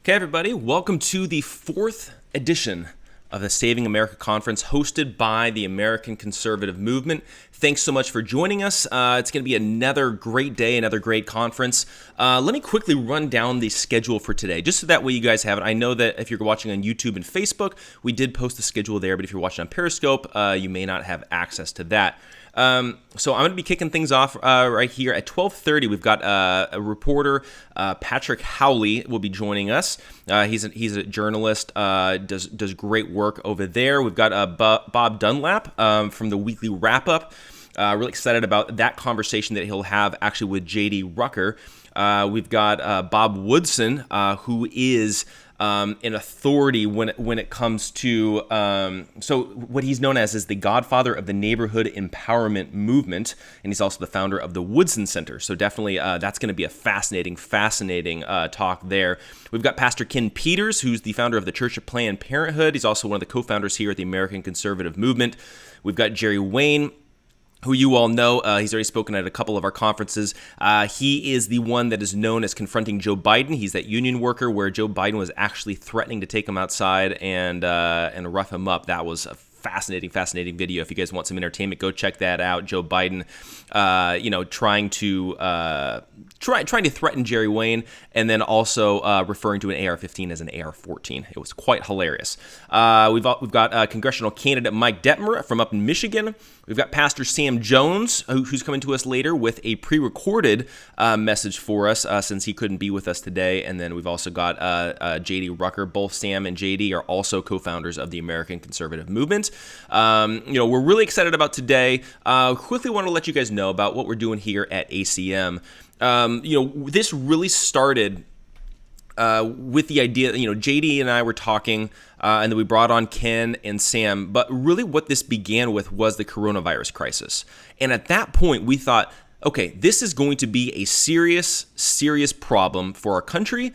Okay, everybody, welcome to the 4th edition of the Saving America Conference hosted by the American Conservative Movement. Thanks so much for joining us. It's going to be another great day, another great conference. Let me quickly run down the schedule for today, just so that way you guys have it. I know that if you're watching on YouTube and Facebook, we did post the schedule there, but if you're watching on Periscope, you may not have access to that. So I'm going to be kicking things off right here at 12:30. We've got a reporter, Patrick Howley, will be joining us. He's a journalist, does great work over there. We've got Bob Dunlap from the Weekly Wrap-Up. Really excited about that conversation that he'll have actually with J.D. Rucker. We've got Bob Woodson, who is an authority when it comes to so what he's known as is the godfather of the neighborhood empowerment movement, and he's also the founder of the Woodson Center. So definitely that's going to be a fascinating talk there. We've got Pastor Ken Peters, who's the founder of the Church of Planned Parenthood. He's also one of the co-founders here at the American Conservative Movement. We've got Jerry Wayne, who you all know. He's already spoken at a couple of our conferences. He is the one that is known as confronting Joe Biden. He's that union worker where Joe Biden was actually threatening to take him outside and rough him up. That was a fascinating video. If you guys want some entertainment, go check that out. Joe Biden, trying to threaten Jerry Wayne, and then also referring to an AR-15 as an AR-14. It was quite hilarious. We've got congressional candidate Mike Detmer from up in Michigan. We've got Pastor Sam Jones, who's coming to us later with a pre-recorded message for us since he couldn't be with us today. And then we've also got JD Rucker. Both Sam and JD are also co-founders of the American Conservative Movement. We're really excited about today. Quickly want to let you guys know about what we're doing here at ACM. This really started with the idea, JD and I were talking, and then we brought on Ken and Sam, but really what this began with was the coronavirus crisis. And at that point, we thought, okay, this is going to be a serious, serious problem for our country.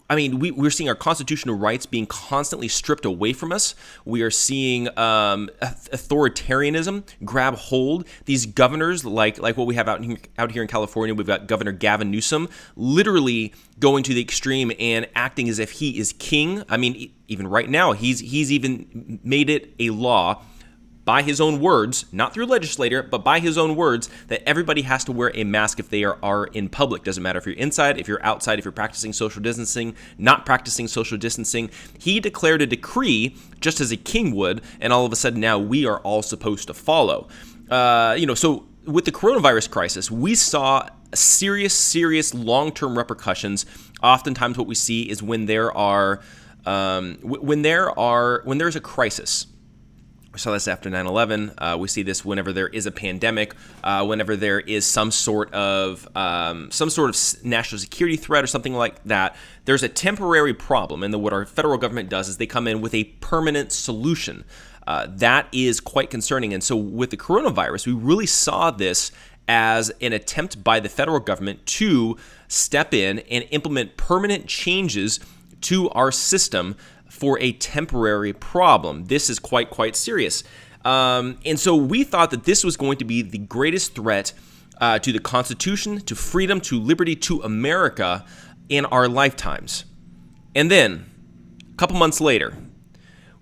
I mean, we're seeing our constitutional rights being constantly stripped away from us. We are seeing authoritarianism grab hold. These governors, like what we have out here in California, we've got Governor Gavin Newsom, literally going to the extreme and acting as if he is king. I mean, even right now, he's even made it a law, by his own words, not through a legislator, but by his own words, that everybody has to wear a mask if they are in public. Doesn't matter if you're inside, if you're outside, if you're practicing social distancing, not practicing social distancing. He declared a decree just as a king would, and all of a sudden now we are all supposed to follow. So with the coronavirus crisis, we saw serious long-term repercussions. Oftentimes what we see is when there's a crisis. We saw this after 9/11. We see this whenever there is a pandemic, whenever there is some sort of national security threat or something like that. There's a temporary problem, and then what our federal government does is they come in with a permanent solution. That is quite concerning. And so with the coronavirus, we really saw this as an attempt by the federal government to step in and implement permanent changes to our system for a temporary problem. This is quite serious. And so we thought that this was going to be the greatest threat to the Constitution, to freedom, to liberty, to America in our lifetimes. And then, a couple months later,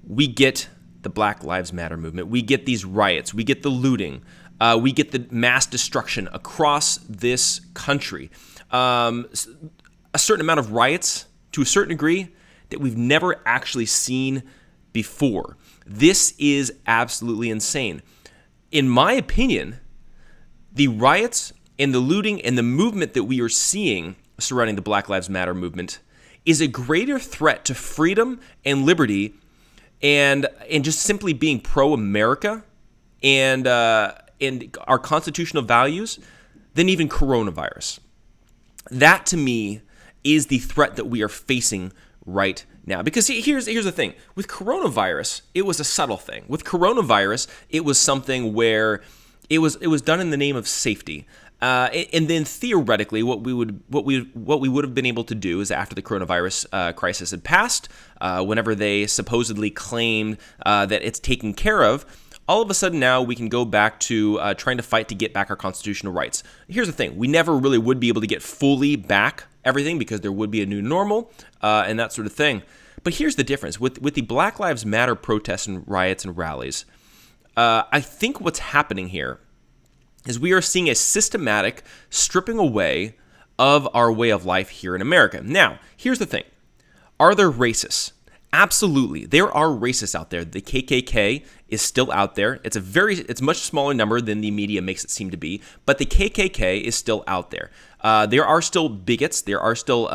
we get the Black Lives Matter movement. We get these riots. We get the looting. We get the mass destruction across this country. A certain amount of riots, to a certain degree, that we've never actually seen before. This is absolutely insane. In my opinion, the riots and the looting and the movement that we are seeing surrounding the Black Lives Matter movement is a greater threat to freedom and liberty and just simply being pro-America and our constitutional values than even coronavirus. That, to me, is the threat that we are facing right now. Because here's the thing. With coronavirus, it was a subtle thing. With coronavirus, it was something where it was done in the name of safety. And then theoretically, what we would have been able to do is after the coronavirus crisis had passed, whenever they supposedly claimed that it's taken care of, all of a sudden now we can go back to trying to fight to get back our constitutional rights. Here's the thing. We never really would be able to get fully back everything because there would be a new normal and that sort of thing. But here's the difference. With the Black Lives Matter protests and riots and rallies, I think what's happening here is we are seeing a systematic stripping away of our way of life here in America. Now, here's the thing. Are there racists? Absolutely. There are racists out there. The KKK is still out there. It's a much smaller number than the media makes it seem to be, but the KKK is still out there. There are still bigots. There are still,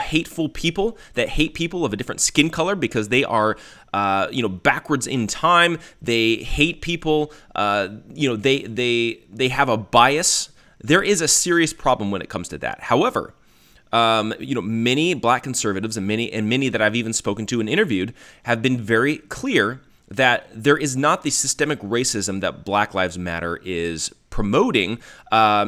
hateful people that hate people of a different skin color because they are, backwards in time. They hate people. They have a bias. There is a serious problem when it comes to that. However, many black conservatives and many that I've even spoken to and interviewed have been very clear that there is not the systemic racism that Black Lives Matter is promoting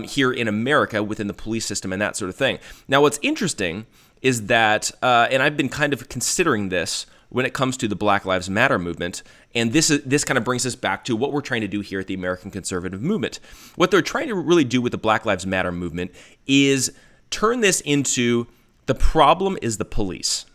here in America within the police system and that sort of thing. Now, what's interesting is that, and I've been kind of considering this when it comes to the Black Lives Matter movement, and this kind of brings us back to what we're trying to do here at the American Conservative Movement. What they're trying to really do with the Black Lives Matter movement is turn this into the problem is the police.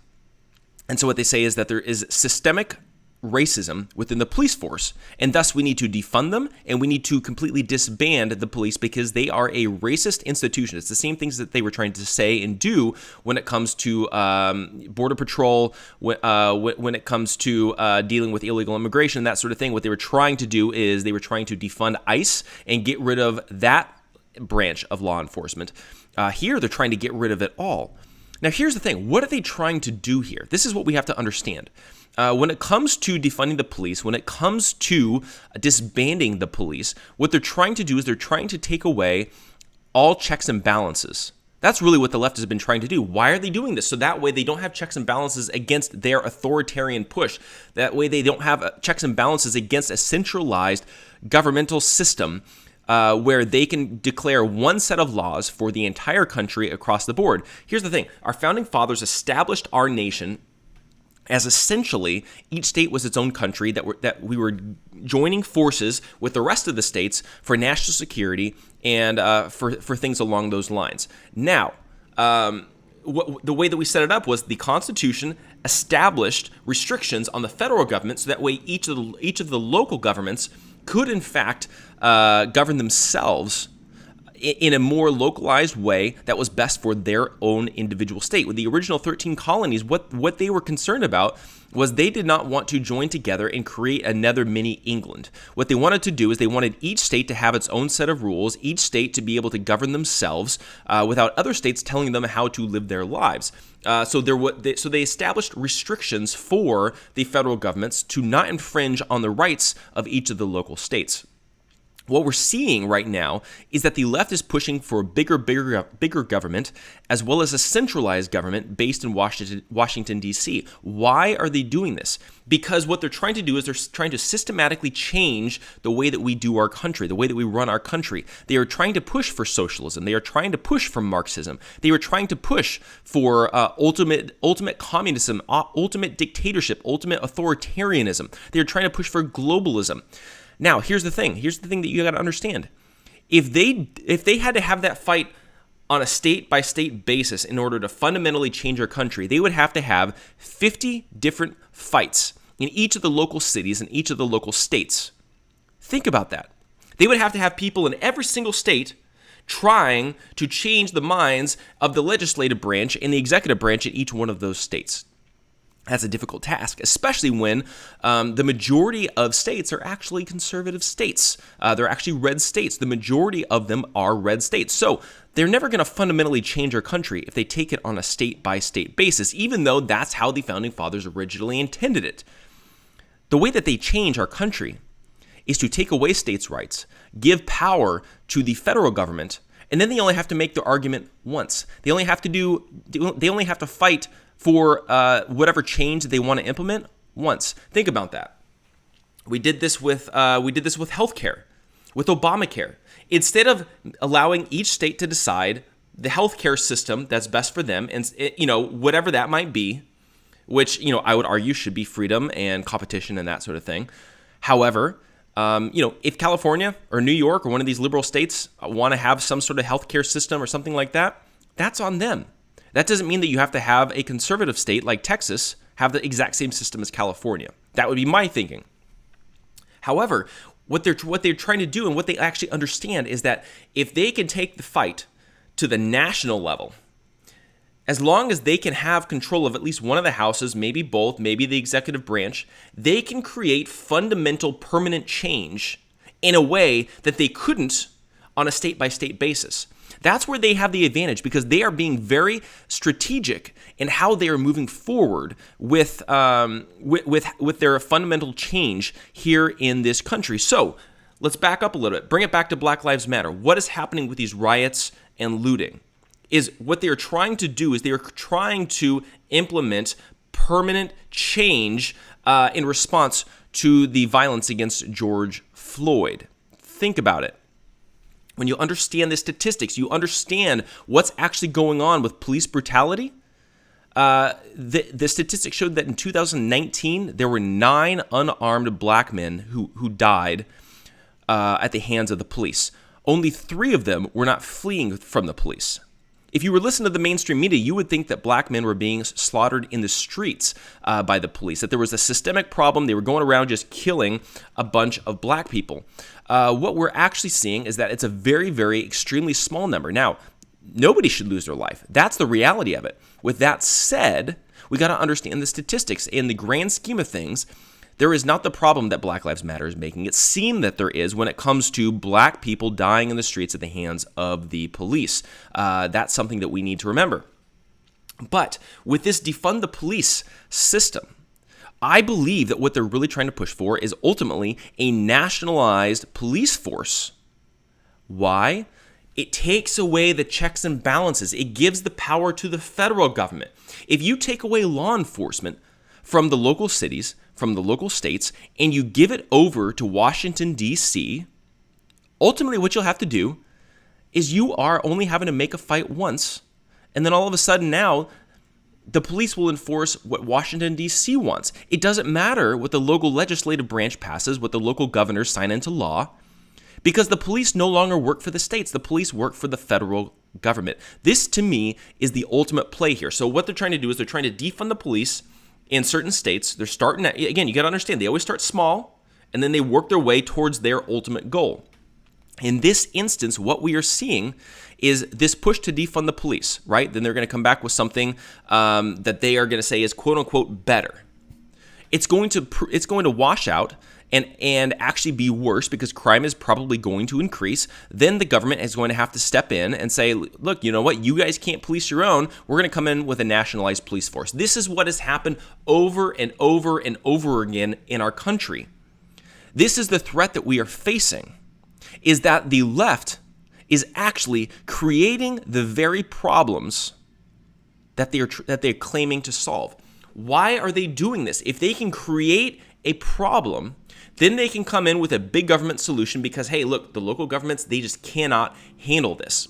And so what they say is that there is systemic racism within the police force, and thus we need to defund them and we need to completely disband the police because they are a racist institution. It's the same things that they were trying to say and do when it comes to border patrol, when it comes to dealing with illegal immigration, that sort of thing. What they were trying to do is they were trying to defund ICE and get rid of that branch of law enforcement. Here, they're trying to get rid of it all. Now, here's the thing. What are they trying to do here? This is what we have to understand. When it comes to defunding the police, when it comes to disbanding the police, what they're trying to do is they're trying to take away all checks and balances. That's really what the left has been trying to do. Why are they doing this? So that way they don't have checks and balances against their authoritarian push. That way they don't have checks and balances against a centralized governmental system where they can declare one set of laws for the entire country across the board. Here's the thing. Our founding fathers established our nation as essentially each state was its own country, that we were joining forces with the rest of the states for national security and for things along those lines. Now, the way that we set it up was the Constitution established restrictions on the federal government, so that way each of the local governments could in fact govern themselves in a more localized way that was best for their own individual state. With the original 13 colonies, what they were concerned about was they did not want to join together and create another mini England. What they wanted to do is they wanted each state to have its own set of rules, each state to be able to govern themselves without other states telling them how to live their lives. So they established restrictions for the federal governments to not infringe on the rights of each of the local states. What we're seeing right now is that the left is pushing for a bigger government, as well as a centralized government based in Washington, D.C. Why are they doing this? Because what they're trying to do is they're trying to systematically change the way that we do our country, the way that we run our country. They are trying to push for socialism. They are trying to push for Marxism. They are trying to push for ultimate communism, ultimate dictatorship, ultimate authoritarianism. They are trying to push for globalism. Now, here's the thing. Here's the thing that you got to understand. If they had to have that fight on a state-by-state basis in order to fundamentally change our country, they would have to have 50 different fights in each of the local cities and each of the local states. Think about that. They would have to have people in every single state trying to change the minds of the legislative branch and the executive branch in each one of those states. That's a difficult task, especially when the majority of states are actually conservative states. They're actually red states. The majority of them are red states. So they're never going to fundamentally change our country if they take it on a state-by-state basis, even though that's how the Founding Fathers originally intended it. The way that they change our country is to take away states' rights, give power to the federal government, and then they only have to make their argument once. They only have to fight for whatever change they want to implement once. Think about that. We did this with healthcare, with Obamacare. Instead of allowing each state to decide the healthcare system that's best for them, and whatever that might be, which I would argue should be freedom and competition and that sort of thing. However, if California or New York or one of these liberal states want to have some sort of healthcare system or something like that, that's on them. That doesn't mean that you have to have a conservative state like Texas have the exact same system as California. That would be my thinking. However, what they're trying to do and what they actually understand is that if they can take the fight to the national level, as long as they can have control of at least one of the houses, maybe both, maybe the executive branch, they can create fundamental permanent change in a way that they couldn't on a state-by-state basis. That's where they have the advantage because they are being very strategic in how they are moving forward with their fundamental change here in this country. So let's back up a little bit. Bring it back to Black Lives Matter. What is happening with these riots and looting? Is what they are trying to do is they are trying to implement permanent change in response to the violence against George Floyd. Think about it. When you understand the statistics, you understand what's actually going on with police brutality. The statistics showed that in 2019, there were 9 unarmed black men who died at the hands of the police. Only 3 of them were not fleeing from the police. If you were listening to the mainstream media, you would think that black men were being slaughtered in the streets by the police, that there was a systemic problem. They were going around just killing a bunch of black people. What we're actually seeing is that it's a very, very extremely small number. Now, nobody should lose their life. That's the reality of it. With that said, we got to understand the statistics. In the grand scheme of things, there is not the problem that Black Lives Matter is making it seem that there is when it comes to black people dying in the streets at the hands of the police. That's something that we need to remember. But with this defund the police system, I believe that what they're really trying to push for is ultimately a nationalized police force. Why? It takes away the checks and balances. It gives the power to the federal government. If you take away law enforcement from the local cities, from the local states, and you give it over to Washington, D.C., ultimately what you'll have to do is you are only having to make a fight once, and then all of a sudden now the police will enforce what Washington, D.C. wants. It doesn't matter what the local legislative branch passes, what the local governors sign into law, because the police no longer work for the states. The police work for the federal government. This, to me, is the ultimate play here. So what they're trying to do is they're trying to defund the police in certain states. They're starting at, again, you got to understand, they always start small, and then they work their way towards their ultimate goal. In this instance, what we are seeing is this push to defund the police, right? Then they're going to come back with something that they are going to say is quote unquote better. It's going to wash out and actually be worse because crime is probably going to increase. Then the government is going to have to step in and say, look, you know what? You guys can't police your own. We're going to come in with a nationalized police force. This is what has happened over and over and over again in our country. This is the threat that we are facing, is that the left is actually creating the very problems that they're claiming to solve. Why are they doing this? If they can create a problem, then they can come in with a big government solution because, hey, look, the local governments, they just cannot handle this.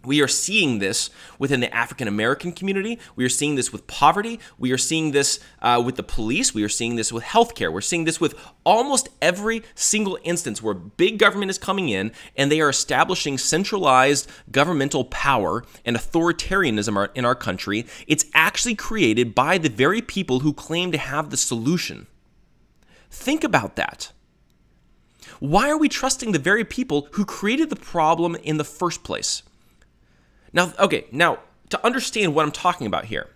We are seeing this within the African American community. We are seeing this with poverty. We are seeing this with the police. We are seeing this with healthcare. We're seeing this with almost every single instance where big government is coming in and they are establishing centralized governmental power and authoritarianism in our country. It's actually created by the very people who claim to have the solution. Think about that. Why are we trusting the very people who created the problem in the first place? Now, to understand what I'm talking about here,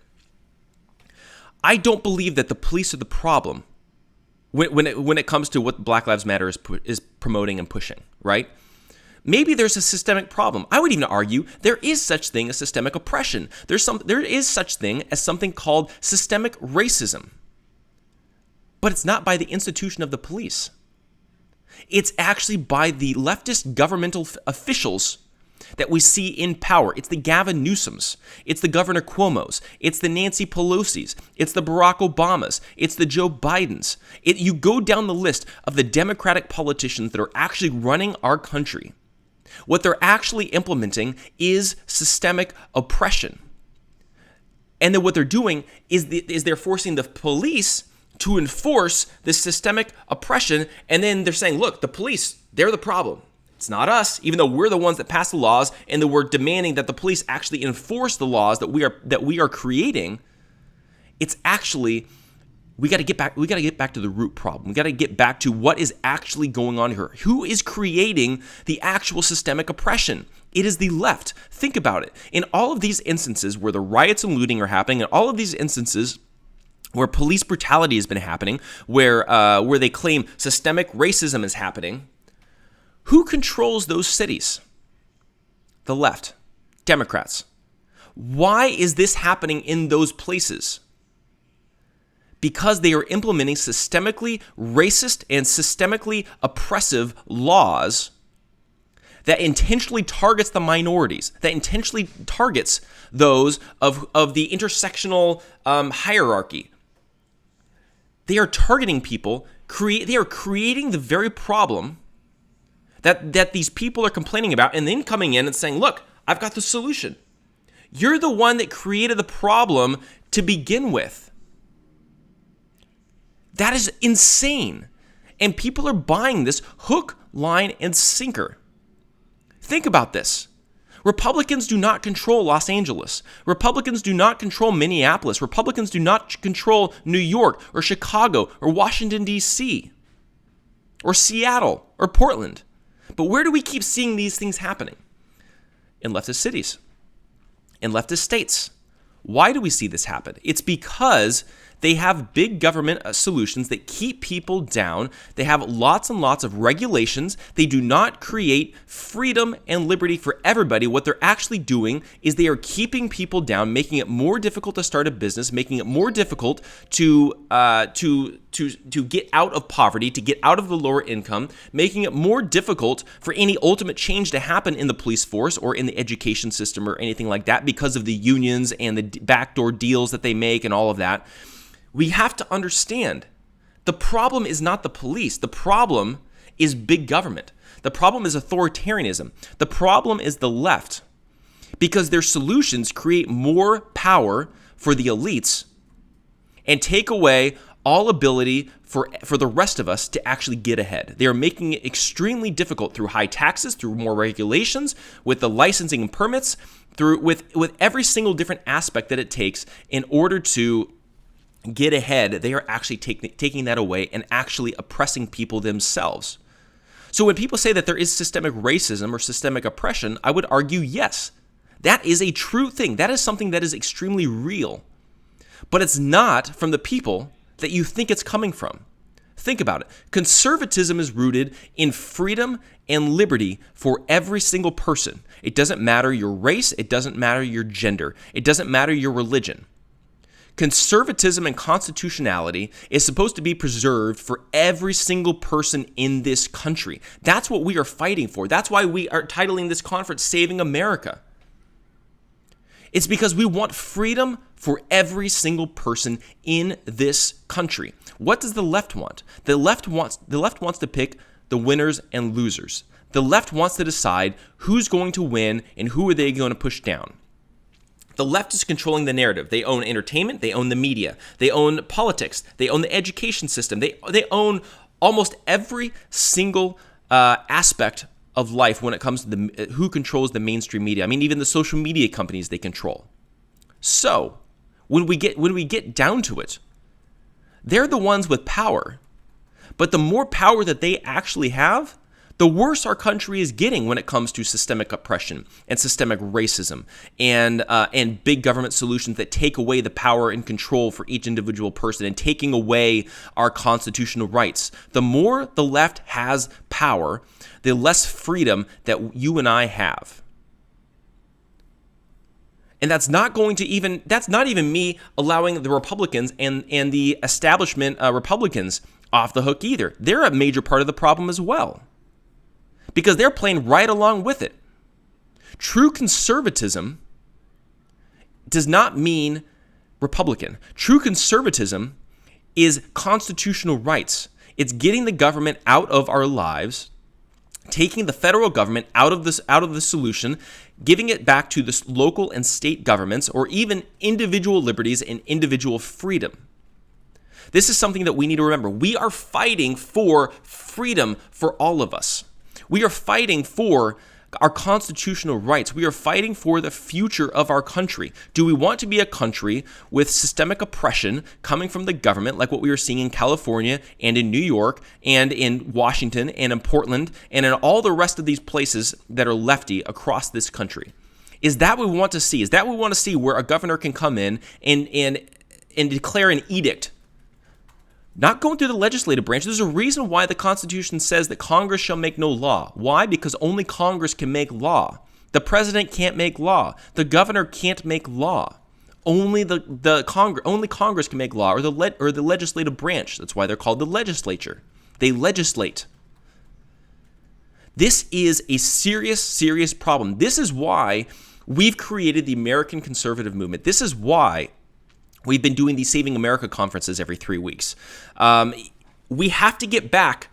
I don't believe that the police are the problem when it comes to what Black Lives Matter is promoting and pushing, right? Maybe there's a systemic problem. I would even argue there is such thing as systemic oppression. There is such thing as something called systemic racism. But it's not by the institution of the police. It's actually by the leftist governmental officials that we see in power. It's the Gavin Newsoms. It's the Governor Cuomo's. It's the Nancy Pelosi's. It's the Barack Obamas. It's the Joe Bidens. You go down the list of the Democratic politicians that are actually running our country. What they're actually implementing is systemic oppression. And then what they're doing is they're forcing the police to enforce this systemic oppression, and then they're saying, look, the police, they're the problem. It's not us, even though we're the ones that pass the laws and that we're demanding that the police actually enforce the laws that we are creating. It's actually, we got to get back to the root problem. We got to get back to what is actually going on here. Who is creating the actual systemic oppression? It is the left. Think about it. In all of these instances where the riots and looting are happening, in all of these instances where police brutality has been happening, where they claim systemic racism is happening, who controls those cities? The left, Democrats. Why is this happening in those places? Because they are implementing systemically racist and systemically oppressive laws that intentionally targets the minorities, that intentionally targets those of the intersectional hierarchy. They are targeting people, they are creating the very problem that these people are complaining about, and then coming in and saying, look, I've got the solution. You're the one that created the problem to begin with. That is insane. And people are buying this hook, line, and sinker. Think about this. Republicans do not control Los Angeles. Republicans do not control Minneapolis. Republicans do not control New York or Chicago or Washington, D.C. or Seattle or Portland. But where do we keep seeing these things happening? In leftist cities, in leftist states. Why do we see this happen? It's because they have big government solutions that keep people down. They have lots and lots of regulations. They do not create freedom and liberty for everybody. What they're actually doing is they are keeping people down, making it more difficult to start a business, making it more difficult to get out of poverty, to get out of the lower income, making it more difficult for any ultimate change to happen in the police force or in the education system or anything like that because of the unions and the backdoor deals that they make and all of that. We have to understand the problem is not the police. The problem is big government. The problem is authoritarianism. The problem is the left because their solutions create more power for the elites and take away all ability for the rest of us to actually get ahead. They are making it extremely difficult through high taxes, through more regulations, with the licensing and permits, with every single different aspect that it takes in order to get ahead. They are actually taking that away and actually oppressing people themselves. So when people say that there is systemic racism or systemic oppression, I would argue yes. That is a true thing. That is something that is extremely real. But it's not from the people that you think it's coming from. Think about it. Conservatism is rooted in freedom and liberty for every single person. It doesn't matter your race. It doesn't matter your gender. It doesn't matter your religion. Conservatism and constitutionality is supposed to be preserved for every single person in this country. That's what we are fighting for. That's why we are titling this conference Saving America. It's because we want freedom for every single person in this country. What does the left want? The left wants to pick the winners and losers. The left wants to decide who's going to win and who are they going to push down. The left is controlling the narrative. They own entertainment. They own the media. They own politics. They own the education system. They own almost every single aspect of life when it comes to who controls the mainstream media. I mean, even the social media companies they control. So when we get down to it, they're the ones with power. But the more power that they actually have, the worse our country is getting when it comes to systemic oppression and systemic racism and big government solutions that take away the power and control for each individual person and taking away our constitutional rights. The more the left has power, the less freedom that you and I have. And that's not even me allowing the Republicans and the establishment Republicans off the hook either. They're a major part of the problem as well, because they're playing right along with it. True conservatism does not mean Republican. True conservatism is constitutional rights. It's getting the government out of our lives, taking the federal government out of the solution, giving it back to the local and state governments, or even individual liberties and individual freedom. This is something that we need to remember. We are fighting for freedom for all of us. We are fighting for our constitutional rights. We are fighting for the future of our country. Do we want to be a country with systemic oppression coming from the government, like what we are seeing in California and in New York and in Washington and in Portland and in all the rest of these places that are lefty across this country? Is that what we want to see? Is that what we want to see, where a governor can come in and declare an edict? Not going through the legislative branch. There's a reason why the Constitution says that Congress shall make no law. Why? Because only Congress can make law. The president can't make law. The governor can't make law. Only Congress can make law, or the legislative branch. That's why they're called the legislature. They legislate. This is a serious, serious problem. This is why we've created the American conservative movement. This is why we've been doing these Saving America conferences every 3 weeks. We have to get back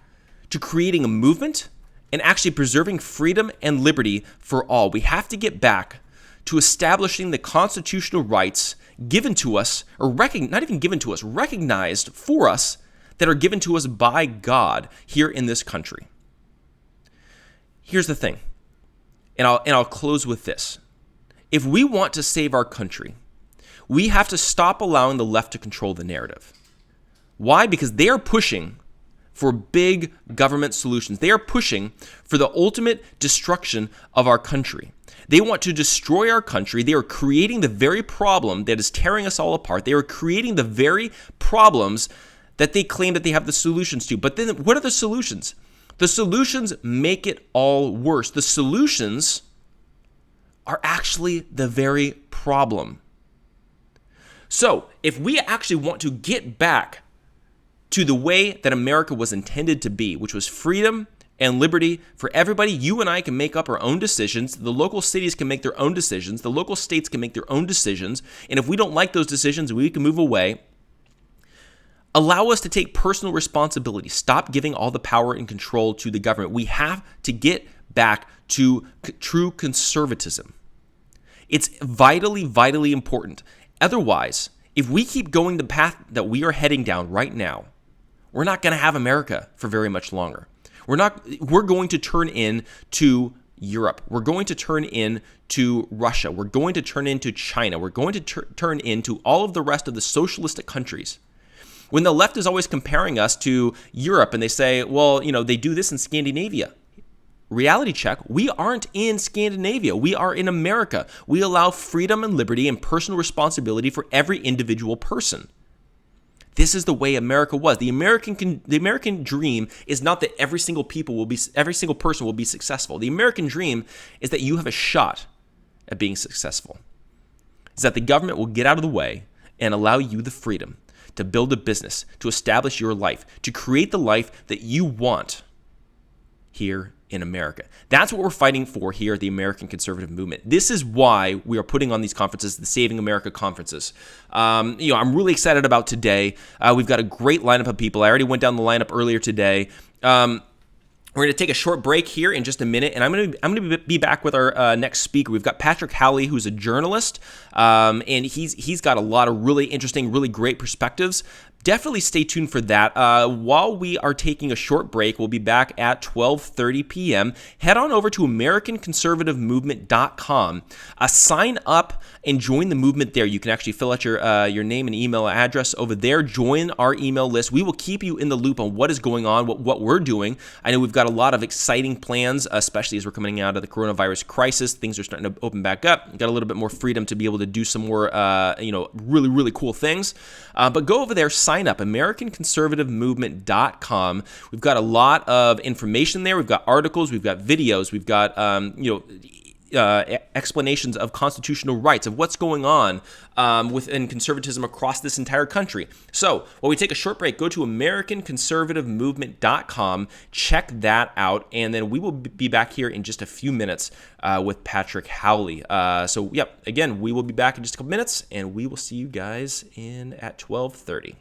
to creating a movement and actually preserving freedom and liberty for all. We have to get back to establishing the constitutional rights given to us, or not even given to us, recognized for us, that are given to us by God here in this country. Here's the thing. And I'll close with this. If we want to save our country, we have to stop allowing the left to control the narrative. Why? Because they are pushing for big government solutions. They are pushing for the ultimate destruction of our country. They want to destroy our country. They are creating the very problem that is tearing us all apart. They are creating the very problems that they claim that they have the solutions to. But then what are the solutions? The solutions make it all worse. The solutions are actually the very problem. So if we actually want to get back to the way that America was intended to be, which was freedom and liberty for everybody, you and I can make up our own decisions. The local cities can make their own decisions. The local states can make their own decisions. And if we don't like those decisions, we can move away. Allow us to take personal responsibility. Stop giving all the power and control to the government. We have to get back to true conservatism. It's vitally, vitally important. Otherwise, if we keep going the path that we are heading down right now, we're not going to have America for very much longer. We're going to turn into Europe. We're going to turn into Russia. We're going to turn into China. We're going to turn into all of the rest of the socialistic countries. When the left is always comparing us to Europe and they say, well, they do this in Scandinavia. Reality check, we aren't in Scandinavia. We are in America. We allow freedom and liberty and personal responsibility for every individual person. This is the way America was. The American dream is not that every single person will be successful. The American dream is that you have a shot at being successful. Is that the government will get out of the way and allow you the freedom to build a business, to establish your life, to create the life that you want here in America. That's what we're fighting for here at the American Conservative Movement. This is why we are putting on these conferences, the Saving America conferences. I'm really excited about today. We've got a great lineup of people. I already went down the lineup earlier today. We're going to take a short break here in just a minute, and I'm going to be back with our next speaker. We've got Patrick Howley, who's a journalist, and he's got a lot of really interesting, really great perspectives. Definitely stay tuned for that. While we are taking a short break, we'll be back at 12:30 p.m. Head on over to AmericanConservativeMovement.com. Sign up and join the movement there. You can actually fill out your name and email address over there. Join our email list. We will keep you in the loop on what is going on, what we're doing. I know we've got a lot of exciting plans, especially as we're coming out of the coronavirus crisis. Things are starting to open back up. We've got a little bit more freedom to be able to do some more, really, really cool things. But go over there, sign up, AmericanConservativeMovement.com. We've got a lot of information there. We've got articles, we've got videos, we've got explanations of constitutional rights, of what's going on within conservatism across this entire country. So while we take a short break, go to AmericanConservativeMovement.com, check that out, and then we will be back here in just a few minutes with Patrick Howley. Again, we will be back in just a couple minutes, and we will see you guys at 12:30.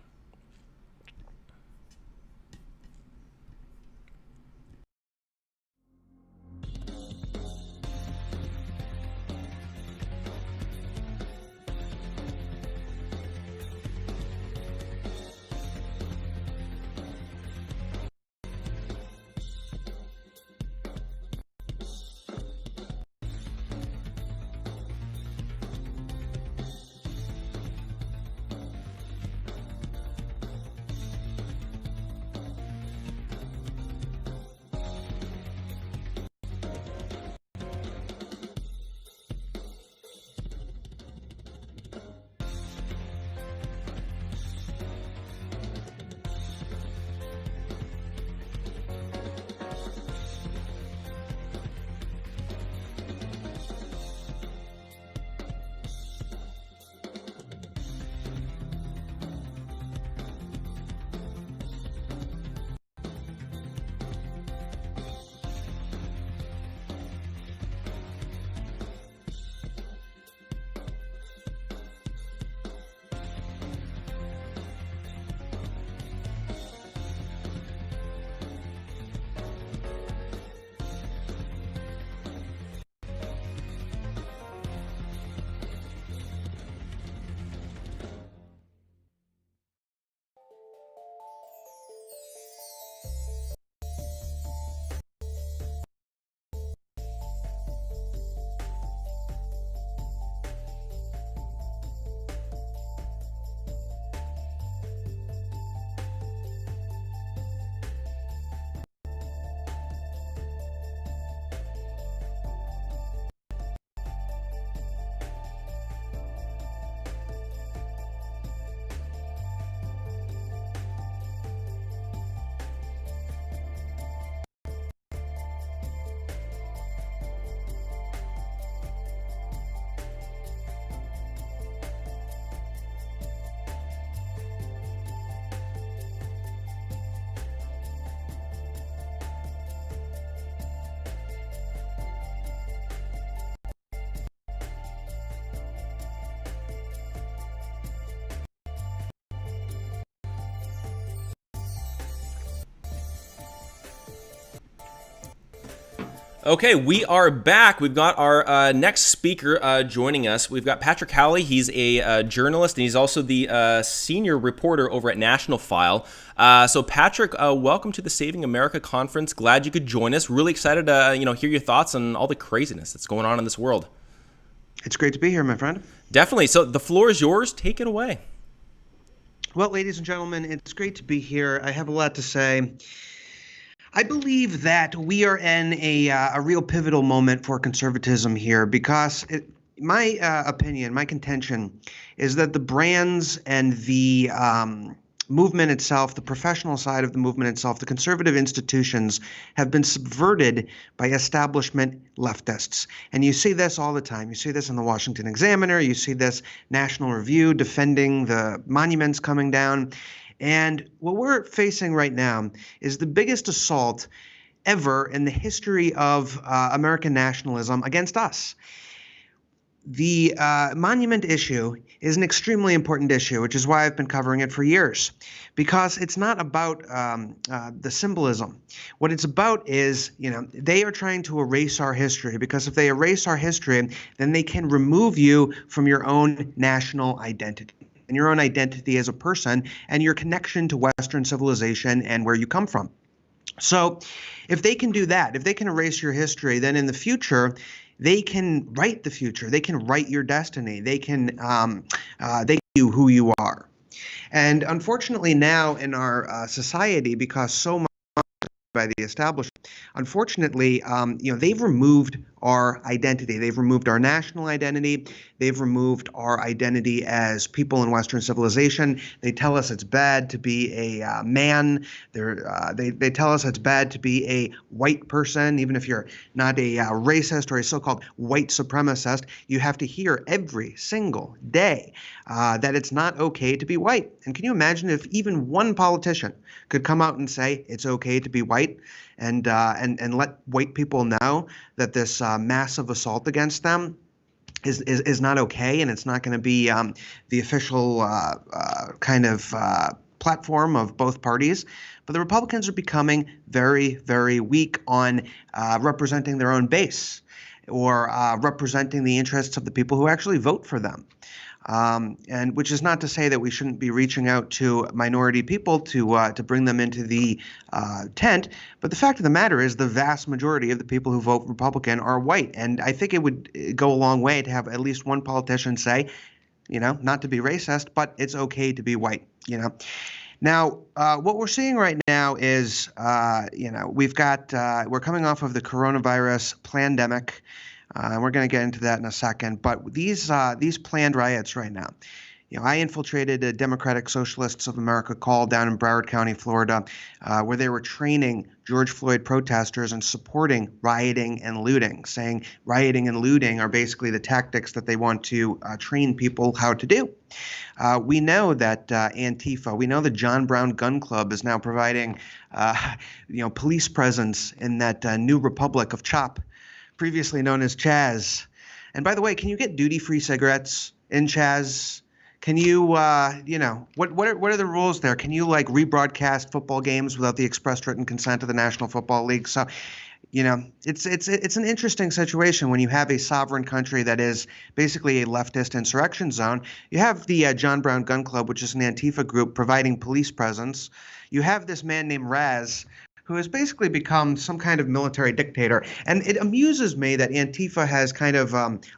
Okay, we are back. We've got our next speaker joining us. We've got Patrick Howley. He's a journalist, and he's also the senior reporter over at National File. So, Patrick, welcome to the Saving America Conference. Glad you could join us. Really excited to hear your thoughts on all the craziness that's going on in this world. It's great to be here, my friend. Definitely. So, the floor is yours. Take it away. Well, ladies and gentlemen, it's great to be here. I have a lot to say. I believe that we are in a real pivotal moment for conservatism here because my opinion, my contention is that the brands and the movement itself, the professional side of the movement itself, the conservative institutions have been subverted by establishment leftists. And you see this all the time. You see this in the Washington Examiner. You see this National Review defending the monuments coming down. And what we're facing right now is the biggest assault ever in the history of American nationalism against us. The monument issue is an extremely important issue, which is why I've been covering it for years, because it's not about the symbolism. What it's about is, they are trying to erase our history, because if they erase our history, then they can remove you from your own national identity and your own identity as a person and your connection to Western civilization and where you come from. So if they can do that, if they can erase your history, then in the future, they can write the future. They can write your destiny. They can you who you are. And unfortunately now in our society, because so much by the establishment, unfortunately, they've removed our identity. They've removed our national identity. They've removed our identity as people in Western civilization. They tell us it's bad to be a man. They tell us it's bad to be a white person, even if you're not a racist or a so-called white supremacist. You have to hear every single day that it's not okay to be white. And can you imagine if even one politician could come out and say it's okay to be white and let white people know that this massive assault against them is not okay, and it's not going to be the official platform of both parties. But the Republicans are becoming very, very weak on representing their own base or representing the interests of the people who actually vote for them. And which is not to say that we shouldn't be reaching out to minority people to bring them into the tent, but the fact of the matter is the vast majority of the people who vote Republican are white, and I think it would go a long way to have at least one politician say, not to be racist, but it's okay to be white. Now, what we're seeing right now is, we're coming off of the coronavirus pandemic. We're going to get into that in a second. But these planned riots right now, I infiltrated a Democratic Socialists of America call down in Broward County, Florida, where they were training George Floyd protesters and supporting rioting and looting, saying rioting and looting are basically the tactics that they want to train people how to do. We know that Antifa, we know the John Brown Gun Club is now providing, police presence in that new republic of CHOP, previously known as Chaz. And by the way, can you get duty-free cigarettes in Chaz? Can you, what are the rules there? Can you rebroadcast football games without the express written consent of the National Football League? So, it's an interesting situation when you have a sovereign country that is basically a leftist insurrection zone. You have the John Brown Gun Club, which is an Antifa group providing police presence. You have this man named Raz, who has basically become some kind of military dictator. And it amuses me that Antifa has kind of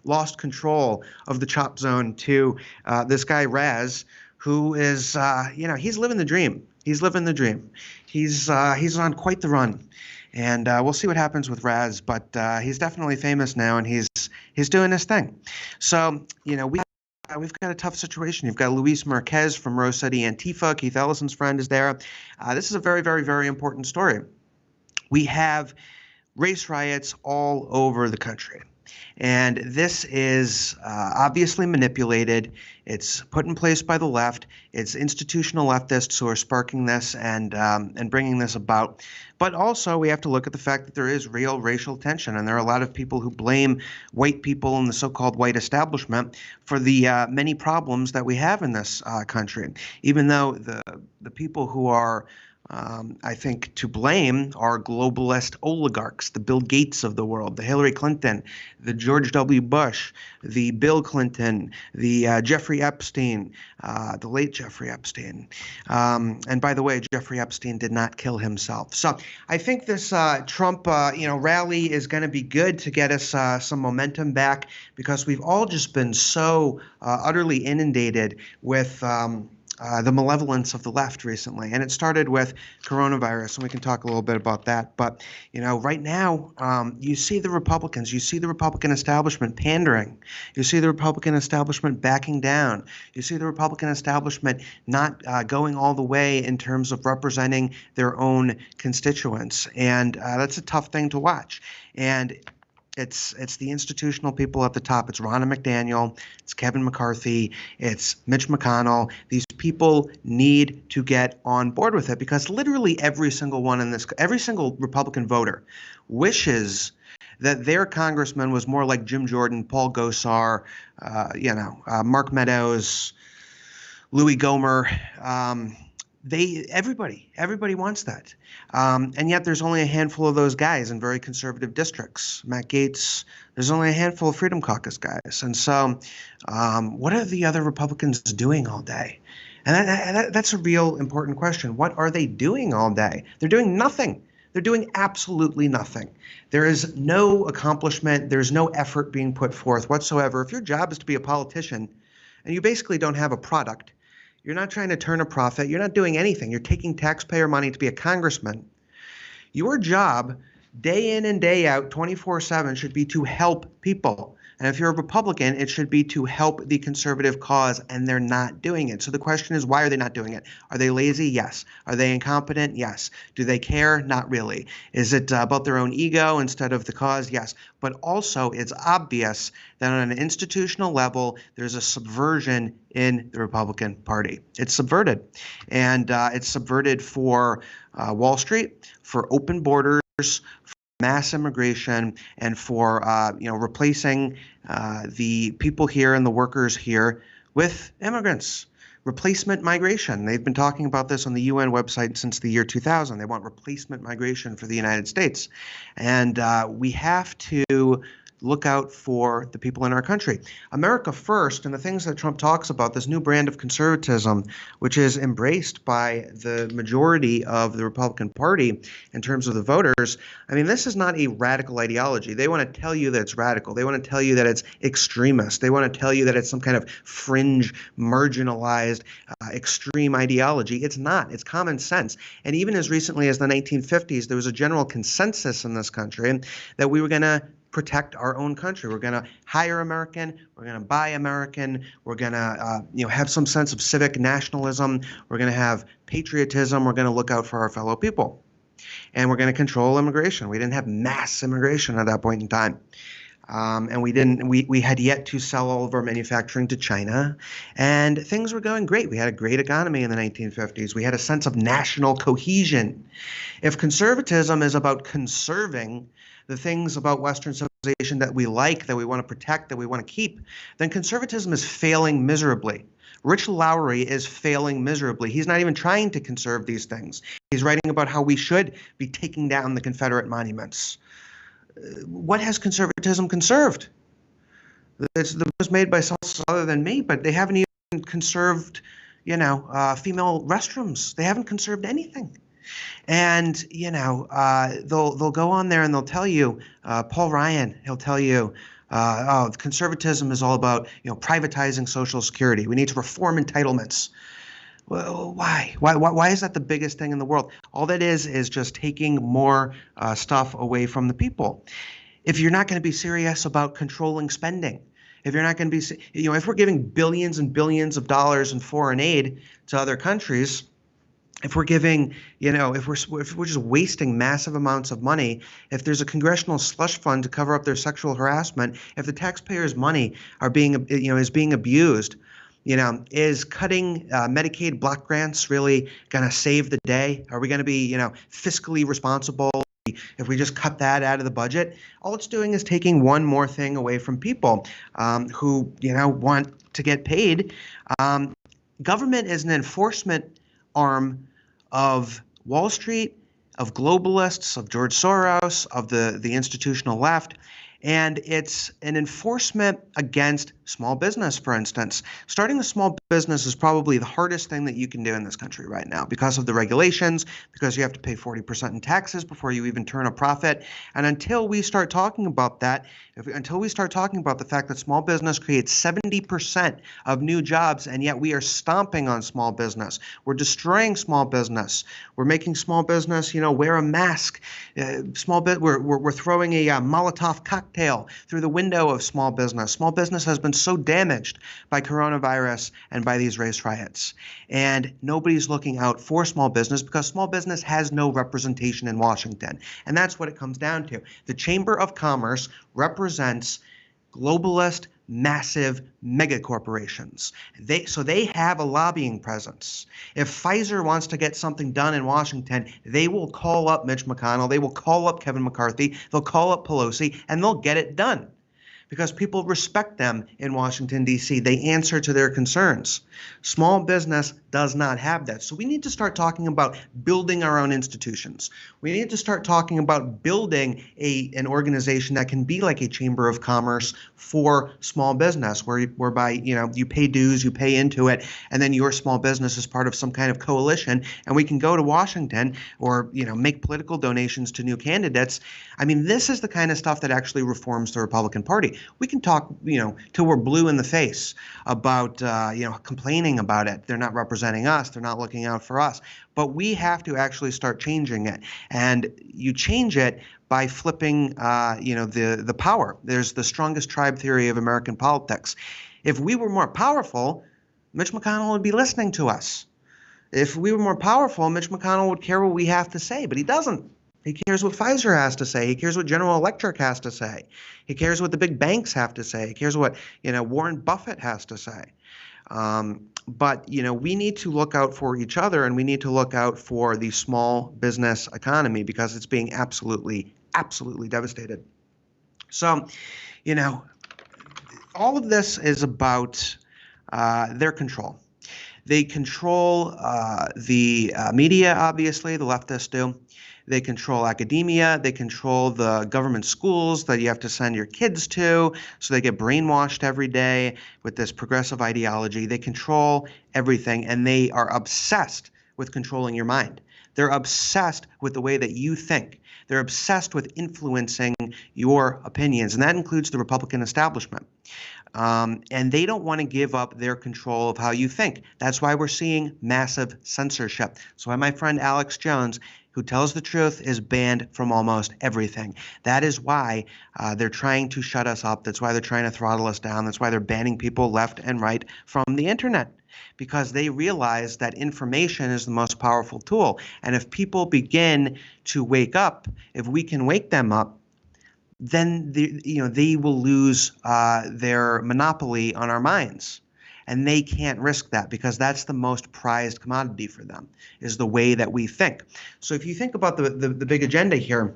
lost control of the CHOP zone to this guy Raz, who is, he's living the dream. He's living the dream. He's on quite the run. And we'll see what happens with Raz, but he's definitely famous now, and he's doing his thing. So, we've got a tough situation. You've got Luis Marquez from Rose City Antifa. Keith Ellison's friend is there. This is a very, very, very important story. We have race riots all over the country. And this is obviously manipulated. It's put in place by the left. It's institutional leftists who are sparking this and bringing this about. But also we have to look at the fact that there is real racial tension, and there are a lot of people who blame white people in the so-called white establishment for the many problems that we have in this country, even though the people who are I think to blame are globalist oligarchs, the Bill Gates of the world, the Hillary Clinton, the George W. Bush, the Bill Clinton, the Jeffrey Epstein, the late Jeffrey Epstein. And by the way, Jeffrey Epstein did not kill himself. So I think this Trump, rally is going to be good to get us some momentum back, because we've all just been so utterly inundated with the malevolence of the left recently. And it started with coronavirus, and we can talk a little bit about that. But, right now, you see the Republicans, you see the Republican establishment pandering. You see the Republican establishment backing down. You see the Republican establishment not going all the way in terms of representing their own constituents. And that's a tough thing to watch. And it's the institutional people at the top. It's Ronna McDaniel, it's Kevin McCarthy, it's Mitch McConnell. These people need to get on board with it, because literally every single Republican voter wishes that their congressman was more like Jim Jordan, Paul Gosar, Mark Meadows, Louis Gohmert. Everybody wants that. And yet there's only a handful of those guys in very conservative districts. Matt Gaetz, there's only a handful of Freedom Caucus guys. And so what are the other Republicans doing all day? And that's a real important question. What are they doing all day? They're doing nothing. They're doing absolutely nothing. There is no accomplishment. There's no effort being put forth whatsoever. If your job is to be a politician and you basically don't have a product, you're not trying to turn a profit, you're not doing anything, you're taking taxpayer money to be a congressman, your job day in and day out, 24/7, should be to help people. And if you're a Republican, it should be to help the conservative cause, and they're not doing it. So the question is, why are they not doing it? Are they lazy? Yes. Are they incompetent? Yes. Do they care? Not really. Is it about their own ego instead of the cause? Yes. But also, it's obvious that on an institutional level, there's a subversion in the Republican Party. It's subverted. And it's subverted for Wall Street, for open borders, mass immigration, and for replacing the people here and the workers here with immigrants. Replacement migration. They've been talking about this on the UN website since the year 2000. They want replacement migration for the United States. And we have to look out for the people in our country. America first, and the things that Trump talks about, this new brand of conservatism, which is embraced by the majority of the Republican Party in terms of the voters. I mean, this is not a radical ideology. They want to tell you that it's radical. They want to tell you that it's extremist. They want to tell you that it's some kind of fringe, marginalized, extreme ideology. It's not. It's common sense. And even as recently as the 1950s, there was a general consensus in this country that we were going to protect our own country. We're going to hire American. We're going to buy American. We're going to, have some sense of civic nationalism. We're going to have patriotism. We're going to look out for our fellow people, and we're going to control immigration. We didn't have mass immigration at that point in time, and we had yet to sell all of our manufacturing to China, and things were going great. We had a great economy in the 1950s. We had a sense of national cohesion. If conservatism is about conserving the things about Western civilization that we like, that we want to protect, that we want to keep, then conservatism is failing miserably. Rich Lowry is failing miserably. He's not even trying to conserve these things. He's writing about how we should be taking down the Confederate monuments. What has conservatism conserved? It was made by someone other than me, but they haven't even conserved, female restrooms. They haven't conserved anything. And, they'll go on there and they'll tell you, Paul Ryan, he'll tell you, conservatism is all about, privatizing Social Security. We need to reform entitlements. Well, why? Why is that the biggest thing in the world? All that is just taking more stuff away from the people. If you're not going to be serious about controlling spending, if you're not going to be, if we're giving billions and billions of dollars in foreign aid to other countries, if we're giving, if we're just wasting massive amounts of money, if there's a congressional slush fund to cover up their sexual harassment, if the taxpayers' money is being abused, is cutting Medicaid block grants really going to save the day? Are we going to be, fiscally responsible if we just cut that out of the budget? All it's doing is taking one more thing away from people who, want to get paid. Government is an enforcement arm of Wall Street, of globalists, of George Soros, of the institutional left. And it's an enforcement against small business, for instance. Starting a small business is probably the hardest thing that you can do in this country right now because of the regulations, because you have to pay 40% in taxes before you even turn a profit. And until we start talking about that, until we start talking about the fact that small business creates 70% of new jobs, and yet we are stomping on small business. We're destroying small business. We're making small business, wear a mask. We're throwing a Molotov cocktail through the window of small business. Small business has been so damaged by coronavirus and by these race riots. And nobody's looking out for small business because small business has no representation in Washington. And that's what it comes down to. The Chamber of Commerce represents globalist, massive mega corporations. They have a lobbying presence. If Pfizer wants to get something done in Washington, they will call up Mitch McConnell, they will call up Kevin McCarthy, they'll call up Pelosi, and they'll get it done. Because people respect them in Washington, D.C. They answer to their concerns. Small business does not have that. So we need to start talking about building our own institutions. We need to start talking about building an organization that can be like a chamber of commerce for small business, whereby you pay dues, you pay into it, and then your small business is part of some kind of coalition, and we can go to Washington or make political donations to new candidates. I mean, this is the kind of stuff that actually reforms the Republican Party. We can talk, till we're blue in the face about, complaining about it. They're not representing us. They're not looking out for us. But we have to actually start changing it. And you change it by flipping, the power. There's the strongest tribe theory of American politics. If we were more powerful, Mitch McConnell would be listening to us. If we were more powerful, Mitch McConnell would care what we have to say, but he doesn't. He cares what Pfizer has to say. He cares what General Electric has to say. He cares what the big banks have to say. He cares what Warren Buffett has to say. But we need to look out for each other, and we need to look out for the small business economy because it's being absolutely, absolutely devastated. So, all of this is about their control. They control the media, obviously, the leftists do. They control academia. They control the government schools that you have to send your kids to, so they get brainwashed every day with this progressive ideology. They control everything, and they are obsessed with controlling your mind. They're obsessed with the way that you think. They're obsessed with influencing your opinions, and that includes the Republican establishment. And they don't want to give up their control of how you think. That's why we're seeing massive censorship. That's why my friend Alex Jones, who tells the truth, is banned from almost everything. That is why they're trying to shut us up. That's why they're trying to throttle us down. That's why they're banning people left and right from the internet, because they realize that information is the most powerful tool. And if people begin to wake up, if we can wake them up, then they will lose their monopoly on our minds. And they can't risk that because that's the most prized commodity for them, is the way that we think. So if you think about the big agenda here,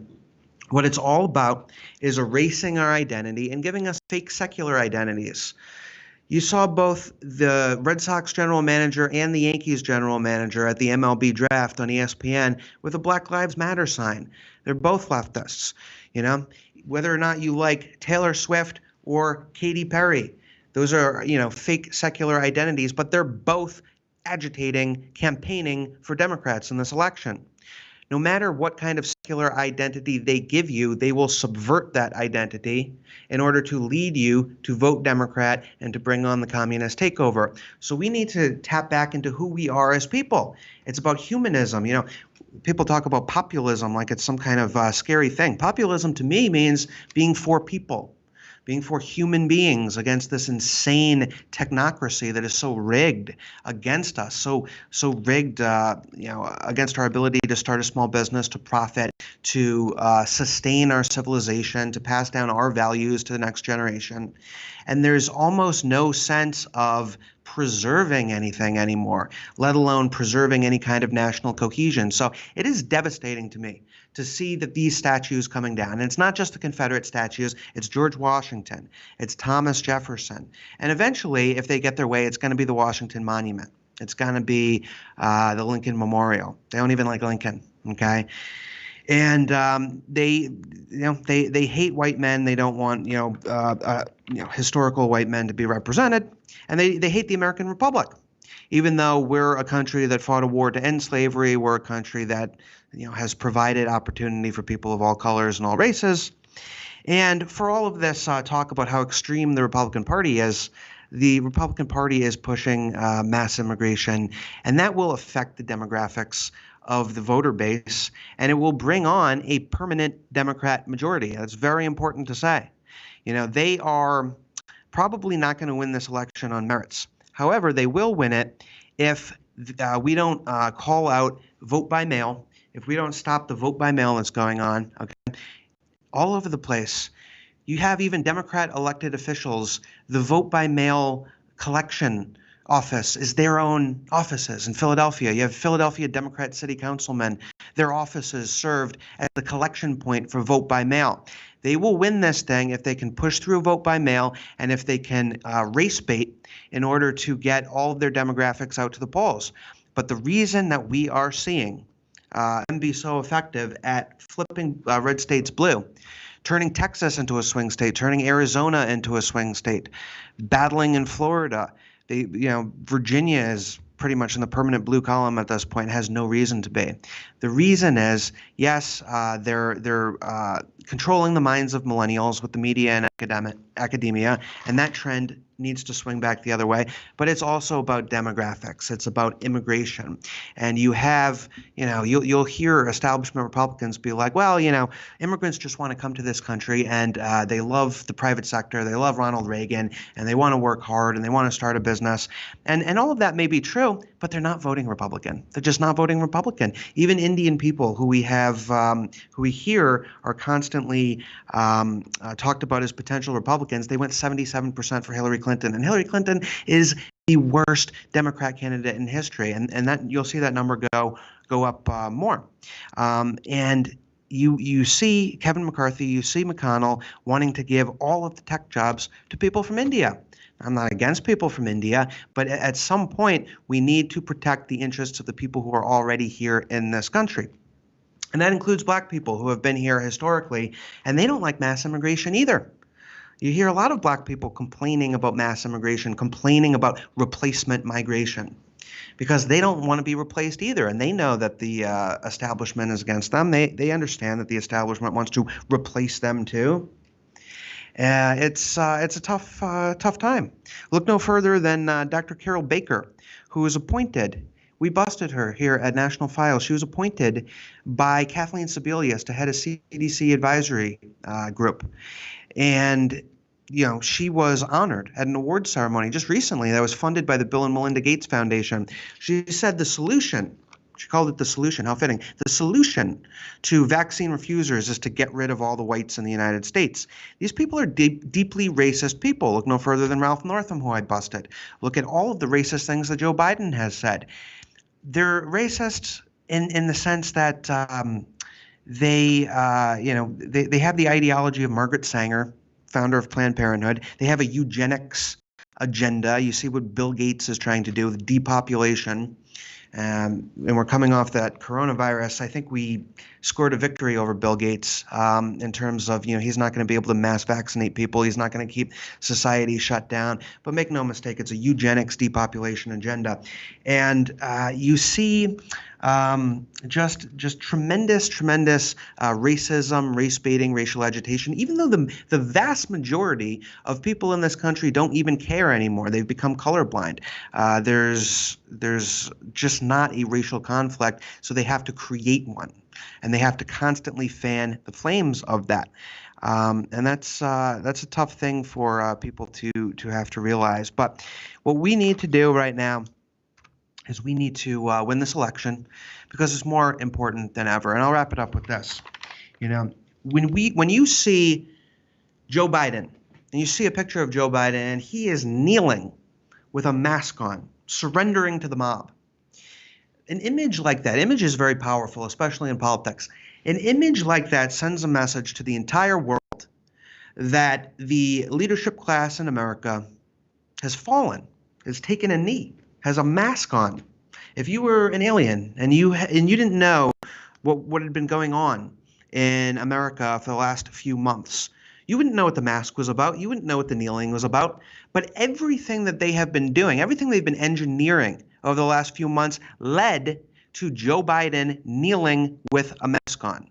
what it's all about is erasing our identity and giving us fake secular identities. You saw both the Red Sox general manager and the Yankees general manager at the MLB draft on ESPN with a Black Lives Matter sign. They're both leftists, whether or not you like Taylor Swift or Katy Perry. Those are, fake secular identities, but they're both agitating, campaigning for Democrats in this election. No matter what kind of secular identity they give you, they will subvert that identity in order to lead you to vote Democrat and to bring on the communist takeover. So we need to tap back into who we are as people. It's about humanism. People talk about populism like it's some kind of scary thing. Populism to me means being for people, being for human beings against this insane technocracy that is so rigged against us, so rigged, against our ability to start a small business, to profit, to sustain our civilization, to pass down our values to the next generation. And there's almost no sense of preserving anything anymore, let alone preserving any kind of national cohesion. So it is devastating to me to see that these statues coming down. And it's not just the Confederate statues, it's George Washington, it's Thomas Jefferson. And eventually, if they get their way, it's going to be the Washington Monument. It's going to be the Lincoln Memorial. They don't even like Lincoln. Okay. And they hate white men. They don't want historical white men to be represented, and they hate the American Republic, even though we're a country that fought a war to end slavery. We're a country that has provided opportunity for people of all colors and all races. And for all of this talk about how extreme the Republican Party is, the Republican Party is pushing mass immigration, and that will affect the demographics of the voter base, and it will bring on a permanent Democrat majority. That's very important to say. They are probably not going to win this election on merits. However, they will win it if we don't call out vote by mail, if we don't stop the vote by mail that's going on, okay, all over the place. You have even Democrat elected officials, the vote by mail collection office is their own offices in Philadelphia. You have Philadelphia Democrat city councilmen. Their offices served as the collection point for vote by mail. They will win this thing if they can push through vote by mail and if they can race bait in order to get all of their demographics out to the polls. But the reason that we are seeing them be so effective at flipping red states blue, turning Texas into a swing state, turning Arizona into a swing state, battling in Florida. Virginia is pretty much in the permanent blue column at this point, has no reason to be. The reason is, yes, they're controlling the minds of millennials with the media and academia, and that trend needs to swing back the other way. But it's also about demographics. It's about immigration. And you have, you'll hear establishment Republicans be like, well, immigrants just want to come to this country and they love the private sector. They love Ronald Reagan and they want to work hard and they want to start a business. And all of that may be true, but they're not voting Republican. They're just not voting Republican. Even Indian people who we have, who we hear are constantly talked about as potential Republicans, they went 77% for Hillary Clinton. And Hillary Clinton is the worst Democrat candidate in history. And that you'll see that number go up more. And you see Kevin McCarthy, you see McConnell wanting to give all of the tech jobs to people from India. I'm not against people from India, but at some point we need to protect the interests of the people who are already here in this country. And that includes black people who have been here historically, and they don't like mass immigration either. You hear a lot of black people complaining about mass immigration, complaining about replacement migration, because they don't want to be replaced either. And they know that the establishment is against them. They understand that the establishment wants to replace them too. It's a tough time. Look no further than Dr. Carol Baker, who was appointed. We busted her here at National Files. She was appointed by Kathleen Sebelius to head a CDC advisory group. And, she was honored at an awards ceremony just recently that was funded by the Bill and Melinda Gates Foundation. She said the solution, she called it the solution, how fitting, the solution to vaccine refusers is to get rid of all the whites in the United States. These people are deeply racist people. Look no further than Ralph Northam, who I busted. Look at all of the racist things that Joe Biden has said. They're racist in the sense that they have the ideology of Margaret Sanger, founder of Planned Parenthood. They have a eugenics agenda. You see what Bill Gates is trying to do with depopulation. And we're coming off that coronavirus. I think we scored a victory over Bill Gates in terms of, he's not going to be able to mass vaccinate people. He's not going to keep society shut down. But make no mistake, it's a eugenics depopulation agenda. And you see just tremendous racism, race baiting, racial agitation, even though the vast majority of people in this country don't even care anymore. They've become colorblind. There's just not a racial conflict, so they have to create one, and they have to constantly fan the flames of that. And that's a tough thing for people to have to realize. But what we need to do right now is we need to win this election, because it's more important than ever. And I'll wrap it up with this. When you see Joe Biden, and you see a picture of Joe Biden, and he is kneeling with a mask on, surrendering to the mob. An image like that, image is very powerful, especially in politics. An image like that sends a message to the entire world that the leadership class in America has fallen, has taken a knee. has a mask on. If you were an alien and you didn't know what had been going on in America for the last few months, you wouldn't know what the mask was about. You wouldn't know what the kneeling was about. But everything that they have been doing, everything they've been engineering over the last few months led to Joe Biden kneeling with a mask on.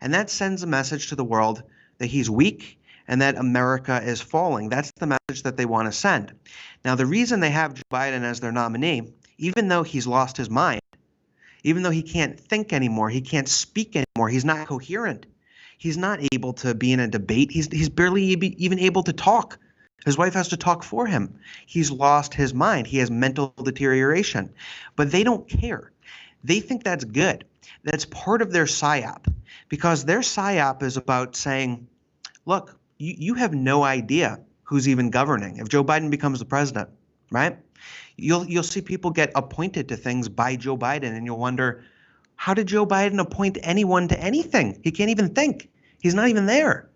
And that sends a message to the world that he's weak and that America is falling. That's the message that they want to send. Now, the reason they have Joe Biden as their nominee, even though he's lost his mind, even though he can't think anymore, he can't speak anymore, he's not coherent, he's not able to be in a debate, he's barely even able to talk. His wife has to talk for him. He's lost his mind. He has mental deterioration. But they don't care. They think that's good. That's part of their psyop, because their psyop is about saying, look, you have no idea who's even governing. If Joe Biden becomes the president, right? You'll see people get appointed to things by Joe Biden, and you'll wonder, how did Joe Biden appoint anyone to anything? He can't even think. He's not even there.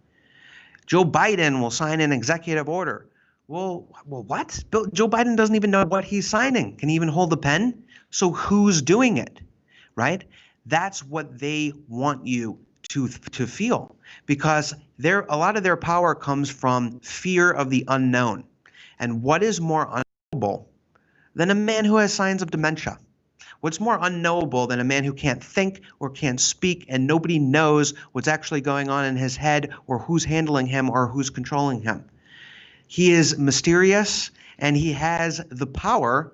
Joe Biden will sign an executive order. Well, what? Joe Biden doesn't even know what he's signing. Can he even hold the pen? So who's doing it, right? That's what they want you to feel, because a lot of their power comes from fear of the unknown. And what is more unknowable than a man who has signs of dementia? What's more unknowable than a man who can't think or can't speak and nobody knows what's actually going on in his head or who's handling him or who's controlling him? He is mysterious, and he has the power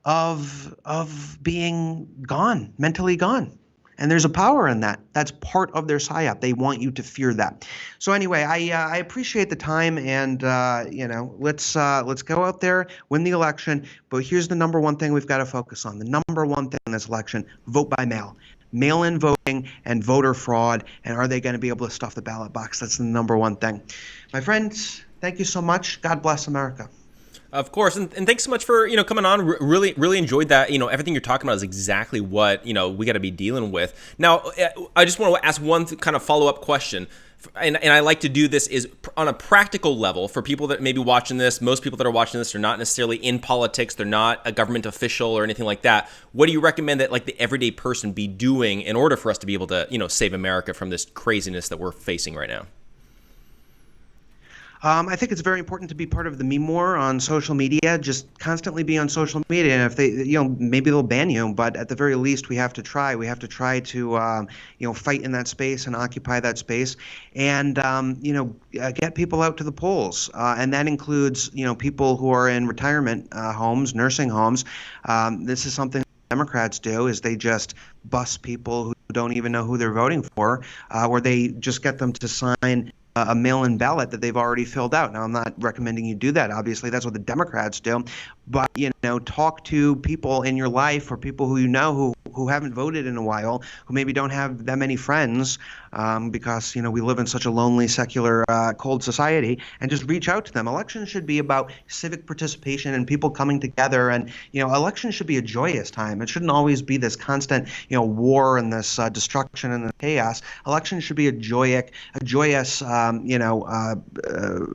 of being gone, mentally gone. And there's a power in that. That's part of their psyop. They want you to fear that. So anyway, I appreciate the time, and let's go out there, win the election. But here's the number one thing we've got to focus on. The number one thing in this election: vote by mail. Mail-in voting and voter fraud. And are they going to be able to stuff the ballot box? That's the number one thing. My friends, thank you so much. God bless America. Of course, and thanks so much for coming on. Really enjoyed that. Everything you're talking about is exactly what we got to be dealing with. Now, I just want to ask one kind of follow up question, and I like to do this is on a practical level for people that may be watching this. Most people that are watching this are not necessarily in politics. They're not a government official or anything like that. What do you recommend that the everyday person be doing in order for us to be able to save America from this craziness that we're facing right now? I think it's very important to be part of the meme war on social media. Just constantly be on social media. And if they, maybe they'll ban you, but at the very least, we have to try. We have to try to, fight in that space and occupy that space, and get people out to the polls. And that includes, people who are in retirement homes, nursing homes. This is something Democrats do, is they just bust people who don't even know who they're voting for, or they just get them to sign a mail-in ballot that they've already filled out. Now, I'm not recommending you do that. Obviously, that's what the Democrats do. But, talk to people in your life or people who who haven't voted in a while, who maybe don't have that many friends, because, we live in such a lonely, secular, cold society, and just reach out to them. Elections should be about civic participation and people coming together. And, elections should be a joyous time. It shouldn't always be this constant, war and this destruction and the chaos. Elections should be a joyous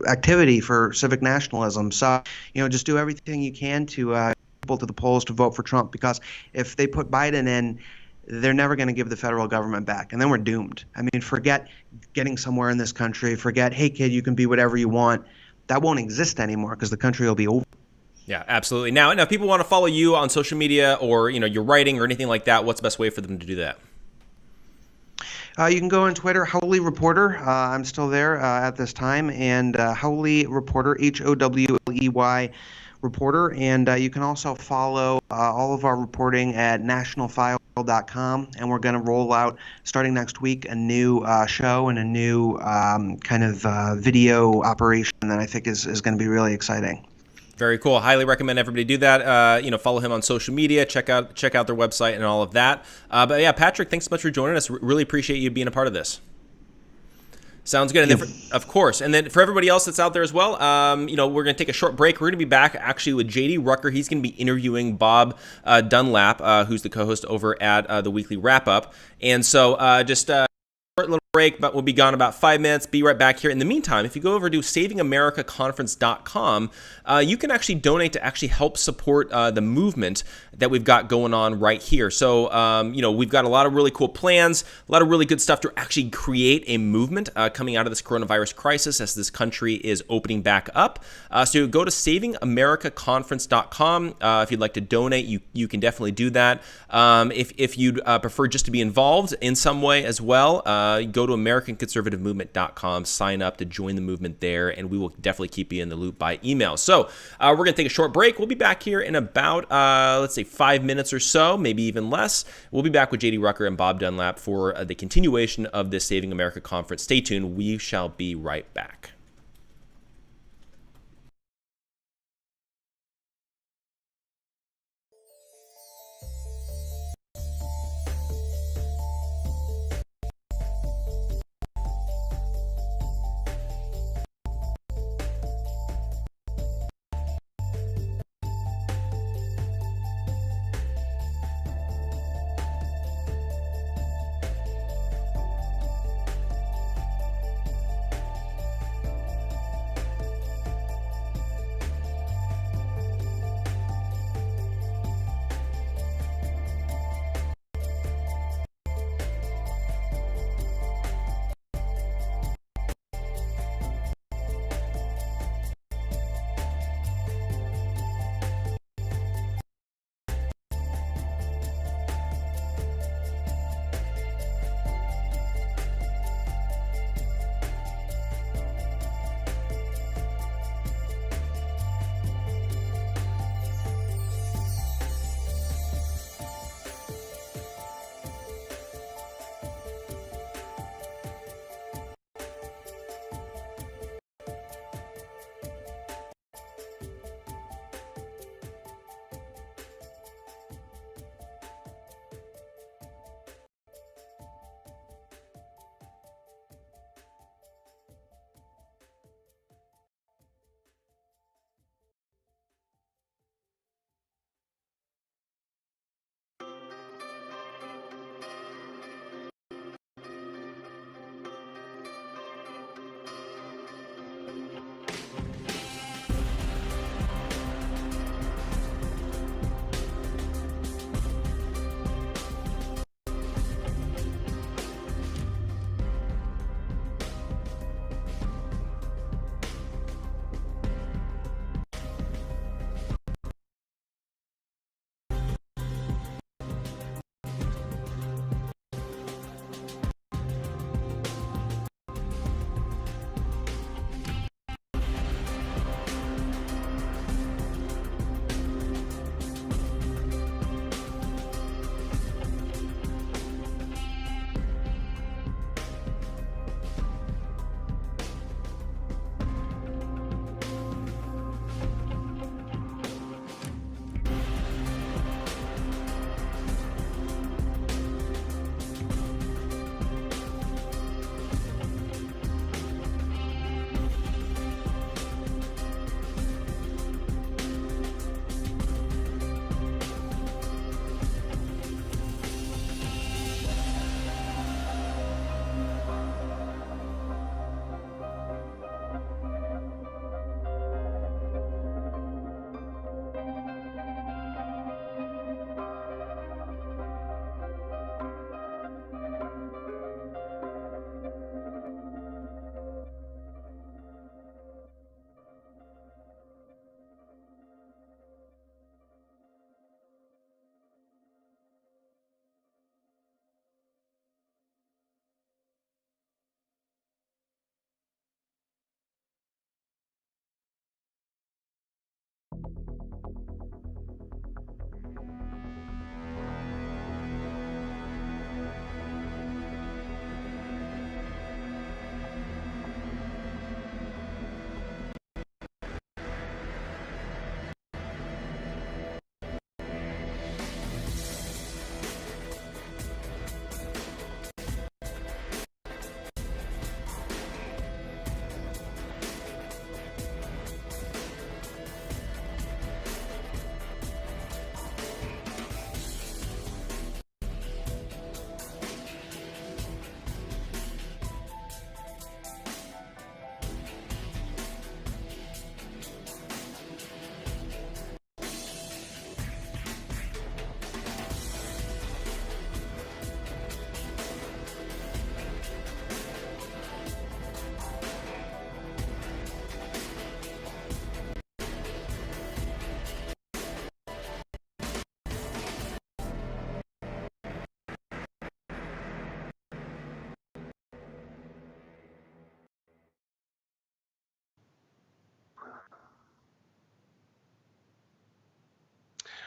activity for civic nationalism. So, just do everything you can to people to the polls to vote for Trump, because if they put Biden in, they're never going to give the federal government back, and then we're doomed. I mean, forget getting somewhere in this country. Forget, hey, kid, you can be whatever you want. That won't exist anymore because the country will be over. Yeah, absolutely. Now, if people want to follow you on social media or, your writing or anything like that, what's the best way for them to do that? You can go on Twitter, Howley Reporter. I'm still there at this time, and Howley Reporter, Howley Reporter. And you can also follow all of our reporting at nationalfile.com. And we're going to roll out, starting next week, a new show and a new video operation that I think is going to be really exciting. Very cool. Highly recommend everybody do that. Follow him on social media. Check out their website and all of that. But yeah, Patrick, thanks so much for joining us. Really appreciate you being a part of this. Sounds good. And then, of course, and then for everybody else that's out there as well, we're going to take a short break. We're going to be back actually with JD Rucker. He's going to be interviewing Bob Dunlap, who's the co-host over at the Weekly Wrap Up. And so just a short little break, but we'll be gone about 5 minutes. Be right back here. In the meantime, if you go over to savingamericaconference.com, you can actually donate to actually help support the movement that we've got going on right here. So, we've got a lot of really cool plans, a lot of really good stuff to actually create a movement coming out of this coronavirus crisis as this country is opening back up. So go to savingamericaconference.com. If you'd like to donate, you can definitely do that. If you'd prefer just to be involved in some way as well, go to AmericanConservativeMovement.com, sign up to join the movement there, and we will definitely keep you in the loop by email. So we're going to take a short break. We'll be back here in about, let's say, 5 minutes or so, maybe even less. We'll be back with JD Rucker and Bob Dunlap for the continuation of this Saving America conference. Stay tuned. We shall be right back.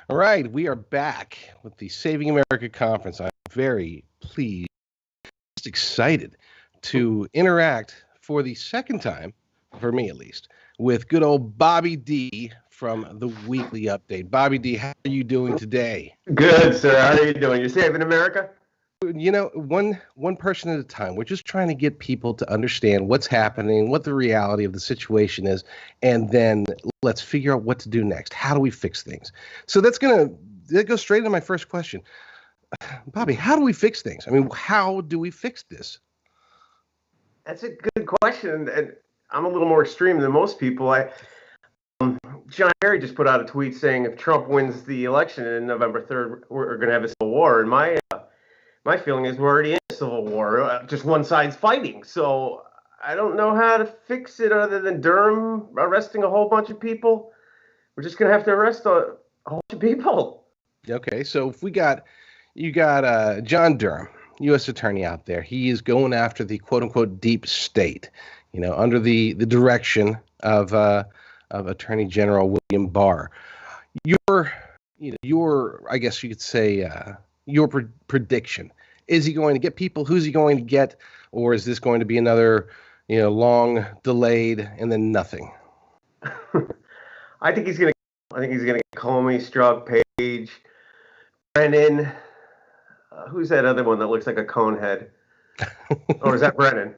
All right, we are back with the Saving America Conference. I'm very pleased, excited to interact for the second time, for me at least, with good old Bobby D from the Weekly Update. Bobby D, how are you doing today? Good, sir. How are you doing? You're saving America? You know, one person at a time. We're just trying to get people to understand what's happening, what the reality of the situation is, and then let's figure out what to do next. How do we fix things? So that goes straight into my first question. Bobby, how do we fix things? I mean, how do we fix this? That's a good question, and I'm a little more extreme than most people. John Kerry just put out a tweet saying if Trump wins the election in November 3rd, we're going to have a civil war. And my feeling is we're already in a civil war. Just one side's fighting. So I don't know how to fix it other than Durham arresting a whole bunch of people. We're just going to have to arrest a whole bunch of people. Okay, so if you got John Durham, U.S. attorney out there. He is going after the quote unquote deep state, under the direction of Attorney General William Barr. Your I guess you could say your prediction. Is he going to get people? Who's he going to get? Or is this going to be another, long delayed and then nothing? I think he's gonna get Comey, Strzok, Page, Brennan. Who's that other one that looks like a cone head? Or is that Brennan?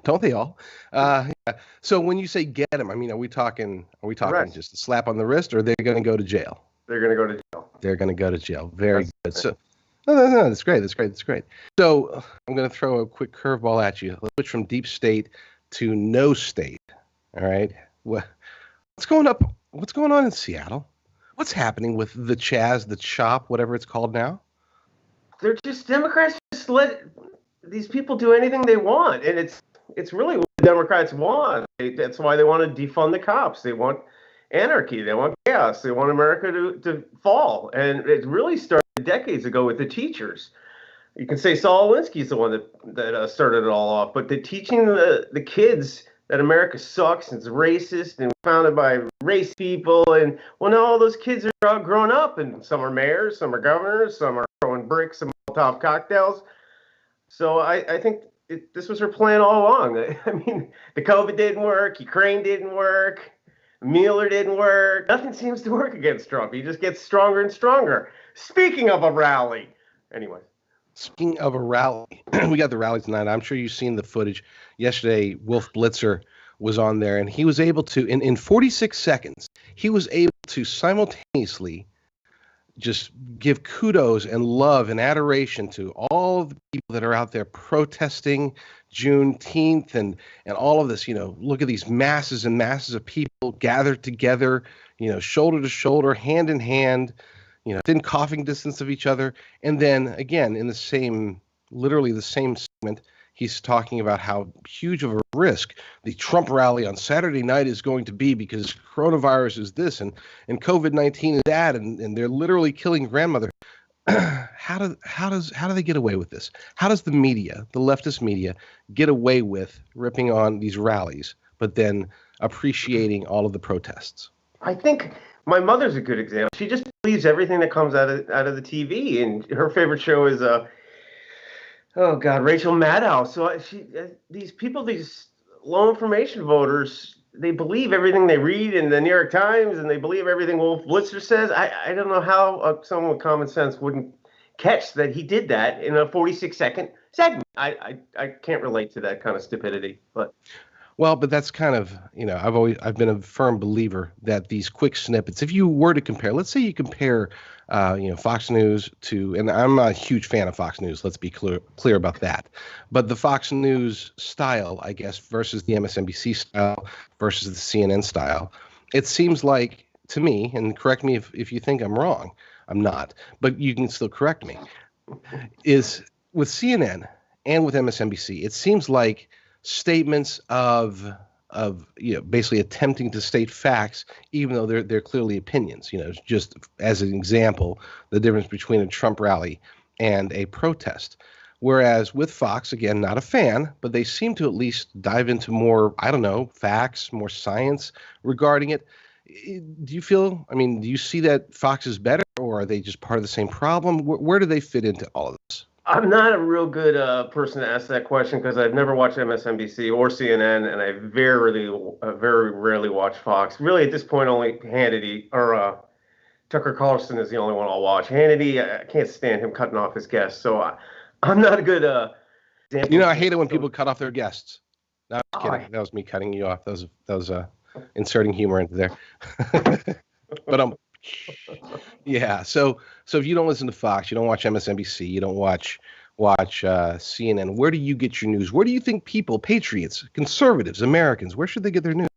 Don't they all? Yeah. So when you say get him, I mean, are we talking Arrest. just a slap on the wrist, or they're going to go to jail? They're going to go to jail. They're going to go to jail. Very good. So, no, that's great. That's great. So I'm going to throw a quick curveball at you. Let's switch from deep state to no state. All right. What's going on in Seattle? What's happening with the Chaz, the CHOP, whatever it's called now? They're just Democrats just let these people do anything they want, and it's really what the Democrats want. That's why they want to defund the cops. They want anarchy. They want chaos. They want America to fall. And it really started decades ago with the teachers. You can say Saul Alinsky is the one that started it all off, but teaching the kids that America sucks and it's racist and founded by race people. And well, now all those kids are all grown up, and some are mayors, some are governors, some are throwing bricks and Molotov cocktails. So I think this was her plan all along. I mean, the COVID didn't work, Ukraine didn't work, Mueller didn't work. Nothing seems to work against Trump. He just gets stronger and stronger. Speaking of a rally, anyway. Speaking of a rally, we got the rally tonight. I'm sure you've seen the footage. Yesterday, Wolf Blitzer was on there, and he was able to, in 46 seconds, he was able to simultaneously just give kudos and love and adoration to all of the people that are out there protesting Juneteenth and all of this. Look at these masses and masses of people gathered together, shoulder to shoulder, hand in hand, within coughing distance of each other. And then again, in literally the same segment, he's talking about how huge of a risk the Trump rally on Saturday night is going to be because coronavirus is this and COVID-19 is that, and they're literally killing grandmother. How do they get away with this? How does the media, the leftist media, get away with ripping on these rallies, but then appreciating all of the protests? I think my mother's a good example. She just believes everything that comes out of the TV, and her favorite show is Rachel Maddow. So these people, these low information voters, they believe everything they read in the New York Times, and they believe everything Wolf Blitzer says. I don't know how someone with common sense wouldn't catch that he did that in a 46-second segment. I can't relate to that kind of stupidity, but. Well, but that's kind of, I've been a firm believer that these quick snippets, if you were to compare, let's say you compare, Fox News to, and I'm not a huge fan of Fox News, let's be clear about that, but the Fox News style, I guess, versus the MSNBC style versus the CNN style, it seems like to me, and correct me if you think I'm wrong, I'm not, but you can still correct me, is with CNN and with MSNBC, it seems like statements of basically attempting to state facts, even though they're clearly opinions. Just as an example, the difference between a Trump rally and a protest. Whereas with Fox, again, not a fan, but they seem to at least dive into more, facts, more science regarding it. Do you feel? I mean, do you see that Fox is better, or are they just part of the same problem? Where do they fit into all of this? I'm not a real good person to ask that question because I've never watched MSNBC or CNN, and I very rarely watch Fox. Really, at this point, only Hannity or Tucker Carlson is the only one I'll watch. Hannity, I can't stand him cutting off his guests, so I'm not a good example. You know, I hate it when people cut off their guests. No, I'm kidding. I- That was me cutting you off. That was inserting humor into there. But yeah. So if you don't listen to Fox, you don't watch MSNBC, you don't watch CNN. Where do you get your news? Where do you think people, patriots, conservatives, Americans, where should they get their news?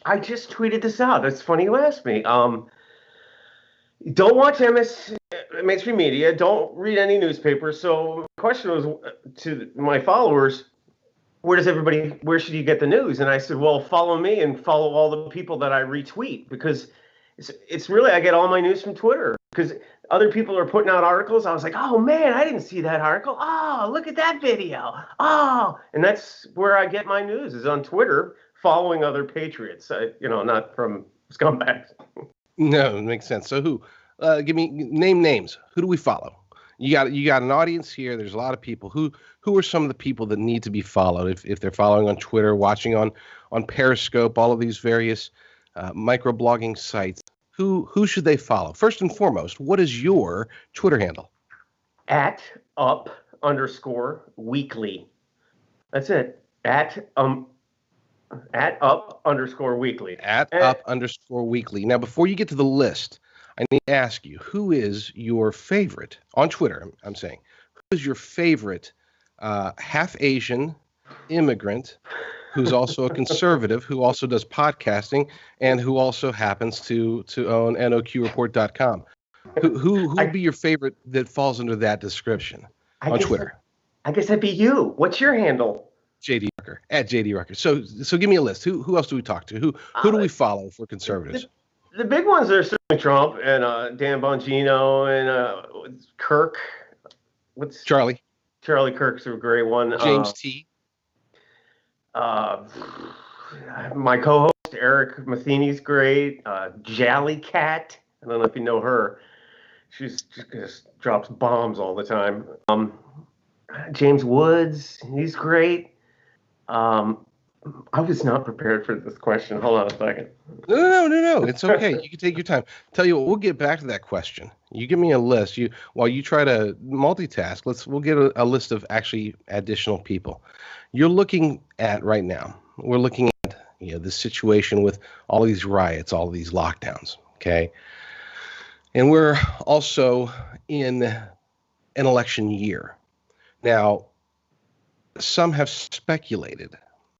I just tweeted this out. It's funny you asked me. Don't watch mainstream media. Don't read any newspapers. So the question was to my followers, where should you get the news? And I said, well, follow me and follow all the people that I retweet, because it's really, I get all my news from Twitter, because other people are putting out articles. I was like, oh man, I didn't see that article. Oh, look at that video. Oh, and that's where I get my news, is on Twitter, following other patriots, not from scumbags. No, it makes sense. So who? Name names. Who do we follow? You got an audience here. There's a lot of people. Who are some of the people that need to be followed if they're following on Twitter, watching on Periscope, all of these various microblogging sites? Who should they follow? First and foremost, what is your Twitter handle? @up_weekly. That's it. @up_weekly. @up_weekly. Now, before you get to the list, I need to ask you, who is your favorite on Twitter? I'm saying, who is your favorite half Asian immigrant who's also a conservative, who also does podcasting, and who also happens to own NOQreport.com? Who would be your favorite that falls under that description on Twitter? I guess that'd be you. What's your handle? JD Rucker, @JD Rucker. So give me a list. Who else do we talk to? Who do we follow for conservatives? The big ones are certainly Trump and Dan Bongino and Kirk. What's Charlie Kirk's a great one. James T. My co-host Eric Matheny's great. Jally Cat. I don't know if you know her. She just drops bombs all the time. James Woods, he's great. I was not prepared for this question. Hold on a second. No. It's okay. You can take your time. Tell you what, we'll get back to that question. You give me a list. While you try to multitask, we'll get a list of actually additional people. You're looking at right now. We're looking at the situation with all these riots, all these lockdowns. Okay, and we're also in an election year. Now, some have speculated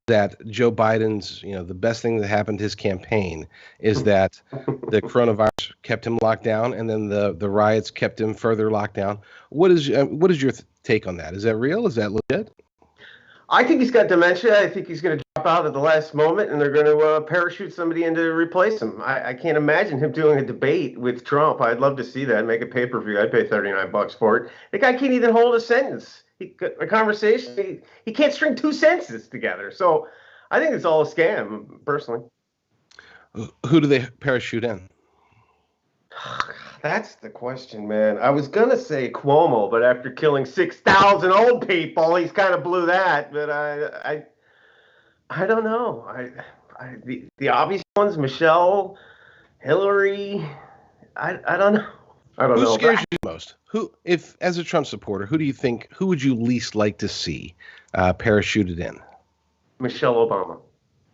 that Joe Biden's, the best thing that happened to his campaign is that the coronavirus kept him locked down, and then the riots kept him further locked down. What is your take on that? Is that real? Is that legit? I think he's got dementia. I think he's going to drop out at the last moment, and they're going to parachute somebody in to replace him. I can't imagine him doing a debate with Trump. I'd love to see that. Make a pay-per-view. I'd pay $39 for it. The guy can't even hold a sentence. A conversation. He can't string two sentences together. So I think it's all a scam, personally. Who do they parachute in? That's the question, man. I was going to say Cuomo, but after killing 6,000 old people, he's kind of blew that. But I don't know. The obvious ones, Michelle, Hillary, I don't know. Who scares you most? If as a Trump supporter, who would you least like to see parachuted in? Michelle Obama.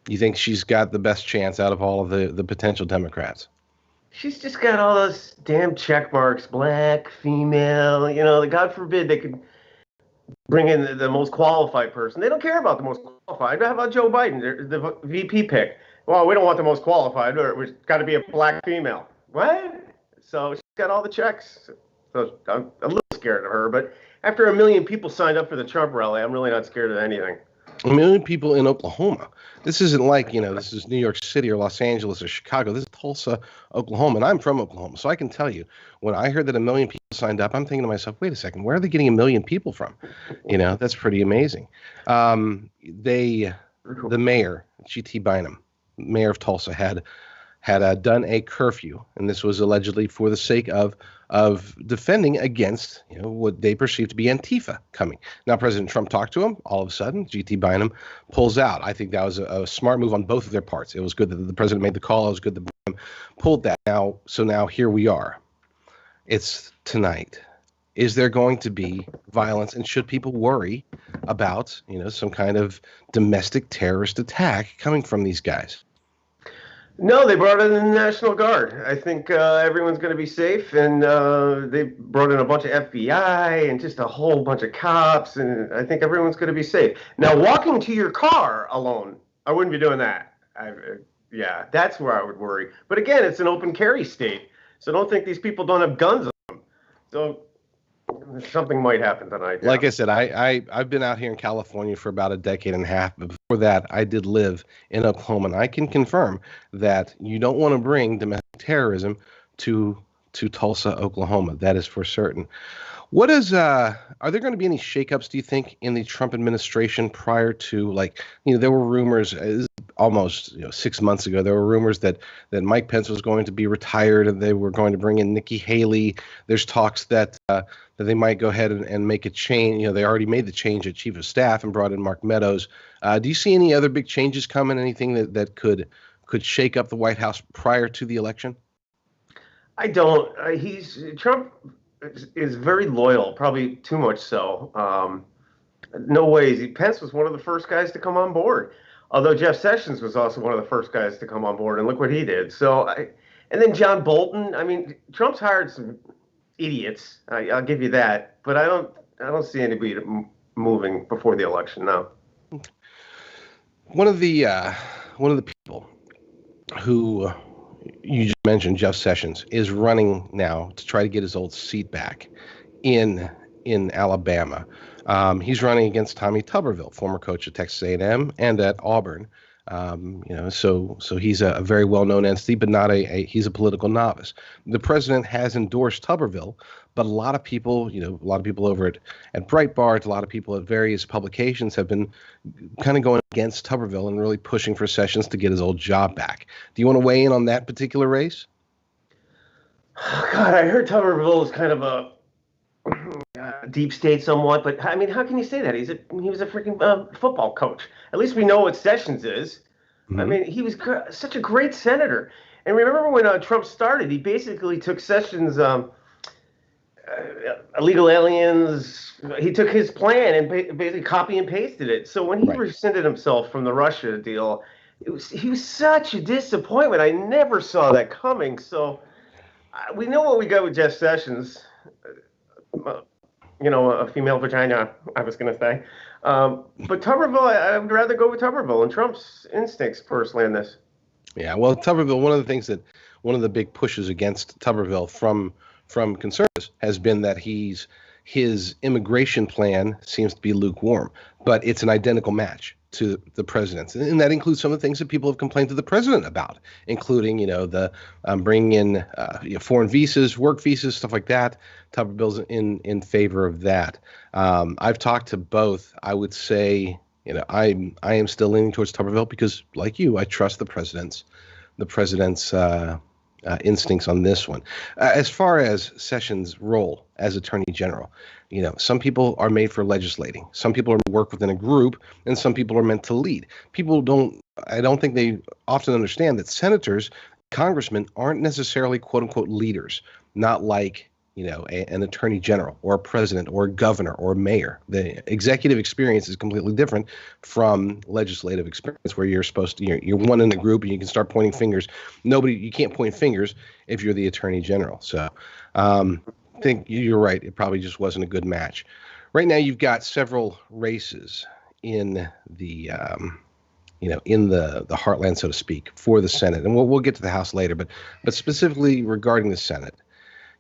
You think she's got the best chance out of all of the potential Democrats? She's just got all those damn check marks, black, female, God forbid they could bring in the most qualified person. They don't care about the most qualified. How about Joe Biden, the VP pick? Well, we don't want the most qualified. It's got to be a black female. What? So she's got all the checks. So I'm a little scared of her. But after 1 million people signed up for the Trump rally, I'm really not scared of anything. 1 million people in Oklahoma. This isn't like, this is New York City or Los Angeles or Chicago. This is Tulsa, Oklahoma. And I'm from Oklahoma. So I can tell you, when I heard that 1 million people signed up, I'm thinking to myself, wait a second, where are they getting 1 million people from? That's pretty amazing. The mayor, G.T. Bynum, mayor of Tulsa, had had done a curfew, and this was allegedly for the sake of defending against what they perceived to be Antifa coming. Now, President Trump talked to him. All of a sudden, GT Bynum pulls out. I think that was a smart move on both of their parts. It was good that the president made the call. It was good that Bynum pulled that. Now here we are. It's tonight. Is there going to be violence, and should people worry about some kind of domestic terrorist attack coming from these guys? No, they brought in the National Guard. I think everyone's going to be safe, and they brought in a bunch of FBI and just a whole bunch of cops, and I think everyone's going to be safe. Now, walking to your car alone, I wouldn't be doing that. Yeah, that's where I would worry. But again, it's an open carry state, so don't think these people don't have guns on them. So something might happen tonight. Yeah. Like I said, I've been out here in California for about a decade and a half. But before that, I did live in Oklahoma, and I can confirm that you don't want to bring domestic terrorism to Tulsa, Oklahoma. That is for certain. What is are there going to be any shakeups, do you think, in the Trump administration prior to, there were rumors almost 6 months ago, there were rumors that Mike Pence was going to be retired and they were going to bring in Nikki Haley. There's talks that they might go ahead and make a change. They already made the change at Chief of Staff and brought in Mark Meadows. Do you see any other big changes coming? Anything that could shake up the White House prior to the election? I don't. Trump is very loyal, probably too much so. No ways. Pence was one of the first guys to come on board. Although Jeff Sessions was also one of the first guys to come on board, and look what he did. And then John Bolton. I mean, Trump's hired some idiots. I'll give you that, but I don't see anybody moving before the election now. One of the people who you just mentioned, Jeff Sessions, is running now to try to get his old seat back in Alabama. He's running against Tommy Tuberville, former coach at Texas A&M and at Auburn. So he's a very well-known entity, but he's a political novice. The president has endorsed Tuberville, but a lot of people over at Breitbart, a lot of people at various publications have been kind of going against Tuberville and really pushing for Sessions to get his old job back. Do you want to weigh in on that particular race? Oh, God, I heard Tuberville is kind of a deep state somewhat, but I mean, how can you say that? He was a freaking football coach. At least we know what Sessions is. Mm-hmm. I mean, he was such a great senator. And remember when Trump started, he basically took Sessions' illegal aliens. He took his plan and basically copy and pasted it. So when he rescinded himself from the Russia deal, he was such a disappointment. I never saw that coming. So we know what we got with Jeff Sessions. A female vagina, I was going to say. But Tuberville, I would rather go with Tuberville and Trump's instincts personally in this. Yeah, well, Tuberville, one of the big pushes against Tuberville from conservatives has been that his immigration plan seems to be lukewarm, but it's an identical match to the president's, and that includes some of the things that people have complained to the president about, including the bringing in foreign visas, work visas, stuff like that. Tuberville's in favor of that. I've talked to both. I would say I am still leaning towards Tuberville because, like you, I trust the president's instincts on this one. As far as Sessions' role as Attorney General, some people are made for legislating. Some people are work within a group, and some people are meant to lead. I don't think they often understand that senators, congressmen aren't necessarily quote unquote leaders, not like an attorney general or a president or a governor or a mayor. The executive experience is completely different from legislative experience, where you're supposed to, you're one in a group and you can start pointing fingers. You can't point fingers if you're the attorney general. So I think you're right. It probably just wasn't a good match. Right now, you've got several races in the heartland, so to speak, for the Senate, and we'll get to the House later. But specifically regarding the Senate,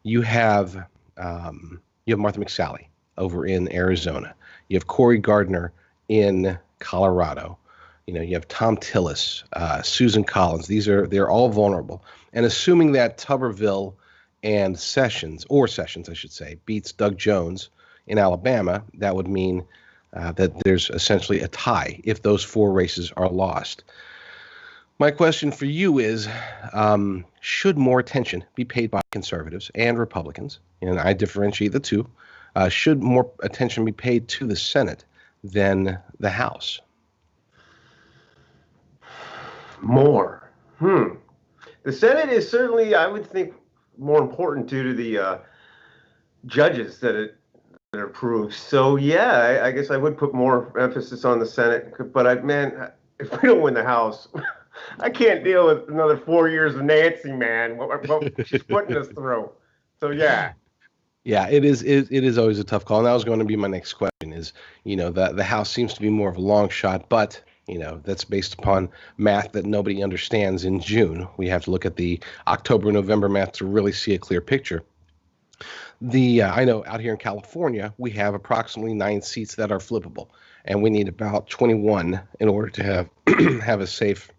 you have Martha McSally over in Arizona. You have Cory Gardner in Colorado. You have Tom Tillis, Susan Collins. They're all vulnerable. And assuming that Tuberville and Sessions, I should say, beats Doug Jones in Alabama, that would mean that there's essentially a tie if those four races are lost. My question for you is, should more attention be paid by conservatives and Republicans? And I differentiate the two. Should more attention be paid to the Senate than the House? More. The Senate is certainly, I would think, more important due to the judges that it approves. So yeah, I guess I would put more emphasis on the Senate. But man, if we don't win the House, I can't deal with another 4 years of Nancy, man. What she's putting us through. So yeah. Yeah, it is always a tough call. And that was going to be my next question is, the House seems to be more of a long shot, but, that's based upon math that nobody understands in June. We have to look at the October, November math to really see a clear picture. I know out here in California, we have approximately 9 seats that are flippable, and we need about 21 in order to have have a safe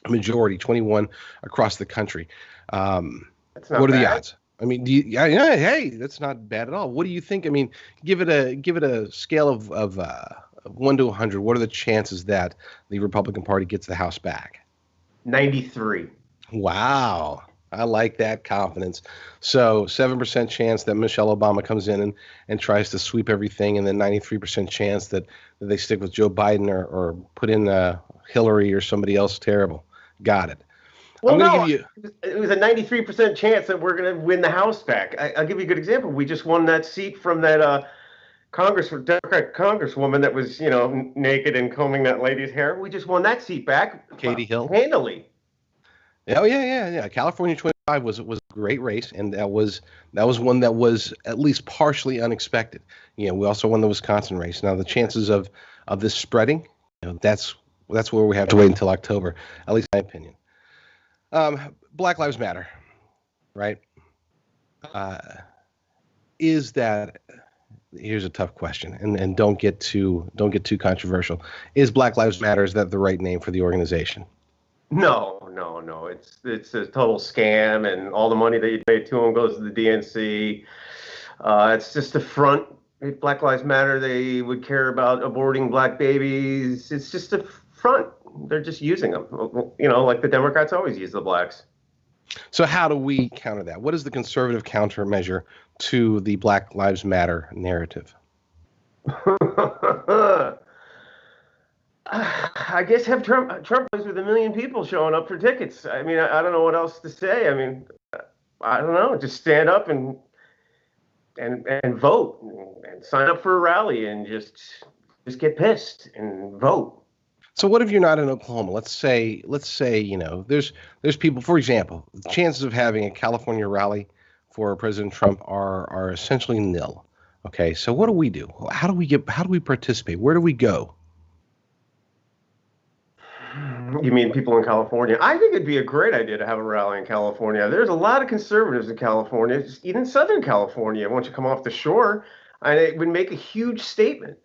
majority, 21 across the country. That's not what are bad. the odds? I mean, yeah, hey, that's not bad at all. What do you think? I mean, give it a scale of 1 to 100. What are the chances that the Republican Party gets the House back? 93. Wow. I like that confidence. So 7% chance that Michelle Obama comes in and tries to sweep everything, and then 93% chance that they stick with Joe Biden or put in Hillary or somebody else terrible. Got it. Well, I'm going to no, give you. it was a 93% chance that we're going to win the House back. I'll give you a good example. We just won that seat from that Democrat Congresswoman that was, naked and combing that lady's hair. We just won that seat back. Katie Hill. Handily. Oh yeah. California 25 was a great race, and that was one that was at least partially unexpected. We also won the Wisconsin race. Now the chances of this spreading, that's where we have to wait until October, at least in my opinion. Black Lives Matter, right? Here's a tough question, and don't get too controversial. Is Black Lives Matter, is that the right name for the organization? No. It's a total scam, and all the money that you pay to them goes to the DNC. It's just a front. If Black Lives Matter, they would care about aborting black babies. It's just a front. They're just using them, like the Democrats always use the blacks. So how do we counter that? What is the conservative countermeasure to the Black Lives Matter narrative? I guess have Trump plays with 1 million people showing up for tickets. I mean, I don't know what else to say. I mean, I don't know. Just stand up and vote and sign up for a rally and just get pissed and vote. So what if you're not in Oklahoma? Let's say there's people, for example, the chances of having a California rally for President Trump are essentially nil. Okay, so what do we do? How do we participate? Where do we go? You mean people in California? I think it'd be a great idea to have a rally in California. There's a lot of conservatives in California, even Southern California. Once you come off the shore, and it would make a huge statement.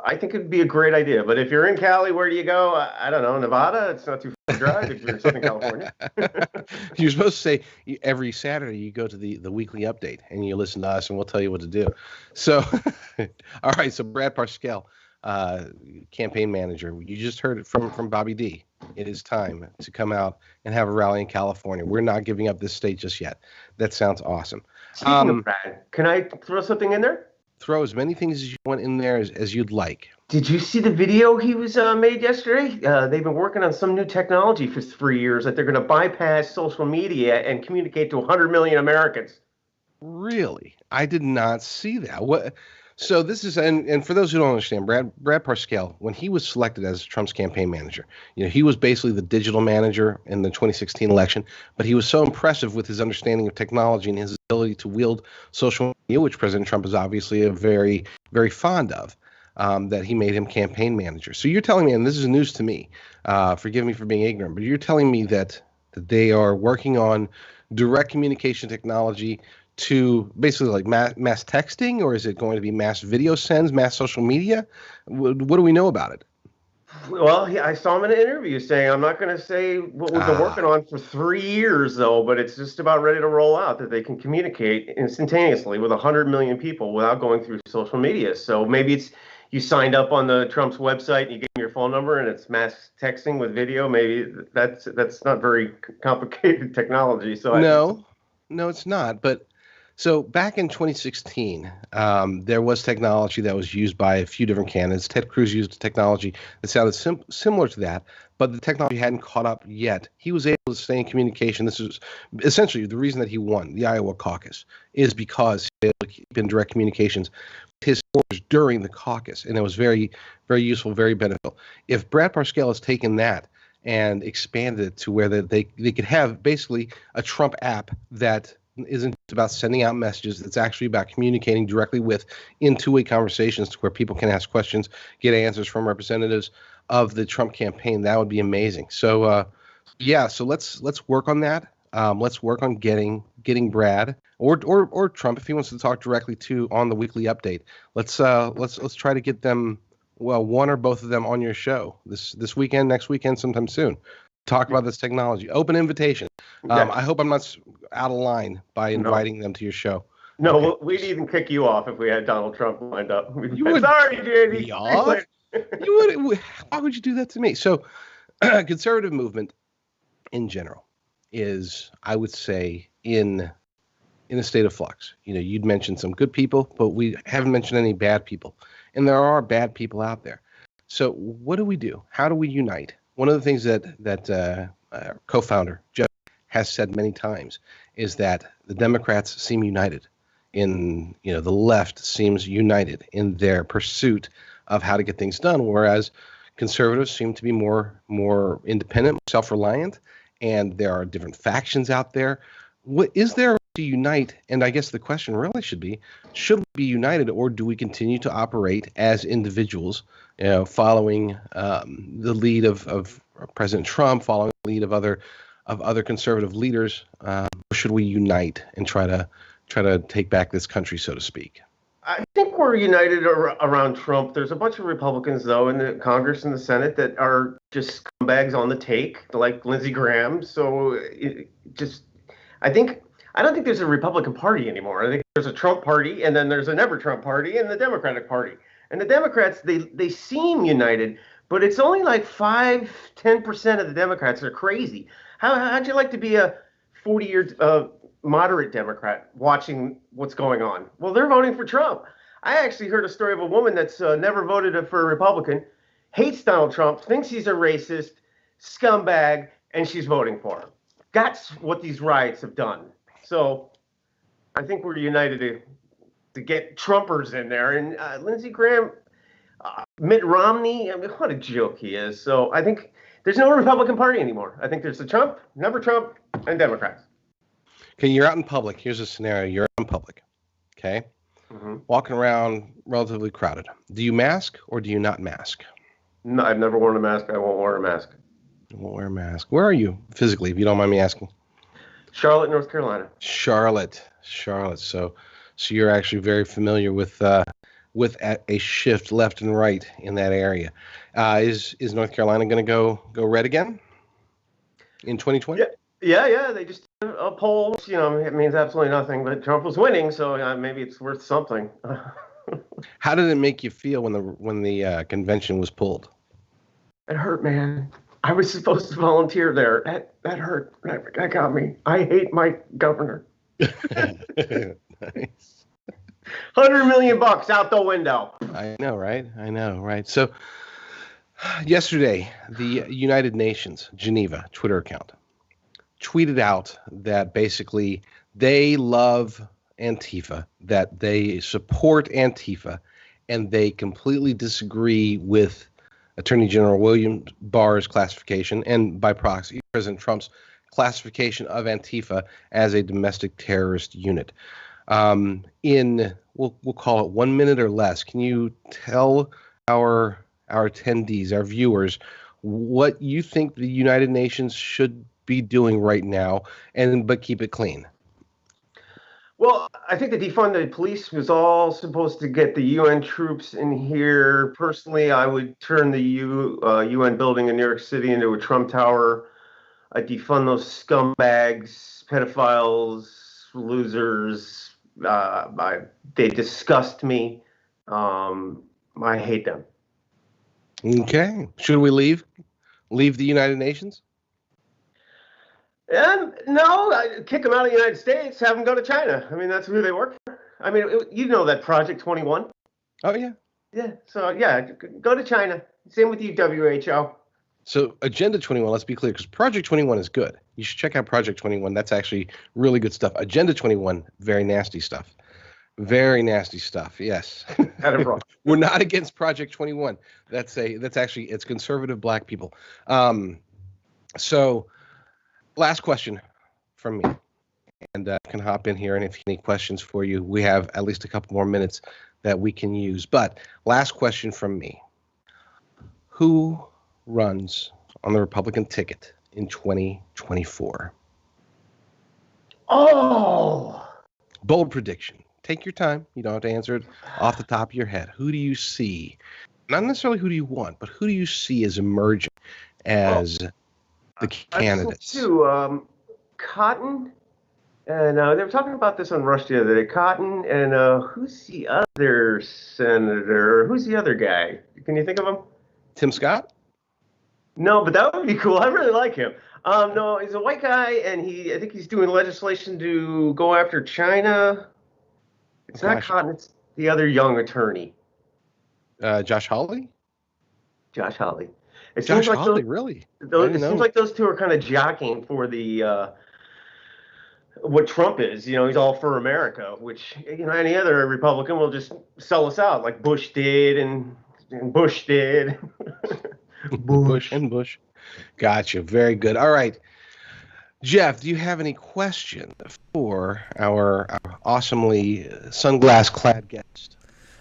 I think it'd be a great idea. But if you're in Cali, where do you go? I don't know. Nevada? It's not too far to drive if you're in Southern California. You're supposed to say every Saturday you go to the weekly update and you listen to us and we'll tell you what to do. So, all right. So Brad Parscale, campaign manager, you just heard it from Bobby D. It is time to come out and have a rally in California. We're not giving up this state just yet. That sounds awesome. Speaking of Brad, can I throw something in there? Throw as many things as you want in there as you'd like. Did you see the video he was made yesterday? They've been working on some new technology for 3 years that they're going to bypass social media and communicate to 100 million Americans. Really? I did not see that. What? So this is, and for those who don't understand, Brad Parscale, when he was selected as Trump's campaign manager, he was basically the digital manager in the 2016 election, but he was so impressive with his understanding of technology and his ability to wield social media, which President Trump is obviously a very, very fond of, that he made him campaign manager. So you're telling me, and this is news to me, forgive me for being ignorant, but you're telling me that they are working on direct communication technology to basically like mass texting, or is it going to be mass video sends, mass social media? What do we know about it? Well, I saw him in an interview saying, I'm not going to say what we've been working on for 3 years, though, but it's just about ready to roll out, that they can communicate instantaneously with 100 million people without going through social media. So maybe it's you signed up on the Trump's website and you give them your phone number and it's mass texting with video. Maybe that's not very complicated technology. So No, it's not. But so back in 2016, there was technology that was used by a few different candidates. Ted Cruz used technology that sounded similar to that, but the technology hadn't caught up yet. He was able to stay in communication. This is essentially the reason that he won the Iowa caucus, is because he was able to keep in direct communications with his supporters during the caucus, and it was very, very useful, very beneficial. If Brad Parscale has taken that and expanded it to where they could have basically a Trump app that isn't about sending out messages. It's actually about communicating directly with in two-way conversations to where people can ask questions, get answers from representatives of the Trump campaign. That would be amazing. So, so let's work on that. Let's work on getting Brad or Trump, if he wants to talk directly to on the weekly update. Let's try to get them, well, one or both of them on your show this weekend, next weekend, sometime soon. Talk about this technology. Open invitation. I hope I'm not out of line by inviting them to your show. No, Okay. we'd even kick you off if we had Donald Trump lined up. You would. Sorry, JD. You would. Why would you do that to me? So, conservative movement in general is, I would say, in a state of flux. You know, you'd mentioned some good people, but we haven't mentioned any bad people, and there are bad people out there. So, what do we do? How do we unite? One of the things that co-founder Jeff has said many times is that the Democrats seem united the left seems united in their pursuit of how to get things done, whereas conservatives seem to be more independent, self-reliant, and there are different factions out there. What is there to unite? And I guess the question really should be we be united, or do we continue to operate as individuals, following the lead of President Trump, following the lead of other conservative leaders? Or should we unite and try to take back this country, so to speak? I think we're united around Trump. There's a bunch of Republicans, though, in the Congress and the Senate that are just scumbags on the take, like Lindsey Graham. So I don't think there's a Republican Party anymore. I think there's a Trump Party, and then there's a Never Trump Party, and the Democratic Party. And the Democrats, they seem united, but it's only like 5-10% of the Democrats are crazy. How'd you like to be a 40-year moderate Democrat watching what's going on? Well, they're voting for Trump. I actually heard a story of a woman that's never voted for a Republican, hates Donald Trump, thinks he's a racist, scumbag, and she's voting for him. That's what these riots have done. So I think we're united to get Trumpers in there. And Lindsey Graham, Mitt Romney, I mean, what a joke he is. So I think there's no Republican Party anymore. I think there's the Trump, Never Trump, and Democrats. Okay, you're out in public. Here's a scenario. You're out in public, okay? Mm-hmm. Walking around relatively crowded. Do you mask or do you not mask? No, I've never worn a mask. I won't wear a mask. You won't wear a mask. Where are you physically, if you don't mind me asking? Charlotte, North Carolina. Charlotte. So you're actually very familiar with a shift left and right in that area. Is North Carolina going to go red again in 2020? Yeah. They just did a poll. It means absolutely nothing, but Trump was winning, so maybe it's worth something. How did it make you feel when the convention was pulled? It hurt, man. I was supposed to volunteer there. That hurt. That got me. I hate my governor. Nice. $100 million out the window. I know, right? So yesterday, the United Nations Geneva Twitter account tweeted out that basically they love Antifa, that they support Antifa, and they completely disagree with Attorney General William Barr's classification, and by proxy, President Trump's classification of Antifa as a domestic terrorist unit. We'll call it 1 minute or less, can you tell our attendees, our viewers, what you think the United Nations should be doing right now, but keep it clean? Well, I think the defund the police was all supposed to get the UN troops in here. Personally, I would turn the UN building in New York City into a Trump Tower. I'd defund those scumbags, pedophiles, losers. They disgust me. I hate them. Okay. Should we leave? Leave the United Nations? And no, kick them out of the United States, have them go to China. I mean, that's who they work for. I mean, you know that Project 21. Oh, yeah. Yeah, so yeah, go to China. Same with you, WHO. So Agenda 21, let's be clear, because Project 21 is good. You should check out Project 21. That's actually really good stuff. Agenda 21, very nasty stuff. Very nasty stuff. Yes. Got it wrong. We're not against Project 21. It's conservative black people. So last question from me, and can hop in here. And if you have any questions for you, we have at least a couple more minutes that we can use. But last question from me. Who runs on the Republican ticket in 2024? Oh, Bold prediction. Take your time. You don't have to answer it off the top of your head. Who do you see? Not necessarily who do you want, but who do you see as emerging as the candidates? To Cotton, and they were talking about this on Rush the other day. Cotton and who's the other senator? Who's the other guy? Can you think of him? Tim Scott? No, but that would be cool. I really like him. No, he's a white guy, and I think he's doing legislation to go after China. It's not Cotton, it's the other young attorney. Josh Howley? Josh Howley. Josh Howley, really? It seems like those two are kind of jockeying for the what Trump is. You know, he's all for America, which, you know, any other Republican will just sell us out, like Bush did and Bush did. Bush and Bush. Gotcha. Very good. All right. Jeff, do you have any questions for our awesomely sunglass-clad guest?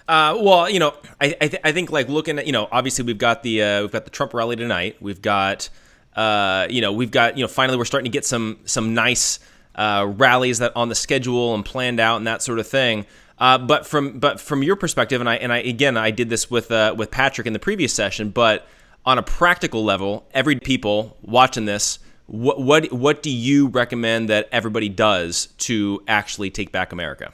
Well, you know, I think like looking at, you know, obviously we've got the Trump rally tonight. We've got finally we're starting to get some nice rallies that on the schedule and planned out and that sort of thing. But from your perspective, and I did this with Patrick in the previous session, but on a practical level, every people watching this, what do you recommend that everybody does to actually take back America?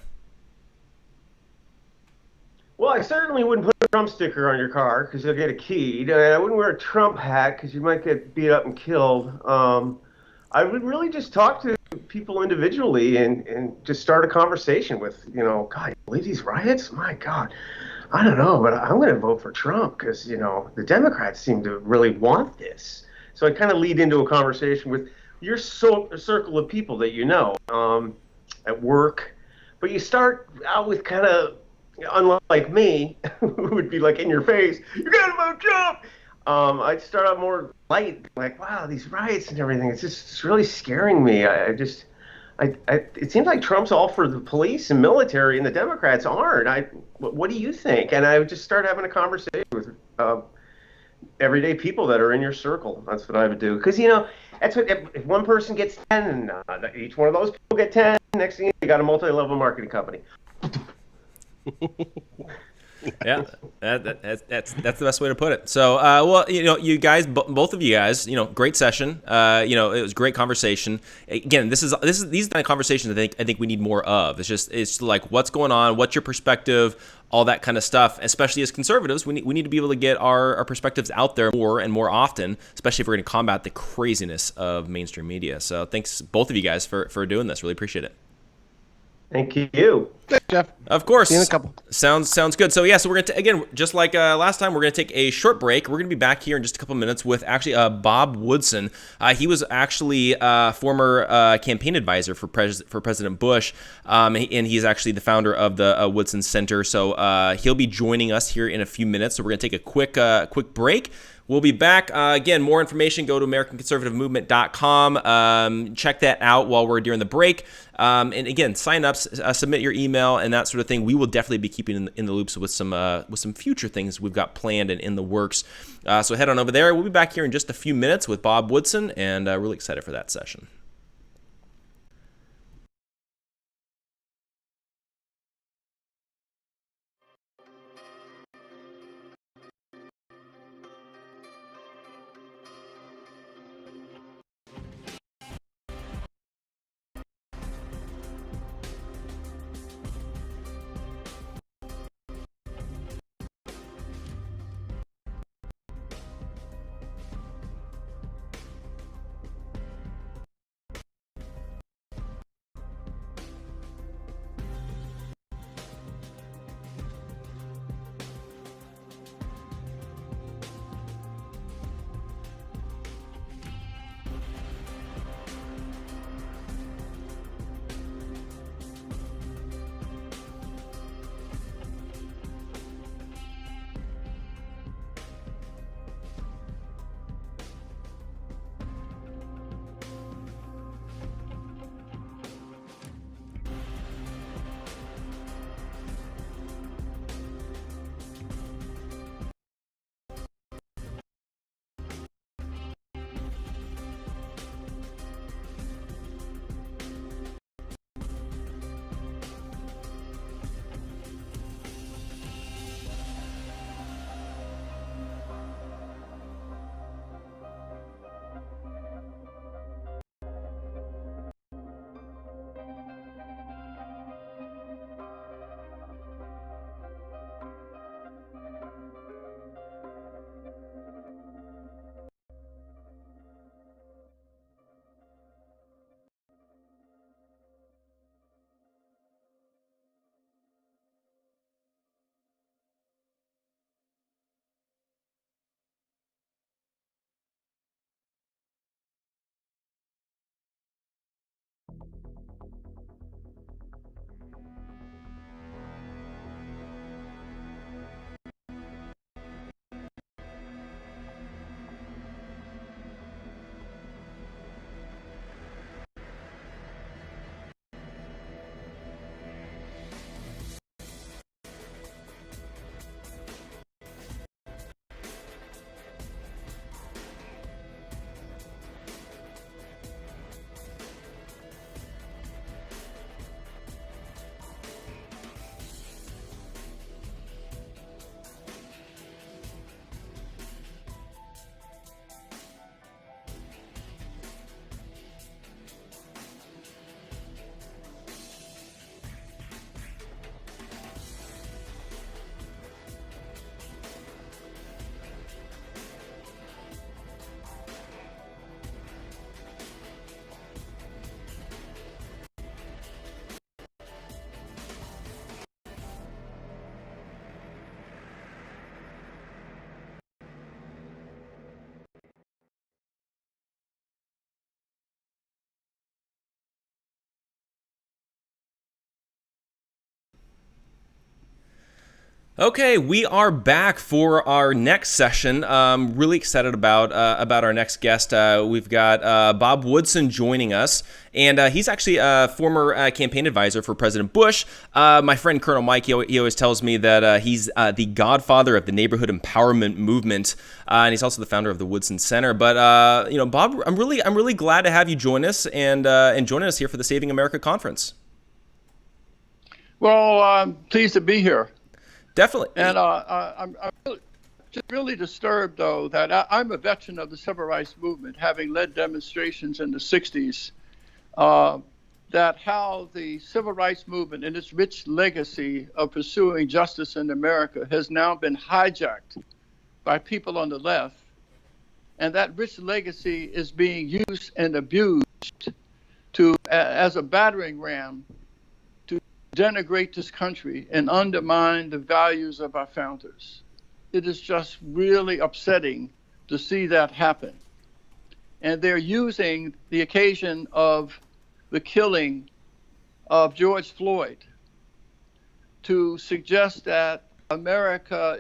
Well, I certainly wouldn't put a Trump sticker on your car because you'll get a keyed. And I wouldn't wear a Trump hat because you might get beat up and killed. I would really just talk to people individually and just start a conversation with, you know, God, you believe these riots? My God, I don't know, but I'm going to vote for Trump because, you know, the Democrats seem to really want this. So I kind of lead into a conversation with your circle of people that you know at work. But you start out with kind of, unlike me, who would be like in your face, you gotta vote Trump. I'd start out more light, like, wow, these riots and everything. It's really scaring me. It seems like Trump's all for the police and military, and the Democrats aren't. What do you think? And I would just start having a conversation with everyday people that are in your circle. That's what I would do. Because, you know, that's what if one person gets 10, and each one of those people get 10, next thing you got a multi-level marketing company. Yeah, that's the best way to put it. So, well, you know, you guys, both of you guys, you know, great session. You know, it was great conversation. Again, these are the kind of conversations I think we need more of. It's like what's going on, what's your perspective, all that kind of stuff. Especially as conservatives, we need to be able to get our perspectives out there more and more often, especially if we're going to combat the craziness of mainstream media. So, thanks both of you guys for doing this. Really appreciate it. Thank you. Thanks, Jeff. Of course. See you in a couple. Sounds good. So yeah, so we're going to, again, just like last time, we're going to take a short break. We're going to be back here in just a couple minutes with actually Bob Woodson. He was actually former campaign advisor for President Bush, and he's actually the founder of the Woodson Center. So he'll be joining us here in a few minutes. So we're going to take a quick break. We'll be back. Again, more information, go to AmericanConservativeMovement.com. Check that out while we're during the break. And again, sign up, submit your email, and that sort of thing. We will definitely be keeping in the loops with some future things we've got planned and in the works. So head on over there. We'll be back here in just a few minutes with Bob Woodson, and really excited for that session. Okay, we are back for our next session. Really excited about our next guest. We've got Bob Woodson joining us, and he's actually a former campaign advisor for President Bush. My friend Colonel Mike, he always tells me that he's the godfather of the neighborhood empowerment movement, and he's also the founder of the Woodson Center. But Bob, I'm really glad to have you join us and joining us here for the Saving America conference. Well, I'm pleased to be here. Definitely. And I'm really disturbed, though, that I'm a veteran of the civil rights movement, having led demonstrations in the 60s, that how the civil rights movement and its rich legacy of pursuing justice in America has now been hijacked by people on the left. And that rich legacy is being used and abused as a battering ram denigrate this country and undermine the values of our founders. It is just really upsetting to see that happen. And they're using the occasion of the killing of George Floyd to suggest that America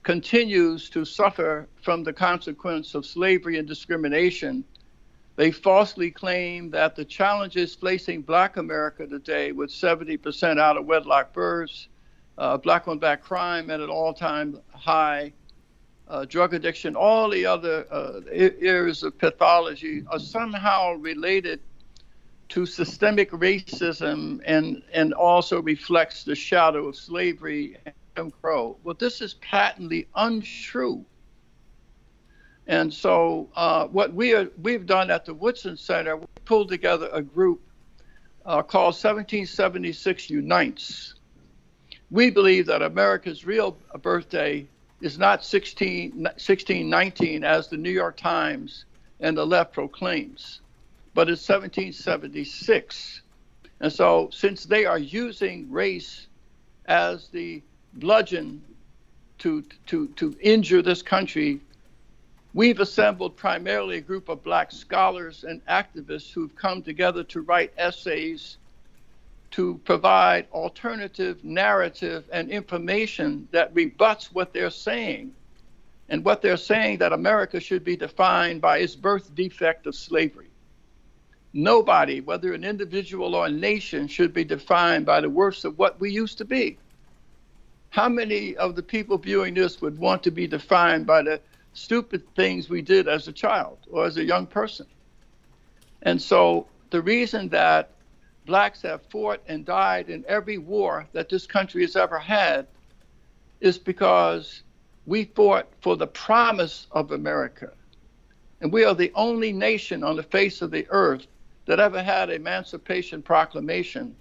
continues to suffer from the consequence of slavery and discrimination. They falsely claim that the challenges facing Black America today, with 70% out of wedlock births, Black-on-Black crime at an all-time high, drug addiction, all the other areas of pathology are somehow related to systemic racism and also reflects the shadow of slavery and Jim Crow. Well, this is patently untrue. And so what we've done at the Woodson Center, we pulled together a group called 1776 Unites. We believe that America's real birthday is not 1619 as the New York Times and the left proclaims, but it's 1776. And so since they are using race as the bludgeon to injure this country, we've assembled primarily a group of Black scholars and activists who've come together to write essays to provide alternative narrative and information that rebuts what they're saying. And what they're saying, that America should be defined by its birth defect of slavery. Nobody, whether an individual or a nation, should be defined by the worst of what we used to be. How many of the people viewing this would want to be defined by the stupid things we did as a child or as a young person? And so the reason that Blacks have fought and died in every war that this country has ever had is because we fought for the promise of America. And we are the only nation on the face of the earth that ever had Emancipation Proclamation.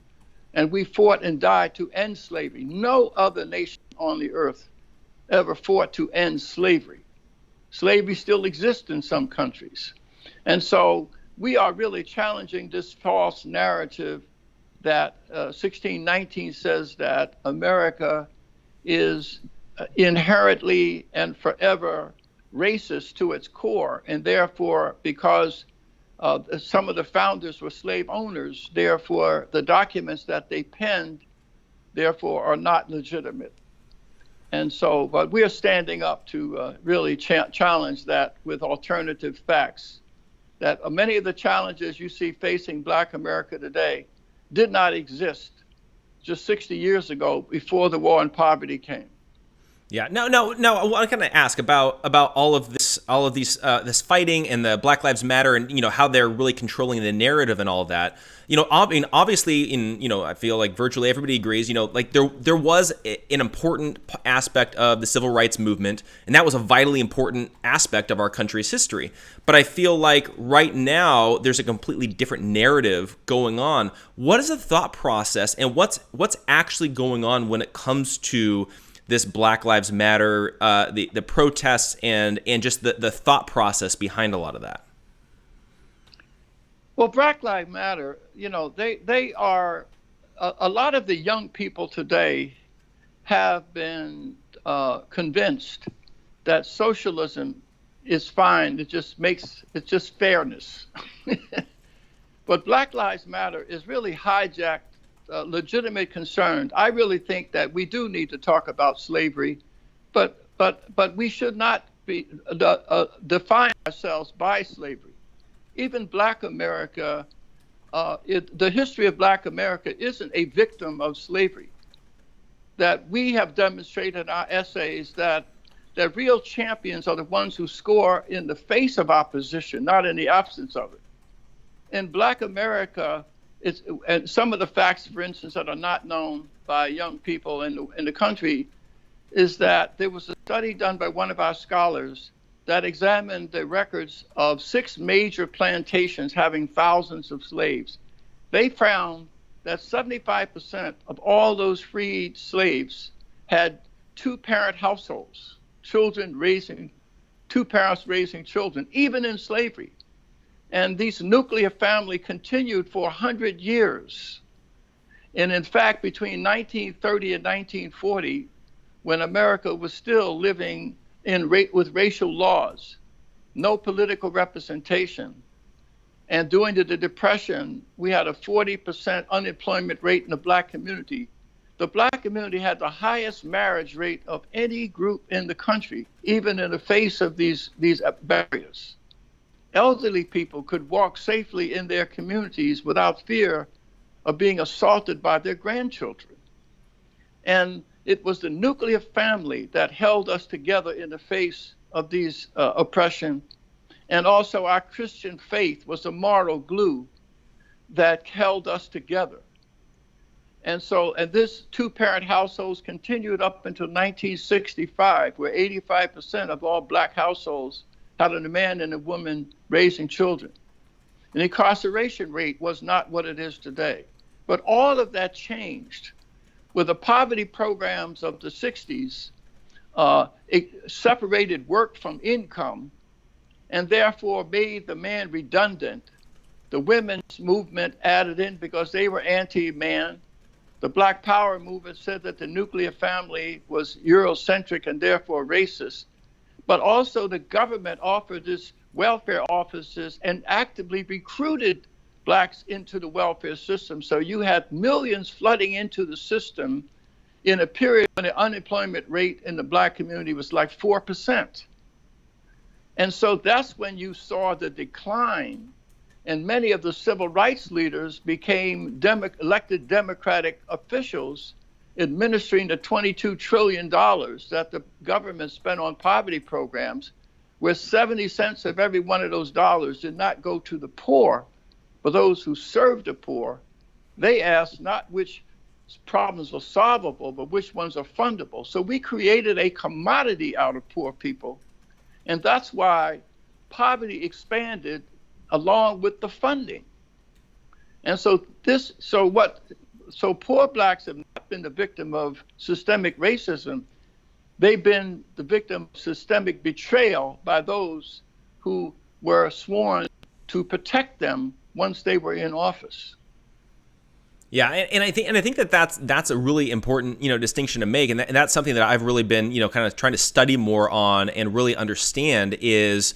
And we fought and died to end slavery. No other nation on the earth ever fought to end slavery. Slavery still exists in some countries. And so we are really challenging this false narrative that 1619 says that America is inherently and forever racist to its core. And therefore, because some of the founders were slave owners, therefore the documents that they penned, therefore, are not legitimate. And so, but we are standing up to really challenge that with alternative facts, that many of the challenges you see facing Black America today did not exist just 60 years ago before the war on poverty came. Yeah, no. I want to kind of ask about all of this fighting and the Black Lives Matter, and how they're really controlling the narrative and all of that. Obviously, I feel like virtually everybody agrees. Like there was an important aspect of the civil rights movement, and that was a vitally important aspect of our country's history. But I feel like right now there's a completely different narrative going on. What is the thought process, and what's actually going on when it comes to this Black Lives Matter, the protests, and just the thought process behind a lot of that? Well, Black Lives Matter, they are, a lot of the young people today have been convinced that socialism is fine. It's just fairness. But Black Lives Matter is really hijacked legitimate concerns, I really think that we do need to talk about slavery, but we should not be define ourselves by slavery. Even Black America, the history of Black America isn't a victim of slavery. That we have demonstrated in our essays that real champions are the ones who score in the face of opposition, not in the absence of it. In Black America, and some of the facts, for instance, that are not known by young people in the country, is that there was a study done by one of our scholars that examined the records of 6 major plantations having thousands of slaves. They found that 75% of all those freed slaves had 2-parent households, two parents raising children, even in slavery. And these nuclear family continued for 100 years. And in fact, between 1930 and 1940, when America was still living with racial laws, no political representation, and during the Depression, we had a 40% unemployment rate in the Black community. The Black community had the highest marriage rate of any group in the country, even in the face of these barriers. Elderly people could walk safely in their communities without fear of being assaulted by their grandchildren. And it was the nuclear family that held us together in the face of these oppression. And also our Christian faith was the moral glue that held us together. And this 2-parent households continued up until 1965, where 85% of all Black households had a man and a woman raising children. And the incarceration rate was not what it is today. But all of that changed with the poverty programs of the 60s. It separated work from income and therefore made the man redundant. The women's movement added in because they were anti-man. The Black Power movement said that the nuclear family was Eurocentric and therefore racist. But also the government offered this welfare offices and actively recruited Blacks into the welfare system. So you had millions flooding into the system in a period when the unemployment rate in the Black community was like 4%. And so that's when you saw the decline, and many of the civil rights leaders became elected Democratic officials administering the $22 trillion that the government spent on poverty programs, where 70 cents of every one of those dollars did not go to the poor, but those who served the poor. They asked not which problems are solvable, but which ones are fundable. So we created a commodity out of poor people. And that's why poverty expanded along with the funding. And so poor Blacks have not been the victim of systemic racism. They've been the victim of systemic betrayal by those who were sworn to protect them once they were in office. Yeah, and I think that's a really important distinction to make, and that's something that I've really been kind of trying to study more on and really understand is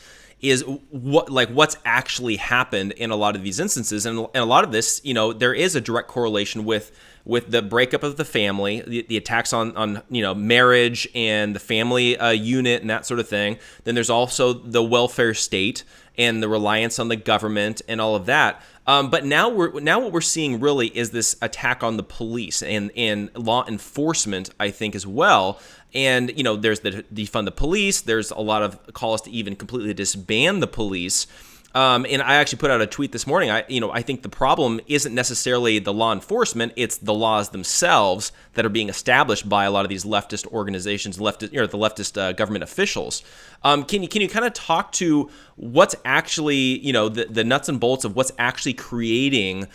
what's actually happened in a lot of these instances, and a lot of this there is a direct correlation with the breakup of the family, the attacks on marriage and the family unit and that sort of thing. Then there's also the welfare state and the reliance on the government and all of that. But now what we're seeing really is this attack on the police and law enforcement, I think, as well. And there's the defund the police. There's a lot of calls to even completely disband the police. And I actually put out a tweet this morning. I think the problem isn't necessarily the law enforcement; it's the laws themselves that are being established by a lot of these leftist organizations, the leftist government officials. Can you kind of talk to what's actually the nuts and bolts of what's actually creating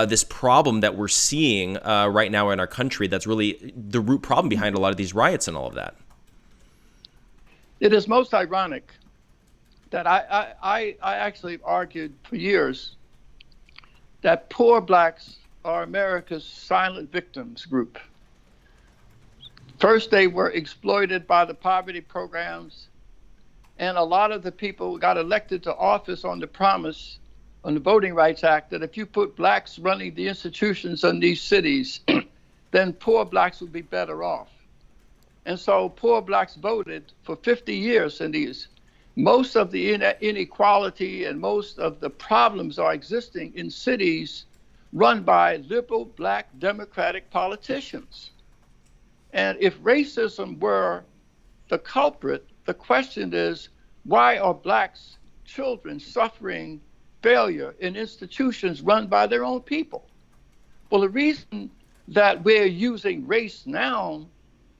this problem that we're seeing right now in our country? That's really the root problem behind a lot of these riots and all of that. It is most ironic that I actually argued for years that poor Blacks are America's silent victims group. First, they were exploited by the poverty programs, and a lot of the people got elected to office on the promise on the Voting Rights Act that if you put blacks running the institutions in these cities, then poor blacks would be better off. And so poor blacks voted for 50 years in these. Most of the inequality and most of the problems are existing in cities run by liberal black Democratic politicians. And if racism were the culprit, the question is, why are blacks' children suffering failure in institutions run by their own people? Well, the reason that we're using race now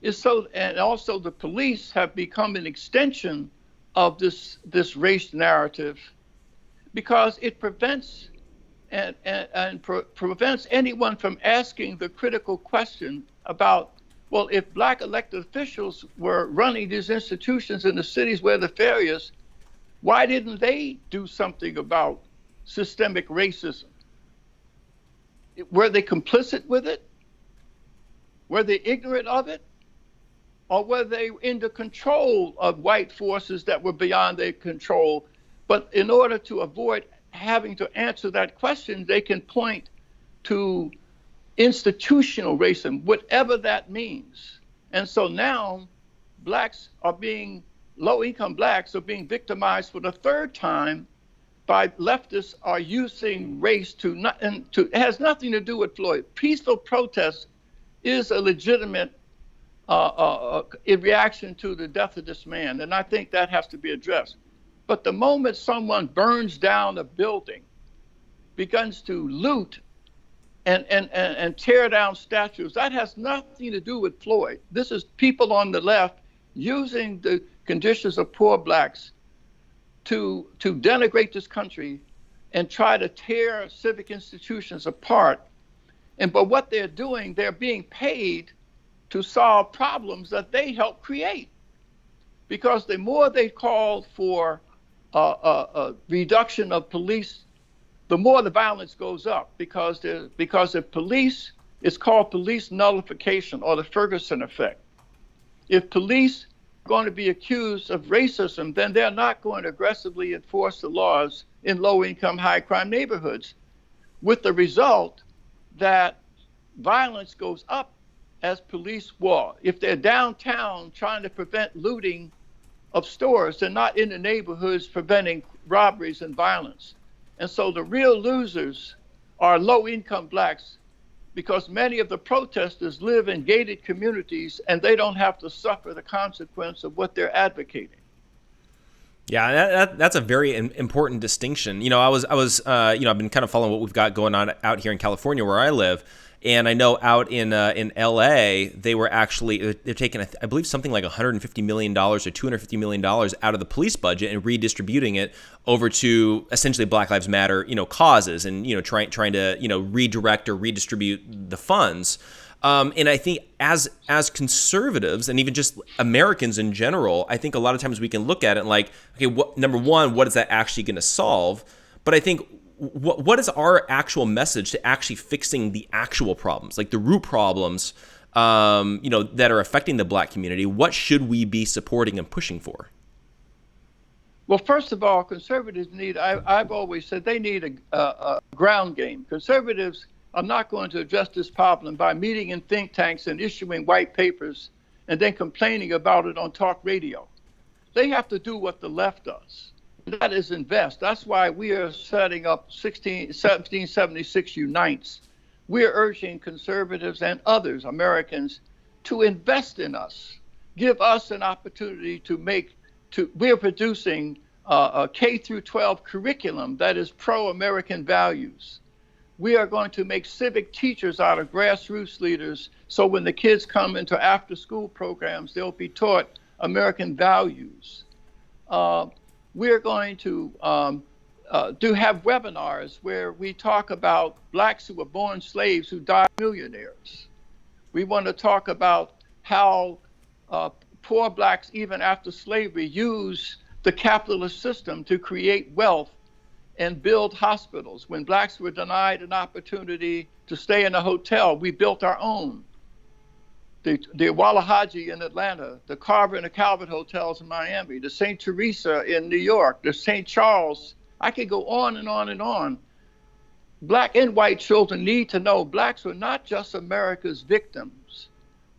is so, and also the police have become an extension of this race narrative, because it prevents prevents anyone from asking the critical question about, well, if black elected officials were running these institutions in the cities where the failures, why didn't they do something about systemic racism? Were they complicit with it? Were they ignorant of it? Or were they under control of white forces that were beyond their control? But in order to avoid having to answer that question, they can point to institutional racism, whatever that means. And so now low-income blacks are being victimized for the third time by leftists are using race it has nothing to do with Floyd. Peaceful protest is a legitimate in reaction to the death of this man, and I think that has to be addressed. But the moment someone burns down a building, begins to loot and tear down statues, that has nothing to do with Floyd. This is people on the left using the conditions of poor blacks to denigrate this country and try to tear civic institutions apart. But what they're doing, they're being paid to solve problems that they helped create. Because the more they call for a reduction of police, the more the violence goes up, because the police, it's called police nullification, or the Ferguson effect. If police are going to be accused of racism, then they're not going to aggressively enforce the laws in low-income, high-crime neighborhoods, with the result that violence goes up as police war. If they're downtown trying to prevent looting of stores, they're not in the neighborhoods preventing robberies and violence. And so the real losers are low-income blacks, because many of the protesters live in gated communities and they don't have to suffer the consequence of what they're advocating. Yeah, that's a very important distinction. I've been kind of following what we've got going on out here in California where I live. And I know out in LA, they're taking, I believe, something like $150 million or $250 million out of the police budget and redistributing it over to essentially Black Lives Matter, causes, and trying to redirect or redistribute the funds. And I think as conservatives and even just Americans in general, I think a lot of times we can look at it and like, okay, number one, what is that actually going to solve? But I think, what is our actual message to actually fixing the actual problems, like the root problems, that are affecting the black community? What should we be supporting and pushing for? Well, first of all, conservatives I've always said they need a ground game. Conservatives are not going to address this problem by meeting in think tanks and issuing white papers and then complaining about it on talk radio. They have to do what the left does. That is invest. That's why we are setting up 1776 Unites. We're urging conservatives and others, Americans, to invest in us. Give us an opportunity we're producing a K through 12 curriculum that is pro-American values. We are going to make civic teachers out of grassroots leaders, so when the kids come into after-school programs, they'll be taught American values. We're going to have webinars where we talk about blacks who were born slaves who died millionaires. We want to talk about how poor blacks, even after slavery, use the capitalist system to create wealth and build hospitals. When blacks were denied an opportunity to stay in a hotel, we built our own. The Wallahaji in Atlanta, the Carver and the Calvert hotels in Miami, the St. Teresa in New York, the St. Charles I could go on and on and on. Black and white children need to know blacks were not just America's victims,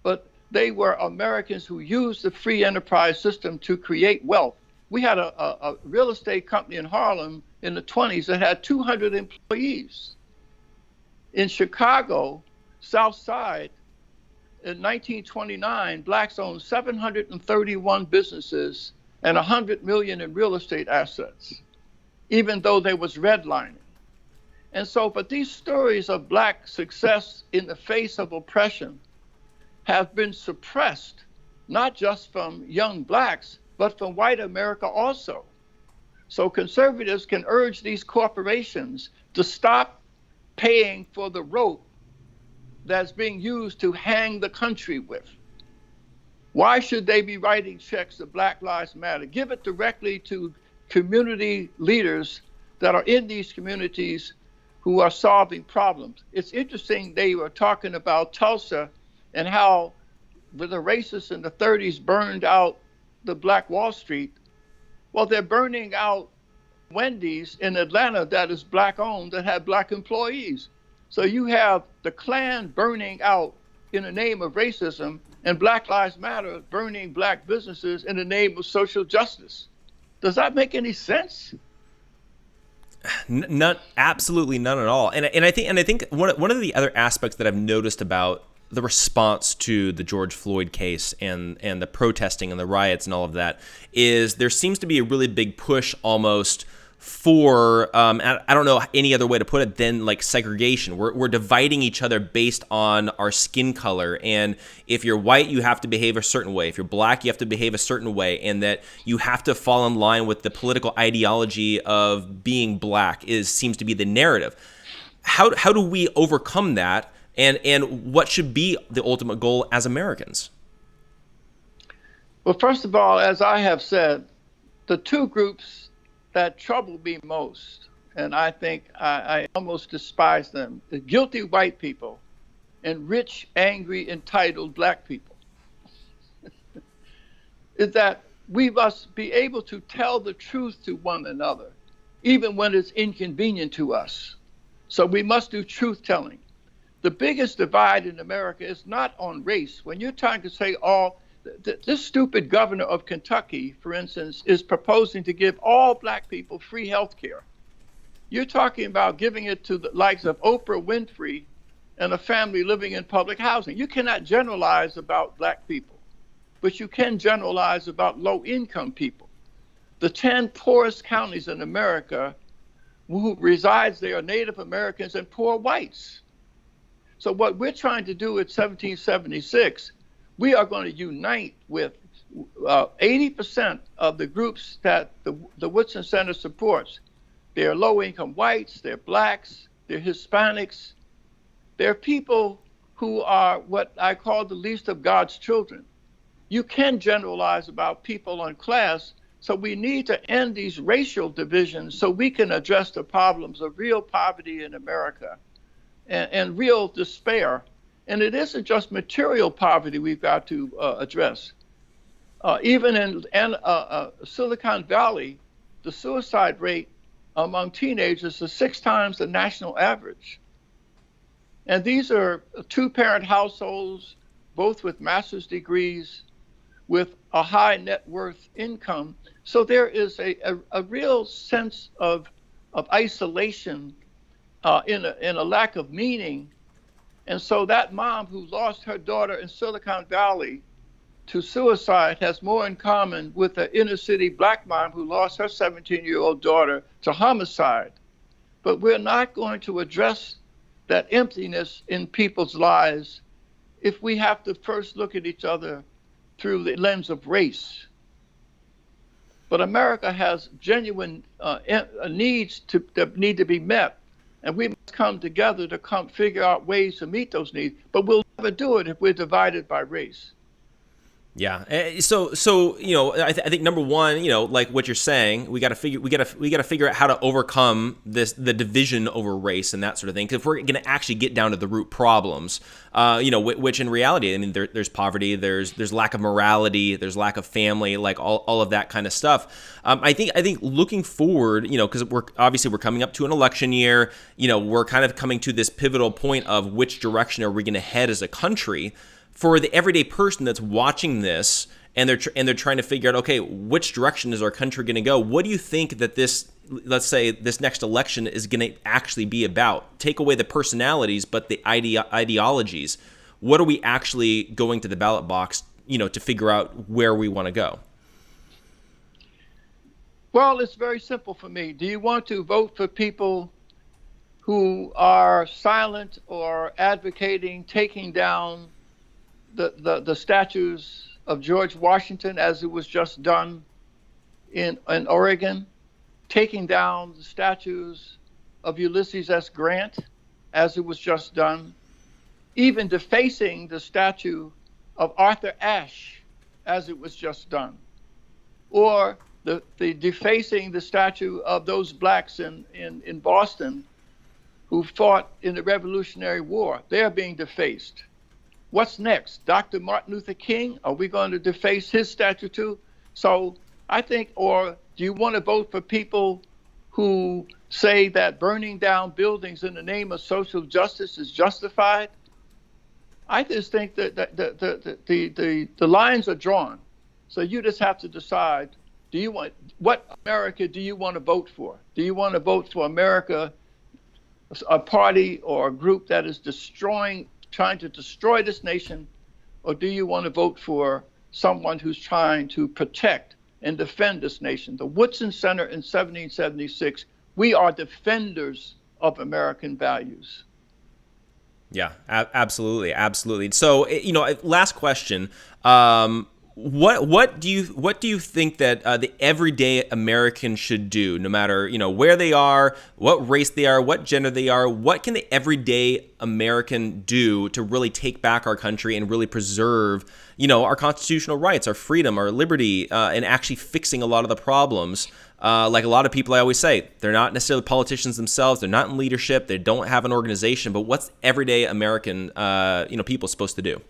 but they were Americans who used the free enterprise system to create wealth. We had a real estate company in Harlem in the 20s that had 200 employees. In Chicago, South Side, in 1929, blacks owned 731 businesses and 100 million in real estate assets, even though there was redlining. And so, but these stories of black success in the face of oppression have been suppressed, not just from young blacks, but from white America also. So conservatives can urge these corporations to stop paying for the rope that's being used to hang the country with. Why should they be writing checks to Black Lives Matter? Give it directly to community leaders that are in these communities who are solving problems. It's interesting, they were talking about Tulsa and how the racists in the 30s burned out the Black Wall Street. Well, they're burning out Wendy's in Atlanta that is black owned, that had black employees. So you have the Klan burning out in the name of racism and Black Lives Matter burning black businesses in the name of social justice. Does that make any sense? None, absolutely none at all. And I think one of the other aspects that I've noticed about the response to the George Floyd case and the protesting and the riots and all of that is there seems to be a really big push almost for I don't know any other way to put it than like segregation. We're dividing each other based on our skin color, and if you're white you have to behave a certain way, if you're black you have to behave a certain way, and that you have to fall in line with the political ideology of being black seems to be the narrative. How do we overcome that, and what should be the ultimate goal as Americans? Well, first of all, as I have said, the two groups that trouble me most, and I think I almost despise them, the guilty white people and rich, angry, entitled black people, is that we must be able to tell the truth to one another, even when it's inconvenient to us. So we must do truth telling. The biggest divide in America is not on race. When you're trying to say this stupid governor of Kentucky, for instance, is proposing to give all black people free health care. You're talking about giving it to the likes of Oprah Winfrey and a family living in public housing. You cannot generalize about black people, but you can generalize about low-income people. The 10 poorest counties in America who resides there are Native Americans and poor whites. So what we're trying to do at 1776, we are going to unite with 80% of the groups that the Woodson Center supports. They're low-income whites, they're blacks, they're Hispanics. They're people who are what I call the least of God's children. You can generalize about people on class, so we need to end these racial divisions so we can address the problems of real poverty in America and real despair. And it isn't just material poverty we've got to address. Even in Silicon Valley, the suicide rate among teenagers is 6 times the national average. And these are 2-parent households, both with master's degrees, with a high net worth income. So there is a real sense of isolation in a lack of meaning. And so that mom who lost her daughter in Silicon Valley to suicide has more in common with the inner city black mom who lost her 17-year-old daughter to homicide. But we're not going to address that emptiness in people's lives if we have to first look at each other through the lens of race. But America has genuine needs that need to be met. And we must come together to figure out ways to meet those needs. But we'll never do it if we're divided by race. Yeah. So I think number one, like what you're saying, we got to figure out how to overcome the division over race and that sort of thing. Because if we're going to actually get down to the root problems, which in reality, I mean, there's poverty, there's lack of morality, there's lack of family, like all of that kind of stuff. I think looking forward, because we're coming up to an election year, we're kind of coming to this pivotal point of which direction are we going to head as a country. For the everyday person that's watching this and they're trying to figure out, okay, which direction is our country going to go? What do you think that let's say this next election is going to actually be about? Take away the personalities, but the ideologies. What are we actually going to the ballot box, to figure out where we want to go? Well, it's very simple for me. Do you want to vote for people who are silent or advocating taking down the statues of George Washington, as it was just done in Oregon, taking down the statues of Ulysses S. Grant, as it was just done, even defacing the statue of Arthur Ashe, as it was just done, or the defacing the statue of those blacks in Boston who fought in the Revolutionary War. They are being defaced. What's next? Dr. Martin Luther King? Are we going to deface his statue too? So I think, or do you want to vote for people who say that burning down buildings in the name of social justice is justified? I just think that the lines are drawn. So you just have to decide, what America do you want to vote for? Do you want to vote for America, a party or a group that is trying to destroy this nation, or do you want to vote for someone who's trying to protect and defend this nation? The Woodson Center in 1776, we are defenders of American values. Yeah, absolutely. So, last question. What do you think that the everyday American should do, no matter where they are, what race they are, what gender they are? What can the everyday American do to really take back our country and really preserve our constitutional rights, our freedom, our liberty, and actually fixing a lot of the problems? Like a lot of people, I always say, they're not necessarily politicians themselves. They're not in leadership. They don't have an organization. But what's everyday American people supposed to do?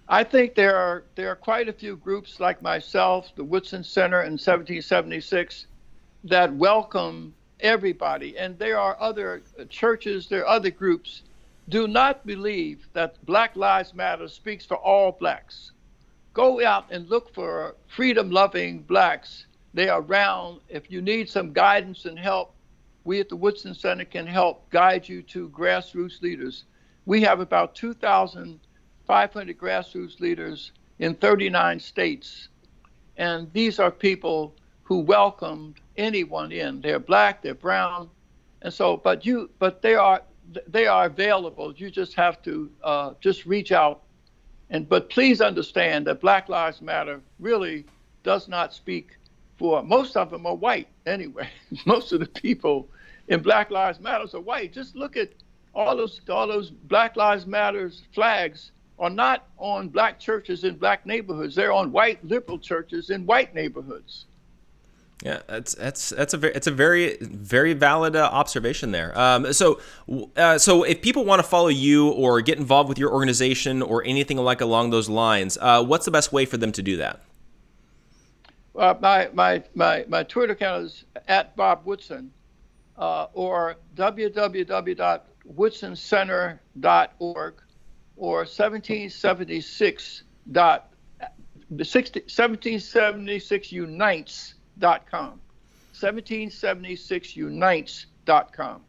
I think there are quite a few groups like myself, the Woodson Center in 1776, that welcome everybody. And there are other churches, there are other groups. Do not believe that Black Lives Matter speaks for all blacks. Go out and look for freedom-loving blacks. They are around. If you need some guidance and help, we at the Woodson Center can help guide you to grassroots leaders. We have about 2,500 grassroots leaders in 39 states. And these are people who welcomed anyone in. They're black, they're brown. And so, but they are available. You just have to just reach out. But please understand that Black Lives Matter really does not speak for, most of them are white anyway. Most of the people in Black Lives Matter are white. Just look at all those Black Lives Matter flags are not on black churches in black neighborhoods. They're on white liberal churches in white neighborhoods. Yeah, it's a very, very valid observation there. So if people want to follow you or get involved with your organization or anything like along those lines, what's the best way for them to do that? My Twitter account is @BobWoodson, or www.woodsoncenter.org, or 1776unites.com. 1776unites.com.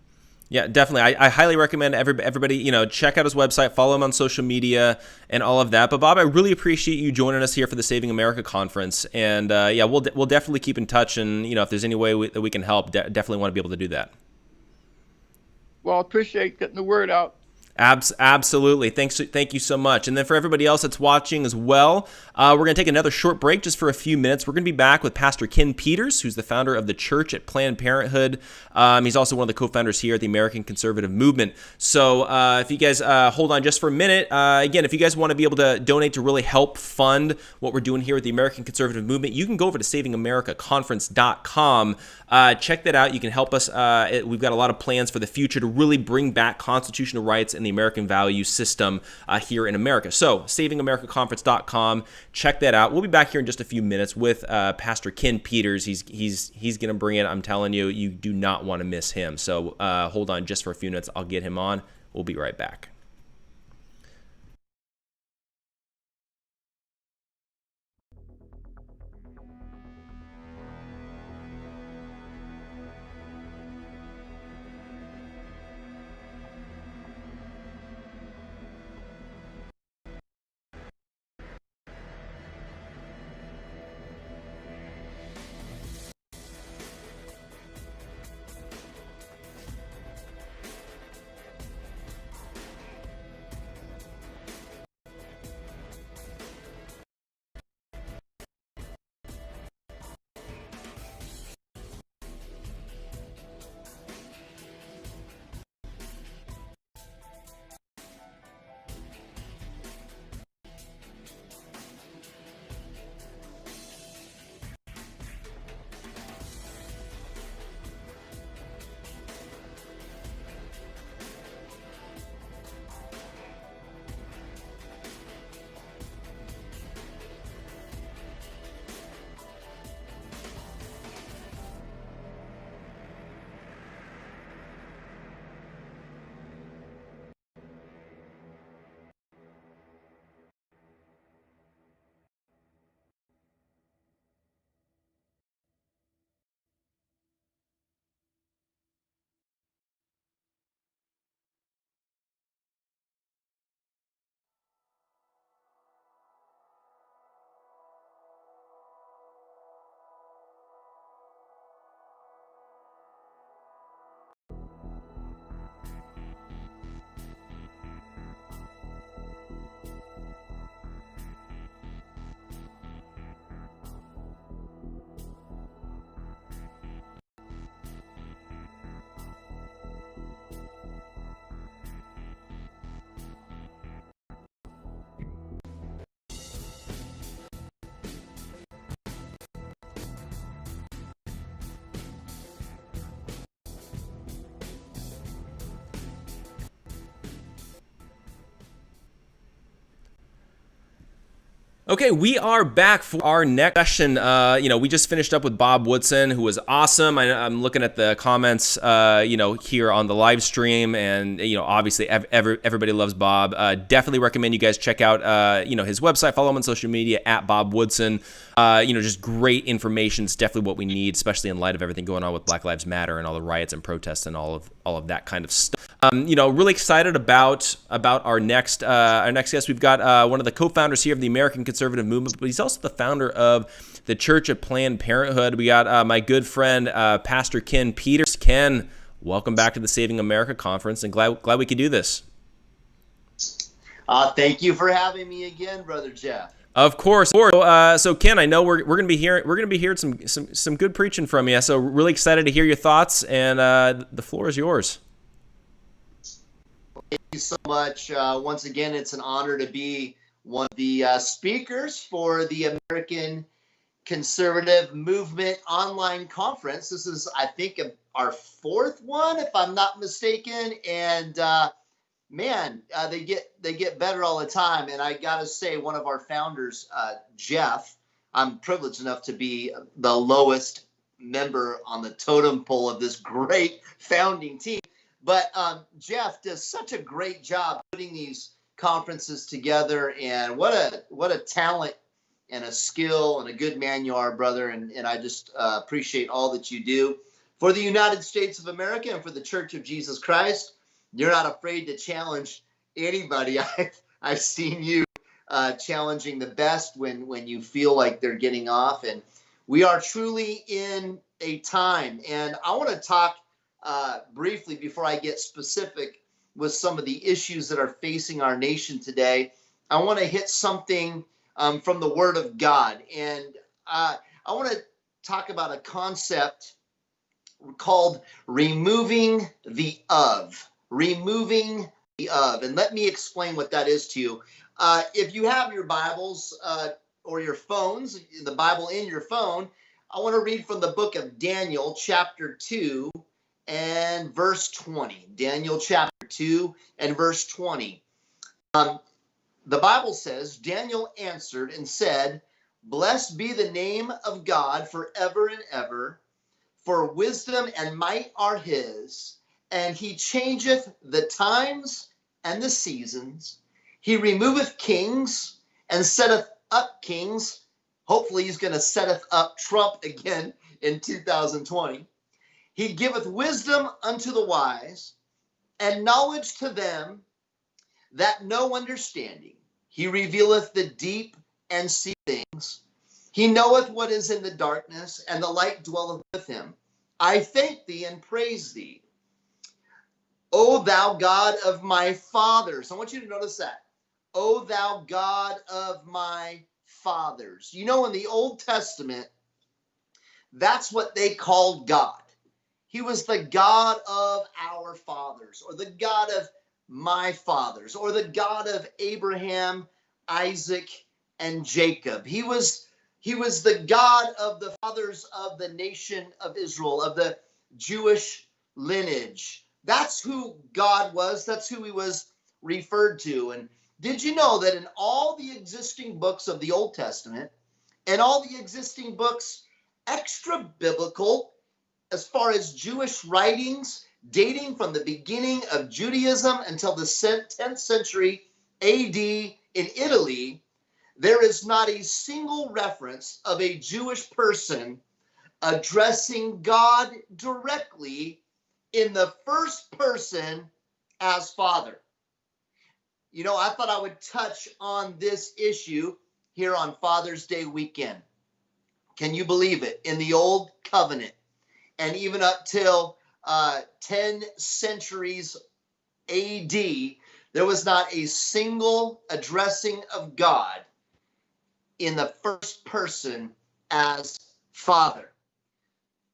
Yeah, definitely. I highly recommend everybody, check out his website, follow him on social media and all of that. But Bob, I really appreciate you joining us here for the Saving America conference. And we'll definitely keep in touch. And, if there's any way that we can help, definitely want to be able to do that. Well, I appreciate getting the word out. Absolutely. Thank you so much. And then for everybody else that's watching as well, we're going to take another short break just for a few minutes. We're going to be back with Pastor Ken Peters, who's the founder of the church at Planned Parenthood. He's also one of the co-founders here at the American Conservative Movement. So if you guys hold on just for a minute, again, if you guys want to be able to donate to really help fund what we're doing here with the American Conservative Movement, you can go over to savingamericaconference.com. Check that out. You can help us. We've got a lot of plans for the future to really bring back constitutional rights and the American value system here in America. So savingamericaconference.com. Check that out. We'll be back here in just a few minutes with Pastor Ken Peters. He's going to bring it. I'm telling you, you do not want to miss him. So hold on just for a few minutes. I'll get him on. We'll be right back. Okay, we are back for our next session. We just finished up with Bob Woodson, who was awesome. I'm looking at the comments, here on the live stream, and obviously everybody loves Bob. Definitely recommend you guys check out, his website. Follow him on social media at Bob Woodson. Just great information. It's definitely what we need, especially in light of everything going on with Black Lives Matter and all the riots and protests and all of that kind of stuff. Really excited about our next guest. We've got one of the co-founders here of the American Conservative Movement, but he's also the founder of the Church of Planned Parenthood. We got my good friend, Pastor Ken Peters. Ken, welcome back to the Saving America Conference, and glad we could do this. Thank you for having me again, Brother Jeff. Of course. So Ken, I know we're going to be hearing some good preaching from you. So really excited to hear your thoughts, and the floor is yours. Thank you so much. Once again, it's an honor to be one of the speakers for the American Conservative Movement online conference. This is, I think, our fourth one, if I'm not mistaken. And they get better all the time. And I gotta say, one of our founders, Jeff, I'm privileged enough to be the lowest member on the totem pole of this great founding team. But Jeff does such a great job putting these conferences together, and what a talent and a skill and a good man you are, brother. And I just appreciate all that you do for the United States of America and for the Church of Jesus Christ. You're not afraid to challenge anybody. I've seen you challenging the best when you feel like they're getting off. And we are truly in a time. And I want to talk briefly before I get specific with some of the issues that are facing our nation today, I want to hit something from the Word of God. And I want to talk about a concept called removing the of. Removing the of. And let me explain what that is to you. If you have your Bibles or your phones, the Bible in your phone, I want to read from the book of Daniel, chapter 2 and verse 20. Daniel chapter 2 and verse 20. The Bible says, Daniel answered and said, "Blessed be the name of God forever and ever, for wisdom and might are his, and he changeth the times and the seasons. He removeth kings and setteth up kings." Hopefully he's going to setteth up Trump again in 2020. "He giveth wisdom unto the wise, and knowledge to them that know understanding. He revealeth the deep and secret things. He knoweth what is in the darkness, and the light dwelleth with him. I thank thee and praise thee, O thou God of my fathers." I want you to notice that. "O thou God of my fathers." You know, in the Old Testament, that's what they called God. He was the God of our fathers, or the God of my fathers, or the God of Abraham, Isaac, and Jacob. He was the God of the fathers of the nation of Israel, of the Jewish lineage. That's who God was. That's who he was referred to. And did you know that in all the existing books of the Old Testament and all the existing books extra biblical, as far as Jewish writings dating from the beginning of Judaism until the 10th century AD in Italy, there is not a single reference of a Jewish person addressing God directly in the first person as Father. You know, I thought I would touch on this issue here on Father's Day weekend. Can you believe it? In the Old Covenant, and even up till 10 centuries AD, there was not a single addressing of God in the first person as Father.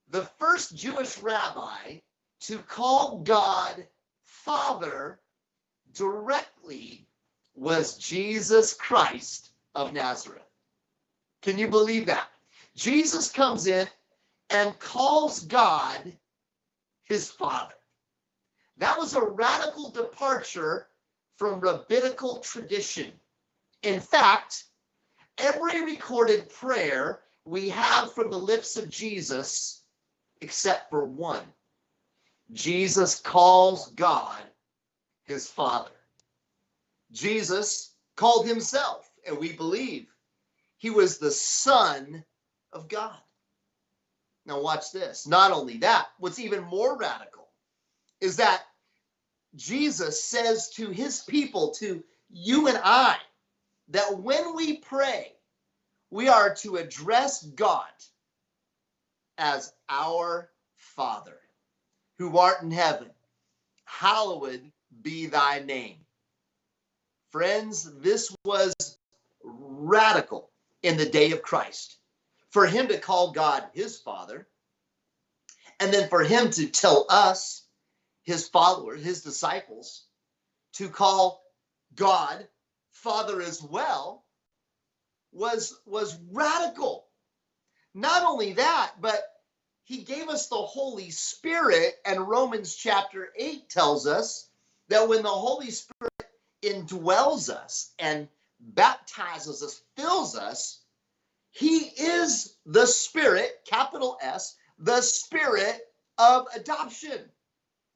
The first Jewish rabbi to call God Father directly was Jesus Christ of Nazareth. Can you believe that? Jesus comes in and calls God his Father. That was a radical departure from rabbinical tradition. In fact, every recorded prayer we have from the lips of Jesus, except for one, Jesus calls God his Father. Jesus called himself, and we believe he was the Son of God. Now watch this. Not only that, what's even more radical is that Jesus says to his people, to you and I, that when we pray, we are to address God as our Father, who art in heaven. Hallowed be thy name. Friends, this was radical in the day of Christ. For him to call God his Father, and then for him to tell us, his followers, his disciples, to call God Father as well, was radical. Not only that, but he gave us the Holy Spirit, and Romans chapter 8 tells us that when the Holy Spirit indwells us and baptizes us, fills us, he is the Spirit, capital S, the Spirit of adoption.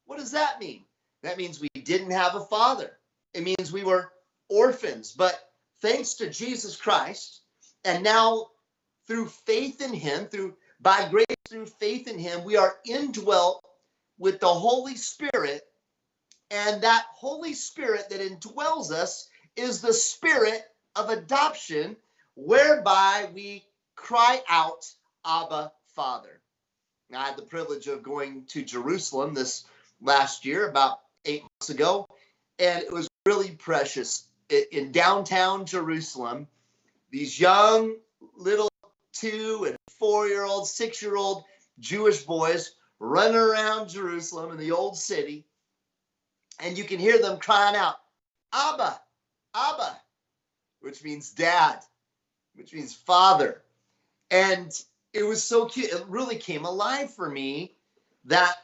What does that mean? That means we didn't have a father. It means we were orphans. But thanks to Jesus Christ, and now through faith in him, by grace through faith in him, we are indwelt with the Holy Spirit. And that Holy Spirit that indwells us is the Spirit of adoption, whereby we cry out, Abba, Father. Now, I had the privilege of going to Jerusalem this last year, about 8 months ago, And it was really precious. In downtown Jerusalem, these young little 2- and 4-year-old, 6-year-old Jewish boys running around Jerusalem in the old city, and you can hear them crying out, Abba, Abba, which means dad, which means father. And it was so cute. It really came alive for me that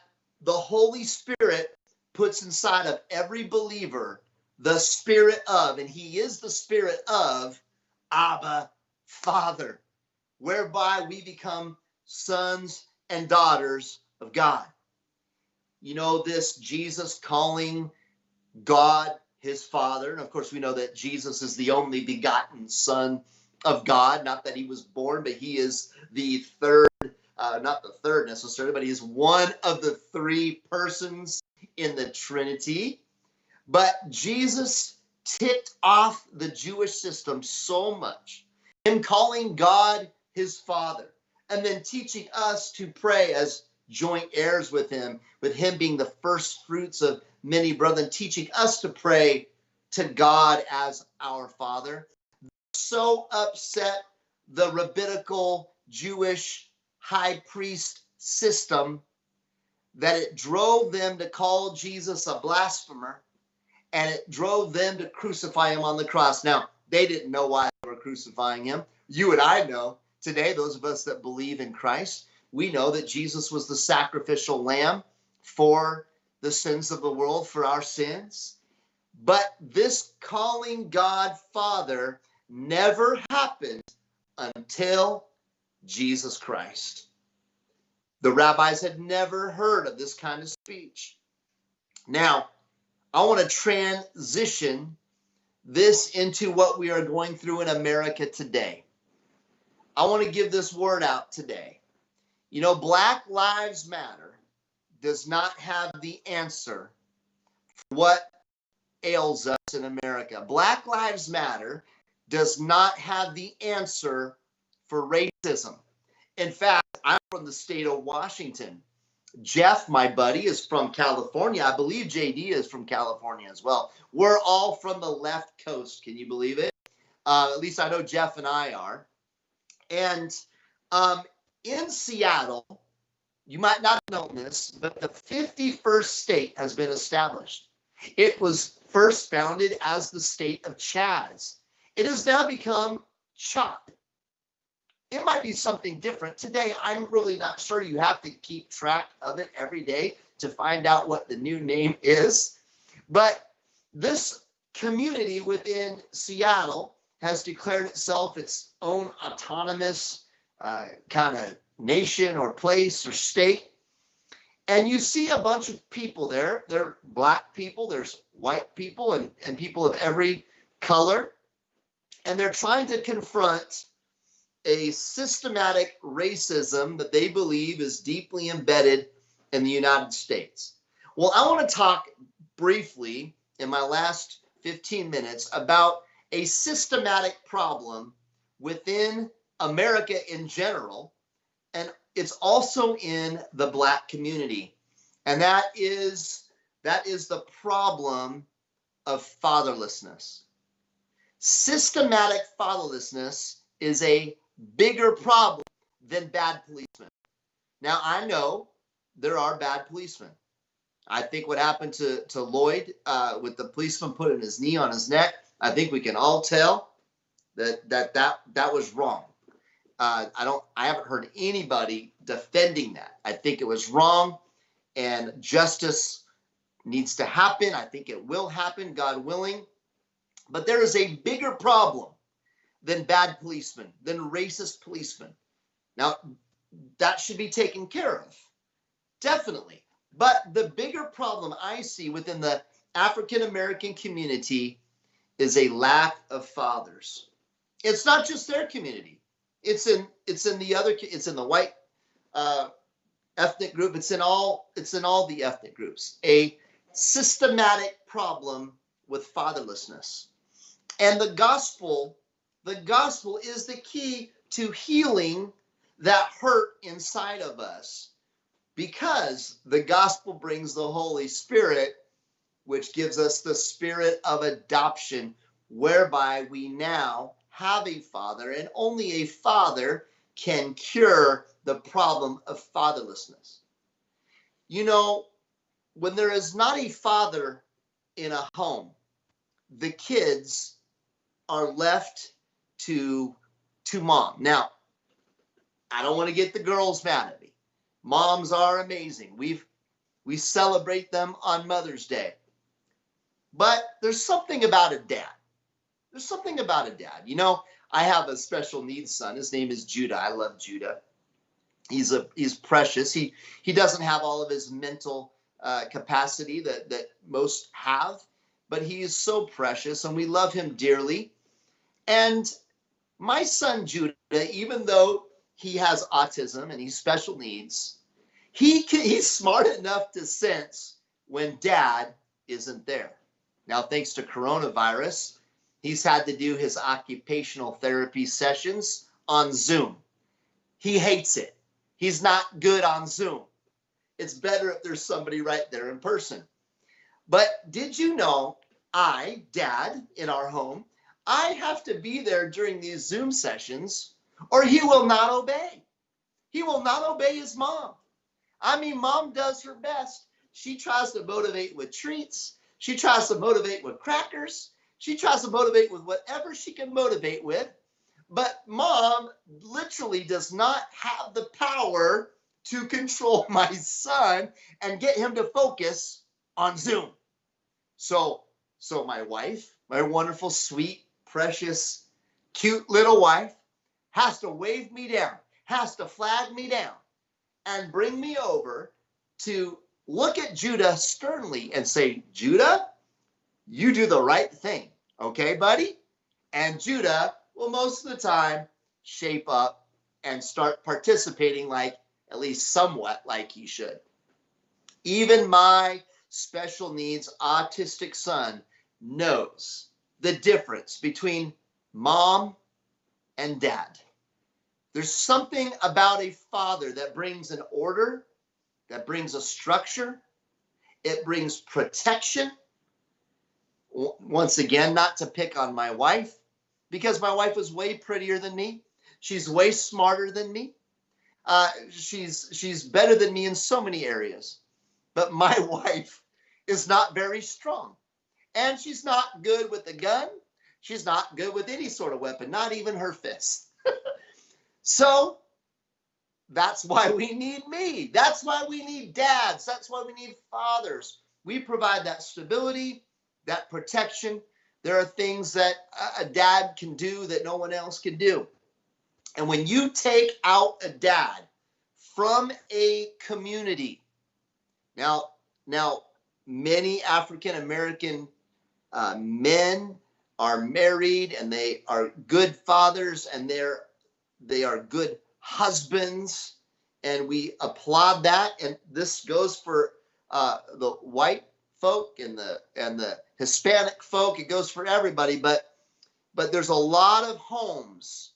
the Holy Spirit puts inside of every believer the spirit of, and he is the spirit of Abba, Father, whereby we become sons and daughters of God. You know, this Jesus calling God his Father. And of course, we know that Jesus is the only begotten Son of God. Not that he was born, but he is the third, not the third necessarily, but he is one of the 3 persons in the Trinity. But Jesus ticked off the Jewish system so much, him calling God his Father, and then teaching us to pray as joint heirs with him being the first fruits of many brethren, teaching us to pray to God as our Father. So upset the rabbinical Jewish high priest system that it drove them to call Jesus a blasphemer, and it drove them to crucify him on the cross. Now, they didn't know why they were crucifying him. You and I know today, those of us that believe in Christ, we know that Jesus was the sacrificial lamb for the sins of the world, for our sins. But this calling God Father never happened until Jesus Christ. The rabbis had never heard of this kind of speech. Now, I want to transition this into what we are going through in America today. I want to give this word out today. You know, Black Lives Matter does not have the answer for what ails us in America. Black Lives Matter does not have the answer for racism. In fact, I'm from the state of Washington. Jeff, my buddy, is from California. I believe JD is from California as well. We're all from the left coast. Can you believe it? At least I know Jeff and I are. And in Seattle, you might not have known this, but the 51st state has been established. It was first founded as the state of Chaz. It has now become CHOP. It might be something different today. I'm really not sure. You have to keep track of it every day to find out what the new name is. But this community within Seattle has declared itself its own autonomous kind of nation or place or state. And you see a bunch of people there. There are black people, there's white people, and people of every color. And they're trying to confront a systematic racism that they believe is deeply embedded in the United States. Well, I want to talk briefly in my last 15 minutes about a systematic problem within America in general, and it's also in the Black community. And that is the problem of fatherlessness. Systematic fatherlessness is a bigger problem than bad policemen. Now, I know there are bad policemen. I think what happened to Lloyd with the policeman putting his knee on his neck, I think we can all tell that was wrong. I haven't heard anybody defending that. I think it was wrong, and justice needs to happen. I think it will happen, God willing. But there is a bigger problem than bad policemen, than racist policemen. Now, that should be taken care of, definitely. But the bigger problem I see within the African American community is a lack of fathers. It's not just their community. It's in the white ethnic group. It's in all the ethnic groups. A systematic problem with fatherlessness. And the gospel is the key to healing that hurt inside of us, because the gospel brings the Holy Spirit, which gives us the spirit of adoption, whereby we now have a father, and only a father can cure the problem of fatherlessness. You know, when there is not a father in a home, the kids are left to mom. Now, I don't want to get the girls mad at me. Moms are amazing. We celebrate them on Mother's Day. But there's something about a dad. There's something about a dad. You know, I have a special needs son. His name is Judah. I love Judah. He's precious. He doesn't have all of his mental capacity that most have, but he is so precious, and we love him dearly. And my son Judah, even though he has autism and he's special needs, he's smart enough to sense when dad isn't there. Now, thanks to coronavirus, he's had to do his occupational therapy sessions on Zoom. He hates it. He's not good on Zoom. It's better if there's somebody right there in person. But did you know Dad, in our home, I have to be there during these Zoom sessions, or he will not obey. He will not obey his mom. I mean, mom does her best. She tries to motivate with treats. She tries to motivate with crackers. She tries to motivate with whatever she can motivate with. But mom literally does not have the power to control my son and get him to focus on Zoom. So my wife, my wonderful, sweet, precious, cute little wife, has to wave me down, has to flag me down, and bring me over to look at Judah sternly and say, Judah, you do the right thing. Okay, buddy? And Judah will most of the time shape up and start participating like, at least somewhat like he should. Even my special needs autistic son knows the difference between mom and dad. There's something about a father that brings an order, that brings a structure. It brings protection. Once again, not to pick on my wife, because my wife is way prettier than me. She's way smarter than me. She's better than me in so many areas. But my wife is not very strong. And she's not good with a gun. She's not good with any sort of weapon, not even her fist. So that's why we need me. That's why we need dads. That's why we need fathers. We provide that stability, that protection. There are things that a dad can do that no one else can do. And when you take out a dad from a community, now many African American men are married, and they are good fathers, and they are good husbands, and we applaud that. And this goes for the white folk and the Hispanic folk. It goes for everybody, but there's a lot of homes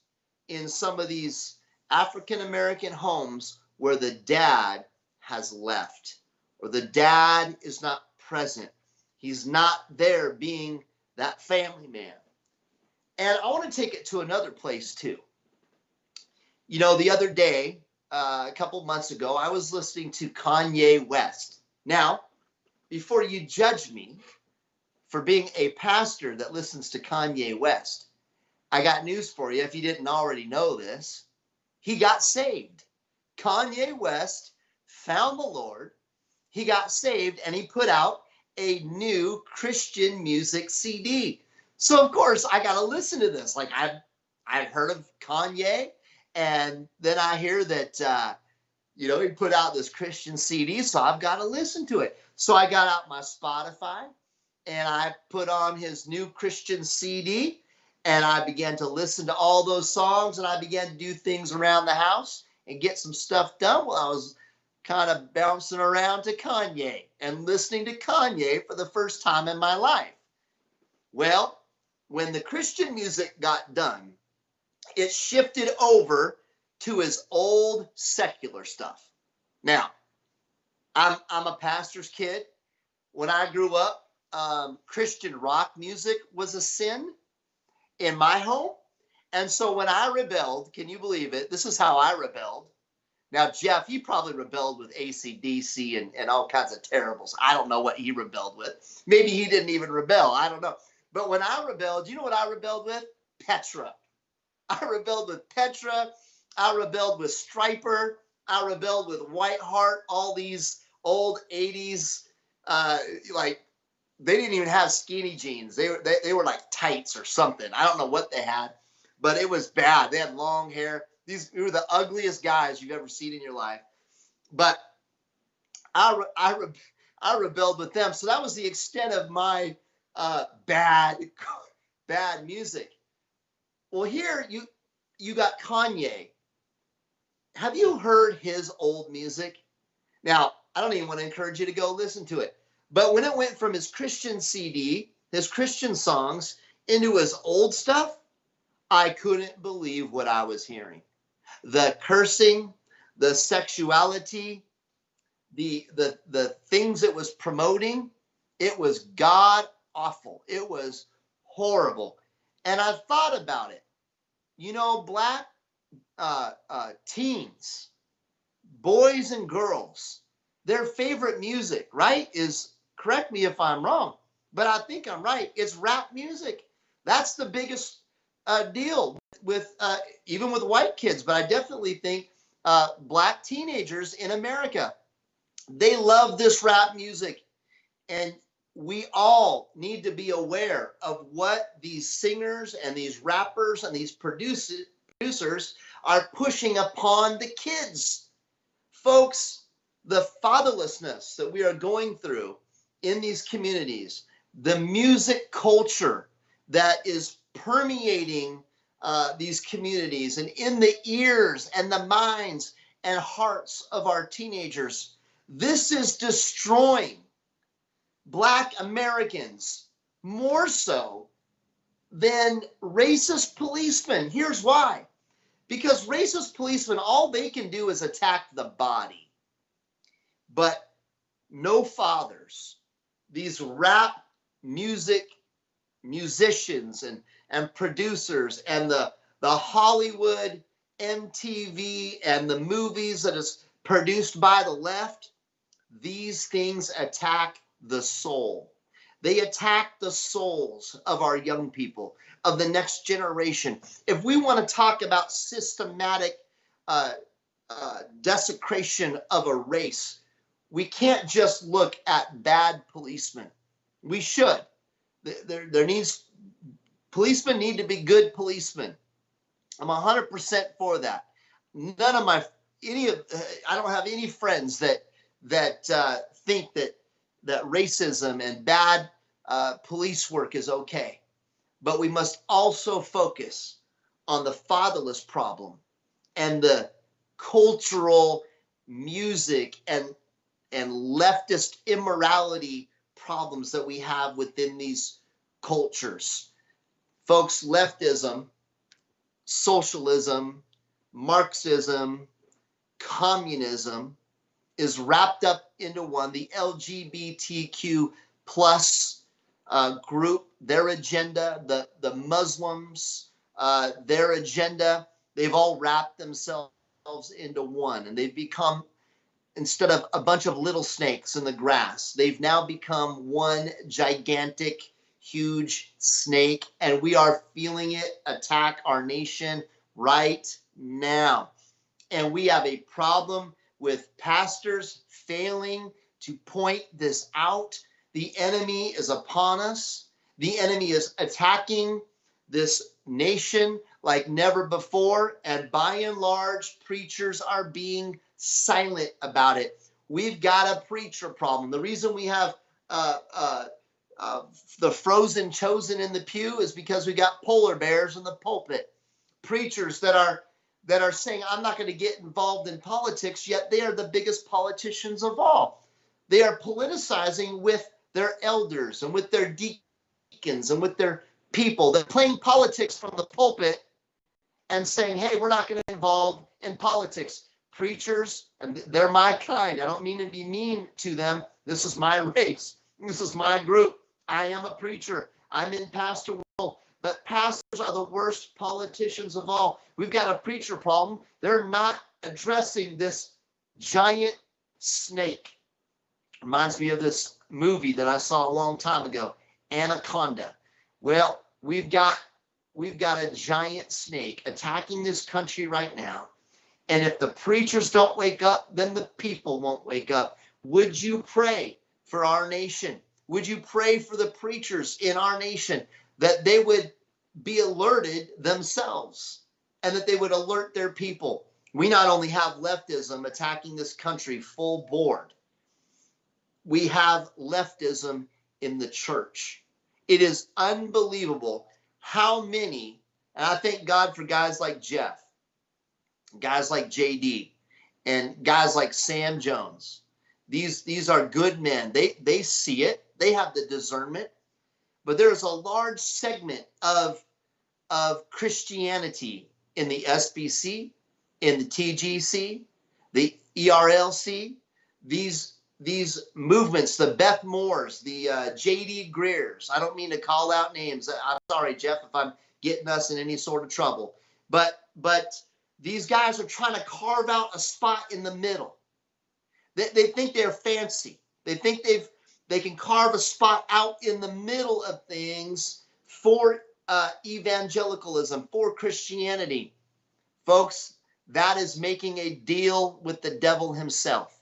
in some of these African American homes where the dad has left, or the dad is not present. He's not there being that family man. And I want to take it to another place too. You know, the other day, a couple months ago, I was listening to Kanye West. Now, before you judge me for being a pastor that listens to Kanye West, I got news for you. If you didn't already know this, he got saved. Kanye West found the Lord. He got saved, and he put out a new Christian music CD. So of course I got to listen to this. Like I've heard of Kanye, and then I hear that he put out this Christian CD, so I've got to listen to it. So I got out my Spotify and I put on his new Christian CD, and I began to listen to all those songs, and I began to do things around the house and get some stuff done while I was kind of bouncing around to Kanye and listening to Kanye for the first time in my life. Well, when the Christian music got done, it shifted over to his old secular stuff. Now, I'm a pastor's kid. When I grew up, Christian rock music was a sin in my home. And so when I rebelled, can you believe it? This is how I rebelled. Now, Jeff, he probably rebelled with AC/DC and all kinds of terribles. I don't know what he rebelled with. Maybe he didn't even rebel. I don't know. But when I rebelled, you know what I rebelled with? Petra. I rebelled with Petra. I rebelled with Striper. I rebelled with Whiteheart. All these old 80s, like, they didn't even have skinny jeans. They were like tights or something. I don't know what they had, but it was bad. They had long hair. These were the ugliest guys you've ever seen in your life. But I rebelled with them. So that was the extent of my bad music. Well, here you got Kanye. Have you heard his old music? Now, I don't even want to encourage you to go listen to it. But when it went from his Christian CD, his Christian songs, into his old stuff, I couldn't believe what I was hearing. The cursing, the sexuality, the things it was promoting, it was god awful. It was horrible. And I thought about it. You know, black teens, boys and girls, their favorite music, right, is, correct me if I'm wrong, but I think I'm right, it's rap music. That's the biggest deal with even with white kids, but I definitely think black teenagers in America, they love this rap music. And we all need to be aware of what these singers and these rappers and these producers are pushing upon the kids. Folks, the fatherlessness that we are going through in these communities, the music culture that is permeating these communities and in the ears and the minds and hearts of our teenagers, this is destroying Black Americans more so than racist policemen. Here's why. Because racist policemen, all they can do is attack the body. But no fathers. These rap music musicians and producers and the Hollywood, MTV, and the movies that is produced by the left, these things attack the soul. They attack the souls of our young people, of the next generation. If we want to talk about systematic desecration of a race, we can't just look at bad policemen. We should. Policemen need to be good policemen. I'm 100% for that. I don't have any friends that think that racism and bad police work is okay. But we must also focus on the fatherless problem and the cultural music and leftist immorality problems that we have within these cultures. Folks, leftism, socialism, Marxism, communism is wrapped up into one, the LGBTQ plus group, their agenda, the Muslims, their agenda, they've all wrapped themselves into one, and they've become, instead of a bunch of little snakes in the grass, they've now become one gigantic, huge snake, and we are feeling it attack our nation right now. And we have a problem with pastors failing to point this out. The enemy is upon us. The enemy is attacking this nation like never before. And by and large, preachers are being silent about it. We've got a preacher problem. The reason we have the frozen chosen in the pew is because we got polar bears in the pulpit. Preachers that are saying, I'm not going to get involved in politics, yet they are the biggest politicians of all. They are politicizing with their elders and with their deacons and with their people. They're playing politics from the pulpit and saying, hey, we're not going to involve in politics. Preachers, and they're my kind. I don't mean to be mean to them. This is my race. This is my group. I am a preacher. I'm in pastor world, but pastors are the worst politicians of all. We've got a preacher problem. They're not addressing this giant snake. Reminds me of this movie that I saw a long time ago, Anaconda. Well, we've got a giant snake attacking this country right now. And if the preachers don't wake up, then the people won't wake up. Would you pray for our nation? Would you pray for the preachers in our nation that they would be alerted themselves and that they would alert their people? We not only have leftism attacking this country full board, we have leftism in the church. It is unbelievable how many, and I thank God for guys like Jeff, guys like JD, and guys like Sam Jones. These are good men. They see it. They have the discernment. But there's a large segment of Christianity in the SBC, in the TGC, the ERLC, these movements, the Beth Moores, the JD Greers. I don't mean to call out names. I'm sorry, Jeff, if I'm getting us in any sort of trouble. But these guys are trying to carve out a spot in the middle. They think they're fancy. They think they can carve a spot out in the middle of things for evangelicalism, for Christianity. Folks, that is making a deal with the devil himself.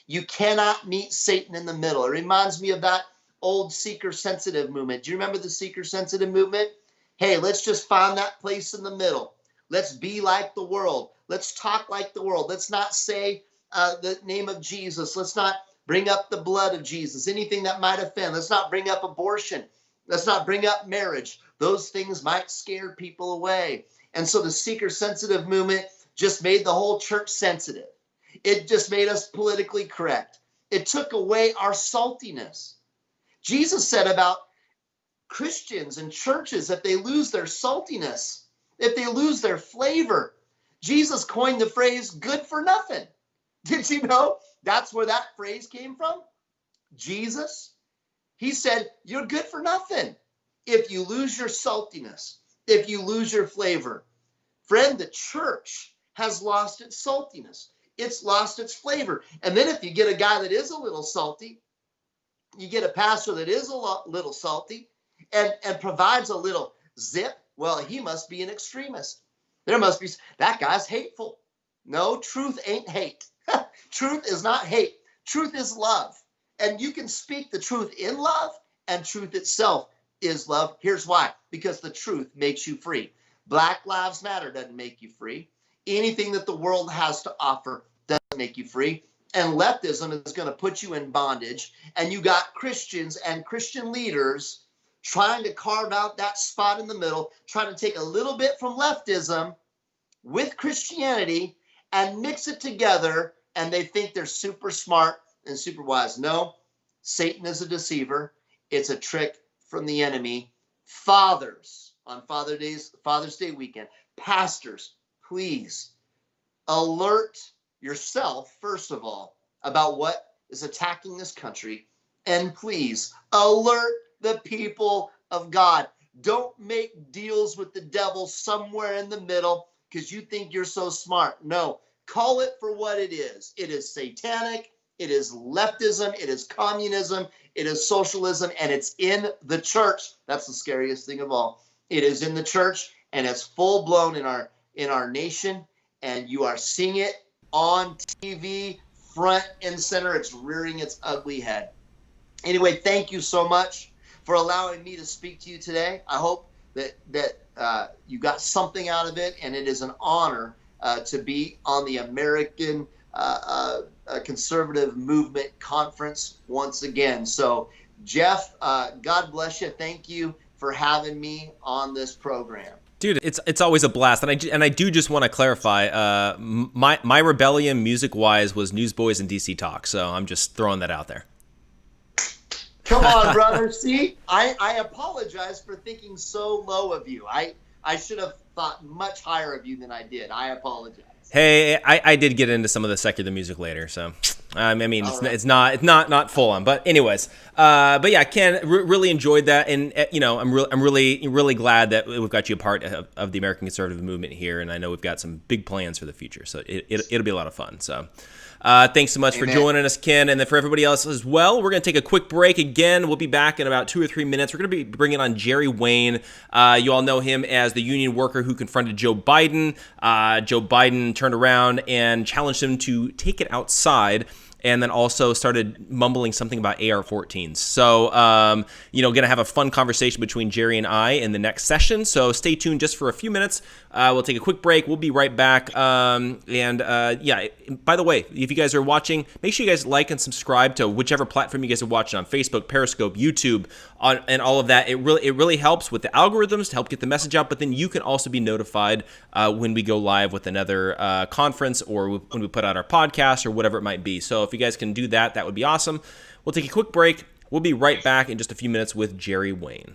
You cannot meet Satan in the middle. It reminds me of that old seeker-sensitive movement. Do you remember the seeker-sensitive movement? Hey, let's just find that place in the middle. Let's be like the world. Let's talk like the world. Let's not say the name of Jesus. Let's not bring up the blood of Jesus, anything that might offend. Let's not bring up abortion. Let's not bring up marriage. Those things might scare people away. And so the seeker-sensitive movement just made the whole church sensitive. It just made us politically correct. It took away our saltiness. Jesus said about Christians and churches, if they lose their saltiness, if they lose their flavor, Jesus coined the phrase good for nothing. Did you know that's where that phrase came from? Jesus, he said, you're good for nothing if you lose your saltiness, if you lose your flavor. Friend, the church has lost its saltiness. It's lost its flavor. And then if you get a guy that is a little salty, you get a pastor that is a little salty and provides a little zip, well, he must be an extremist. There must be, that guy's hateful. No, truth ain't hate. Truth is not hate. Truth is love. And you can speak the truth in love, and truth itself is love. Here's why. Because the truth makes you free. Black Lives Matter doesn't make you free. Anything that the world has to offer doesn't make you free. And leftism is going to put you in bondage. And you got Christians and Christian leaders trying to carve out that spot in the middle, trying to take a little bit from leftism with Christianity and mix it together, and they think they're super smart and super wise. No, Satan is a deceiver. It's a trick from the enemy. Fathers, on Father's Day weekend, pastors, please alert yourself, first of all, about what is attacking this country, and please alert the people of God. Don't make deals with the devil somewhere in the middle because you think you're so smart. No, call it for what it is. It is satanic. It is leftism. It is communism. It is socialism, and it's in the church. That's the scariest thing of all. It is in the church, and it's full blown in our nation, and you are seeing it on TV, front and center. It's rearing its ugly head. Anyway, thank you so much for allowing me to speak to you today. I hope that you got something out of it, and it is an honor to be on the American Conservative Movement Conference once again. So, Jeff, God bless you. Thank you for having me on this program. Dude, it's always a blast, and I do just want to clarify. My rebellion, music wise, was Newsboys and DC Talk. So I'm just throwing that out there. Come on, brother. See, I apologize for thinking so low of you. I should have thought much higher of you than I did. I apologize. Hey, I did get into some of the secular music later, so I mean, All right. it's not full on, but anyways, but yeah, Ken, really enjoyed that, and I'm really glad that we've got you a part of the American conservative movement here, and I know we've got some big plans for the future, so it'll be a lot of fun. So. Thanks so much for joining us, Ken. And then for everybody else as well, we're going to take a quick break. Again, we'll be back in about 2 or 3 minutes. We're going to be bringing on Jerry Wayne. You all know him as the union worker who confronted Joe Biden. Joe Biden turned around and challenged him to take it outside, and then also started mumbling something about AR-14s. So, going to have a fun conversation between Jerry and I in the next session. So stay tuned just for a few minutes. We'll take a quick break. We'll be right back. By the way, if you guys are watching, make sure you guys like and subscribe to whichever platform you guys are watching on: Facebook, Periscope, YouTube, and all of that. It really helps with the algorithms to help get the message out. But then you can also be notified when we go live with another conference, or when we put out our podcast, or whatever it might be. So if you guys can do that, that would be awesome. We'll take a quick break. We'll be right back in just a few minutes with Jerry Wayne.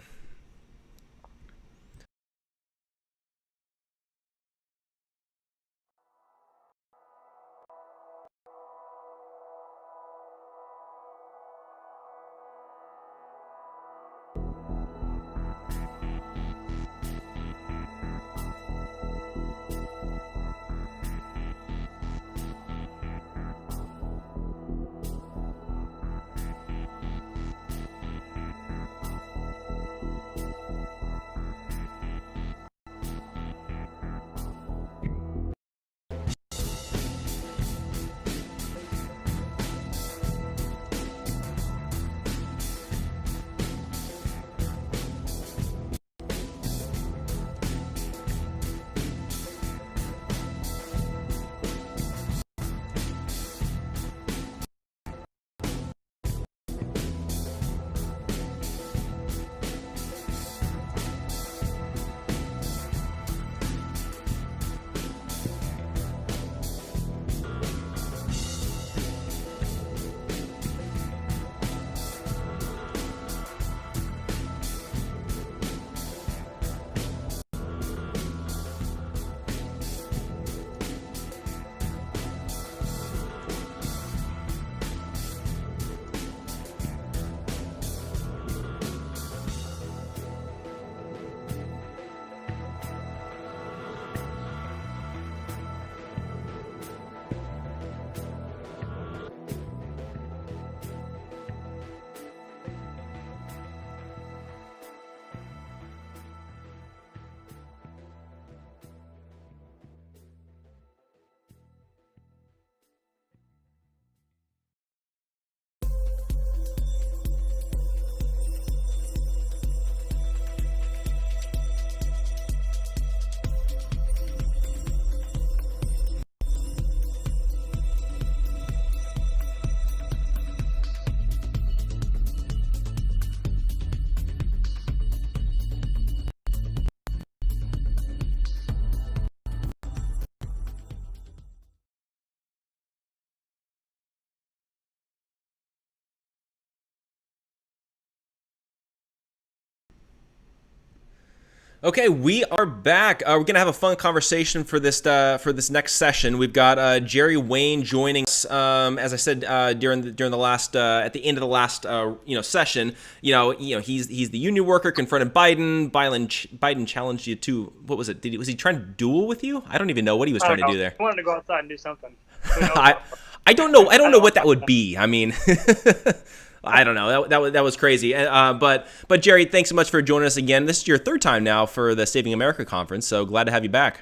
Okay, we are back. We're gonna have a fun conversation for this next session. We've got Jerry Wayne joining us. As I said during the last at the end of the last session, he's the union worker confronted Biden. Biden challenged you to, what was it? Was he trying to duel with you? I don't even know what he was trying to do there. He wanted to go outside and do something. I don't know. I don't know what that would be. I mean. I don't know. That was crazy. But Jerry, thanks so much for joining us again. This is your third time now for the Saving America conference, so glad to have you back.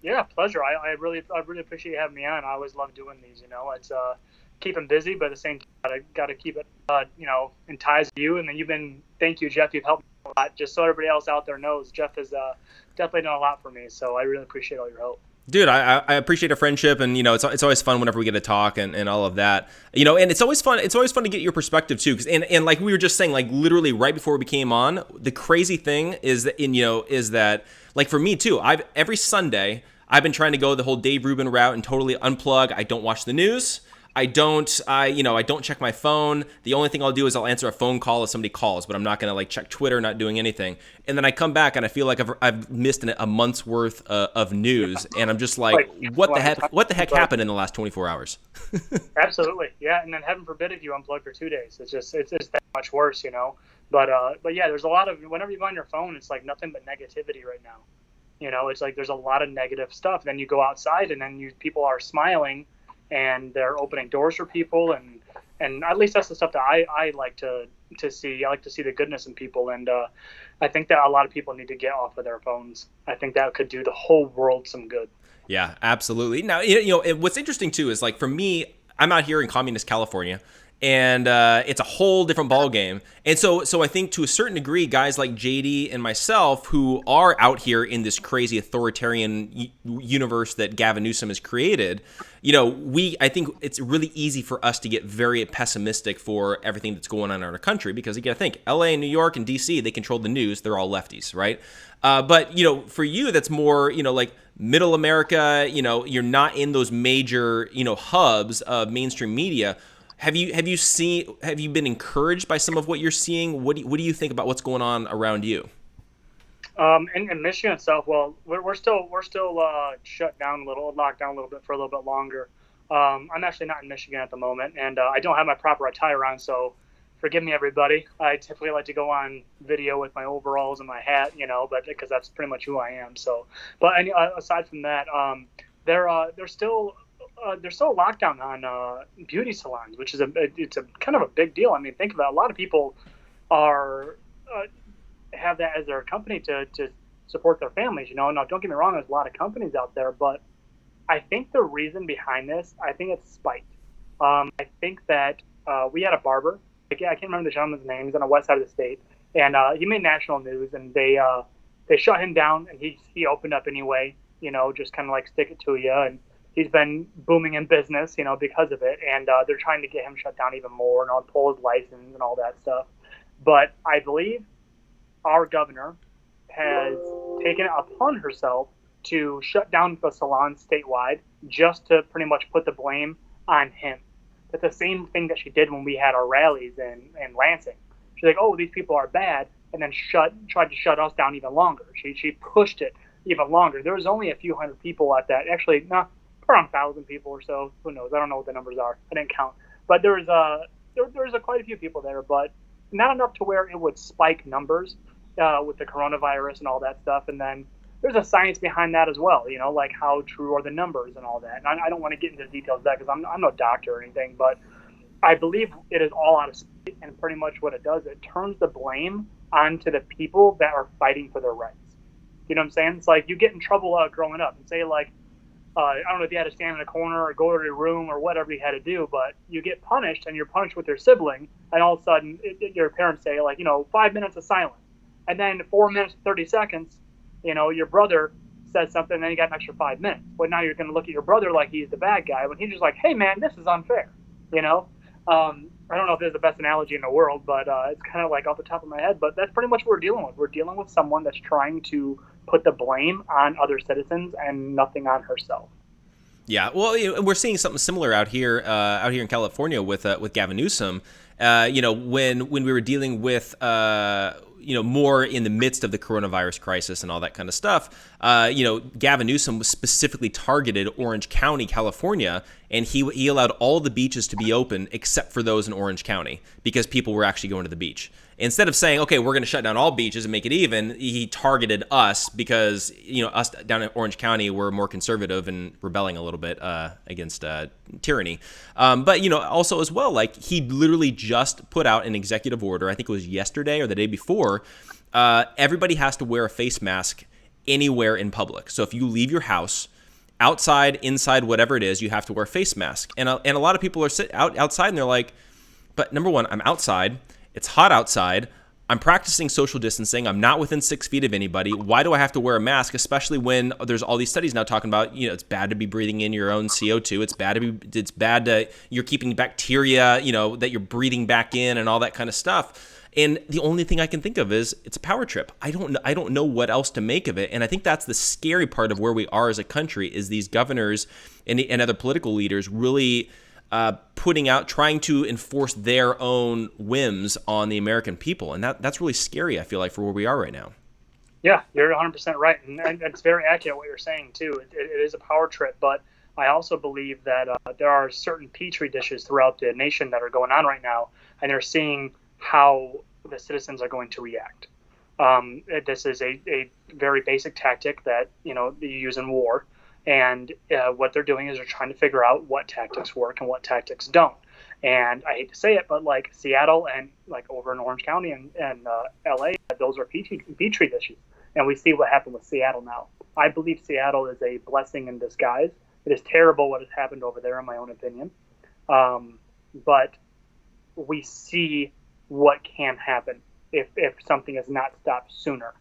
Yeah, pleasure. I really appreciate you having me on. I always love doing these. It's keeping busy, but at the same time, got to keep it in ties with you. And then thank you, Jeff. You've helped me a lot. Just so everybody else out there knows, Jeff has definitely done a lot for me. So I really appreciate all your help. Dude, I appreciate a friendship, and it's always fun whenever we get to talk and all of that. And it's always fun to get your perspective too, because and like we were just saying, like literally right before we came on, the crazy thing is that like for me too, every Sunday I've been trying to go the whole Dave Rubin route and totally unplug. I don't watch the news. I don't check my phone. The only thing I'll do is I'll answer a phone call if somebody calls, but I'm not going to like check Twitter, not doing anything. And then I come back and I feel like I've missed a month's worth of news, and I'm just like, what the heck happened in the last 24 hours? Absolutely, yeah. And then heaven forbid if you unplug for 2 days, it's just that much worse, you know. But yeah, there's a lot of, whenever you go on your phone, it's like nothing but negativity right now. You know, it's like there's a lot of negative stuff. Then you go outside and then people are smiling and they're opening doors for people, and at least that's the stuff that I like to see. I like to see the goodness in people, and I think that a lot of people need to get off of their phones. I think that could do the whole world some good. Yeah, absolutely. Now, you know, what's interesting too is like for me, I'm out here in communist California, and it's a whole different ball game. And so I think to a certain degree, guys like JD and myself who are out here in this crazy authoritarian universe that Gavin Newsom has created, you know, I think it's really easy for us to get very pessimistic for everything that's going on in our country, because you got to think, LA and New York and DC, they control the news. They're all lefties, right? But, you know, for you, that's more, you know, like middle America, you know, you're not in those major, you know, hubs of mainstream media. Have you been encouraged by some of what you're seeing? What do you think about what's going on around you? In Michigan itself, well, we're still shut down locked down a little bit for a little bit longer. I'm actually not in Michigan at the moment, and I don't have my proper attire on, so forgive me, everybody. I typically like to go on video with my overalls and my hat, you know, but because that's pretty much who I am. So, but aside from that, there's still a lockdown on beauty salons, which is it's a kind of a big deal. I mean, think about it. A lot of people have that as their company to support their families. You know, now don't get me wrong, there's a lot of companies out there, but I think the reason behind this, I think it's spite. I think that we had a barber. I can't remember the gentleman's name. He's on the west side of the state, and he made national news, and they shut him down, and he opened up anyway. You know, just kind of like stick it to you, and he's been booming in business, you know, because of it, and they're trying to get him shut down even more and pull his license and all that stuff. But I believe our governor has taken it upon herself to shut down the salons statewide just to pretty much put the blame on him. That's the same thing that she did when we had our rallies in Lansing. She's like, oh, these people are bad, and then tried to shut us down even longer. She pushed it even longer. There was only a few hundred people at that. Actually, around 1,000 people or so. Who knows? I don't know what the numbers are. I didn't count. But there was quite a few people there, but not enough to where it would spike numbers with the coronavirus and all that stuff. And then there's a science behind that as well, you know, like how true are the numbers and all that. And I don't want to get into the details of that because I'm no doctor or anything, but I believe it is all out of spite, and pretty much what it does, it turns the blame onto the people that are fighting for their rights. You know what I'm saying? It's like you get in trouble growing up and say like, I don't know if you had to stand in a corner or go to your room or whatever you had to do, but you get punished and you're punished with your sibling, and all of a sudden your parents say like, you know, 5 minutes of silence, and then 4 minutes 30 seconds, you know, your brother says something, and then you got an extra 5 minutes. But now you're going to look at your brother like he's the bad guy when he's just like, hey man, this is unfair, you know. I don't know if there's the best analogy in the world, but it's kind of like off the top of my head, but that's pretty much what we're dealing with. We're dealing with someone that's trying to put the blame on other citizens and nothing on herself. Yeah, well, you know, we're seeing something similar out here in California with Gavin Newsom. You know, when we were dealing with you know, more in the midst of the coronavirus crisis and all that kind of stuff, you know, Gavin Newsom specifically targeted Orange County, California, and he allowed all the beaches to be open except for those in Orange County because people were actually going to the beach. Instead of saying, okay, we're going to shut down all beaches and make it even, he targeted us because, you know, us down in Orange County were more conservative and rebelling a little bit against tyranny. But, you know, also as well, like he literally just put out an executive order, I think it was yesterday or the day before, everybody has to wear a face mask anywhere in public. So if you leave your house, outside, inside, whatever it is, you have to wear a face mask. And a lot of people are outside and they're like, but number one, I'm outside. It's hot outside. I'm practicing social distancing. I'm not within 6 feet of anybody. Why do I have to wear a mask, especially when there's all these studies now talking about, you know, it's bad to be breathing in your own CO2. It's bad to you're keeping bacteria, you know, that you're breathing back in and all that kind of stuff. And the only thing I can think of is it's a power trip. I don't know what else to make of it. And I think that's the scary part of where we are as a country is these governors and other political leaders really trying to enforce their own whims on the American people. And that's really scary, I feel like, for where we are right now. Yeah, you're 100% right. And it's very accurate what you're saying, too. It is a power trip, but I also believe that there are certain petri dishes throughout the nation that are going on right now, and they're seeing how the citizens are going to react. This is a very basic tactic that, you use in war. And what they're doing is they're trying to figure out what tactics work and what tactics don't. And I hate to say it, but like Seattle and like over in Orange County and LA, those are petri dishes. And we see what happened with Seattle now. I believe Seattle is a blessing in disguise. It is terrible what has happened over there, in my own opinion. But we see what can happen if something is not stopped sooner.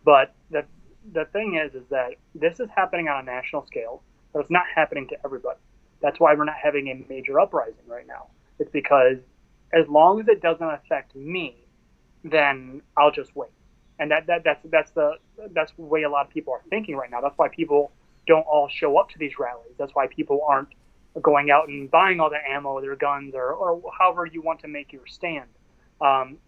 But the thing is that this is happening on a national scale, but it's not happening to everybody. That's why we're not having a major uprising right now. It's because as long as it doesn't affect me, then I'll just wait. And that's the way a lot of people are thinking right now. That's why people don't all show up to these rallies. That's why people aren't going out and buying all their ammo, their guns, or however you want to make your stand.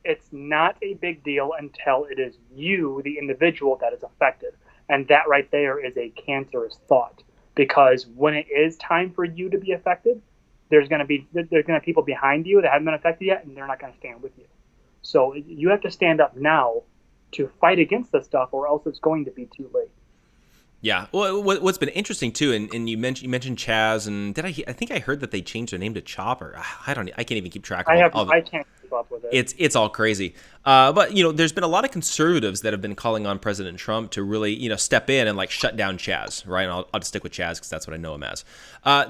It's not a big deal until it is you, the individual, that is affected. And that right there is a cancerous thought. Because when it is time for you to be affected, there's going to be people behind you that haven't been affected yet, and they're not going to stand with you. So you have to stand up now to fight against this stuff, or else it's going to be too late. Yeah. Well, what's been interesting too, and you mentioned Chaz, and I think I heard that they changed their name to Chopper. I can't even keep track of it. I can't keep up with it. It's all crazy. But there's been a lot of conservatives that have been calling on President Trump to really step in and like shut down Chaz, right? And I'll just stick with Chaz because that's what I know him as.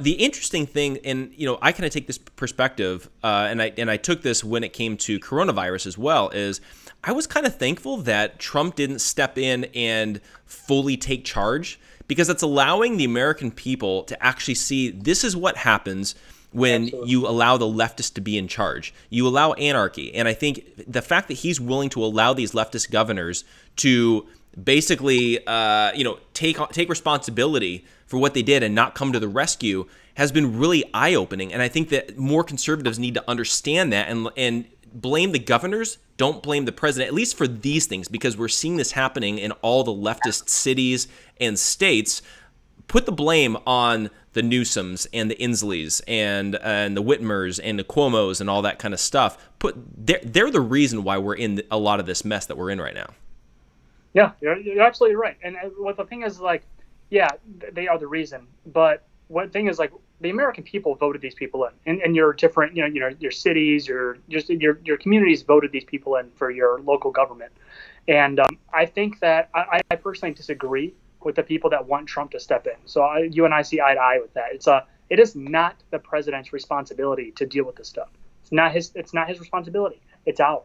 The interesting thing, and I kind of take this perspective, and I took this when it came to coronavirus as well, is I was kind of thankful that Trump didn't step in and fully take charge, because it's allowing the American people to actually see this is what happens when you allow the leftists to be in charge. You allow anarchy. And I think the fact that he's willing to allow these leftist governors to basically take responsibility for what they did and not come to the rescue has been really eye-opening. And I think that more conservatives need to understand that and blame the governors, don't blame the president, at least for these things, because we're seeing this happening in all the leftist cities and states. Put the blame on the Newsoms and the Insleys and the Whitmers and the Cuomos and all that kind of stuff. They're the reason why we're in a lot of this mess that we're in right now. Yeah, you're absolutely right. And what the thing is, like, yeah, they are the reason. But one thing is, like, the American people voted these people in, and your different, your cities, your communities voted these people in for your local government. And I think that I personally disagree with the people that want Trump to step in. So you and I see eye to eye with that. It is not the president's responsibility to deal with this stuff. It's not his responsibility. It's ours.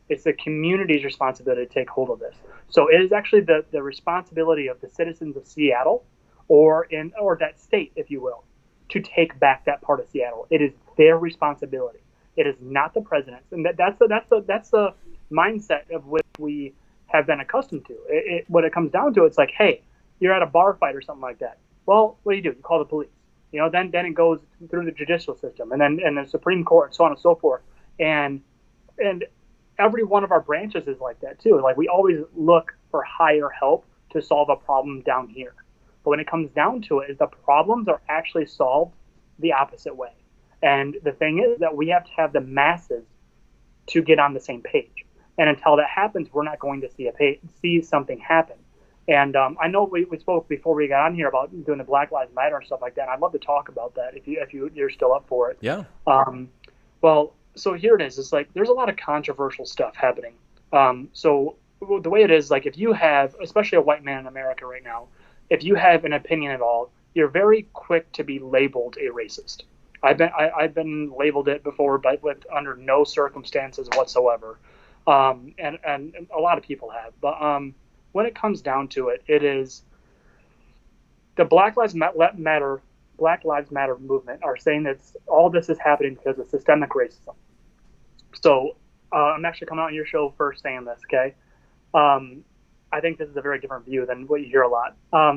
It's the community's responsibility to take hold of this. So it is actually the responsibility of the citizens of Seattle, or that state, if you will, to take back that part of Seattle. It is their responsibility. It is not the president's, and that's the mindset of which we have been accustomed to. When it comes down to it, it's like, hey, you're at a bar fight or something like that. Well, what do? You call the police. Then it goes through the judicial system, and the Supreme Court, so on and so forth. And every one of our branches is like that too. Like, we always look for higher help to solve a problem down here. But when it comes down to it, is the problems are actually solved the opposite way. And the thing is that we have to have the masses to get on the same page. And until that happens, we're not going to see something happen. And I know we spoke before we got on here about doing the Black Lives Matter and stuff like that. And I'd love to talk about that if you're still up for it. Yeah. Well, so here it is. It's like there's a lot of controversial stuff happening. So the way it is, like, if you have, especially a white man in America right now, if you have an opinion at all, you're very quick to be labeled a racist. I've been labeled it before, but under no circumstances whatsoever. And a lot of people have. But when it comes down to it, it is the Black Lives Matter movement are saying that all this is happening because of systemic racism. So I'm actually coming on your show first saying this, okay? I think this is a very different view than what you hear a lot.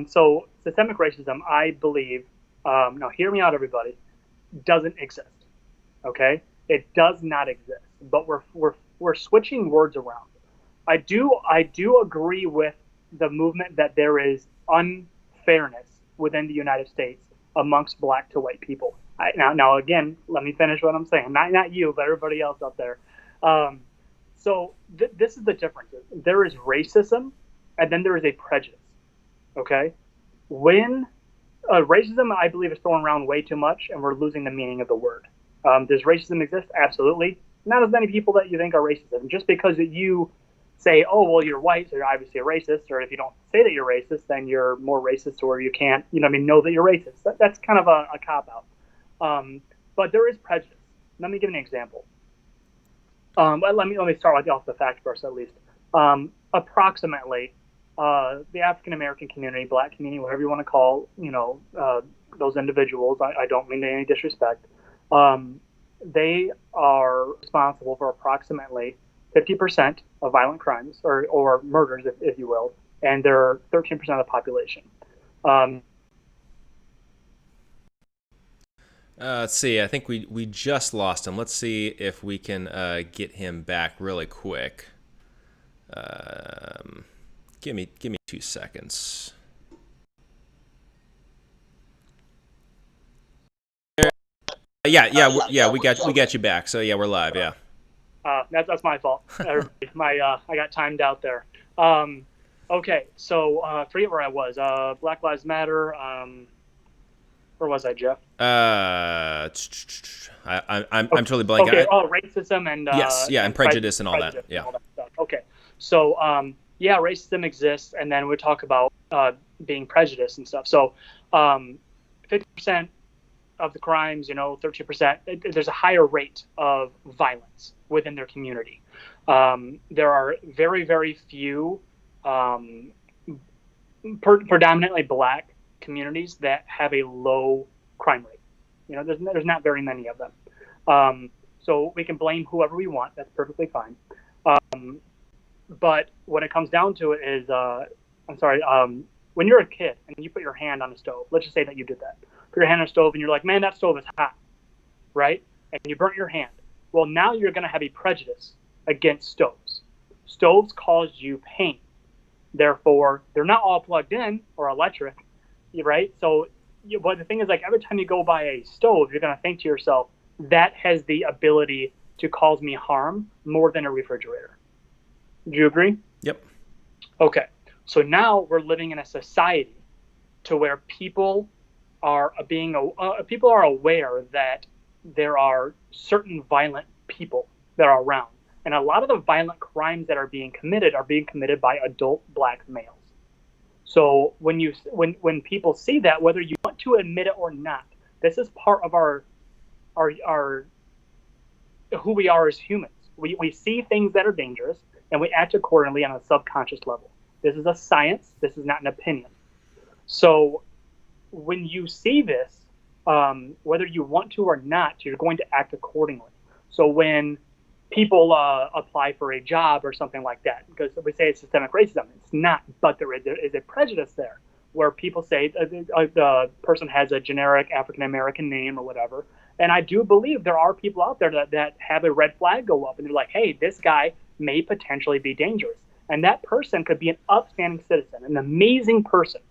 So systemic racism, I believe, now hear me out, everybody, doesn't exist. Okay, it does not exist, but we're switching words around. I do agree with the movement that there is unfairness within the United States amongst black to white people. Now again, let me finish what I'm saying. Not you, but everybody else out there. So this is the difference. There is racism, and then there is a prejudice. Okay, when racism, I believe, is thrown around way too much, and we're losing the meaning of the word. Does racism exist? Absolutely. Not as many people that you think are racist. And just because you say, oh, well, you're white, so you're obviously a racist, or if you don't say that you're racist, then you're more racist, or you can't, know that you're racist. That's kind of a cop-out. But there is prejudice. Let me give an example. Let me start off the fact first, at least. Approximately, the African American community, black community, whatever you want to call, those individuals. I don't mean any disrespect. They are responsible for approximately 50% of violent crimes or murders, if you will, and they're 13% of the population. Let's see. I think we just lost him. Let's see if we can get him back really quick. Give me 2 seconds. Yeah. We got you back. So yeah, we're live. Yeah. That's my fault. I got timed out there. Okay, so forget where I was. Black Lives Matter. Where was I, Jeff? I'm totally blanking. Okay. Racism and yes, yeah, and prejudice and all that. Yeah. All that stuff. Okay, so racism exists, and then we talk about being prejudiced and stuff. So, 50% of the crimes, 13%, there's a higher rate of violence within their community. There are very, very few predominantly black communities that have a low crime rate. There's not very many of them. So we can blame whoever we want. That's perfectly fine. But when it comes down to it is, when you're a kid and you put your hand on a stove, let's just say that you did that. Put your hand on a stove and you're like, man, that stove is hot, right? And you burnt your hand. Well, now you're going to have a prejudice against stoves. Stoves cause you pain. Therefore, they're not all plugged in or electric, right? So, but the thing is, like, every time you go by a stove, you're going to think to yourself, that has the ability to cause me harm more than a refrigerator. Do you agree? Yep. Okay. So now we're living in a society to where people are aware that there are certain violent people that are around. And a lot of the violent crimes that are being committed by adult black males. So when people see that, whether you want to admit it or not, this is part of our who we are as humans. We see things that are dangerous and we act accordingly on a subconscious level. This is a science. This is not an opinion. So when you see this, whether you want to or not, you're going to act accordingly. So when people apply for a job or something like that, because we say it's systemic racism, it's not, but there is a prejudice there where people say the person has a generic African-American name or whatever. And I do believe there are people out there that have a red flag go up and they're like, hey, this guy may potentially be dangerous. And that person could be an upstanding citizen, an amazing person.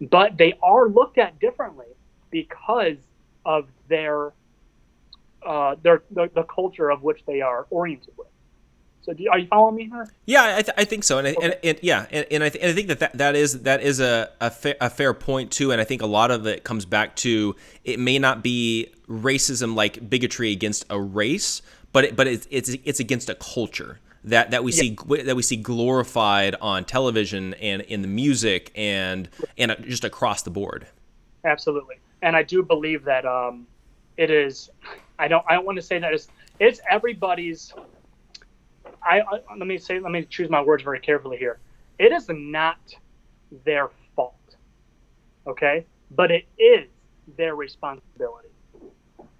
But they are looked at differently because of the culture of which they are oriented with. So, are you following me here? Yeah, I think so, and I think that is a fair point too, and I think a lot of it comes back to it may not be racism like bigotry against a race, but it's against a culture that we see glorified on television and in the music and just across the board. Absolutely, and I do believe that it is. I don't want to say that it's everybody's. Let me choose my words very carefully here. It is not their fault, okay? But it is their responsibility.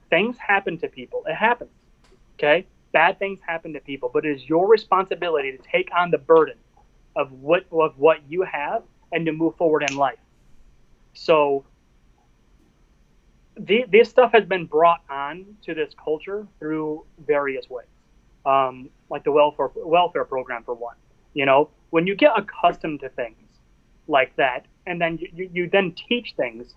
Things happen to people. It happens, okay? Bad things happen to people, but it is your responsibility to take on the burden of what you have and to move forward in life. So this stuff has been brought on to this culture through various ways, like the welfare program for one. You know, when you get accustomed to things like that, and then you then teach things,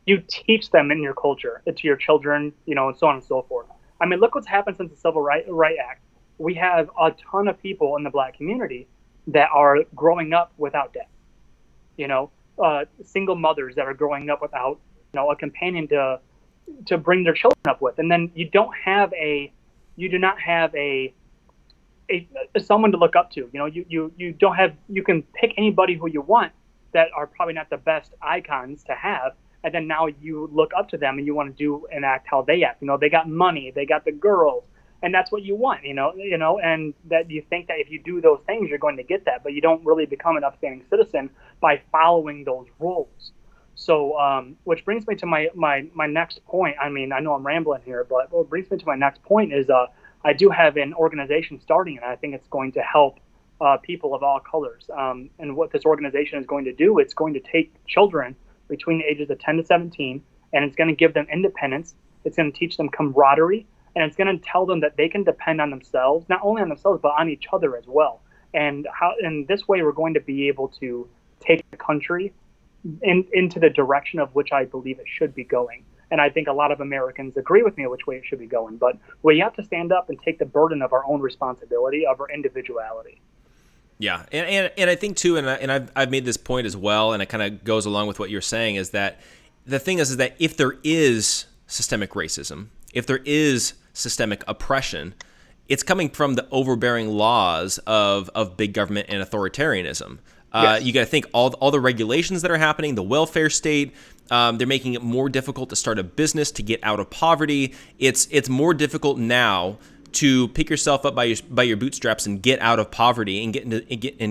you teach them in your culture to your children, you know, and so on and so forth. I mean, look what's happened since the Civil Rights Act. We have a ton of people in the Black community that are growing up without dad. You know, single mothers that are growing up without, you know, a companion to bring their children up with, and then you do not have a someone to look up to. You know, you don't have, you can pick anybody who you want that are probably not the best icons to have, and then now you look up to them and you want to do and act how they act. You know, they got money, they got the girls, and that's what you want. You know, and that you think that if you do those things, you're going to get that, but you don't really become an upstanding citizen by following those rules. So, which brings me to my next point. I mean, I know I'm rambling here, but what brings me to my next point is I do have an organization starting, and I think it's going to help people of all colors. And what this organization is going to do, it's going to take children between the ages of 10 to 17, and it's going to give them independence. It's going to teach them camaraderie, and it's going to tell them that they can depend on themselves, not only on themselves, but on each other as well. And this way, we're going to be able to take the country into the direction of which I believe it should be going. And I think a lot of Americans agree with me on which way it should be going. But we have to stand up and take the burden of our own responsibility, of our individuality. Yeah, and I think too, and I've made this point as well, and it kind of goes along with what you're saying, is that the thing is that if there is systemic racism, if there is systemic oppression, it's coming from the overbearing laws of big government and authoritarianism. Yes. You got to think all the regulations that are happening, the welfare state. They're making it more difficult to start a business, to get out of poverty. It's more difficult now to pick yourself up by your bootstraps and get out of poverty and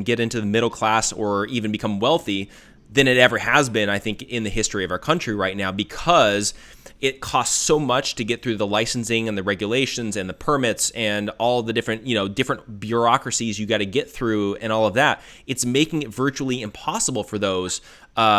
get into the middle class or even become wealthy than it ever has been, I think, in the history of our country right now, because it costs so much to get through the licensing and the regulations and the permits and all the different bureaucracies you got to get through and all of that. It's making it virtually impossible for those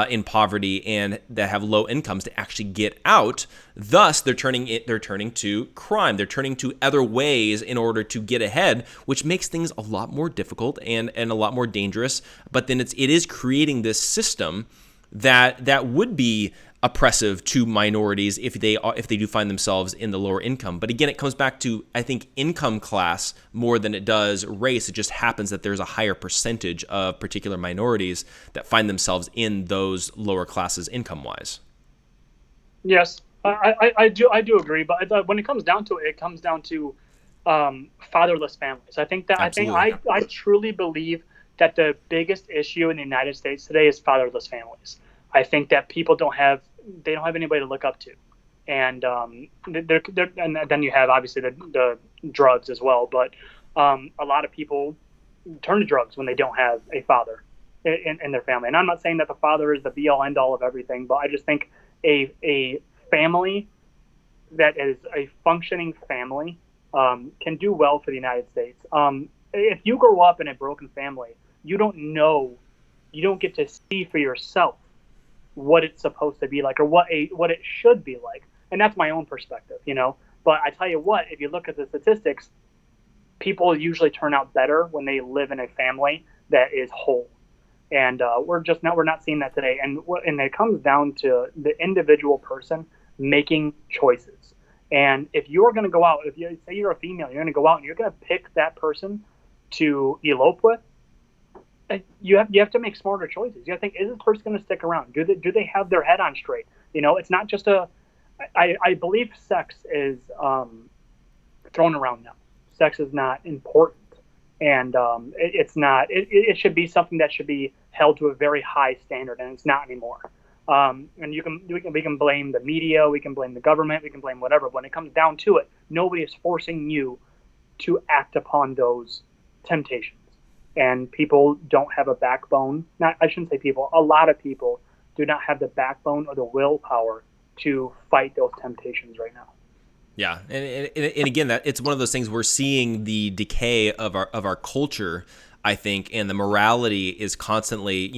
in poverty and that have low incomes to actually get out. Thus, they're turning to crime. They're turning to other ways in order to get ahead, which makes things a lot more difficult and a lot more dangerous. But then it is creating this system that would be oppressive to minorities if they do find themselves in the lower income. But again, it comes back to, I think, income class more than it does race. It just happens that there's a higher percentage of particular minorities that find themselves in those lower classes income-wise. Yes, I do agree. But when it comes down to it, it comes down to fatherless families. I think I truly believe that the biggest issue in the United States today is fatherless families. I think that people don't have anybody to look up to, and and then you have obviously the drugs as well. But a lot of people turn to drugs when they don't have a father in their family. And I'm not saying that the father is the be all end all of everything, but I just think a family that is a functioning family can do well for the United States. If you grow up in a broken family, you don't get to see for yourself what it's supposed to be like, or what it should be like. And that's my own perspective, you know. But I tell you what, if you look at the statistics, people usually turn out better when they live in a family that is whole. And we're not seeing that today. And it comes down to the individual person making choices. And if you're going to go out, if you say you're a female, you're going to go out and you're going to pick that person to elope with, you have to make smarter choices. You have to think, is this person going to stick around? Do they have their head on straight? You know, it's not just I believe sex is thrown around now. Sex is not important, and it's not. It should be something that should be held to a very high standard, and it's not anymore. And we can blame the media, we can blame the government, we can blame whatever. But when it comes down to it, nobody is forcing you to act upon those temptations. And people don't have a backbone. I shouldn't say people. A lot of people do not have the backbone or the willpower to fight those temptations right now. Yeah, and again, that it's one of those things we're seeing the decay of our culture. I think, and the morality is constantly,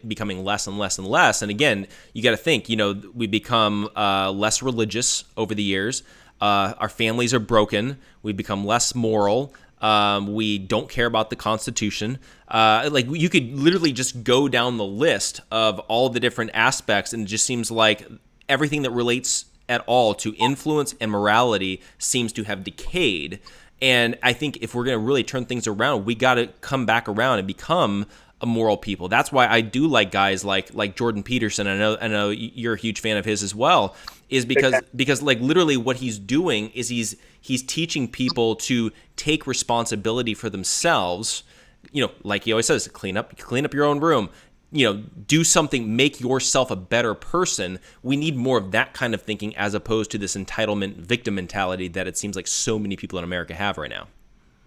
becoming less and less and less. And again, you got to think, we become less religious over the years. Our families are broken. We become less moral. We don't care about the Constitution. Like you could literally just go down the list of all the different aspects, and it just seems like everything that relates at all to influence and morality seems to have decayed. And I think if we're going to really turn things around, we got to come back around and become a moral people. That's why I do like guys like Jordan Peterson. I know you're a huge fan of his as well. Is because like literally what he's doing is he's teaching people to take responsibility for themselves. Like he always says, clean up your own room. Do something, make yourself a better person. We need more of that kind of thinking as opposed to this entitlement victim mentality that it seems like so many people in America have right now.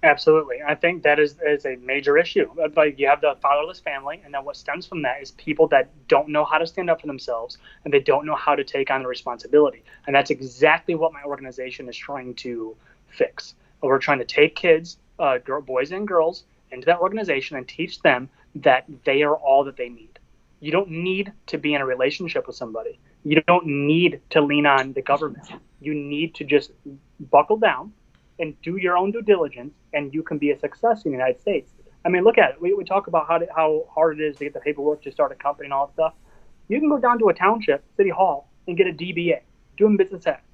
Absolutely. I think that is a major issue. Like you have the fatherless family, and then what stems from that is people that don't know how to stand up for themselves, and they don't know how to take on the responsibility. And that's exactly what my organization is trying to fix. We're trying to take kids, boys and girls, into that organization and teach them that they are all that they need. You don't need to be in a relationship with somebody. You don't need to lean on the government. You need to just buckle down and do your own due diligence, and you can be a success in the United States. I mean, look at it. We talk about how hard it is to get the paperwork to start a company and all that stuff. You can go down to a township, city hall, and get a DBA, doing business act.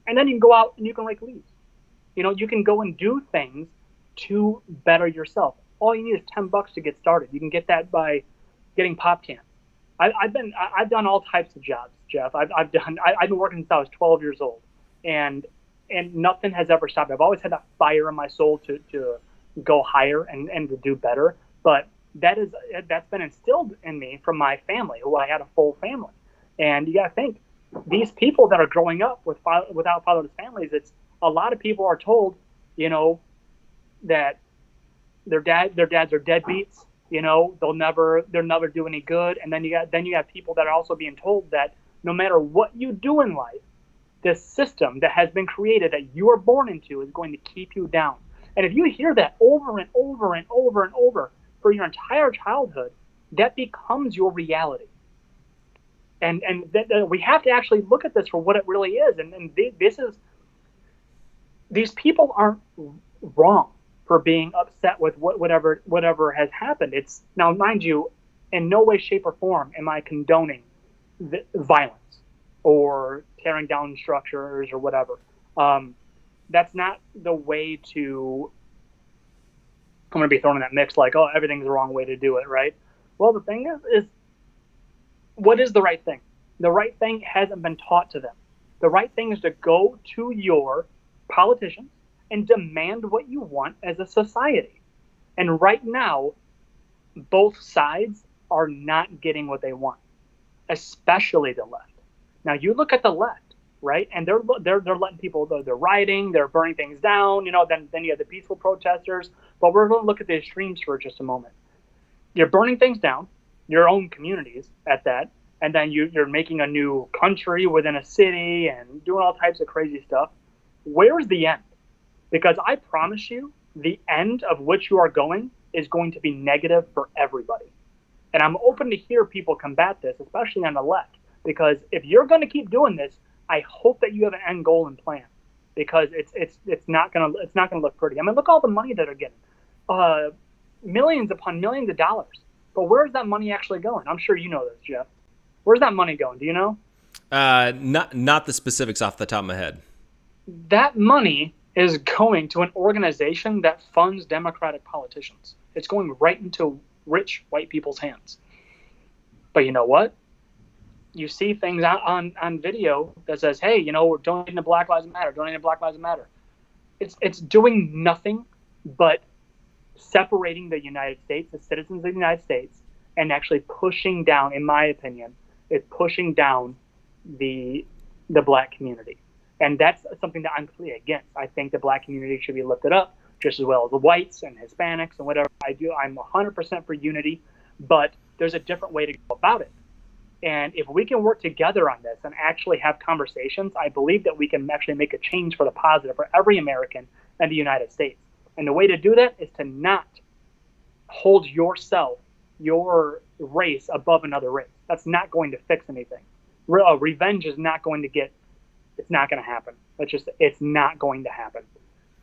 And then you can go out and you can rake leaves. You can go and do things to better yourself. All you need is $10 to get started. You can get that by getting pop cans. I've done all types of jobs, Jeff. I've been working since I was 12 years old, and nothing has ever stopped. I've always had that fire in my soul to go higher and to do better. But that's been instilled in me from my family, who I had a full family. And you got to think, these people that are growing up without fatherless families, it's a lot of people are told, that their dads are deadbeats. They'll never do any good. And then you have people that are also being told that no matter what you do in life, this system that has been created that you are born into is going to keep you down. And if you hear that over and over and over and over for your entire childhood, that becomes your reality. And we have to actually look at this for what it really is. And these people aren't wrong for being upset with whatever has happened. It's now, mind you, in no way, shape, or form am I condoning violence or tearing down structures or whatever. That's not the way to. I'm going to be thrown in that mix like, oh, everything's the wrong way to do it, right? Well, the thing is what is the right thing? The right thing hasn't been taught to them. The right thing is to go to your politicians and demand what you want as a society. And right now, both sides are not getting what they want, especially the left. Now, you look at the left, right? And they're letting people, they're rioting, they're burning things down, then you have the peaceful protesters. But we're going to look at the extremes for just a moment. You're burning things down, your own communities at that, and then you're making a new country within a city and doing all types of crazy stuff. Where's the end? Because I promise you, the end of which you are going is going to be negative for everybody. And I'm open to hear people combat this, especially on the left. Because if you're going to keep doing this, I hope that you have an end goal and plan. Because it's not gonna look pretty. I mean, look at all the money that are getting, millions upon millions of dollars. But where's that money actually going? I'm sure you know this, Jeff. Where's that money going? Do you know? Not the specifics off the top of my head. That money is going to an organization that funds Democratic politicians. It's going right into rich white people's hands. But you know what? You see things on video that says, hey, we're donating to Black Lives Matter, donating to Black Lives Matter. It's doing nothing but separating the United States, the citizens of the United States, and actually pushing down, in my opinion, it's pushing down the black community. And that's something that I'm completely against. I think the black community should be lifted up just as well as the whites and Hispanics and whatever I do. I'm 100% for unity, but there's a different way to go about it. And if we can work together on this and actually have conversations, I believe that we can actually make a change for the positive for every American in the United States. And the way to do that is to not hold yourself, your race above another race. That's not going to fix anything. Revenge is not going to get, it's not going to happen. It's not going to happen.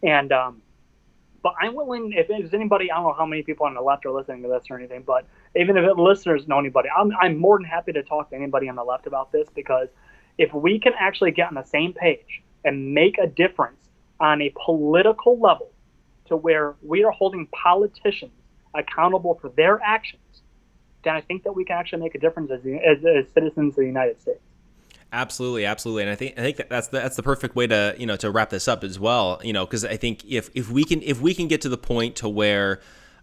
And, but I'm willing, if there's anybody, I don't know how many people on the left are listening to this or anything, but even if the listeners know anybody, I'm more than happy to talk to anybody on the left about this, because if we can actually get on the same page and make a difference on a political level to where we are holding politicians accountable for their actions, then I think that we can actually make a difference as citizens of the United States. Absolutely, absolutely, and I think that's the perfect way to to wrap this up as well. Because I think if we can get to the point to where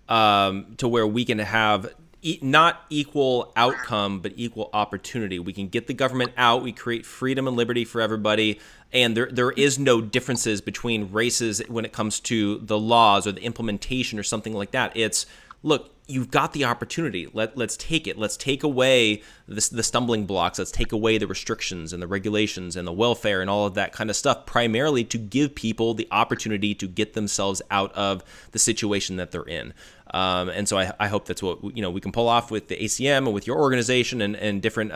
we can have not equal outcome but equal opportunity, we can get the government out, we create freedom and liberty for everybody, and there is no differences between races when it comes to the laws or the implementation or something like that. It's, look, you've got the opportunity. Let's take it. Let's take away the stumbling blocks. Let's take away the restrictions and the regulations and the welfare and all of that kind of stuff, primarily to give people the opportunity to get themselves out of the situation that they're in. And so I hope that's what we can pull off with the ACM and with your organization and different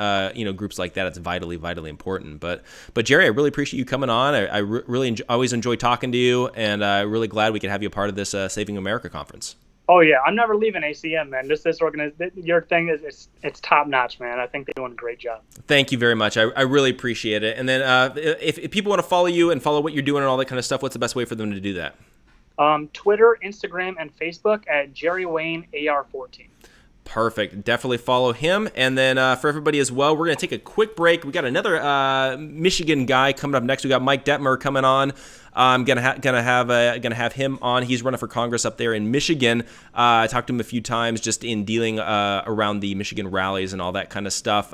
groups like that. It's vitally important. But Jerry, I really appreciate you coming on. I really always enjoy talking to you, and I'm really glad we could have you a part of this Saving America conference. Oh yeah, I'm never leaving ACM, man. This your thing it's top notch, man. I think they're doing a great job. Thank you very much. I really appreciate it. And then if people want to follow you and follow what you're doing and all that kind of stuff, what's the best way for them to do that? Twitter, Instagram, and Facebook at Jerry Wayne AR14. Perfect. Definitely follow him. And then for everybody as well, we're going to take a quick break. We got another Michigan guy coming up next. We got Mike Detmer coming on. I'm gonna have him on. He's running for Congress up there in Michigan. I talked to him a few times just in dealing around the Michigan rallies and all that kind of stuff.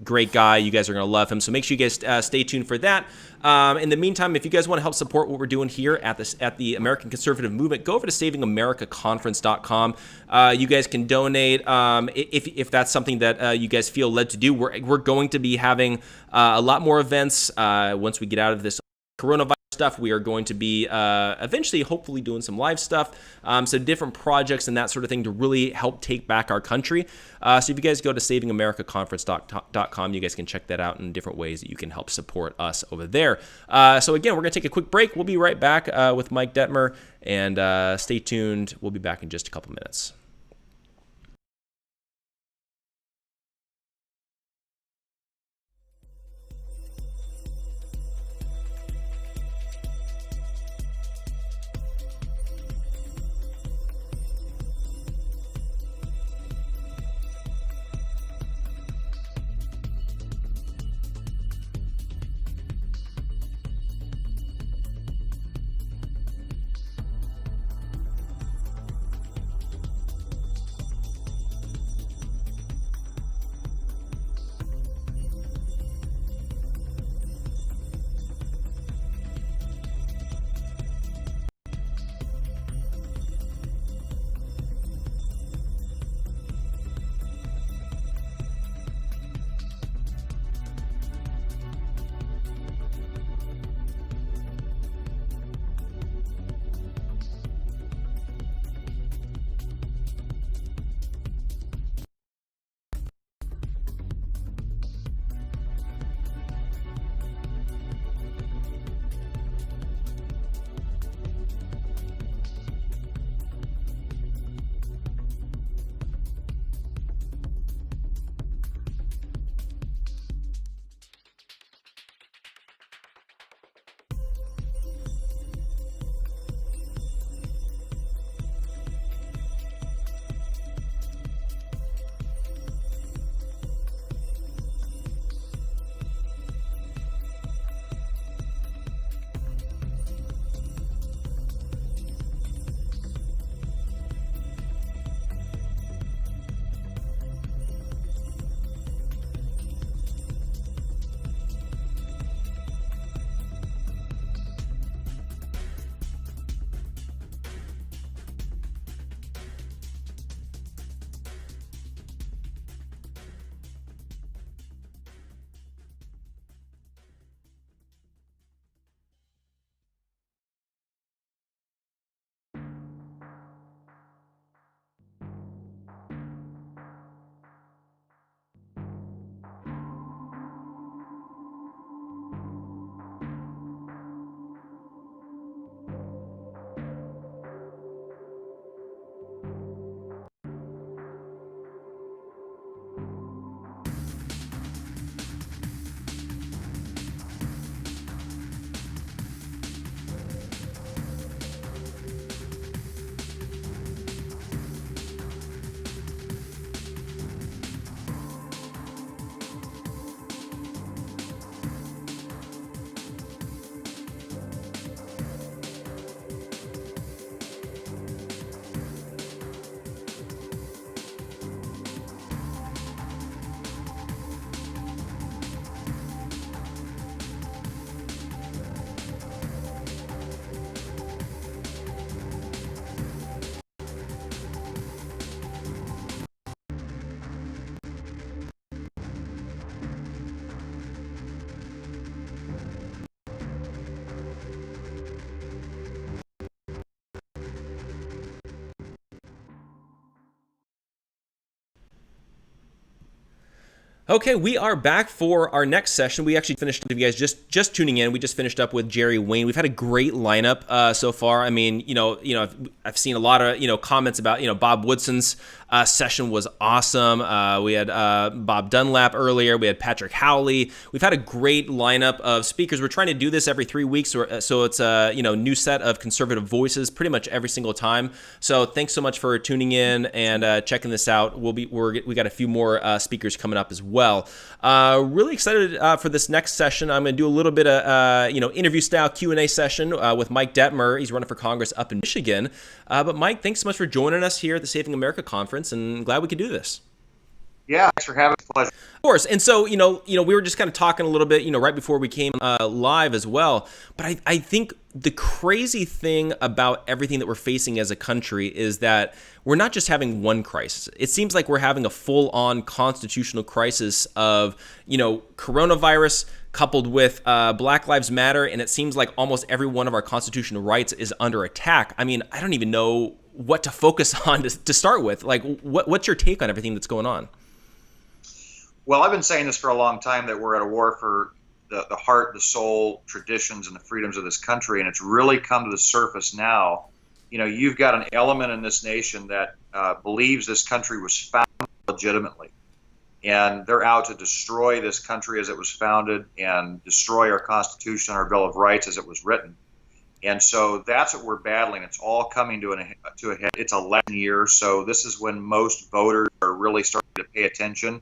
Great guy. You guys are gonna love him. So make sure you guys stay tuned for that. In the meantime, if you guys want to help support what we're doing here at the American Conservative Movement, go over to SavingAmericaConference.com. You guys can donate if that's something that you guys feel led to do. We're going to be having a lot more events once we get out of this coronavirus stuff. We are going to be eventually, hopefully, doing some live stuff, so different projects and that sort of thing to really help take back our country. So if you guys go to SavingAmericaConference.com, you guys can check that out in different ways that you can help support us over there. So again, we're going to take a quick break. We'll be right back with Mike Detmer, and stay tuned. We'll be back in just a couple minutes. Okay, we are back for our next session. We actually finished, if you guys just tuning in, we just finished up with Jerry Wayne. We've had a great lineup so far. I mean, I've seen a lot of, comments about, Bob Woodson's session was awesome. We had Bob Dunlap earlier. We had Patrick Howley. We've had a great lineup of speakers. We're trying to do this every 3 weeks, so it's a new set of conservative voices pretty much every single time. So thanks so much for tuning in and checking this out. We got a few more speakers coming up as well. Really excited for this next session. I'm going to do a little bit of interview style Q&A session with Mike Detmer. He's running for Congress up in Michigan. But Mike, thanks so much for joining us here at the Saving America Conference, and glad we could do this. Yeah, thanks for having me. Pleasure. Of course. And so, we were just kind of talking a little bit, right before we came live as well. But I think the crazy thing about everything that we're facing as a country is that we're not just having one crisis. It seems like we're having a full-on constitutional crisis of, coronavirus coupled with Black Lives Matter. And it seems like almost every one of our constitutional rights is under attack. I mean, I don't even know what to focus on to start with. Like, what's your take on everything that's going on? Well, I've been saying this for a long time, that we're at a war for the heart, the soul, traditions, and the freedoms of this country, and it's really come to the surface now. You've got an element in this nation that believes this country was founded legitimately, and they're out to destroy this country as it was founded and destroy our Constitution, our Bill of Rights as it was written. And so that's what we're battling. It's all coming to a head. It's 11 years, so this is when most voters are really starting to pay attention.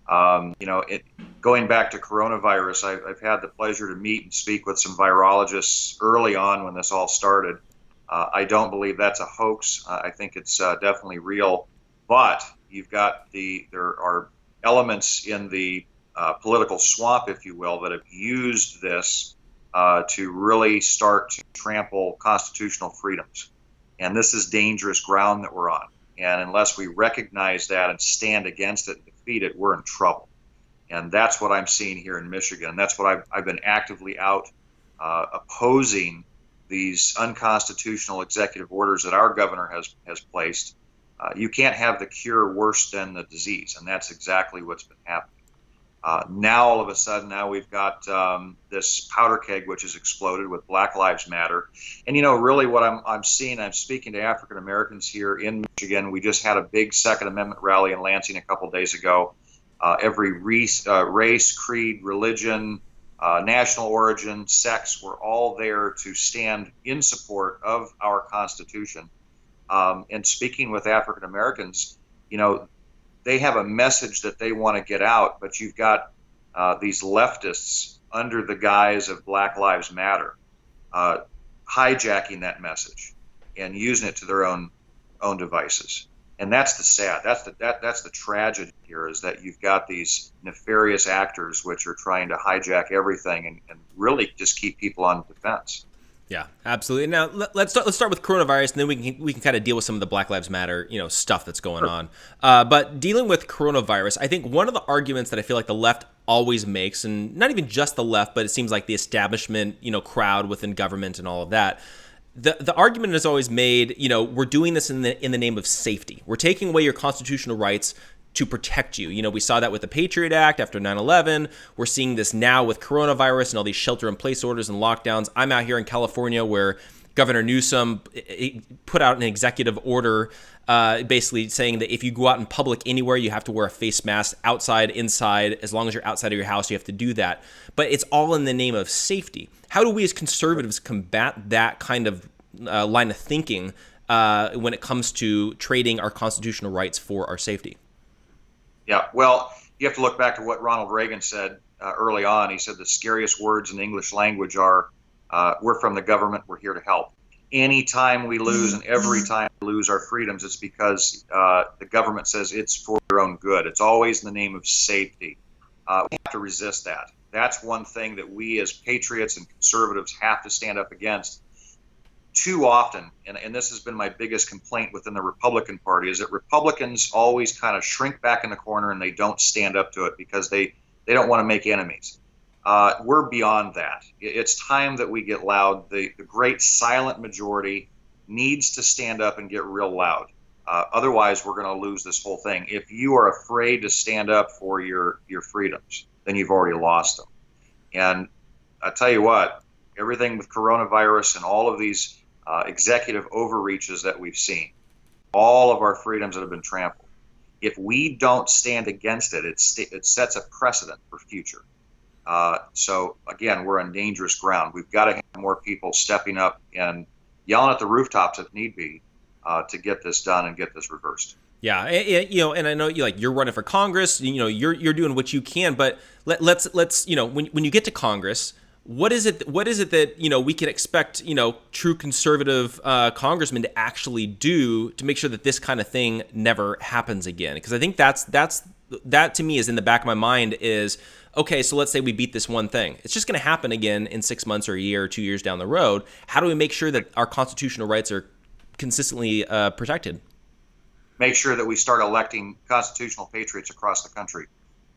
Going back to coronavirus, I've had the pleasure to meet and speak with some virologists early on when this all started. I don't believe that's a hoax. I think it's definitely real. But there are elements in the political swamp, if you will, that have used this to really start to trample constitutional freedoms. And this is dangerous ground that we're on. And unless we recognize that and stand against it and defeat it, we're in trouble. And that's what I'm seeing here in Michigan. That's what I've been actively out opposing these unconstitutional executive orders that our governor has placed. You can't have the cure worse than the disease, and that's exactly what's been happening. Now, all of a sudden, we've got this powder keg which has exploded with Black Lives Matter. And, really what I'm seeing, I'm speaking to African Americans here in Michigan. We just had a big Second Amendment rally in Lansing a couple days ago. Every race, creed, religion, national origin, sex, we're all there to stand in support of our Constitution. And speaking with African Americans, they have a message that they want to get out, but you've got these leftists under the guise of Black Lives Matter hijacking that message and using it to their own devices. And that's the tragedy here, is that you've got these nefarious actors which are trying to hijack everything and really just keep people on defense. Yeah, absolutely. Now let's start with coronavirus, and then we can kind of deal with some of the Black Lives Matter stuff that's going on. But dealing with coronavirus, I think one of the arguments that I feel like the left always makes, and not even just the left, but it seems like the establishment crowd within government and all of that. The argument is always made, we're doing this in the name of safety. We're taking away your constitutional rights to protect you. We saw that with the Patriot Act after 9/11. We're seeing this now with coronavirus and all these shelter-in-place orders and lockdowns. I'm out here in California where Governor Newsom put out an executive order basically saying that if you go out in public anywhere, you have to wear a face mask, outside, inside. As long as you're outside of your house, you have to do that. But it's all in the name of safety. How do we as conservatives combat that kind of line of thinking when it comes to trading our constitutional rights for our safety? Yeah, well, you have to look back to what Ronald Reagan said early on. He said the scariest words in the English language are, we're from the government, we're here to help. Any time we lose and every time we lose our freedoms, it's because the government says it's for your own good. It's always in the name of safety. We have to resist that. That's one thing that we as patriots and conservatives have to stand up against. Too often, and this has been my biggest complaint within the Republican Party, is that Republicans always kind of shrink back in the corner and they don't stand up to it because they don't want to make enemies. We're beyond that. It's time that we get loud. The great silent majority needs to stand up and get real loud. Otherwise, we're going to lose this whole thing. If you are afraid to stand up for your freedoms, then you've already lost them. And I tell you what, everything with coronavirus and all of these executive overreaches that we've seen, all of our freedoms that have been trampled. If we don't stand against it, it sets a precedent for future. So again, we're on dangerous ground. We've got to have more people stepping up and yelling at the rooftops if need be to get this done and get this reversed. Yeah, and I know you're running for Congress. You're doing what you can, but let's when you get to Congress, what is it that we can expect true conservative congressmen to actually do to make sure that this kind of thing never happens again? Because I think that to me is in the back of my mind is, okay, so let's say we beat this one thing. It's just going to happen again in 6 months or a year or 2 years down the road. How do we make sure that our constitutional rights are consistently protected? Make sure that we start electing constitutional patriots across the country.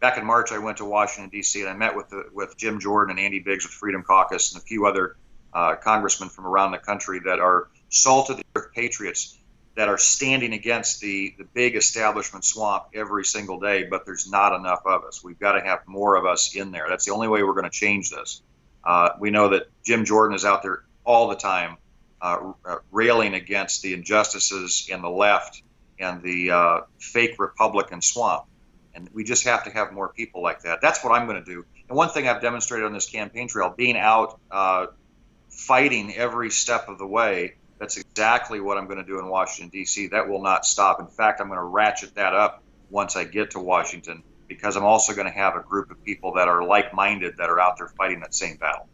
Back in March, I went to Washington, D.C., and I met with Jim Jordan and Andy Biggs with Freedom Caucus and a few other congressmen from around the country that are salt-of-the-earth patriots that are standing against the big establishment swamp every single day, but there's not enough of us. We've got to have more of us in there. That's the only way we're going to change this. We know that Jim Jordan is out there all the time railing against the injustices and the left and the fake Republican swamp. And we just have to have more people like that. That's what I'm going to do. And one thing I've demonstrated on this campaign trail, being out fighting every step of the way, that's exactly what I'm going to do in Washington, D.C. That will not stop. In fact, I'm going to ratchet that up once I get to Washington, because I'm also going to have a group of people that are like-minded that are out there fighting that same battle.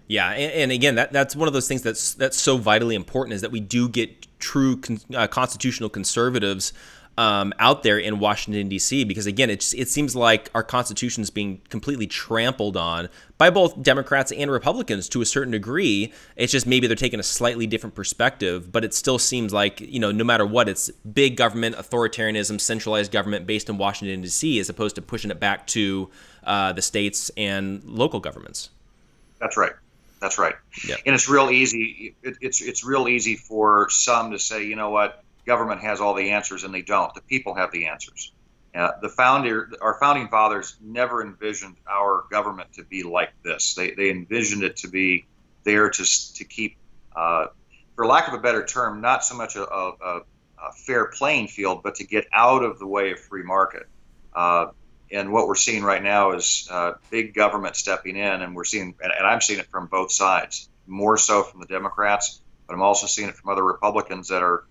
Yeah, and again, that's one of those things that's so vitally important, is that we do get true constitutional conservatives out there in Washington, D.C., because again, it seems like our Constitution is being completely trampled on by both Democrats and Republicans to a certain degree. It's just maybe they're taking a slightly different perspective, but it still seems like, no matter what, it's big government, authoritarianism, centralized government based in Washington, D.C., as opposed to pushing it back to the states and local governments. That's right. That's right. Yeah. And it's real easy. It's real easy for some to say, you know what, government has all the answers, and they don't. The people have the answers. Our founding fathers never envisioned our government to be like this. They envisioned it to be there to keep, for lack of a better term, not so much a fair playing field, but to get out of the way of free market. And what we're seeing right now is big government stepping in, and I'm seeing it from both sides, more so from the Democrats, but I'm also seeing it from other Republicans that are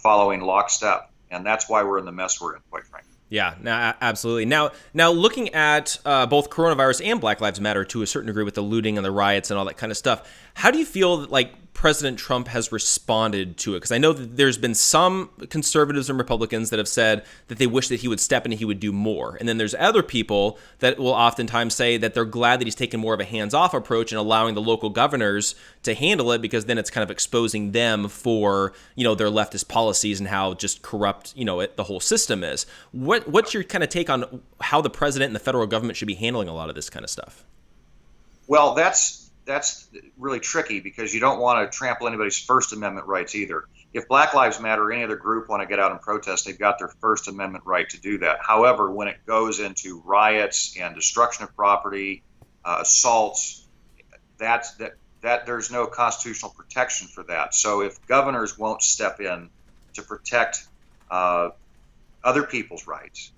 following lockstep, and that's why we're in the mess we're in, quite frankly. Yeah, no, absolutely. Now, looking at both coronavirus and Black Lives Matter to a certain degree with the looting and the riots and all that kind of stuff, how do you feel that, like, President Trump has responded to it? Because I know that there's been some conservatives and Republicans that have said that they wish that he would step in and he would do more. And then there's other people that will oftentimes say that they're glad that he's taken more of a hands-off approach and allowing the local governors to handle it, because then it's kind of exposing them for, their leftist policies and how just corrupt, the whole system is. What's your kind of take on how the president and the federal government should be handling a lot of this kind of stuff? Well, that's really tricky, because you don't want to trample anybody's First Amendment rights either. If Black Lives Matter or any other group want to get out and protest, they've got their First Amendment right to do that. However, when it goes into riots and destruction of property, assaults, that there's no constitutional protection for that. So if governors won't step in to protect other people's rights,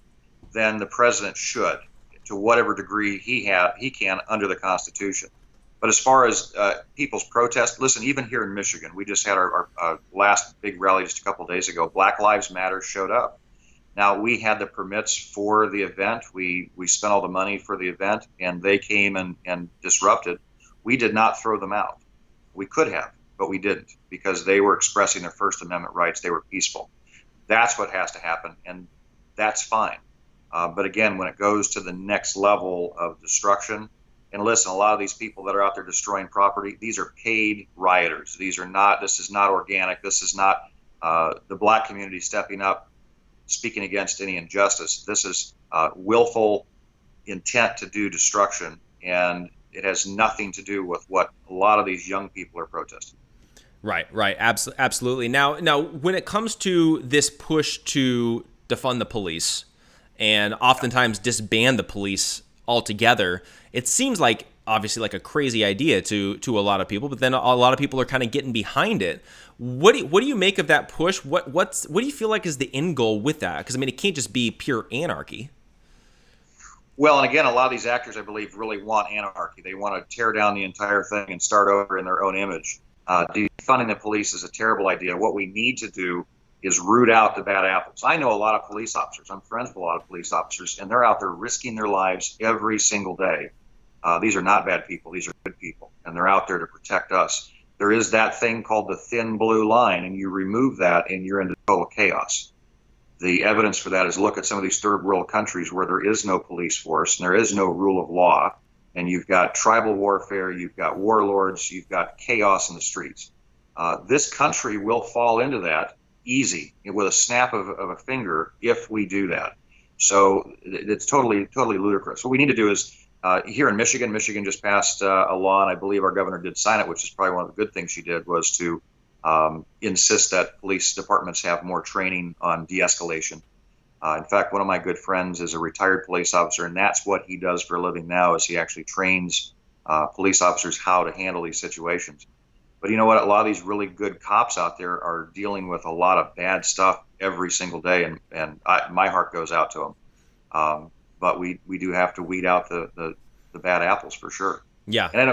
then the president should, to whatever degree he can under the Constitution. But as far as people's protest, listen, even here in Michigan, we just had our last big rally just a couple of days ago. Black Lives Matter showed up. Now, we had the permits for the event. We spent all the money for the event, and they came and disrupted. We did not throw them out. We could have, but we didn't, because they were expressing their First Amendment rights. They were peaceful. That's what has to happen, and that's fine. But again, when it goes to the next level of destruction, and listen, a lot of these people that are out there destroying property, these are paid rioters. This is not organic. This is not the black community stepping up, speaking against any injustice. This is willful intent to do destruction, and it has nothing to do with what a lot of these young people are protesting. Right. Absolutely. Now, when it comes to this push to defund the police and oftentimes disband the police altogether, it seems like obviously like a crazy idea to a lot of people, but then a lot of people are kind of getting behind it. What do you make of that push? What do you feel like is the end goal with that? Because I mean, it can't just be pure anarchy. Well, and again, a lot of these actors, I believe, really want anarchy. They want to tear down the entire thing and start over in their own image. Defunding the police is a terrible idea. What we need to do is root out the bad apples. I know a lot of police officers. I'm friends with a lot of police officers, and they're out there risking their lives every single day. These are not bad people. These are good people, and they're out there to protect us. There is that thing called the thin blue line, and you remove that, and you're into total chaos. The evidence for that is look at some of these third world countries where there is no police force and there is no rule of law, and you've got tribal warfare, you've got warlords, you've got chaos in the streets. This country will fall into that easy with a snap of a finger if we do that. So it's totally ludicrous. What we need to do is here in Michigan just passed a law, and I believe our governor did sign it, which is probably one of the good things she did, was to insist that police departments have more training on de-escalation. In fact, one of my good friends is a retired police officer, and that's what he does for a living now, is he actually trains police officers how to handle these situations. But you know what? A lot of these really good cops out there are dealing with a lot of bad stuff every single day, and my heart goes out to them. But we do have to weed out the bad apples for sure. Yeah. And I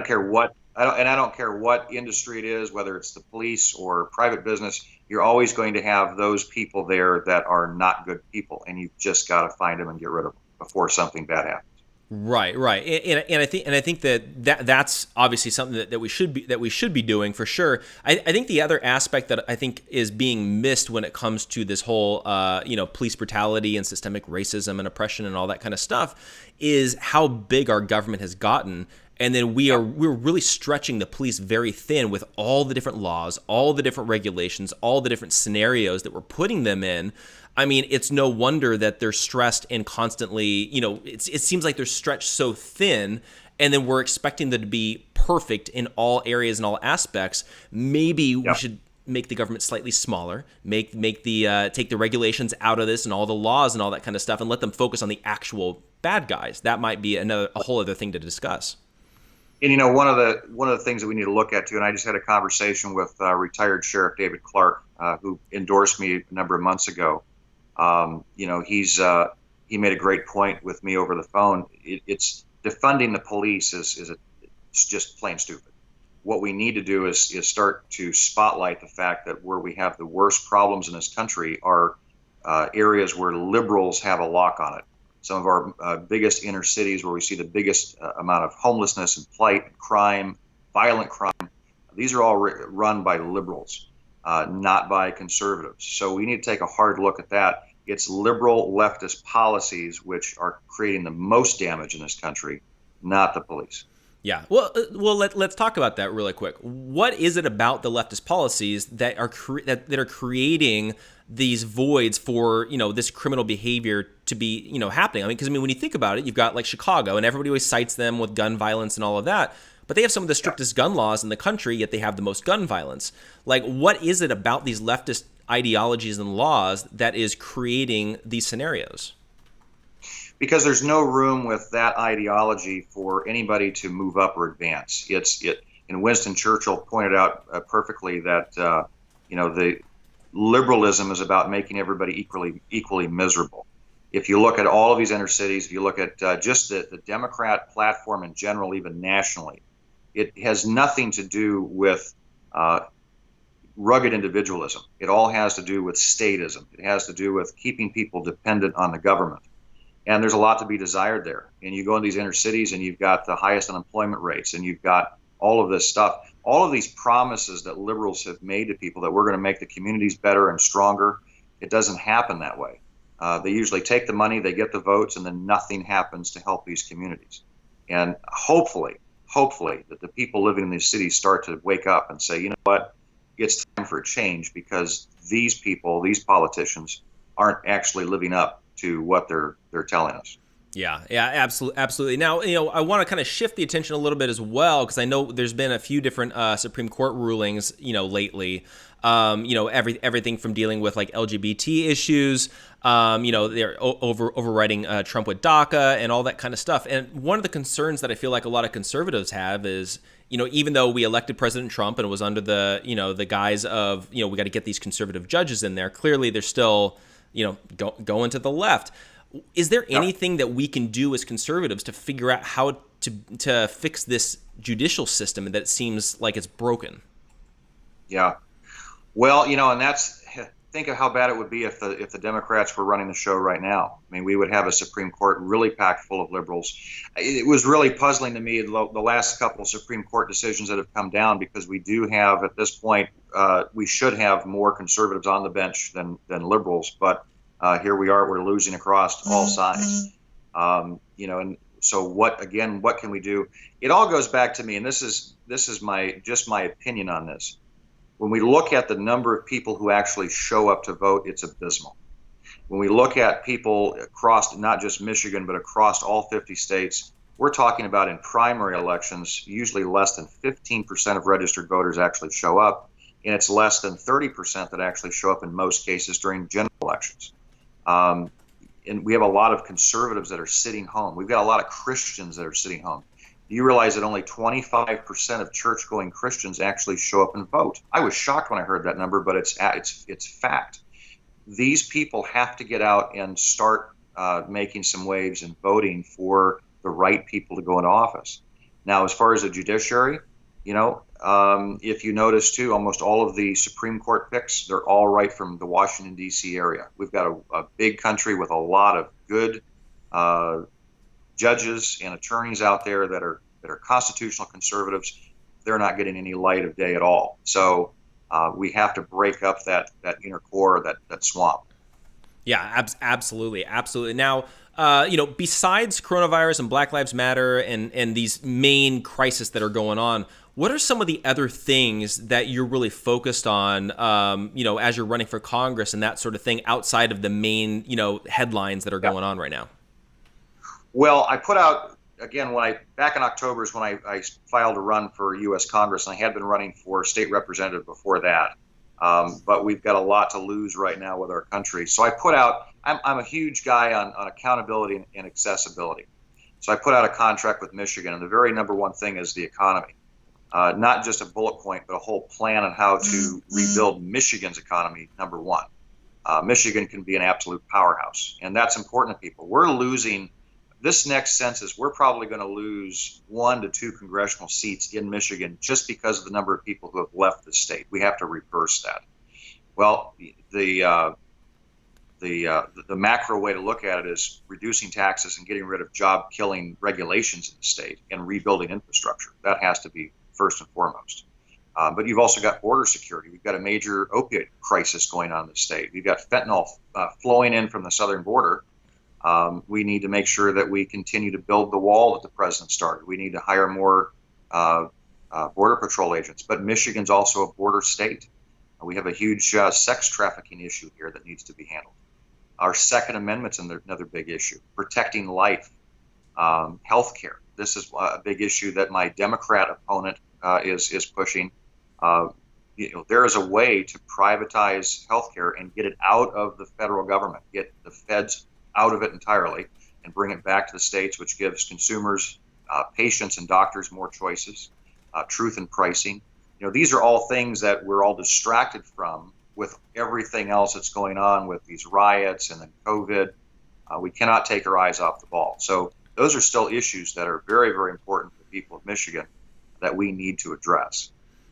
don't care what industry it is, whether it's the police or private business, you're always going to have those people there that are not good people, and you've just got to find them and get rid of them before something bad happens. Right. And I think that's obviously something that we should be doing for sure. I think the other aspect that I think is being missed when it comes to this whole police brutality and systemic racism and oppression and all that kind of stuff is how big our government has gotten. And then we're really stretching the police very thin with all the different laws, all the different regulations, all the different scenarios that we're putting them in. I mean, it's no wonder that they're stressed and constantly, it seems like they're stretched so thin, and then we're expecting them to be perfect in all areas and all aspects. Maybe we should make the government slightly smaller, take the regulations out of this and all the laws and all that kind of stuff, and let them focus on the actual bad guys. That might be a whole other thing to discuss. And one of the things that we need to look at too, and I just had a conversation with retired Sheriff David Clark, who endorsed me a number of months ago. He made a great point with me over the phone. It's defunding the police it's just plain stupid. What we need to do is start to spotlight the fact that where we have the worst problems in this country are areas where liberals have a lock on it. Some of our biggest inner cities where we see the biggest amount of homelessness and plight, and crime, violent crime. These are all run by liberals, not by conservatives. So we need to take a hard look at that. It's liberal leftist policies which are creating the most damage in this country, not the police. Yeah. Well, let's talk about that really quick. What is it about the leftist policies that are that are creating these voids for this criminal behavior to be happening? I mean, because when you think about it, you've got like Chicago, and everybody always cites them with gun violence and all of that, but they have some of the strictest gun laws in the country, yet they have the most gun violence. Like, what is it about these leftist ideologies and laws that is creating these scenarios? Because there's no room with that ideology for anybody to move up or advance. And Winston Churchill pointed out perfectly that the liberalism is about making everybody equally miserable. If you look at all of these inner cities, if you look at just the Democrat platform in general, even nationally, it has nothing to do with rugged individualism. It all has to do with statism. It has to do with keeping people dependent on the government. And there's a lot to be desired there. And you go in these inner cities and you've got the highest unemployment rates, and you've got all of this stuff, all of these promises that liberals have made to people that we're going to make the communities better and stronger. It doesn't happen that way. They usually take the money, they get the votes, and then nothing happens to help these communities. And hopefully that the people living in these cities start to wake up and say, you know what, it's time for a change, because these people, these politicians, aren't actually living up to what they're telling us. Yeah, absolutely. Now, I want to kind of shift the attention a little bit as well, because I know there's been a few different Supreme Court rulings, lately. Everything from dealing with like LGBT issues, they're overriding Trump with DACA and all that kind of stuff. And one of the concerns that I feel like a lot of conservatives have is, even though we elected President Trump and it was under the, the guise of, we got to get these conservative judges in there, clearly they're still, going to the left. Is there anything that we can do as conservatives to figure out how to fix this judicial system that it seems like it's broken? Yeah. Well, and think of how bad it would be if the Democrats were running the show right now. I mean, we would have a Supreme Court really packed full of liberals. It was really puzzling to me the last couple of Supreme Court decisions that have come down, because we do have, at this point, we should have more conservatives on the bench than liberals, but here we are, we're losing across all sides. And so what can we do? It all goes back to me, and this is my opinion on this. When we look at the number of people who actually show up to vote, it's abysmal. When we look at people across not just Michigan, but across all 50 states, we're talking about in primary elections, usually less than 15% of registered voters actually show up, and it's less than 30% that actually show up in most cases during general elections. And we have a lot of conservatives that are sitting home. We've got a lot of Christians that are sitting home. You realize that only 25% of church-going Christians actually show up and vote. I was shocked when I heard that number, but it's fact. These people have to get out and start making some waves and voting for the right people to go into office. Now, as far as the judiciary, if you notice too, almost all of the Supreme Court picks, they're all right from the Washington, D.C. area. We've got a big country with a lot of good judges and attorneys out there that are constitutional conservatives. They're not getting any light of day at all. So we have to break up that inner core, that swamp. Yeah, absolutely. Now, besides coronavirus and Black Lives Matter and these main crises that are going on, what are some of the other things that you're really focused on, as you're running for Congress and that sort of thing, outside of the main, headlines that are going on right now? Well, I put out, again, back in October is when I filed to run for U.S. Congress, and I had been running for state representative before that. But we've got a lot to lose right now with our country. So I put out, I'm a huge guy on accountability and accessibility. So I put out a contract with Michigan, and the very number one thing is the economy. Not just a bullet point, but a whole plan on how to rebuild Michigan's economy, number one. Michigan can be an absolute powerhouse, and that's important to people. We're losing, this next census, we're probably going to lose 1 to 2 congressional seats in Michigan just because of the number of people who have left the state. We have to reverse that. Well, the macro way to look at it is reducing taxes and getting rid of job-killing regulations in the state and rebuilding infrastructure. That has to be first and foremost. But you've also got border security. We've got a major opiate crisis going on in the state. We've got fentanyl flowing in from the southern border. We need to make sure that we continue to build the wall that the president started. We need to hire more border patrol agents. But Michigan's also a border state. We have a huge sex trafficking issue here that needs to be handled. Our Second Amendment's another big issue. Protecting life, health care. This is a big issue that my Democrat opponent is pushing. There is a way to privatize healthcare and get it out of the federal government, get the feds out of it entirely, and bring it back to the states, which gives consumers, patients, and doctors more choices, truth in pricing. These are all things that we're all distracted from with everything else that's going on with these riots and then COVID. We cannot take our eyes off the ball. So those are still issues that are very, very important for the people of Michigan that we need to address.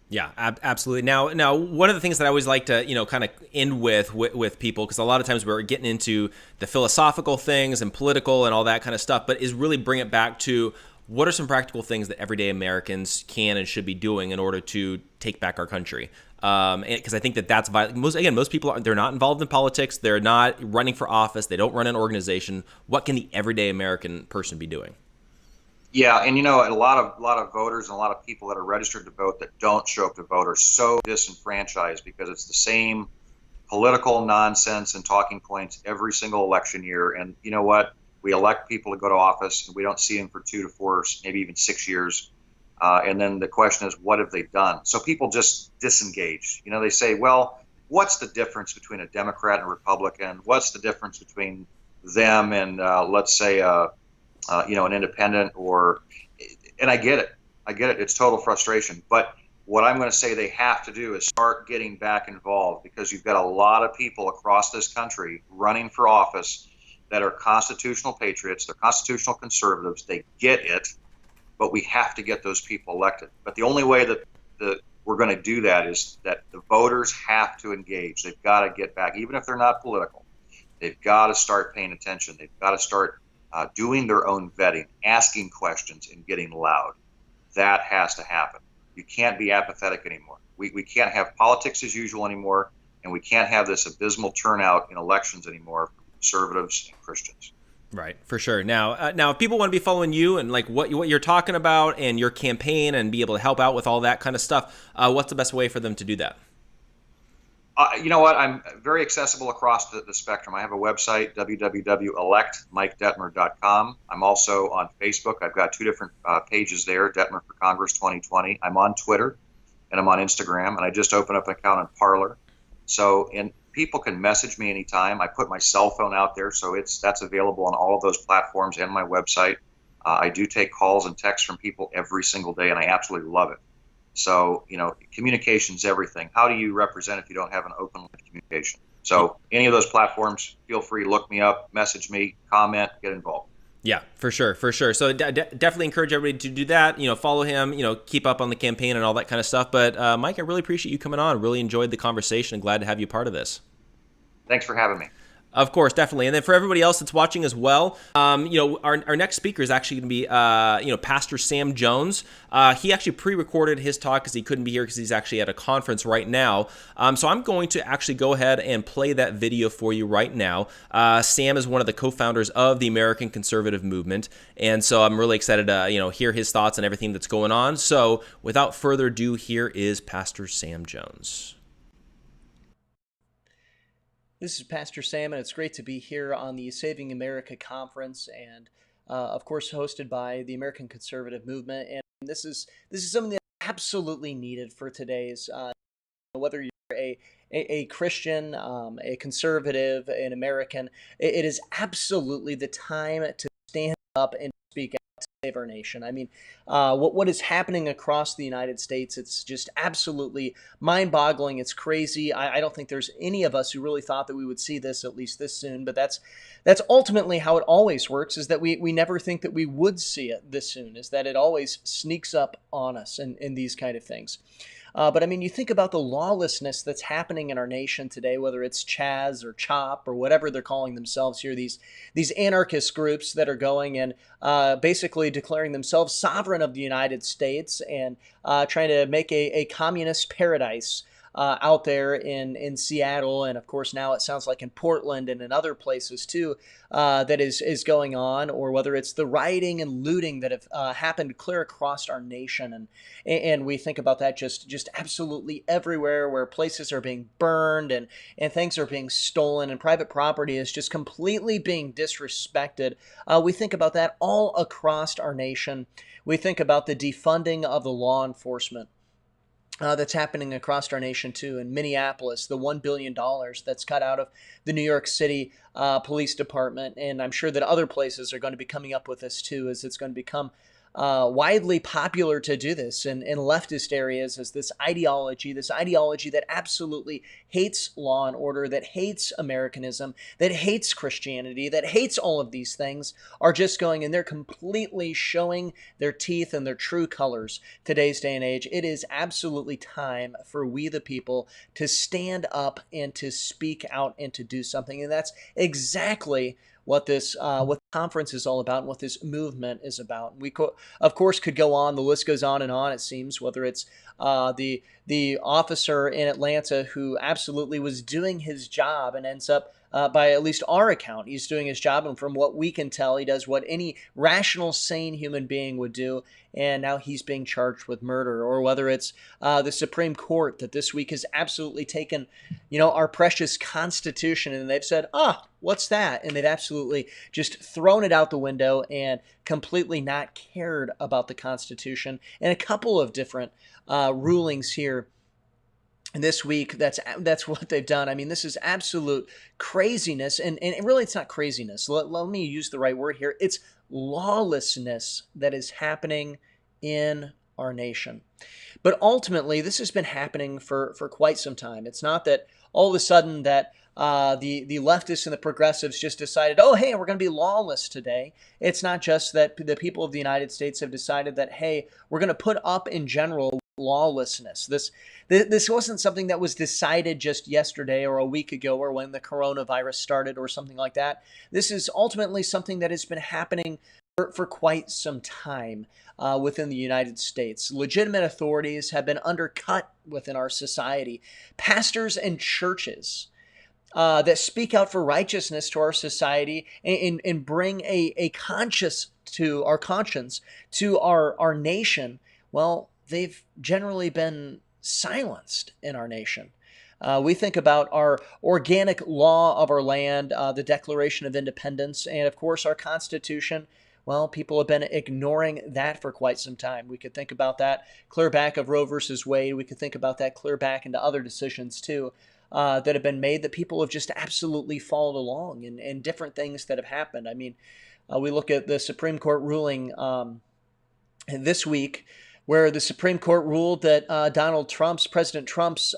Yeah, absolutely. Now, one of the things that I always like to, kind of end with people, because a lot of times we're getting into the philosophical things and political and all that kind of stuff, but is really bring it back to what are some practical things that everyday Americans can and should be doing in order to take back our country? Because I think that's vital. Most people they're not involved in politics. They're not running for office. They don't run an organization. What can the everyday American person be doing? Yeah, and a lot of voters and a lot of people that are registered to vote that don't show up to vote are so disenfranchised because it's the same political nonsense and talking points every single election year. And you know what? We elect people to go to office, and we don't see them for 2 to 4, maybe even 6 years. And then the question is, what have they done? So people just disengage. They say, well, what's the difference between a Democrat and a Republican? What's the difference between them and, let's say, an independent? And I get it. It's total frustration. But what I'm going to say they have to do is start getting back involved, because you've got a lot of people across this country running for office that are constitutional patriots. They're constitutional conservatives. They get it. But we have to get those people elected. But the only way that we're going to do that is that the voters have to engage. They've got to get back, even if they're not political. They've got to start paying attention. They've got to start doing their own vetting, asking questions, and getting loud. That has to happen. You can't be apathetic anymore. We can't have politics as usual anymore, and we can't have this abysmal turnout in elections anymore for conservatives and Christians. Right, for sure. Now, if people want to be following you and like what you're talking about and your campaign and be able to help out with all that kind of stuff, what's the best way for them to do that? You know what? I'm very accessible across the spectrum. I have a website, www.electmikedetmer.com. I'm also on Facebook. I've got 2 different pages there, Detmer for Congress 2020. I'm on Twitter, and I'm on Instagram, and I just opened up an account on Parler. So, and people can message me anytime. I put my cell phone out there, so that's available on all of those platforms and my website. I do take calls and texts from people every single day, and I absolutely love it. So, communication's everything. How do you represent if you don't have an open line of communication? So any of those platforms, feel free to look me up, message me, comment, get involved. Yeah, for sure. So definitely encourage everybody to do that. Follow him, keep up on the campaign and all that kind of stuff. But Mike, I really appreciate you coming on. Really enjoyed the conversation and glad to have you part of this. Thanks for having me. Of course, definitely. And then for everybody else that's watching as well, our next speaker is actually going to be, Pastor Sam Jones. He actually pre-recorded his talk because he couldn't be here because he's actually at a conference right now. So I'm going to actually go ahead and play that video for you right now. Sam is one of the co-founders of the American Conservative Movement. And so I'm really excited to, hear his thoughts on everything that's going on. So without further ado, here is Pastor Sam Jones. This is Pastor Sam, and it's great to be here on the Saving America Conference, and of course hosted by the American Conservative Movement. And this is something that's absolutely needed for today's, whether you're a Christian, a conservative, an American, it is absolutely the time to stand up and speak out to save our nation. I mean, what is happening across the United States, it's just absolutely mind-boggling. It's crazy. I don't think there's any of us who really thought that we would see this at least this soon, but that's ultimately how it always works, is that we never think that we would see it this soon, is that it always sneaks up on us in these kind of things. But I mean, you think about the lawlessness that's happening in our nation today, whether it's Chaz or CHOP or whatever they're calling themselves here, these anarchist groups that are going and basically declaring themselves sovereign of the United States and trying to make a communist paradise out there in Seattle, and of course now it sounds like in Portland and in other places too, that is going on, or whether it's the rioting and looting that have happened clear across our nation, and we think about that just absolutely everywhere, where places are being burned and things are being stolen and private property is just completely being disrespected. We think about that all across our nation. We think about the defunding of the law enforcement that's happening across our nation too. In Minneapolis, the $1 billion that's cut out of the New York City Police Department, and I'm sure that other places are going to be coming up with this too, as it's going to become widely popular to do this in leftist areas, as this ideology that absolutely hates law and order, that hates Americanism, that hates Christianity, that hates all of these things, are just going, and they're completely showing their teeth and their true colors today's day and age. It is absolutely time for we the people to stand up and to speak out and to do something, and that's exactly what this what the conference is all about and what this movement is about. We of course could go on. The list goes on and on, it seems, whether it's the officer in Atlanta who absolutely was doing his job and ends up by at least our account, he's doing his job. And from what we can tell, he does what any rational, sane human being would do. And now he's being charged with murder. Or whether it's the Supreme Court that this week has absolutely taken, our precious Constitution, and they've said, what's that? And they've absolutely just thrown it out the window and completely not cared about the Constitution. And a couple of different rulings here this week, that's what they've done. I mean, this is absolute craziness. And really, it's not craziness. Let me use the right word here. It's lawlessness that is happening in our nation. But ultimately, this has been happening for quite some time. It's not that all of a sudden that the leftists and the progressives just decided, oh, hey, we're going to be lawless today. It's not just that the people of the United States have decided that, hey, we're going to put up in general lawlessness. This wasn't something that was decided just yesterday or a week ago or when the coronavirus started or something like that. This is ultimately something that has been happening for quite some time within the United States. Legitimate authorities have been undercut within our society. Pastors and churches that speak out for righteousness to our society and bring a conscience to our nation, well, they've generally been silenced in our nation. We think about our organic law of our land, the Declaration of Independence, and of course our Constitution. Well, people have been ignoring that for quite some time. We could think about that clear back of Roe versus Wade. We could think about that clear back into other decisions too that have been made that people have just absolutely followed along and different things that have happened. I mean, we look at the Supreme Court ruling this week where the Supreme Court ruled that President Trump's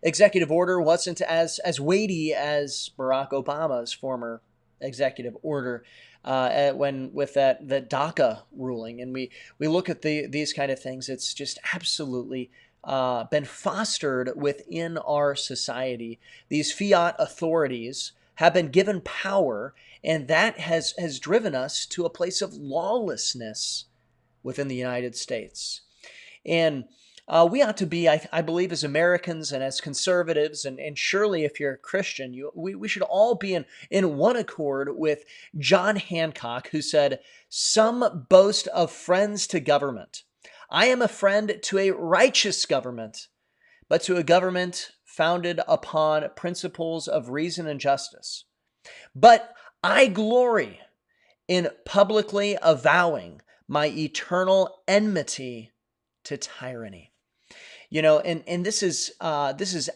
executive order wasn't as weighty as Barack Obama's former executive order with that DACA ruling. And we look at these kind of things. It's just absolutely been fostered within our society. These fiat authorities have been given power, and that has driven us to a place of lawlessness within the United States. And we ought to be, I believe, as Americans and as conservatives, and surely if you're a Christian, we should all be in one accord with John Hancock, who said, "Some boast of friends to government. I am a friend to a righteous government, but to a government founded upon principles of reason and justice. But I glory in publicly avowing my eternal enmity to tyranny." And this is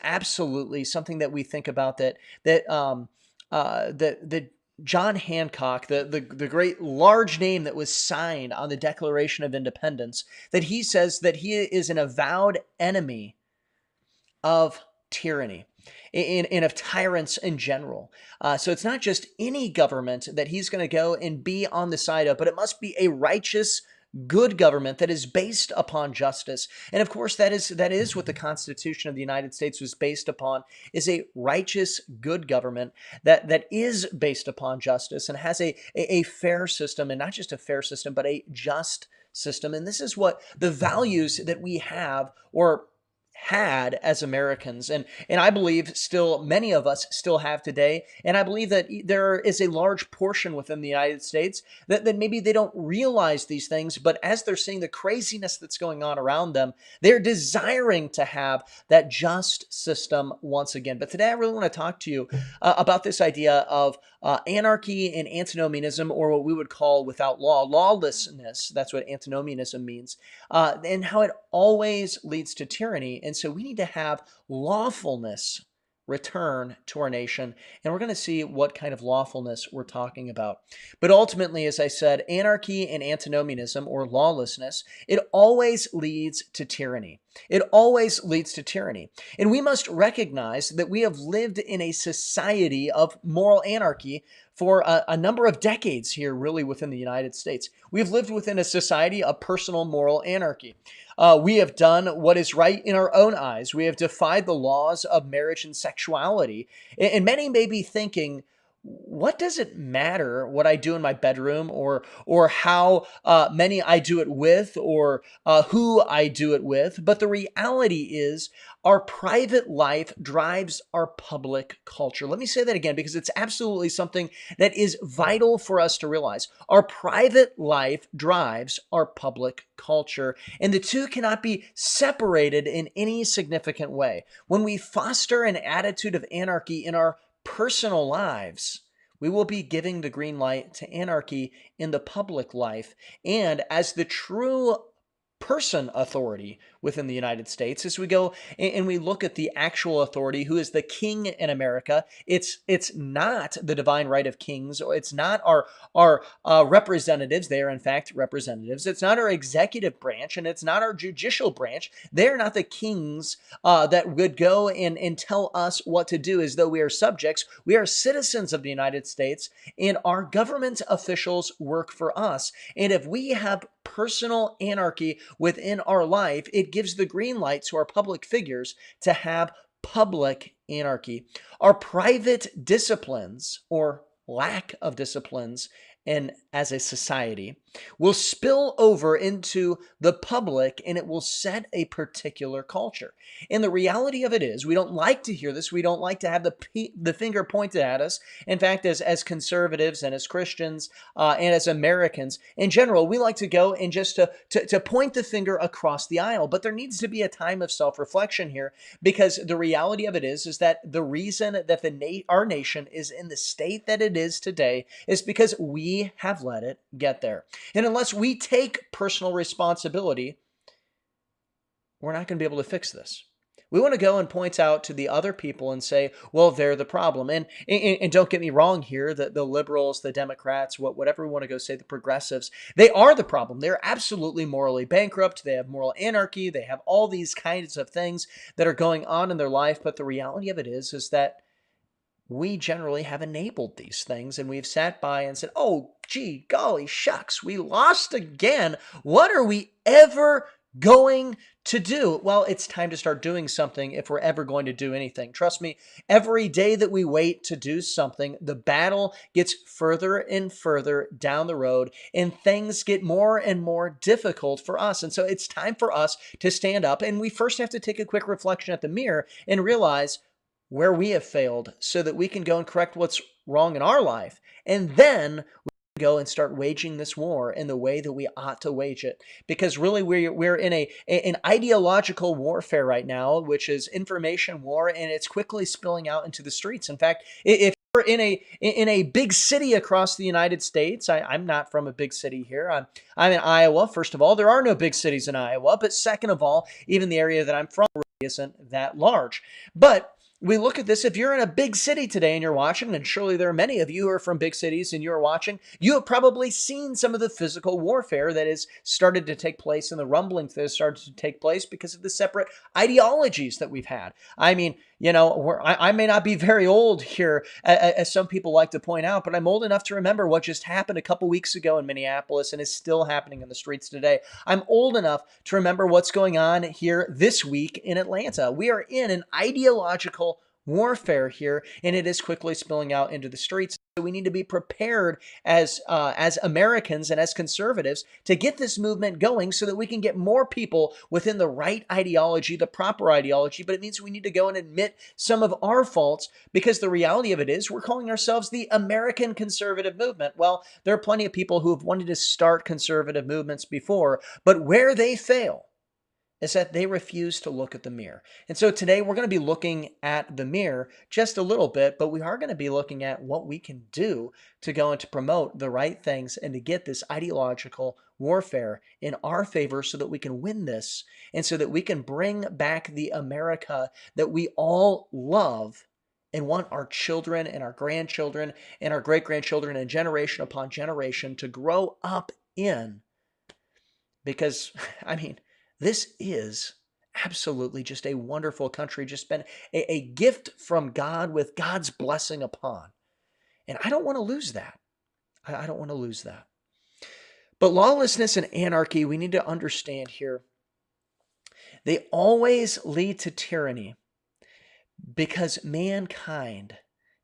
absolutely something that we think about that John Hancock, the great large name that was signed on the Declaration of Independence, that he says that he is an avowed enemy of tyranny and of tyrants in general. So it's not just any government that he's going to go and be on the side of, but it must be a righteous, good government that is based upon justice. And of course, that is what the Constitution of the United States was based upon, is a righteous, good government that is based upon justice and has a fair system, and not just a fair system, but a just system. And this is what the values that we have or had as Americans, and I believe still many of us still have today. And I believe that there is a large portion within the United States that maybe they don't realize these things, but as they're seeing the craziness that's going on around them, they're desiring to have that just system once again. But today I really want to talk to you about this idea of anarchy and antinomianism, or what we would call without law, lawlessness. That's what antinomianism means, and how it always leads to tyranny. And so we need to have lawfulness return to our nation. And we're going to see what kind of lawfulness we're talking about. But ultimately, as I said, anarchy and antinomianism, or lawlessness, it always leads to tyranny. It always leads to tyranny. And we must recognize that we have lived in a society of moral anarchy for a number of decades here, really, within the United States. We've lived within a society of personal moral anarchy. We have done what is right in our own eyes. We have defied the laws of marriage and sexuality. And many may be thinking, what does it matter what I do in my bedroom, or how many I do it with, or who I do it with? But the reality is, Our private life drives our public culture. Let me say that again because it's absolutely something that is vital for us to realize. Our private life drives our public culture, and the two cannot be separated in any significant way. When we foster an attitude of anarchy in our personal lives, we will be giving the green light to anarchy in the public life. And as the true person authority within the United States, as we go and we look at the actual authority, who is the king in America, it's not the divine right of kings, or it's not our representatives. They are in fact representatives. It's not our executive branch, and it's not our judicial branch. They're not the kings that would go and tell us what to do as though we are subjects. We are citizens of the United States, and our government officials work for us. And if we have personal anarchy within our life, it gives the green light to our public figures to have public anarchy. Our private disciplines, or lack of disciplines, and as a society, will spill over into the public, and it will set a particular culture. And the reality of it is, we don't like to hear this. We don't like to have the finger pointed at us. In fact, as conservatives and as Christians and as Americans in general, we like to go and just to point the finger across the aisle. But there needs to be a time of self-reflection here, because the reality of it is that the reason that our nation is in the state that it is today is because we have let it get there. And unless we take personal responsibility, we're not going to be able to fix this. We want to go and point out to the other people and say, well, they're the problem. And don't get me wrong here, the liberals, the Democrats, whatever we want to go say, the progressives, they are the problem. They're absolutely morally bankrupt. They have moral anarchy. They have all these kinds of things that are going on in their life. But the reality of it is that we generally have enabled these things, and we've sat by and said, oh, gee, golly shucks, we lost again. What are we ever going to do? Well, it's time to start doing something if we're ever going to do anything. Trust me, every day that we wait to do something, the battle gets further and further down the road, and things get more and more difficult for us. And so it's time for us to stand up, and we first have to take a quick reflection at the mirror and realize where we have failed, so that we can go and correct what's wrong in our life. And then we can go and start waging this war in the way that we ought to wage it. Because really we're in an ideological warfare right now, which is information war, and it's quickly spilling out into the streets. In fact, if we're in a big city across the United States, I'm not from a big city here. I'm in Iowa. First of all, there are no big cities in Iowa. But second of all, even the area that I'm from really isn't that large. But we look at this, if you're in a big city today and you're watching, and surely there are many of you who are from big cities and you're watching, you have probably seen some of the physical warfare that has started to take place and the rumblings that have started to take place because of the separate ideologies that we've had. I mean, I may not be very old here, as some people like to point out, but I'm old enough to remember what just happened a couple weeks ago in Minneapolis and is still happening in the streets today. I'm old enough to remember what's going on here this week in Atlanta. We are in an ideological warfare here, and it is quickly spilling out into the streets. So we need to be prepared as Americans and as conservatives to get this movement going so that we can get more people within the right ideology, the proper ideology. But it means we need to go and admit some of our faults, because the reality of it is we're calling ourselves the American conservative movement. Well, there are plenty of people who have wanted to start conservative movements before, but where they fail is that they refuse to look at the mirror. And so today we're going to be looking at the mirror just a little bit, but we are going to be looking at what we can do to go and to promote the right things and to get this ideological warfare in our favor so that we can win this, and so that we can bring back the America that we all love and want our children and our grandchildren and our great-grandchildren and generation upon generation to grow up in. Because, I mean, this is absolutely just a wonderful country, just been a gift from God with God's blessing upon. And I don't want to lose that. I don't want to lose that. But lawlessness and anarchy, we need to understand here, they always lead to tyranny because mankind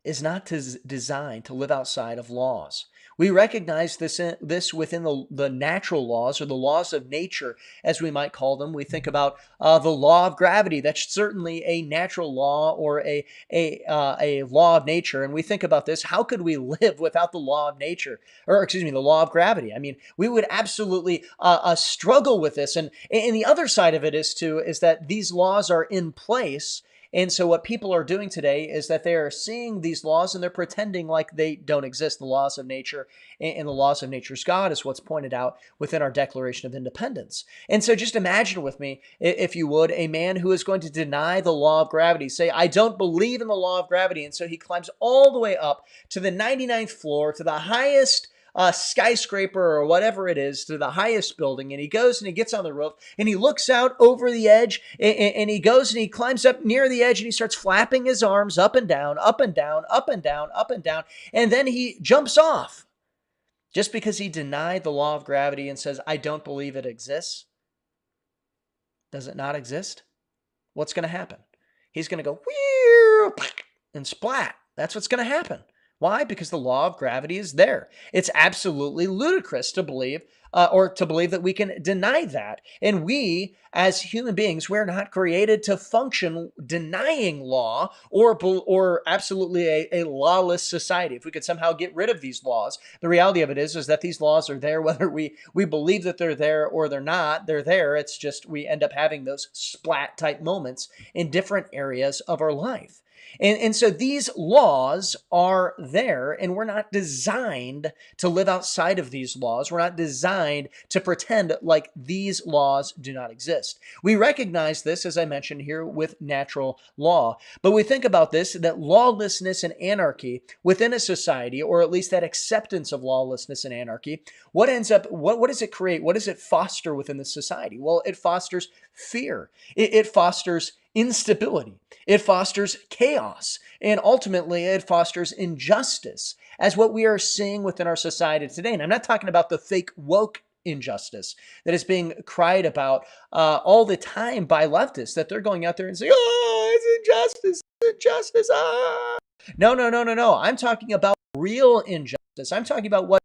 is not designed to live outside of laws. We recognize this within the natural laws, or the laws of nature, as we might call them. We think about the law of gravity. That's certainly a natural law, or a law of nature. And we think about this: how could we live without the law of nature, or excuse me, the law of gravity? I mean, we would absolutely struggle with this. And the other side of it is that these laws are in place. And so what people are doing today is that they are seeing these laws and they're pretending like they don't exist. The laws of nature and the laws of nature's God is what's pointed out within our Declaration of Independence. And so just imagine with me, if you would, a man who is going to deny the law of gravity. Say, I don't believe in the law of gravity. And so he climbs all the way up to the 99th floor, to the highest skyscraper or whatever it is, to the highest building, and he goes and he gets on the roof and he looks out over the edge, and he goes and he climbs up near the edge and he starts flapping his arms up and down, up and down, up and down, up and down, and then he jumps off just because he denied the law of gravity and says, I don't believe it exists. Does it not exist? What's going to happen? He's going to go and splat. That's what's going to happen. Why? Because the law of gravity is there. It's absolutely ludicrous to believe, that we can deny that. And we, as human beings, we're not created to function denying law, or absolutely a lawless society. If we could somehow get rid of these laws, the reality of it is that these laws are there, whether we believe that they're there or they're not. They're there. It's just we end up having those splat type moments in different areas of our life. And so these laws are there, and we're not designed to live outside of these laws. We're not designed to pretend like these laws do not exist. We recognize this, as I mentioned here, with natural law. But we think about this, that lawlessness and anarchy within a society, or at least that acceptance of lawlessness and anarchy, what does it create? What does it foster within the society? Well, it fosters fear. It fosters instability. It fosters chaos. And ultimately, it fosters injustice, as what we are seeing within our society today. And I'm not talking about the fake woke injustice that is being cried about all the time by leftists, that they're going out there and saying, oh, it's injustice, injustice. Ah. No. I'm talking about real injustice. I'm talking about what's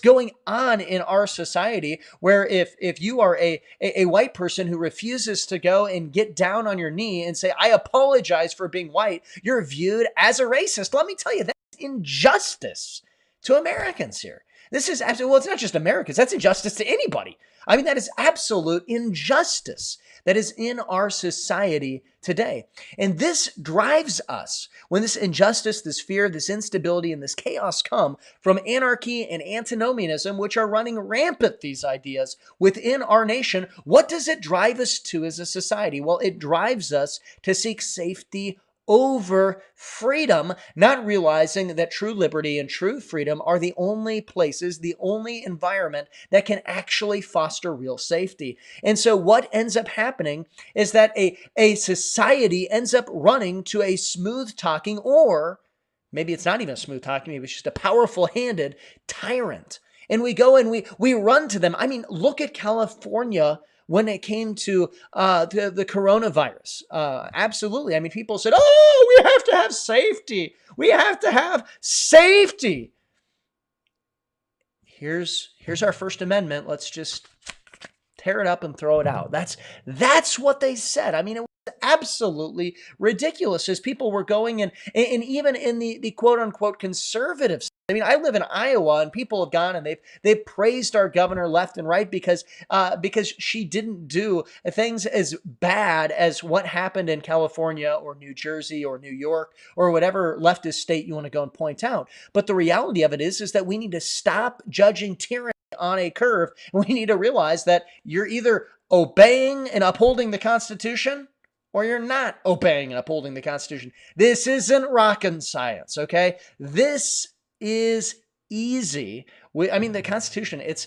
going on in our society, where if you are a white person who refuses to go and get down on your knee and say, I apologize for being white, you're viewed as a racist. Let me tell you, that's injustice to Americans here. This is absolutely, well, it's not just Americans, that's injustice to anybody. I mean, that is absolute injustice that is in our society today. And this drives us, when this injustice, this fear, this instability, and this chaos come from anarchy and antinomianism, which are running rampant, these ideas within our nation. What does it drive us to as a society? Well, it drives us to seek safety over freedom, not realizing that true liberty and true freedom are the only places, the only environment that can actually foster real safety. And so what ends up happening is that a society ends up running to a smooth talking, or maybe it's not even a smooth talking, maybe it's just a powerful handed tyrant. And we go and we run to them. I mean, look at California when it came to the coronavirus. Absolutely. I mean, people said, oh, we have to have safety. We have to have safety. Here's our First Amendment. Let's just tear it up and throw it out. That's what they said. I mean, it was absolutely ridiculous, as people were going and even in the quote unquote conservatives. I mean, I live in Iowa, and people have gone and they've praised our governor left and right because she didn't do things as bad as what happened in California or New Jersey or New York or whatever leftist state you want to go and point out. But the reality of it is that we need to stop judging tyranny on a curve. And we need to realize that you're either obeying and upholding the Constitution, or you're not obeying and upholding the Constitution. This isn't rocket science, okay? This is easy. The Constitution, this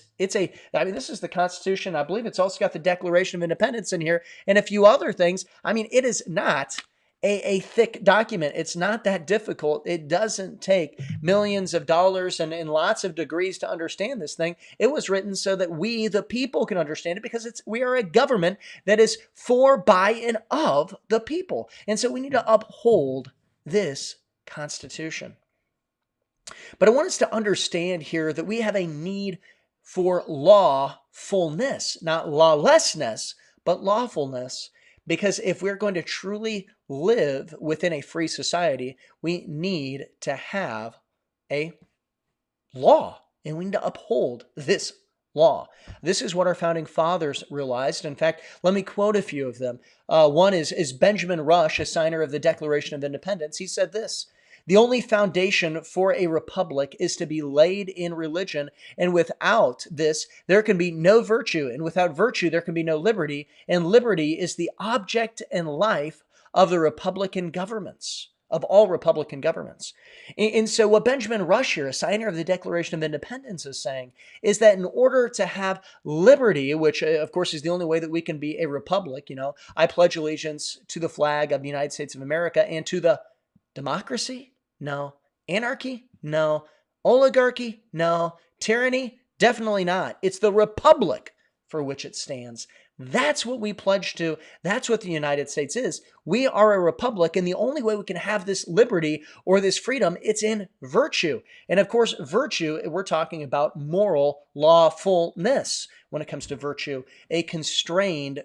is the Constitution. I believe it's also got the Declaration of Independence in here and a few other things. I mean, it is not a thick document. It's not that difficult. It doesn't take millions of dollars and lots of degrees to understand this thing. It was written so that we, the people, can understand it, because we are a government that is for, by, and of the people. And so we need to uphold this Constitution. But I want us to understand here that we have a need for lawfulness, not lawlessness, but lawfulness. Because if we're going to truly live within a free society, we need to have a law, and we need to uphold this law. This is what our founding fathers realized. In fact, let me quote a few of them. One is Benjamin Rush, a signer of the Declaration of Independence. He said this: "The only foundation for a republic is to be laid in religion, and without this there can be no virtue, and without virtue there can be no liberty, and liberty is the object and life of the Republican governments, of all Republican governments." And so what Benjamin Rush here, a signer of the Declaration of Independence, is saying is that in order to have liberty, which of course is the only way that we can be a republic, I pledge allegiance to the flag of the United States of America and to the democracy? No. Anarchy? No. Oligarchy? No. Tyranny? Definitely not. It's the republic for which it stands. That's what we pledge to. That's what the United States is. We are a republic, and the only way we can have this liberty or this freedom, it's in virtue. And of course, virtue, we're talking about moral lawfulness when it comes to virtue, a constrained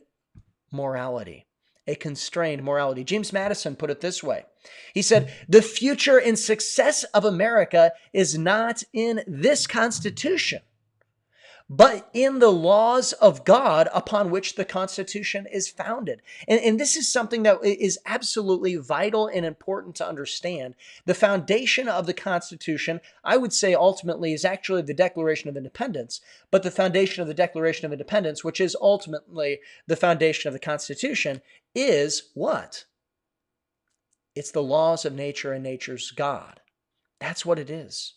morality. A constrained morality. James Madison put it this way. He said, "The future and success of America is not in this Constitution, but in the laws of God upon which the Constitution is founded." And this is something that is absolutely vital and important to understand. The foundation of the Constitution, I would say ultimately, is actually the Declaration of Independence. But the foundation of the Declaration of Independence, which is ultimately the foundation of the Constitution, is what? It's the laws of nature and nature's God. That's what it is.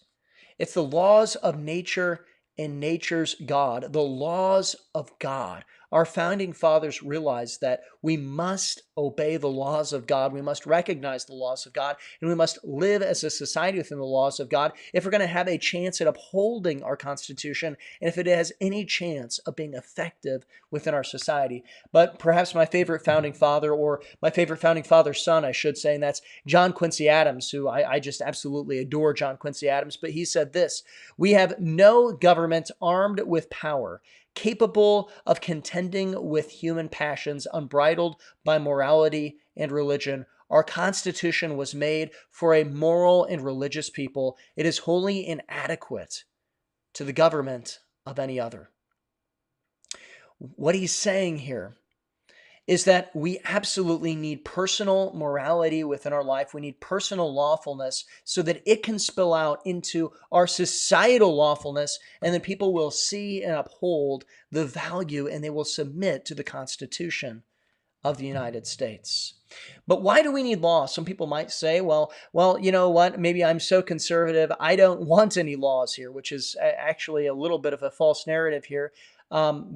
It's the laws of nature and nature's God, the laws of God. Our founding fathers realized that we must obey the laws of God. We must recognize the laws of God, and we must live as a society within the laws of God if we're going to have a chance at upholding our Constitution and if it has any chance of being effective within our society. But perhaps my favorite founding father, or my favorite founding father's son, I should say, and that's John Quincy Adams, who I just absolutely adore John Quincy Adams. But he said this: "We have no government armed with power, capable of contending with human passions, unbridled by morality and religion. Our Constitution was made for a moral and religious people. It is wholly inadequate to the government of any other." What he's saying here is that we absolutely need personal morality within our life. We need personal lawfulness so that it can spill out into our societal lawfulness, and then people will see and uphold the value, and they will submit to the Constitution of the United States. But why do we need law? Some people might say, well, you know what? Maybe I'm so conservative, I don't want any laws here, which is actually a little bit of a false narrative here.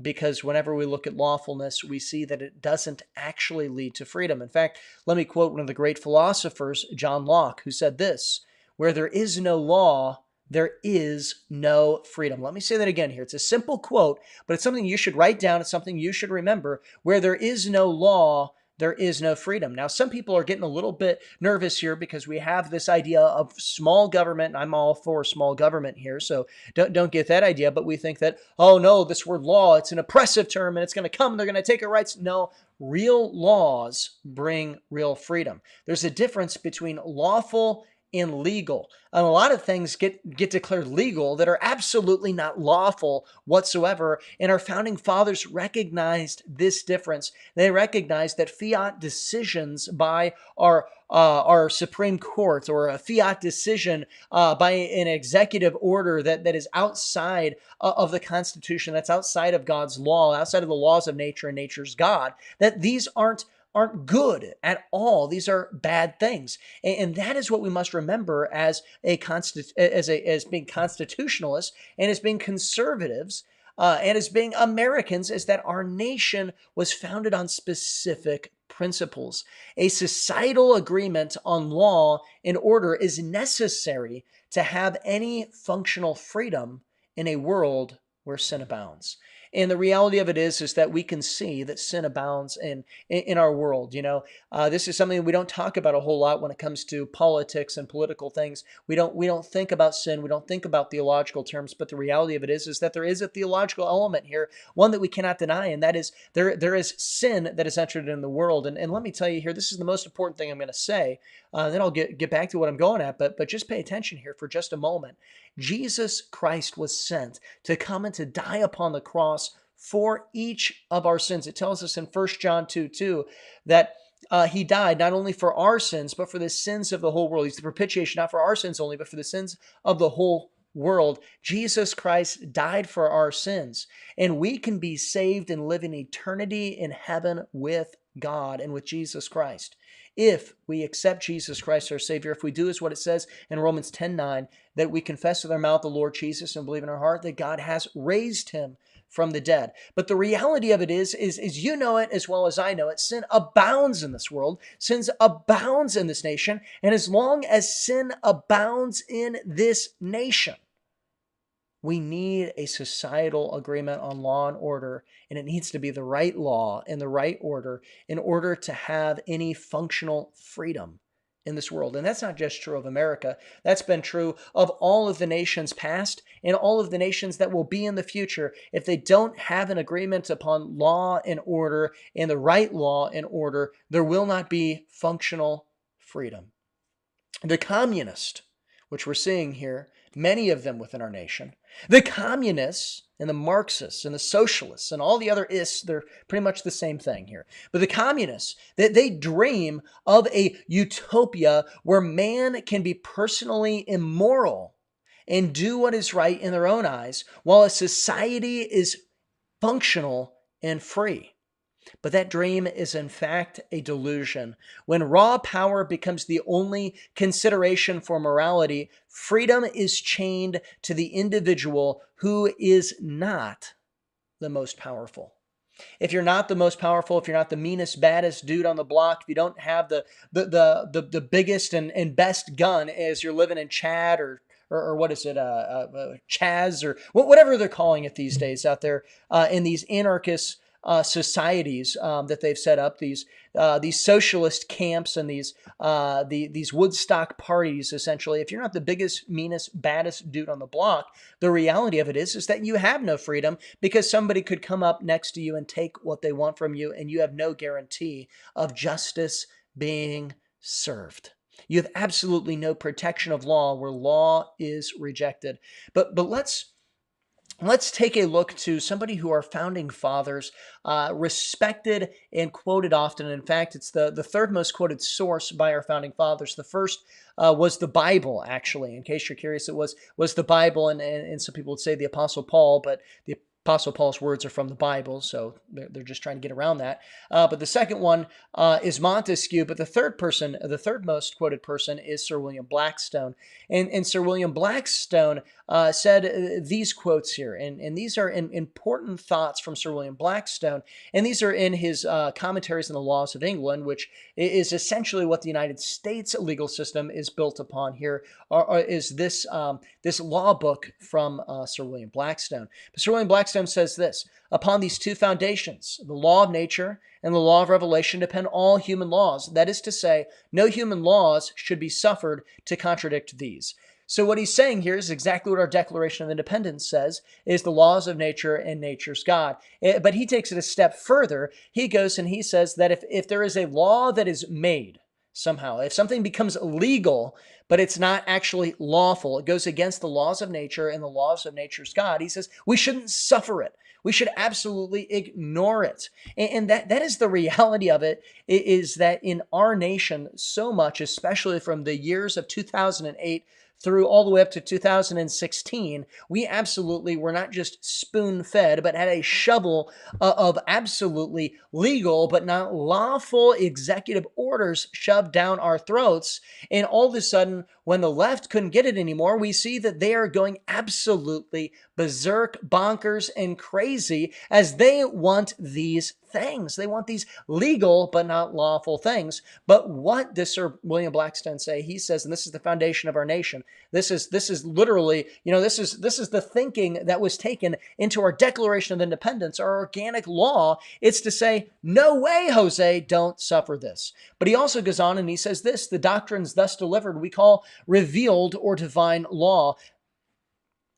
Because whenever we look at lawfulness, we see that it doesn't actually lead to freedom. In fact, let me quote one of the great philosophers, John Locke, who said this: "Where there is no law, there is no freedom." Let me say that again here. It's a simple quote, but it's something you should write down. It's something you should remember. Where there is no law, there is no freedom. Now, some people are getting a little bit nervous here because we have this idea of small government, and I'm all for small government here, so don't get that idea, but we think that, oh no, this word law, it's an oppressive term, and it's going to come, they're going to take our rights. No, real laws bring real freedom. There's a difference between lawful and legal. And a lot of things get declared legal that are absolutely not lawful whatsoever. And our founding fathers recognized this difference. They recognized that fiat decisions by our Supreme Court, or a fiat decision by an executive order that is outside of the Constitution, that's outside of God's law, outside of the laws of nature and nature's God, that these aren't good at all. These are bad things. And that is what we must remember as being constitutionalists and as being conservatives and as being Americans, is that our nation was founded on specific principles. A societal agreement on law and order is necessary to have any functional freedom in a world where sin abounds. And the reality of it is that we can see that sin abounds in our world. This is something we don't talk about a whole lot when it comes to politics and political things. We don't think about sin. We don't think about theological terms. But the reality of it is that there is a theological element here, one that we cannot deny, and that is there is sin that has entered in the world. And let me tell you here, this is the most important thing I'm going to say. Then I'll get back to what I'm going at. But just pay attention here for just a moment. Jesus Christ was sent to come and to die upon the cross for each of our sins. It tells us in 1 John 2:2 that he died not only for our sins, but for the sins of the whole world. He's the propitiation, not for our sins only, but for the sins of the whole world. Jesus Christ died for our sins, and we can be saved and live in eternity in heaven with God and with Jesus Christ. If we accept Jesus Christ our Savior, if we do as what it says in Romans 10:9, that we confess with our mouth the Lord Jesus and believe in our heart that God has raised him from the dead. But the reality of it is you know it as well as I know it. Sin abounds in this world. Sin abounds in this nation. And as long as sin abounds in this nation, we need a societal agreement on law and order, and it needs to be the right law and the right order in order to have any functional freedom in this world. And that's not just true of America. That's been true of all of the nations past and all of the nations that will be in the future. If they don't have an agreement upon law and order and the right law and order, there will not be functional freedom. The communist, which we're seeing here, many of them within our nation, the communists and the Marxists and the socialists and all the other ists, they're pretty much the same thing here. But the communists, they dream of a utopia where man can be personally immoral and do what is right in their own eyes, while a society is functional and free. But that dream is in fact a delusion. When raw power becomes the only consideration for morality, freedom is chained to the individual who is not the most powerful. If you're not the most powerful, if you're not the meanest, baddest dude on the block, if you don't have the biggest and best gun as you're living in Chad or what is it, Chaz or whatever they're calling it these days out there in these anarchist societies that they've set up, these socialist camps and these Woodstock parties, essentially. If you're not the biggest, meanest, baddest dude on the block, the reality of it is that you have no freedom, because somebody could come up next to you and take what they want from you, and you have no guarantee of justice being served. You have absolutely no protection of law where law is rejected. But let's take a look to somebody who our founding fathers respected and quoted often. In fact, it's the third most quoted source by our founding fathers. The first was the Bible, actually. In case you're curious, it was the Bible, and some people would say the Apostle Paul, but the Apostle Paul's words are from the Bible, so they're just trying to get around that. But the second one is Montesquieu, but the third most quoted person is Sir William Blackstone. And Sir William Blackstone said these quotes here, and these are important thoughts from Sir William Blackstone, and these are in his commentaries on the laws of England, which is essentially what the United States legal system is built upon here, or is this law book from Sir William Blackstone. But Sir William Blackstone says this: upon these two foundations, the law of nature and the law of revelation, depend all human laws. That is to say, no human laws should be suffered to contradict these. So what he's saying here is exactly what our Declaration of Independence says, is the laws of nature and nature's God. But he takes it a step further. He goes and he says that if there is a law that is made somehow, if something becomes legal, but it's not actually lawful, it goes against the laws of nature and the laws of nature's God, he says we shouldn't suffer it. We should absolutely ignore it. And that is the reality of it, is that in our nation, so much, especially from the years of 2008 through all the way up to 2016, we absolutely were not just spoon-fed, but had a shovel of absolutely legal but not lawful executive orders shoved down our throats. And all of a sudden, when the left couldn't get it anymore, we see that they are going absolutely berserk, bonkers, and crazy as they want these things. They want these legal but not lawful things. But what does Sir William Blackstone say? He says, and this is the foundation of our nation. This is literally, this is the thinking that was taken into our Declaration of Independence, our organic law. It's to say, no way, Jose, don't suffer this. But he also goes on and he says this: the doctrines thus delivered we call revealed or divine law,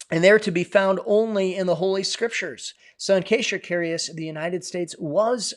and they're to be found only in the Holy Scriptures. So in case you're curious, the United States was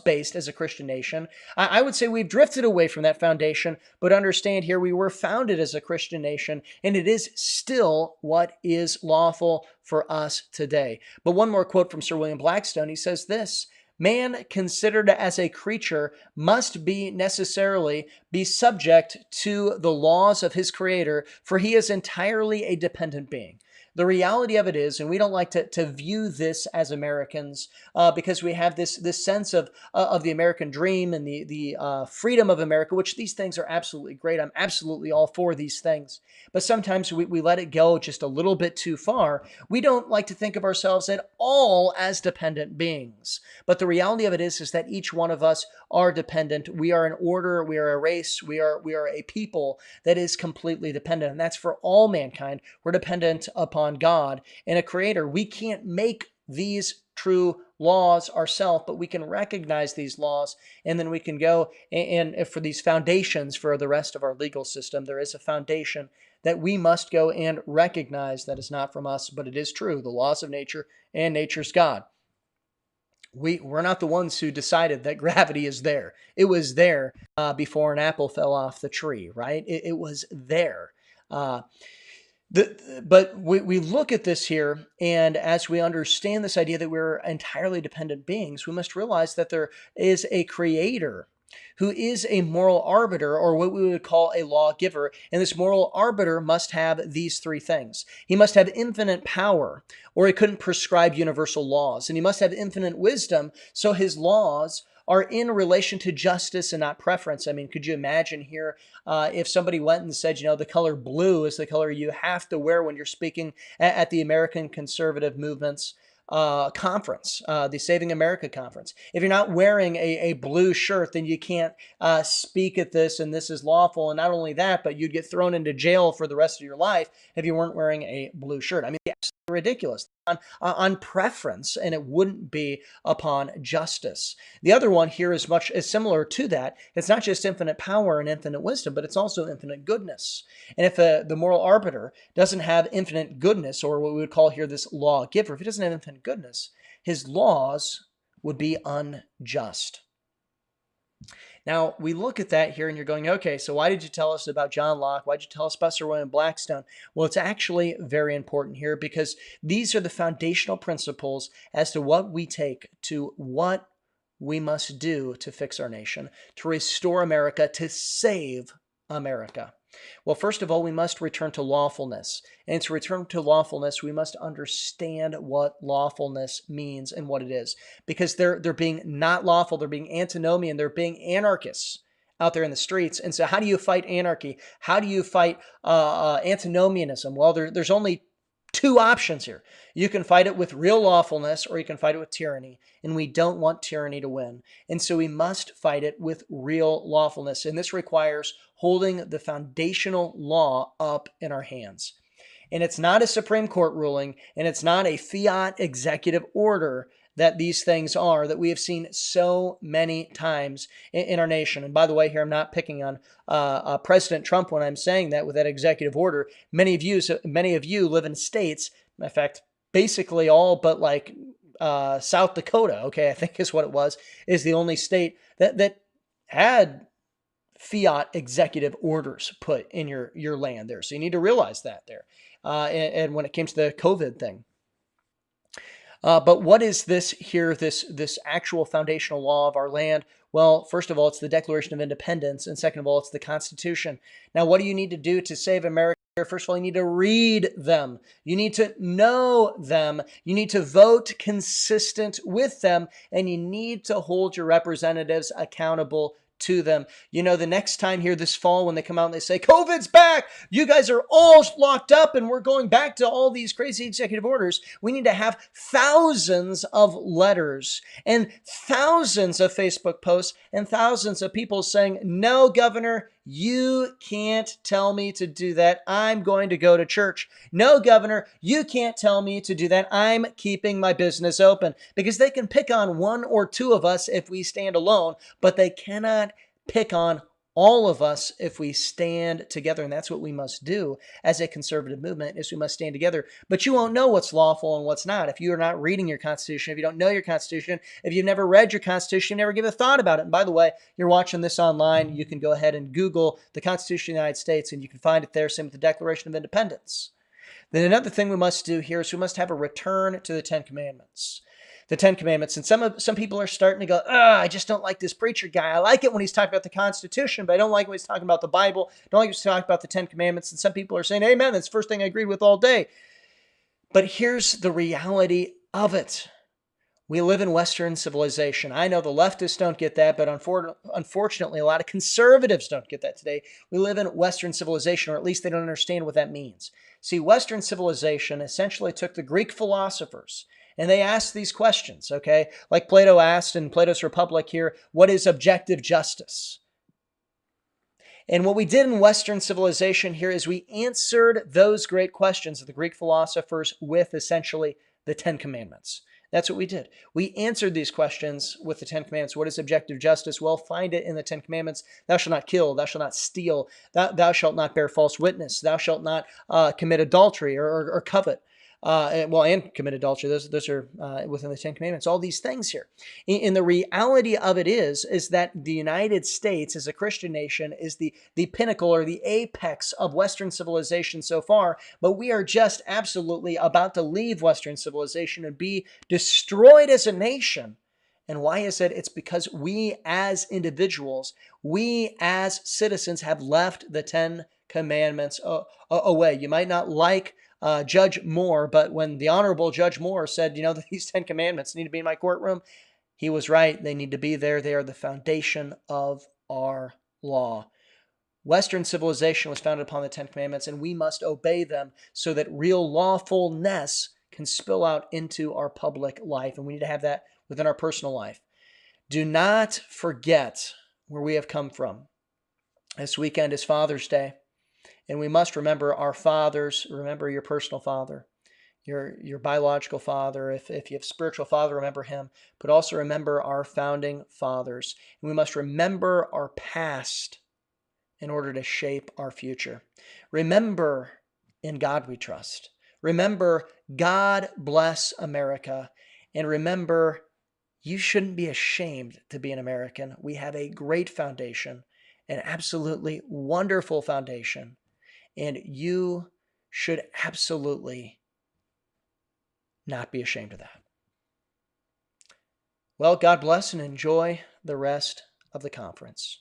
based as a Christian nation. I would say we've drifted away from that foundation, but understand here we were founded as a Christian nation, and it is still what is lawful for us today. But one more quote from Sir William Blackstone. He says this: man considered as a creature must be necessarily be subject to the laws of his creator, for he is entirely a dependent being. The reality of it is, and we don't like to view this as Americans because we have this sense of the American dream and the freedom of America, which these things are absolutely great. I'm absolutely all for these things. But sometimes we let it go just a little bit too far. We don't like to think of ourselves at all as dependent beings. But the reality of it is that each one of us are dependent. We are an order. We are a race. We are a people that is completely dependent. And that's for all mankind. We're dependent upon God and a creator. We can't make these true laws ourselves, but we can recognize these laws, and then we can go and for these foundations for the rest of our legal system, there is a foundation that we must go and recognize that is not from us, but it is true, the laws of nature and nature's God. We're not the ones who decided that gravity is there. It was there before an apple fell off the tree, right? It was there. But we look at this here, and as we understand this idea that we're entirely dependent beings, we must realize that there is a creator who is a moral arbiter, or what we would call a lawgiver. And this moral arbiter must have these three things. He must have infinite power, or he couldn't prescribe universal laws. And he must have infinite wisdom, so his laws are in relation to justice and not preference. I mean, could you imagine here if somebody went and said, the color blue is the color you have to wear when you're speaking at the American Conservative Movement's conference, the Saving America conference. If you're not wearing a blue shirt, then you can't speak at this, and this is lawful. And not only that, but you'd get thrown into jail for the rest of your life if you weren't wearing a blue shirt. I mean, it's absolutely ridiculous on preference, and it wouldn't be upon justice. The other one here is similar to that. It's not just infinite power and infinite wisdom, but it's also infinite goodness. And if the moral arbiter doesn't have infinite goodness, or what we would call here this lawgiver, if he doesn't have infinite goodness, his laws would be unjust. Now, we look at that here and you're going, okay, so why did you tell us about John Locke? Why did you tell us about Sir William Blackstone? Well, it's actually very important here because these are the foundational principles as to what we take to what we must do to fix our nation, to restore America, to save America. Well, first of all, we must return to lawfulness. And to return to lawfulness, we must understand what lawfulness means and what it is. Because they're being not lawful, they're being antinomian, they're being anarchists out there in the streets. And so how do you fight anarchy? How do you fight antinomianism? Well, there's only two options here. You can fight it with real lawfulness, or you can fight it with tyranny. And we don't want tyranny to win. And so we must fight it with real lawfulness. And this requires holding the foundational law up in our hands. And it's not a Supreme Court ruling, and it's not a fiat executive order that these things are that we have seen so many times in our nation. And by the way, here I'm not picking on President Trump when I'm saying that with that executive order. Many of you live in states, in fact, basically all but like South Dakota, okay, I think is what it was, is the only state that had fiat executive orders put in your land there. So you need to realize that there. And when it came to the COVID thing. But what is this here, this actual foundational law of our land? Well, first of all, it's the Declaration of Independence. And second of all, it's the Constitution. Now, what do you need to do to save America? First of all, you need to read them. You need to know them. You need to vote consistent with them. And you need to hold your representatives accountable to them. You know, the next time here this fall when they come out and they say, COVID's back, you guys are all locked up and we're going back to all these crazy executive orders, we need to have thousands of letters and thousands of Facebook posts and thousands of people saying, no, Governor, you can't tell me to do that. I'm going to go to church. No, Governor, you can't tell me to do that. I'm keeping my business open. Because they can pick on one or two of us if we stand alone, but they cannot pick on all of us if we stand together. And that's what we must do as a conservative movement, is we must stand together. But you won't know what's lawful and what's not if you are not reading your Constitution, if you don't know your Constitution, if you've never read your Constitution, you never give a thought about it. And by the way, you're watching this online, you can go ahead and Google the Constitution of the United States and you can find it there, same with the Declaration of Independence. Then another thing we must do here is we must have a return to the Ten Commandments. The Ten Commandments. And some people are starting to go, I just don't like this preacher guy. I like it when he's talking about the Constitution, but I don't like when he's talking about the Bible. I don't like when he's talking about the Ten Commandments. And some people are saying, amen, that's the first thing I agreed with all day. But here's the reality of it. We live in Western civilization. I know the leftists don't get that, but unfortunately, a lot of conservatives don't get that today. We live in Western civilization, or at least they don't understand what that means. See, Western civilization essentially took the Greek philosophers and they asked these questions, okay? Like Plato asked in Plato's Republic here, what is objective justice? And what we did in Western civilization here is we answered those great questions of the Greek philosophers with essentially the Ten Commandments. That's what we did. We answered these questions with the Ten Commandments. What is objective justice? Well, find it in the Ten Commandments. Thou shalt not kill. Thou shalt not steal. Thou shalt not bear false witness. Thou shalt not commit adultery or covet. And commit adultery. Those are within the Ten Commandments. All these things here. And the reality of it is that the United States, as a Christian nation, is the pinnacle or the apex of Western civilization so far. But we are just absolutely about to leave Western civilization and be destroyed as a nation. And why is it? It's because we as individuals, we as citizens have left the Ten Commandments away. You might not like Judge Moore, but when the Honorable Judge Moore said, that these Ten Commandments need to be in my courtroom, he was right. They need to be there. They are the foundation of our law. Western civilization was founded upon the Ten Commandments, and we must obey them so that real lawfulness can spill out into our public life, and we need to have that within our personal life. Do not forget where we have come from. This weekend is Father's Day. And we must remember our fathers. Remember your personal father, your biological father. If you have a spiritual father, remember him. But also remember our founding fathers. And we must remember our past in order to shape our future. Remember, in God we trust. Remember, God bless America. And remember, you shouldn't be ashamed to be an American. We have a great foundation, an absolutely wonderful foundation. And you should absolutely not be ashamed of that. Well, God bless and enjoy the rest of the conference.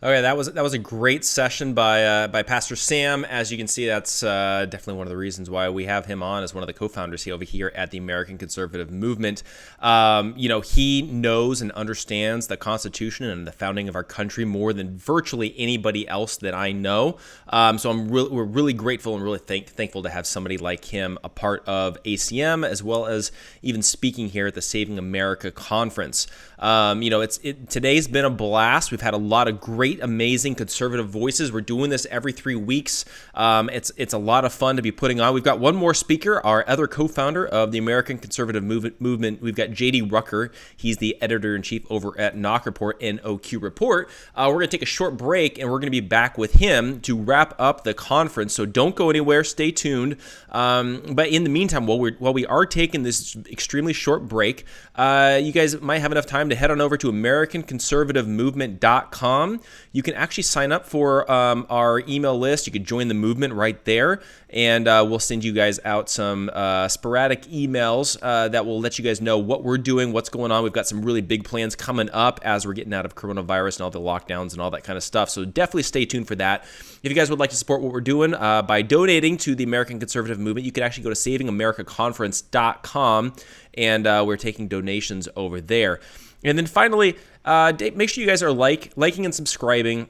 Okay, that was a great session by Pastor Sam. As you can see, that's definitely one of the reasons why we have him on as one of the co-founders here over here at the American Conservative Movement. He knows and understands the Constitution and the founding of our country more than virtually anybody else that I know. So we're really grateful and really thankful to have somebody like him a part of ACM, as well as even speaking here at the Saving America Conference. Today's been a blast. We've had a lot of great, amazing conservative voices. We're doing this every 3 weeks. It's a lot of fun to be putting on. We've got one more speaker, our other co-founder of the American Conservative Movement. We've got JD Rucker. He's the editor-in-chief over at Knock Report, NOQ Report. We're going to take a short break, and we're going to be back with him to wrap up the conference. So don't go anywhere. Stay tuned. But in the meantime, while we are taking this extremely short break, you guys might have enough time to head on over to AmericanConservativeMovement.com. You can actually sign up for our email list. You can join the movement right there, and we'll send you guys out some sporadic emails that will let you guys know what we're doing, what's going on. We've got some really big plans coming up as we're getting out of coronavirus and all the lockdowns and all that kind of stuff. So definitely stay tuned for that. If you guys would like to support what we're doing by donating to the American Conservative Movement, you can actually go to SavingAmericaConference.com, and we're taking donations over there. And then finally, make sure you guys are liking and subscribing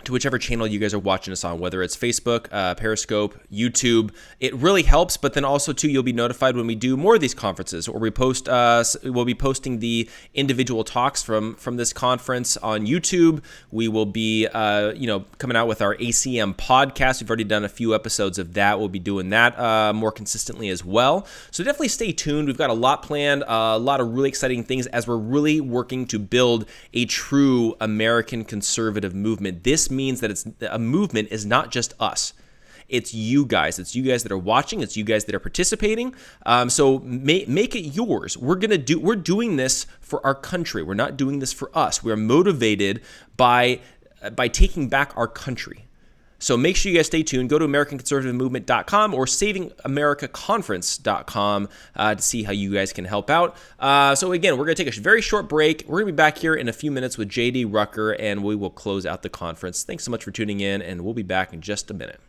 to whichever channel you guys are watching us on, whether it's Facebook, Periscope, YouTube. It really helps, but then also, too, you'll be notified when we do more of these conferences, or we'll be posting the individual talks from this conference on YouTube. We will be, coming out with our ACM podcast. We've already done a few episodes of that. We'll be doing that more consistently as well. So definitely stay tuned. We've got a lot planned, a lot of really exciting things as we're really working to build a true American conservative movement. This means that a movement is not just us. It's you guys. It's you guys that are watching. It's you guys that are participating. So make it yours. We're doing this for our country. We're not doing this for us. We're motivated by taking back our country. So make sure you guys stay tuned. Go to AmericanConservativeMovement.com or SavingAmericaConference.com to see how you guys can help out. So again, we're going to take a very short break. We're going to be back here in a few minutes with JD Rucker, and we will close out the conference. Thanks so much for tuning in, and we'll be back in just a minute.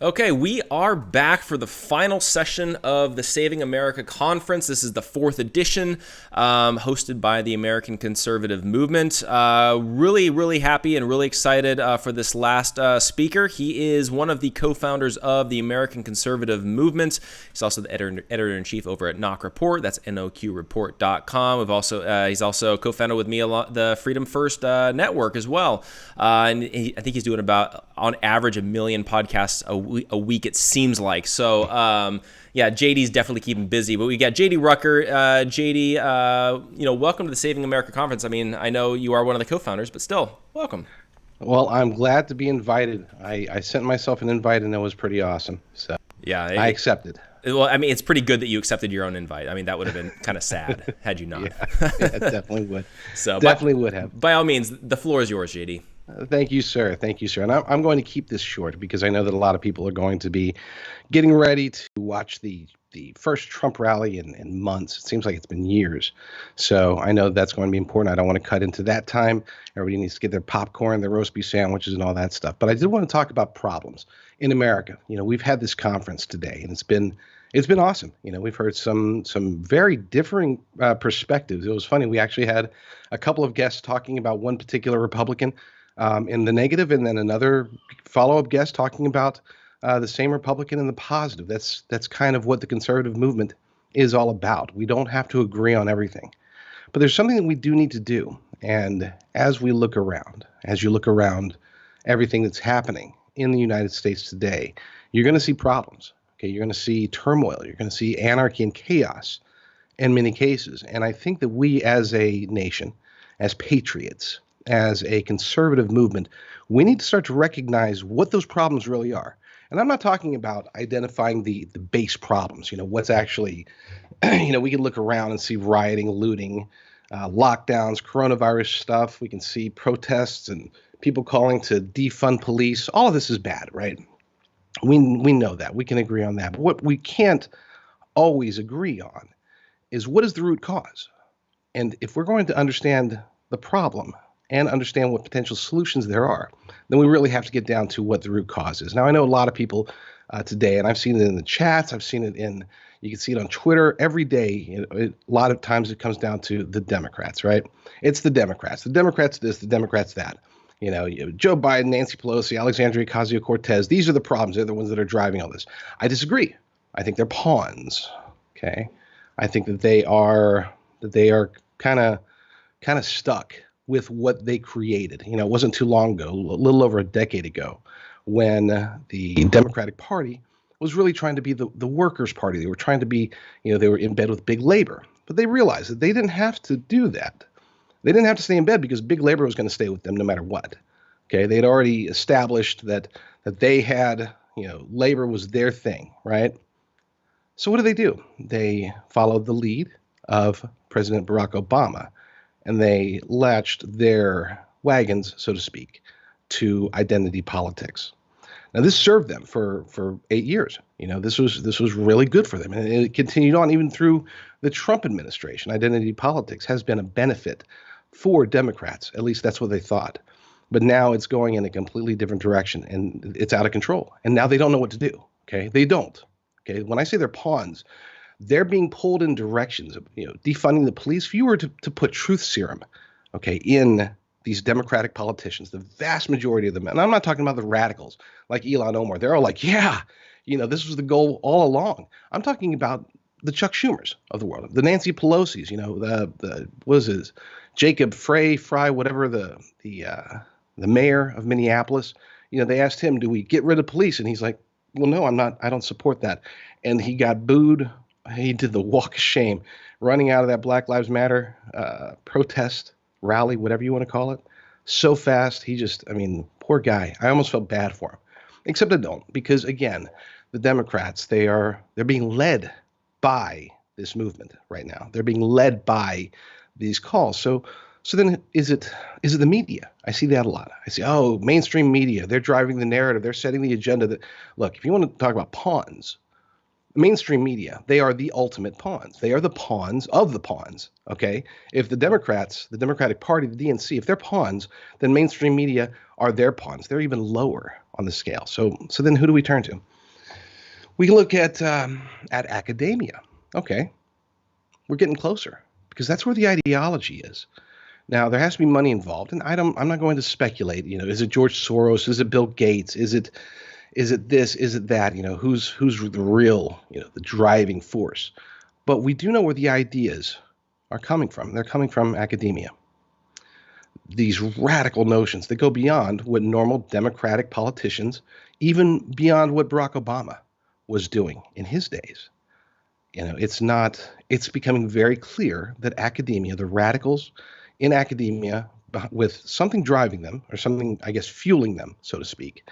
Okay, we are back for the final session of the Saving America Conference. This is the 4th edition, hosted by the American Conservative Movement. Really, really happy and really excited for this last speaker. He is one of the co-founders of the American Conservative Movement. He's also the editor-in-chief over at Knock Report. That's noqreport.com. He's also co-founded with me the Freedom First Network as well. And I think he's doing about, on average, 1 million podcasts a week, it seems like. So JD's definitely keeping busy. But we got JD Rucker. JD, welcome to the Saving America Conference. I mean, I know you are one of the co-founders, but still, welcome. Well, I'm glad to be invited. I sent myself an invite, and it was pretty awesome. So yeah, I accepted. Well, I mean, it's pretty good that you accepted your own invite. I mean, that would have been kind of sad had you not. Yeah, it definitely would. So definitely would have. By all means, the floor is yours, JD. Thank you, sir. Thank you, sir. And I'm going to keep this short because I know that a lot of people are going to be getting ready to watch the first Trump rally in months. It seems like it's been years. So I know that's going to be important. I don't want to cut into that time. Everybody needs to get their popcorn, their roast beef sandwiches, and all that stuff. But I did want to talk about problems in America. We've had this conference today, and it's been awesome. We've heard some very differing perspectives. It was funny. We actually had a couple of guests talking about one particular Republican in the negative, and then another follow-up guest talking about the same Republican in the positive. That's kind of what the conservative movement is all about. We don't have to agree on everything. But there's something that we do need to do. And as you look around everything that's happening in the United States today, you're going to see problems. Okay, you're going to see turmoil. You're going to see anarchy and chaos in many cases. And I think that we as a nation, as patriots, as a conservative movement, we need to start to recognize what those problems really are. And I'm not talking about identifying the base problems, what's actually, we can look around and see rioting, looting, lockdowns, coronavirus stuff. We can see protests and people calling to defund police. All of this is bad, right? We know that. We can agree on that. But what we can't always agree on is what is the root cause. And if we're going to understand the problem and understand what potential solutions there are, then we really have to get down to what the root cause is. Now, I know a lot of people today, and I've seen it in the chats, you can see it on Twitter every day. A lot of times it comes down to the Democrats, right? It's the Democrats. The Democrats this, the Democrats that. Joe Biden, Nancy Pelosi, Alexandria Ocasio-Cortez, these are the problems. They're the ones that are driving all this. I disagree. I think they're pawns, okay? I think that they are kind of stuck with what they created. It wasn't too long ago, a little over a decade ago, when the Democratic Party was really trying to be the workers' party. They were trying to be, they were in bed with big labor. But they realized that they didn't have to do that. They didn't have to stay in bed because big labor was going to stay with them no matter what. Okay, they'd already established that they had, labor was their thing, right? So what do? They followed the lead of President Barack Obama, and they latched their wagons, so to speak, to identity politics. Now, this served them for 8 years. This was really good for them, and it continued on even through the Trump administration. Identity politics has been a benefit for Democrats. At least that's what they thought. But now it's going in a completely different direction, and it's out of control. And now they don't know what to do. Okay, they don't. Okay, when I say they're pawns, they're being pulled in directions of defunding the police. If you were to put truth serum, okay, in these Democratic politicians, the vast majority of them, and I'm not talking about the radicals like Ilhan Omar. They're all like, yeah, this was the goal all along. I'm talking about the Chuck Schumers of the world, the Nancy Pelosi's, the what is his, Jacob Fry, whatever the mayor of Minneapolis. They asked him, do we get rid of police? And he's like, well, no, I'm not. I don't support that. And he got booed. He did the walk of shame, running out of that Black Lives Matter protest rally, whatever you want to call it, so fast. Poor guy. I almost felt bad for him, except I don't, because again, the Democrats, they're being led by this movement right now. They're being led by these calls. So then is it the media? I see that a lot. I see, mainstream media, they're driving the narrative. They're setting the agenda. That, look, if you want to talk about pawns, mainstream media, they are the ultimate pawns. They are the pawns of the pawns, okay? If the Democrats, the Democratic Party, the DNC, if they're pawns, then mainstream media are their pawns. They're even lower on the scale. So then who do we turn to? We look at academia. Okay, we're getting closer because that's where the ideology is. Now, there has to be money involved, and I'm not going to speculate. Is it George Soros? Is it Bill Gates? Is it this? Is it that? Who's the real, the driving force? But we do know where the ideas are coming from. They're coming from academia. These radical notions that go beyond what normal Democratic politicians, even beyond what Barack Obama was doing in his days. It's becoming very clear that academia, the radicals in academia, with something driving them or something, I guess, fueling them, so to speak,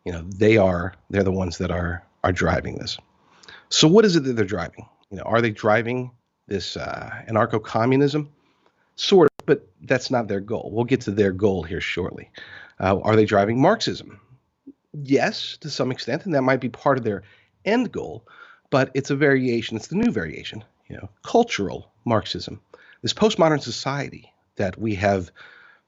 they're the ones that are driving this. So what is it that they're driving? Are they driving this anarcho-communism? Sort of, but that's not their goal. We'll get to their goal here shortly. Are they driving Marxism? Yes, to some extent, and that might be part of their end goal, but it's a variation. It's the new variation, cultural Marxism. This postmodern society that we have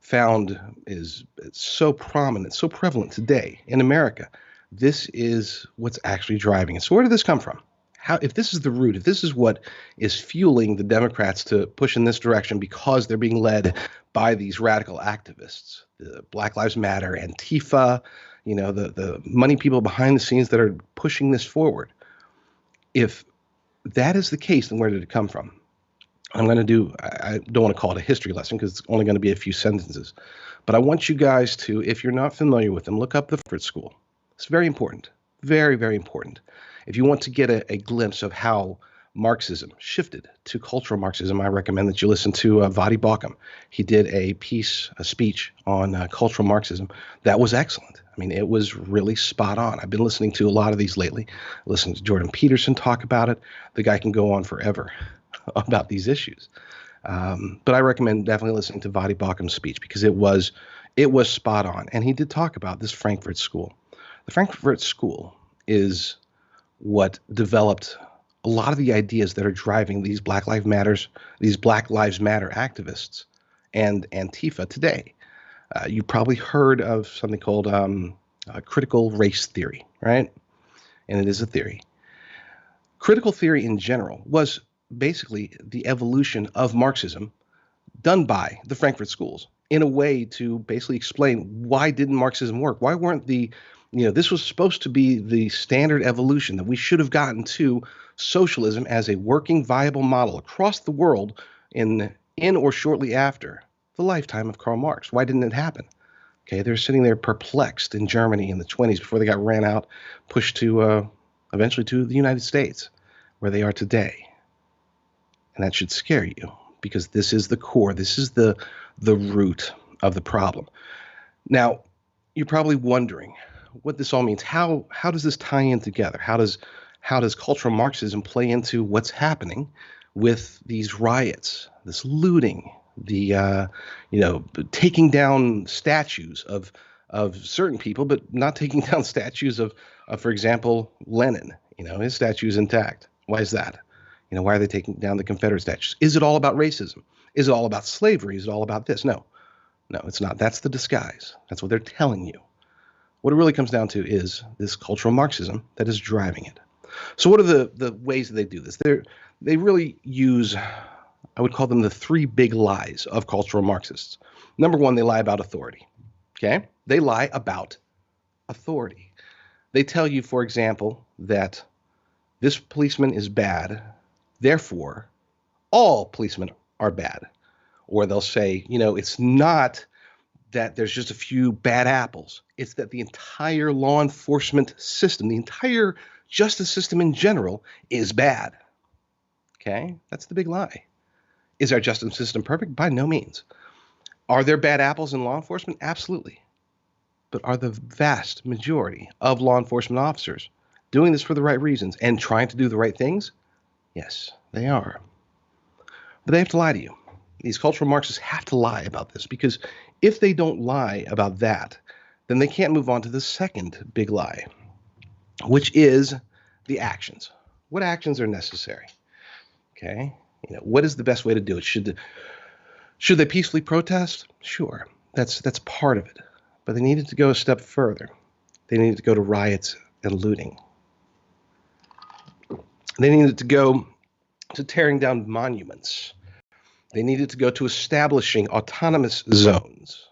found is so prominent, so prevalent today in America. This is what's actually driving it. So where did this come from? If this is the root, if this is what is fueling the Democrats to push in this direction because they're being led by these radical activists, the Black Lives Matter, Antifa, the money people behind the scenes that are pushing this forward. If that is the case, then where did it come from? I don't want to call it a history lesson because it's only going to be a few sentences, but I want you guys to, if you're not familiar with them, look up the Fritz School. It's very important, very, very important. If you want to get a glimpse of how Marxism shifted to cultural Marxism, I recommend that you listen to Vadi Bakum. He did a speech on cultural Marxism. That was excellent. It was really spot on. I've been listening to a lot of these lately. Listening to Jordan Peterson talk about it. The guy can go on forever about these issues. But I recommend definitely listening to Vadi Bakum's speech because it was It was spot on. And he did talk about this Frankfurt School. The Frankfurt School is what developed a lot of the ideas that are driving these Black Lives Matter activists and Antifa today. You probably heard of something called critical race theory, right? And it is a theory. Critical theory in general was basically the evolution of Marxism done by the Frankfurt schools in a way to basically explain why didn't Marxism work? Why weren't this was supposed to be the standard evolution that we should have gotten to socialism as a working, viable model across the world in or shortly after the lifetime of Karl Marx. Why didn't it happen? Okay, they're sitting there perplexed in Germany in the 1920s before they got ran out, pushed to eventually to the United States, where they are today. And that should scare you, because this is the core. This is the root of the problem. Now, you're probably wondering what this all means. How does this tie in together? How does cultural Marxism play into what's happening with these riots, this looting, the taking down statues of certain people, but not taking down statues of for example, Lenin? His statue is intact. Why is that? Why are they taking down the Confederate statues? Is it all about racism? Is it all about slavery? Is it all about this? No, it's not. That's the disguise. That's what they're telling you. What it really comes down to is this cultural Marxism that is driving it. So what are the ways that they do this? They really use, I would call them the three big lies of cultural Marxists. Number one, they lie about authority. Okay? They lie about authority. They tell you, for example, that this policeman is bad, therefore all policemen are bad. Or they'll say, it's not that there's just a few bad apples. It's that the entire law enforcement system, the entire justice system in general, is bad. Okay? That's the big lie. Is our justice system perfect? By no means. Are there bad apples in law enforcement? Absolutely. But are the vast majority of law enforcement officers doing this for the right reasons and trying to do the right things? Yes, they are. But they have to lie to you. These cultural Marxists have to lie about this, because if they don't lie about that, then they can't move on to the second big lie, which is the actions. What actions are necessary? Okay? What is the best way to do it? Should they peacefully protest? Sure. That's part of it. But they needed to go a step further. They needed to go to riots and looting. They needed to go to tearing down monuments. They needed to go to establishing autonomous zones.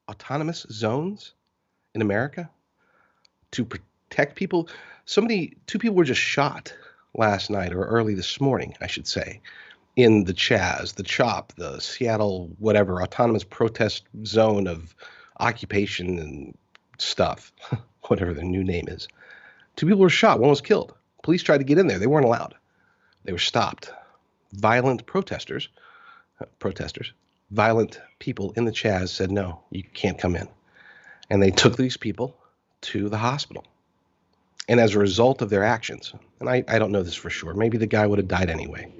Autonomous zones in America to protect people. Two people were just shot last night, or early this morning, I should say, in the CHAZ, the CHOP, the Seattle whatever autonomous protest zone of occupation and stuff, whatever their new name is. Two people were shot. One was killed. Police tried to get in there. They weren't allowed. They were stopped. Violent protesters, violent people in the CHAZ said, no, you can't come in. And they took these people to the hospital. And as a result of their actions, and I don't know this for sure, maybe the guy would have died anyway,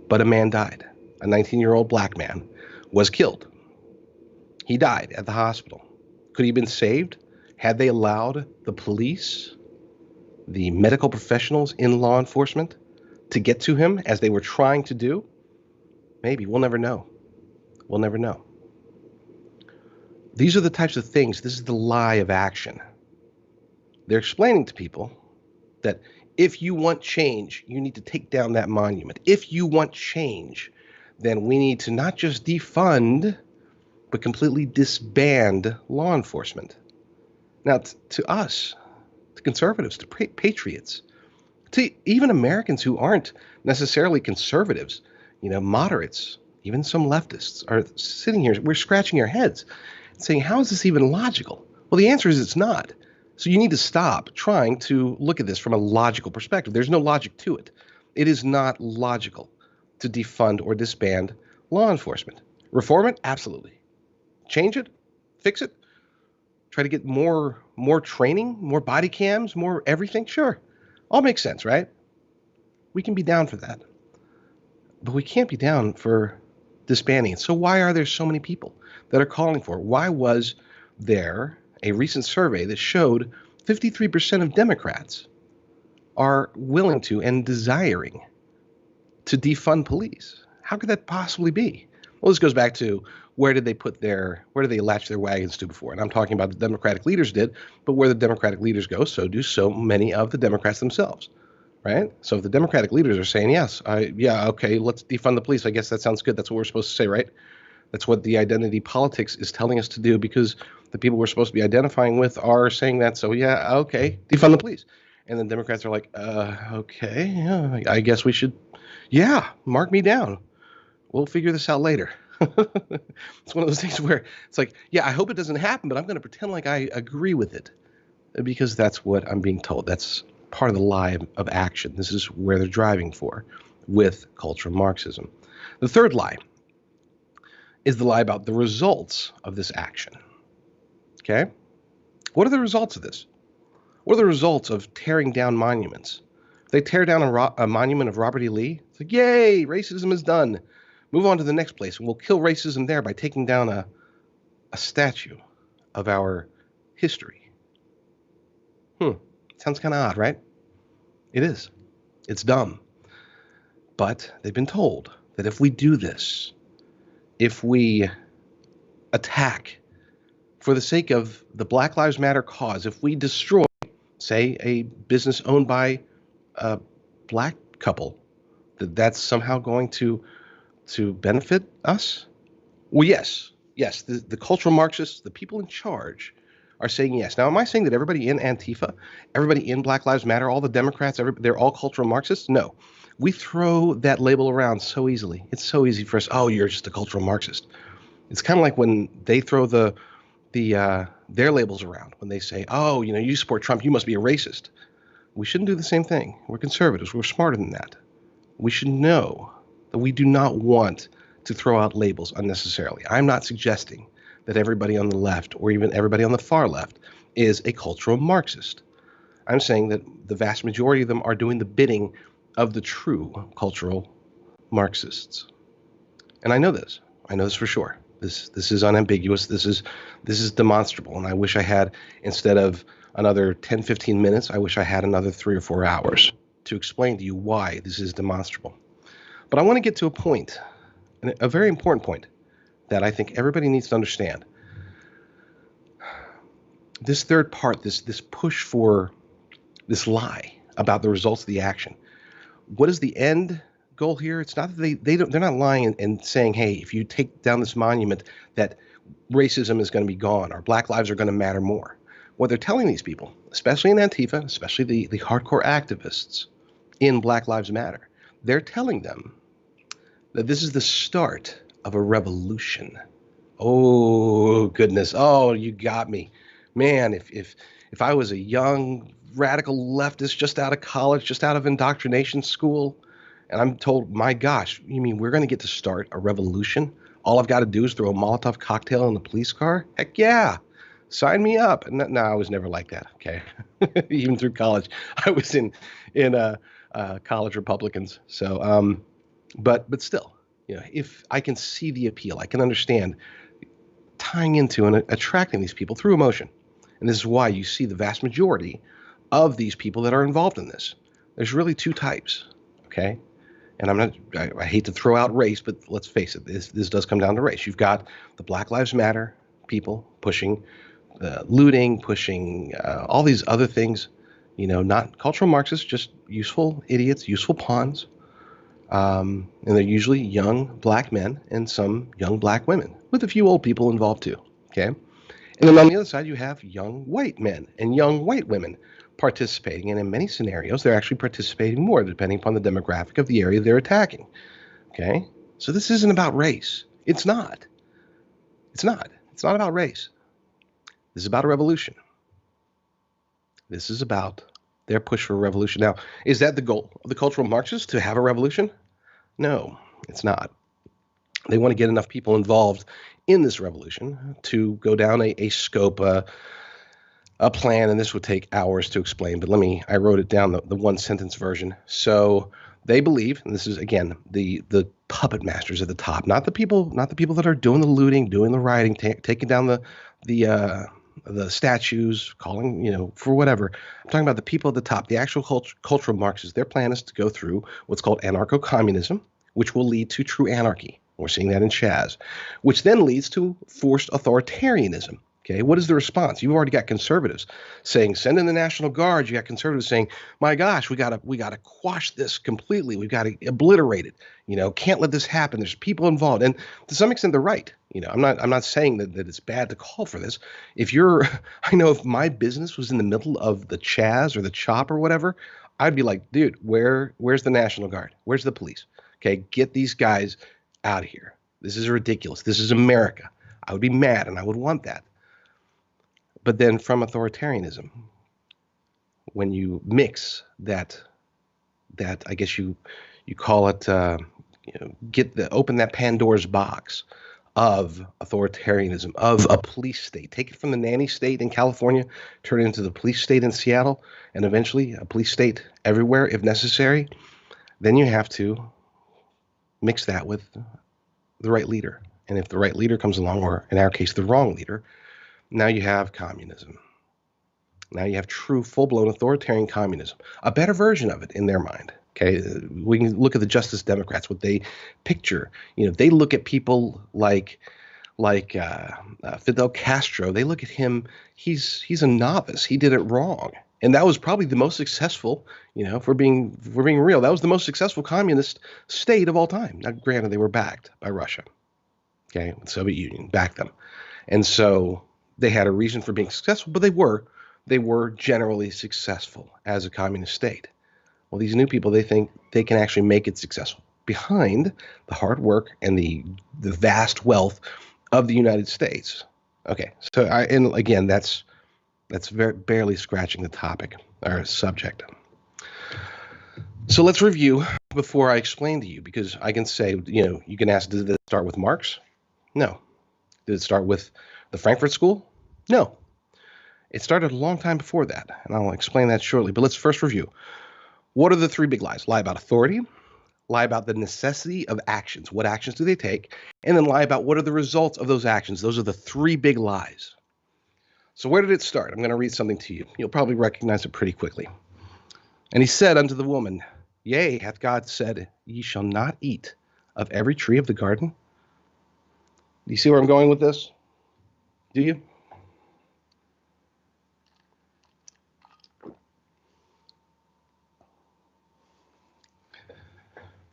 but a man died. A 19-year-old black man was killed. He died at the hospital. Could he have been saved had they allowed the police, the medical professionals in law enforcement, to get to him as they were trying to do? Maybe. We'll never know. We'll never know. These are the types of things. This is the lie of action. They're explaining to people that if you want change, you need to take down that monument. If you want change, then we need to not just defund, but completely disband law enforcement. Now, to us, to conservatives, to patriots, to even Americans who aren't necessarily conservatives, moderates, even some leftists are sitting here, we're scratching our heads saying, how is this even logical? Well, the answer is it's not. So you need to stop trying to look at this from a logical perspective. There's no logic to it. It is not logical to defund or disband law enforcement. Reform it? Absolutely. Change it? Fix it? Try to get more training, more body cams, more everything? Sure. All makes sense, right? We can be down for that. But we can't be down for disbanding it. So why are there so many people that are calling for it? Why was there a recent survey that showed 53% of Democrats are willing to and desiring to defund police? How could that possibly be? Well, this goes back to where did they latch their wagons to before? And I'm talking about the Democratic leaders did, but where the Democratic leaders go, so do so many of the Democrats themselves, right? So if the Democratic leaders are saying, yes, okay, let's defund the police, I guess that sounds good. That's what we're supposed to say, right? That's what the identity politics is telling us to do, because the people we're supposed to be identifying with are saying that. So yeah, okay, defund the police. And then Democrats are like, okay, yeah, I guess we should, yeah, mark me down. We'll figure this out later. It's one of those things where it's like, yeah, I hope it doesn't happen, but I'm going to pretend like I agree with it, because that's what I'm being told. That's part of the lie of action. This is where they're driving for with cultural Marxism. The third lie is the lie about the results of this action. Okay? What are the results of this? What are the results of tearing down monuments? If they tear down a monument of Robert E. Lee, it's like, yay, racism is done. Move on to the next place, and we'll kill racism there by taking down a statue of our history. Sounds kind of odd, right? It is. It's dumb. But they've been told that if we do this, if we attack for the sake of the Black Lives Matter cause, if we destroy, say, a business owned by a black couple, that's somehow going to benefit us? Well, yes, the cultural Marxists, the people in charge, are saying yes. Now, am I saying that everybody in Antifa, everybody in Black Lives Matter, all the Democrats, they're all cultural Marxists? No. We throw that label around so easily. It's so easy for us. Oh, you're just a cultural Marxist. It's kind of like when they throw their labels around, when they say, oh, you support Trump, you must be a racist. We shouldn't do the same thing. We're conservatives. We're smarter than that. We should know that we do not want to throw out labels unnecessarily. I'm not suggesting that everybody on the left or even everybody on the far left is a cultural Marxist. I'm saying that the vast majority of them are doing the bidding of the true cultural Marxists. And I know this. I know this for sure. This is unambiguous. This is demonstrable. And I wish I had, instead of another 10, 15 minutes, I wish I had another 3 or 4 hours to explain to you why this is demonstrable. But I want to get to a point, a very important point, that I think everybody needs to understand. This third part, this push for this lie about the results of the action. What is the end goal here? It's not that they're not lying and saying, hey, if you take down this monument, that racism is going to be gone or Black lives are going to matter more. What they're telling these people, especially in Antifa, especially the hardcore activists in Black Lives Matter, they're telling them that this is the start of a revolution. Oh, goodness. Oh, you got me. Man, if I was a young radical leftist just out of college, just out of indoctrination school, and I'm told, my gosh, you mean we're going to get to start a revolution? All I've got to do is throw a Molotov cocktail in the police car? Heck yeah. Sign me up. No, I was never like that, okay? Even through college. I was in college Republicans. So, but still, if I can see the appeal, I can understand tying into and attracting these people through emotion. And this is why you see the vast majority of these people that are involved in this. There's really 2 types, okay? And I hate to throw out race, but let's face it, this does come down to race. You've got the Black Lives Matter people pushing looting, pushing all these other things, not cultural Marxists, just useful idiots, useful pawns. And they're usually young black men and some young black women, with a few old people involved too, okay? And then on the other side, you have young white men and young white women participating. And in many scenarios, they're actually participating more, depending upon the demographic of the area they're attacking, okay? So this isn't about race. It's not. It's not about race. This is about a revolution. This is about their push for a revolution. Now, is that the goal of the cultural Marxists, to have a revolution? No, it's not. They want to get enough people involved in this revolution to go down a scope, a plan, and this would take hours to explain, but I wrote it down, the one sentence version. So They believe, and this is again the puppet masters at the top, not the people that are doing the looting, doing the rioting, taking down the statues, calling for whatever. I'm talking about the people at the top, the actual cultural Marxists. Their plan is to go through what's called anarcho-communism, which will lead to true anarchy. We're seeing that in Chaz, which then leads to forced authoritarianism. Okay, what is the response? You've already got conservatives saying, send in the National Guard. You got conservatives saying, my gosh, we gotta quash this completely. We've got to obliterate it. Can't let this happen. There's people involved. And to some extent, they're right. I'm not saying that it's bad to call for this. I know if my business was in the middle of the Chaz or the CHOP or whatever, I'd be like, dude, where's the National Guard? Where's the police? Okay, get these guys out of here. This is ridiculous. This is America. I would be mad and I would want that. But then from authoritarianism, when you mix that I guess you call it, open that Pandora's box of authoritarianism, of a police state, take it from the nanny state in California, turn it into the police state in Seattle, and eventually a police state everywhere if necessary, then you have to mix that with the right leader. And if the right leader comes along, or in our case, the wrong leader, now you have communism. Now you have true, full-blown authoritarian communism, a better version of it in their mind. Okay, we can look at the Justice Democrats, what they picture. They look at people like Fidel Castro. They look at him. He's a novice. He did it wrong, and that was probably the most successful. If we're being real, that was the most successful communist state of all time. Now, granted, they were backed by Russia. Okay, the Soviet Union backed them, and so they had a reason for being successful, but they were generally successful as a communist state. Well, these new people, they think they can actually make it successful behind the hard work and the vast wealth of the United States. Okay, so again, that's barely scratching the topic or subject. So let's review before I explain to you, because I can say, you can ask, did it start with Marx? No. Did it start with the Frankfurt School? No. It started a long time before that, and I'll explain that shortly. But let's first review. What are the three big lies? Lie about authority, lie about the necessity of actions. What actions do they take? And then lie about what are the results of those actions. Those are the three big lies. So where did it start? I'm going to read something to you. You'll probably recognize it pretty quickly. And he said unto the woman, Yea, hath God said, Ye shall not eat of every tree of the garden? Do you see where I'm going with this? Do you?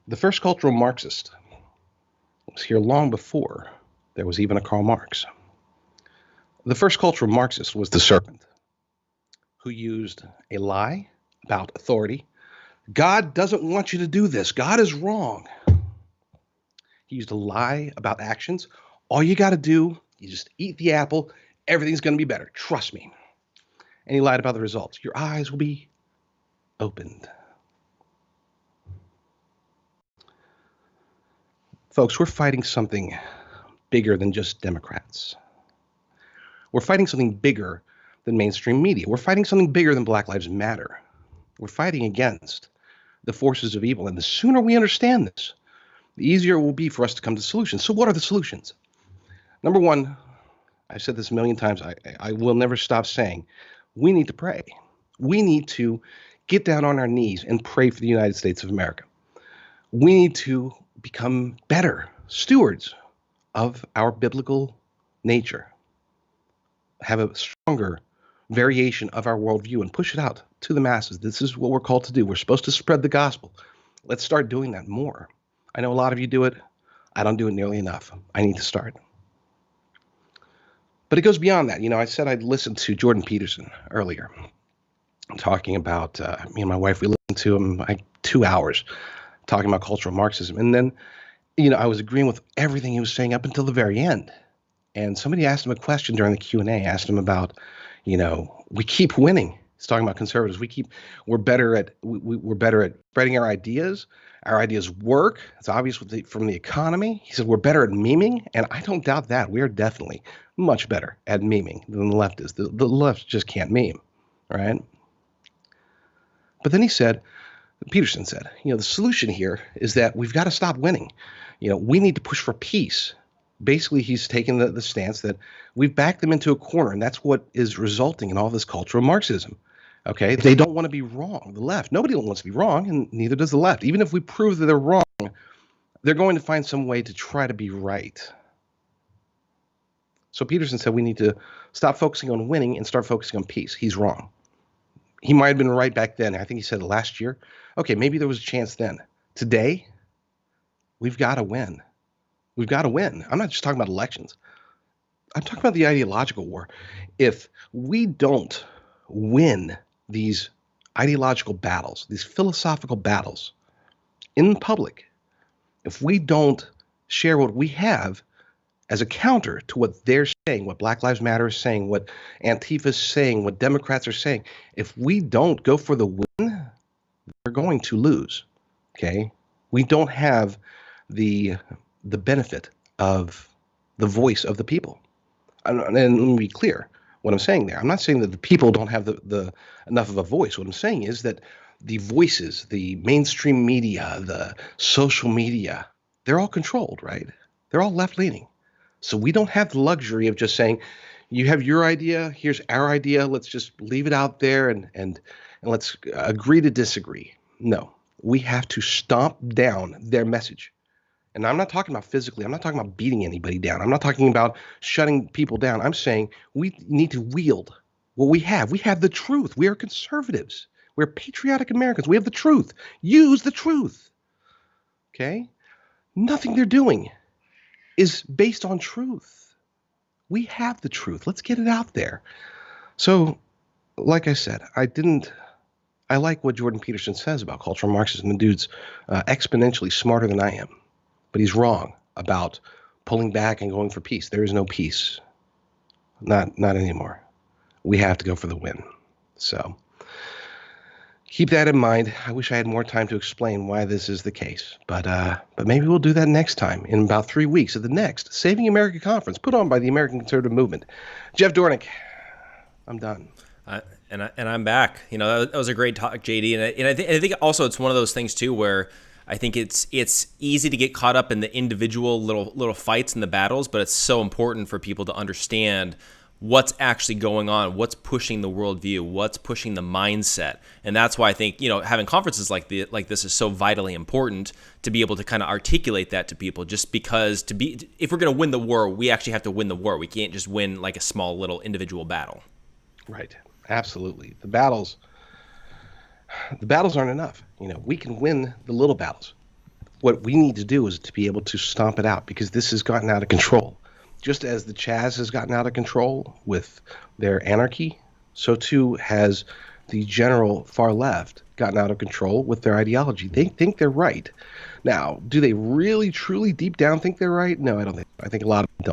The first cultural Marxist was here long before there was even a Karl Marx. The first cultural Marxist was the serpent, who used a lie about authority. God doesn't want you to do this. God is wrong. He used a lie about actions. All you got to do, you just eat the apple. Everything's going to be better. Trust me. And he lied about the results. Your eyes will be opened. Folks, we're fighting something bigger than just Democrats. We're fighting something bigger than mainstream media. We're fighting something bigger than Black Lives Matter. We're fighting against the forces of evil. And the sooner we understand this, the easier it will be for us to come to solutions. So what are the solutions? Number one, I've said this a million times. I will never stop saying, we need to pray. We need to get down on our knees and pray for the United States of America. We need to become better stewards of our biblical nature, have a stronger variation of our worldview and push it out to the masses. This is what we're called to do. We're supposed to spread the gospel. Let's start doing that more. I know a lot of you do it. I don't do it nearly enough. I need to start. But it goes beyond that. I said I'd listened to Jordan Peterson earlier talking about, me and my wife, we listened to him like 2 hours talking about cultural Marxism. And then, I was agreeing with everything he was saying up until the very end. And somebody asked him a question during the Q&A, asked him about, we keep winning. He's talking about conservatives. We're better at spreading our ideas. Our ideas work. It's obvious from the economy. He said we're better at memeing, and I don't doubt that. We are definitely much better at memeing than the left is. The left just can't meme, right? But then he said, Peterson said, the solution here is that we've got to stop winning. We need to push for peace. Basically, he's taken the stance that we've backed them into a corner, and that's what is resulting in all this cultural Marxism. Okay, they don't want to be wrong. The left, nobody wants to be wrong, and neither does the left. Even if we prove that they're wrong, they're going to find some way to try to be right. So Peterson said we need to stop focusing on winning and start focusing on peace. He's wrong. He might have been right back then. I think he said last year. Okay, maybe there was a chance then. Today, we've got to win. We've got to win. I'm not just talking about elections. I'm talking about the ideological war. If we don't win these ideological battles, these philosophical battles in public, if we don't share what we have as a counter to what they're saying, what Black Lives Matter is saying, what Antifa is saying, what Democrats are saying, if we don't go for the win, we're going to lose. Okay? We don't have the benefit of the voice of the people. And let me be clear what I'm saying there. I'm not saying that the people don't have the enough of a voice. What I'm saying is that the voices, the mainstream media, the social media, they're all controlled, right? They're all left-leaning. So we don't have the luxury of just saying, you have your idea, here's our idea, let's just leave it out there and let's agree to disagree. No, we have to stomp down their message. And I'm not talking about physically. I'm not talking about beating anybody down. I'm not talking about shutting people down. I'm saying we need to wield what we have. We have the truth. We are conservatives. We're patriotic Americans. We have the truth. Use the truth. Okay? Nothing they're doing is based on truth. We have the truth. Let's get it out there. So, like I said, I like what Jordan Peterson says about cultural Marxism. The dude's exponentially smarter than I am. But he's wrong about pulling back and going for peace. There is no peace. Not anymore. We have to go for the win. So keep that in mind. I wish I had more time to explain why this is the case. But maybe we'll do that next time in about 3 weeks at the next Saving America conference put on by the American Conservative Movement. Jeff Dornik, I'm done. And I'm back. That was a great talk, JD. And I think also it's one of those things too where I think it's easy to get caught up in the individual little fights and the battles, but it's so important for people to understand what's actually going on, what's pushing the worldview, what's pushing the mindset. And that's why I think, having conferences like this is so vitally important to be able to kind of articulate that to people, just because if we're going to win the war, we actually have to win the war. We can't just win like a small little individual battle. Right. Absolutely. The battles aren't enough. We can win the little battles. What we need to do is to be able to stomp it out, because this has gotten out of control. Just as the Chaz has gotten out of control with their anarchy, so too has the general far left gotten out of control with their ideology. They think they're right. Now, do they really, truly, deep down think they're right? No, I don't think. I think a lot of them don't.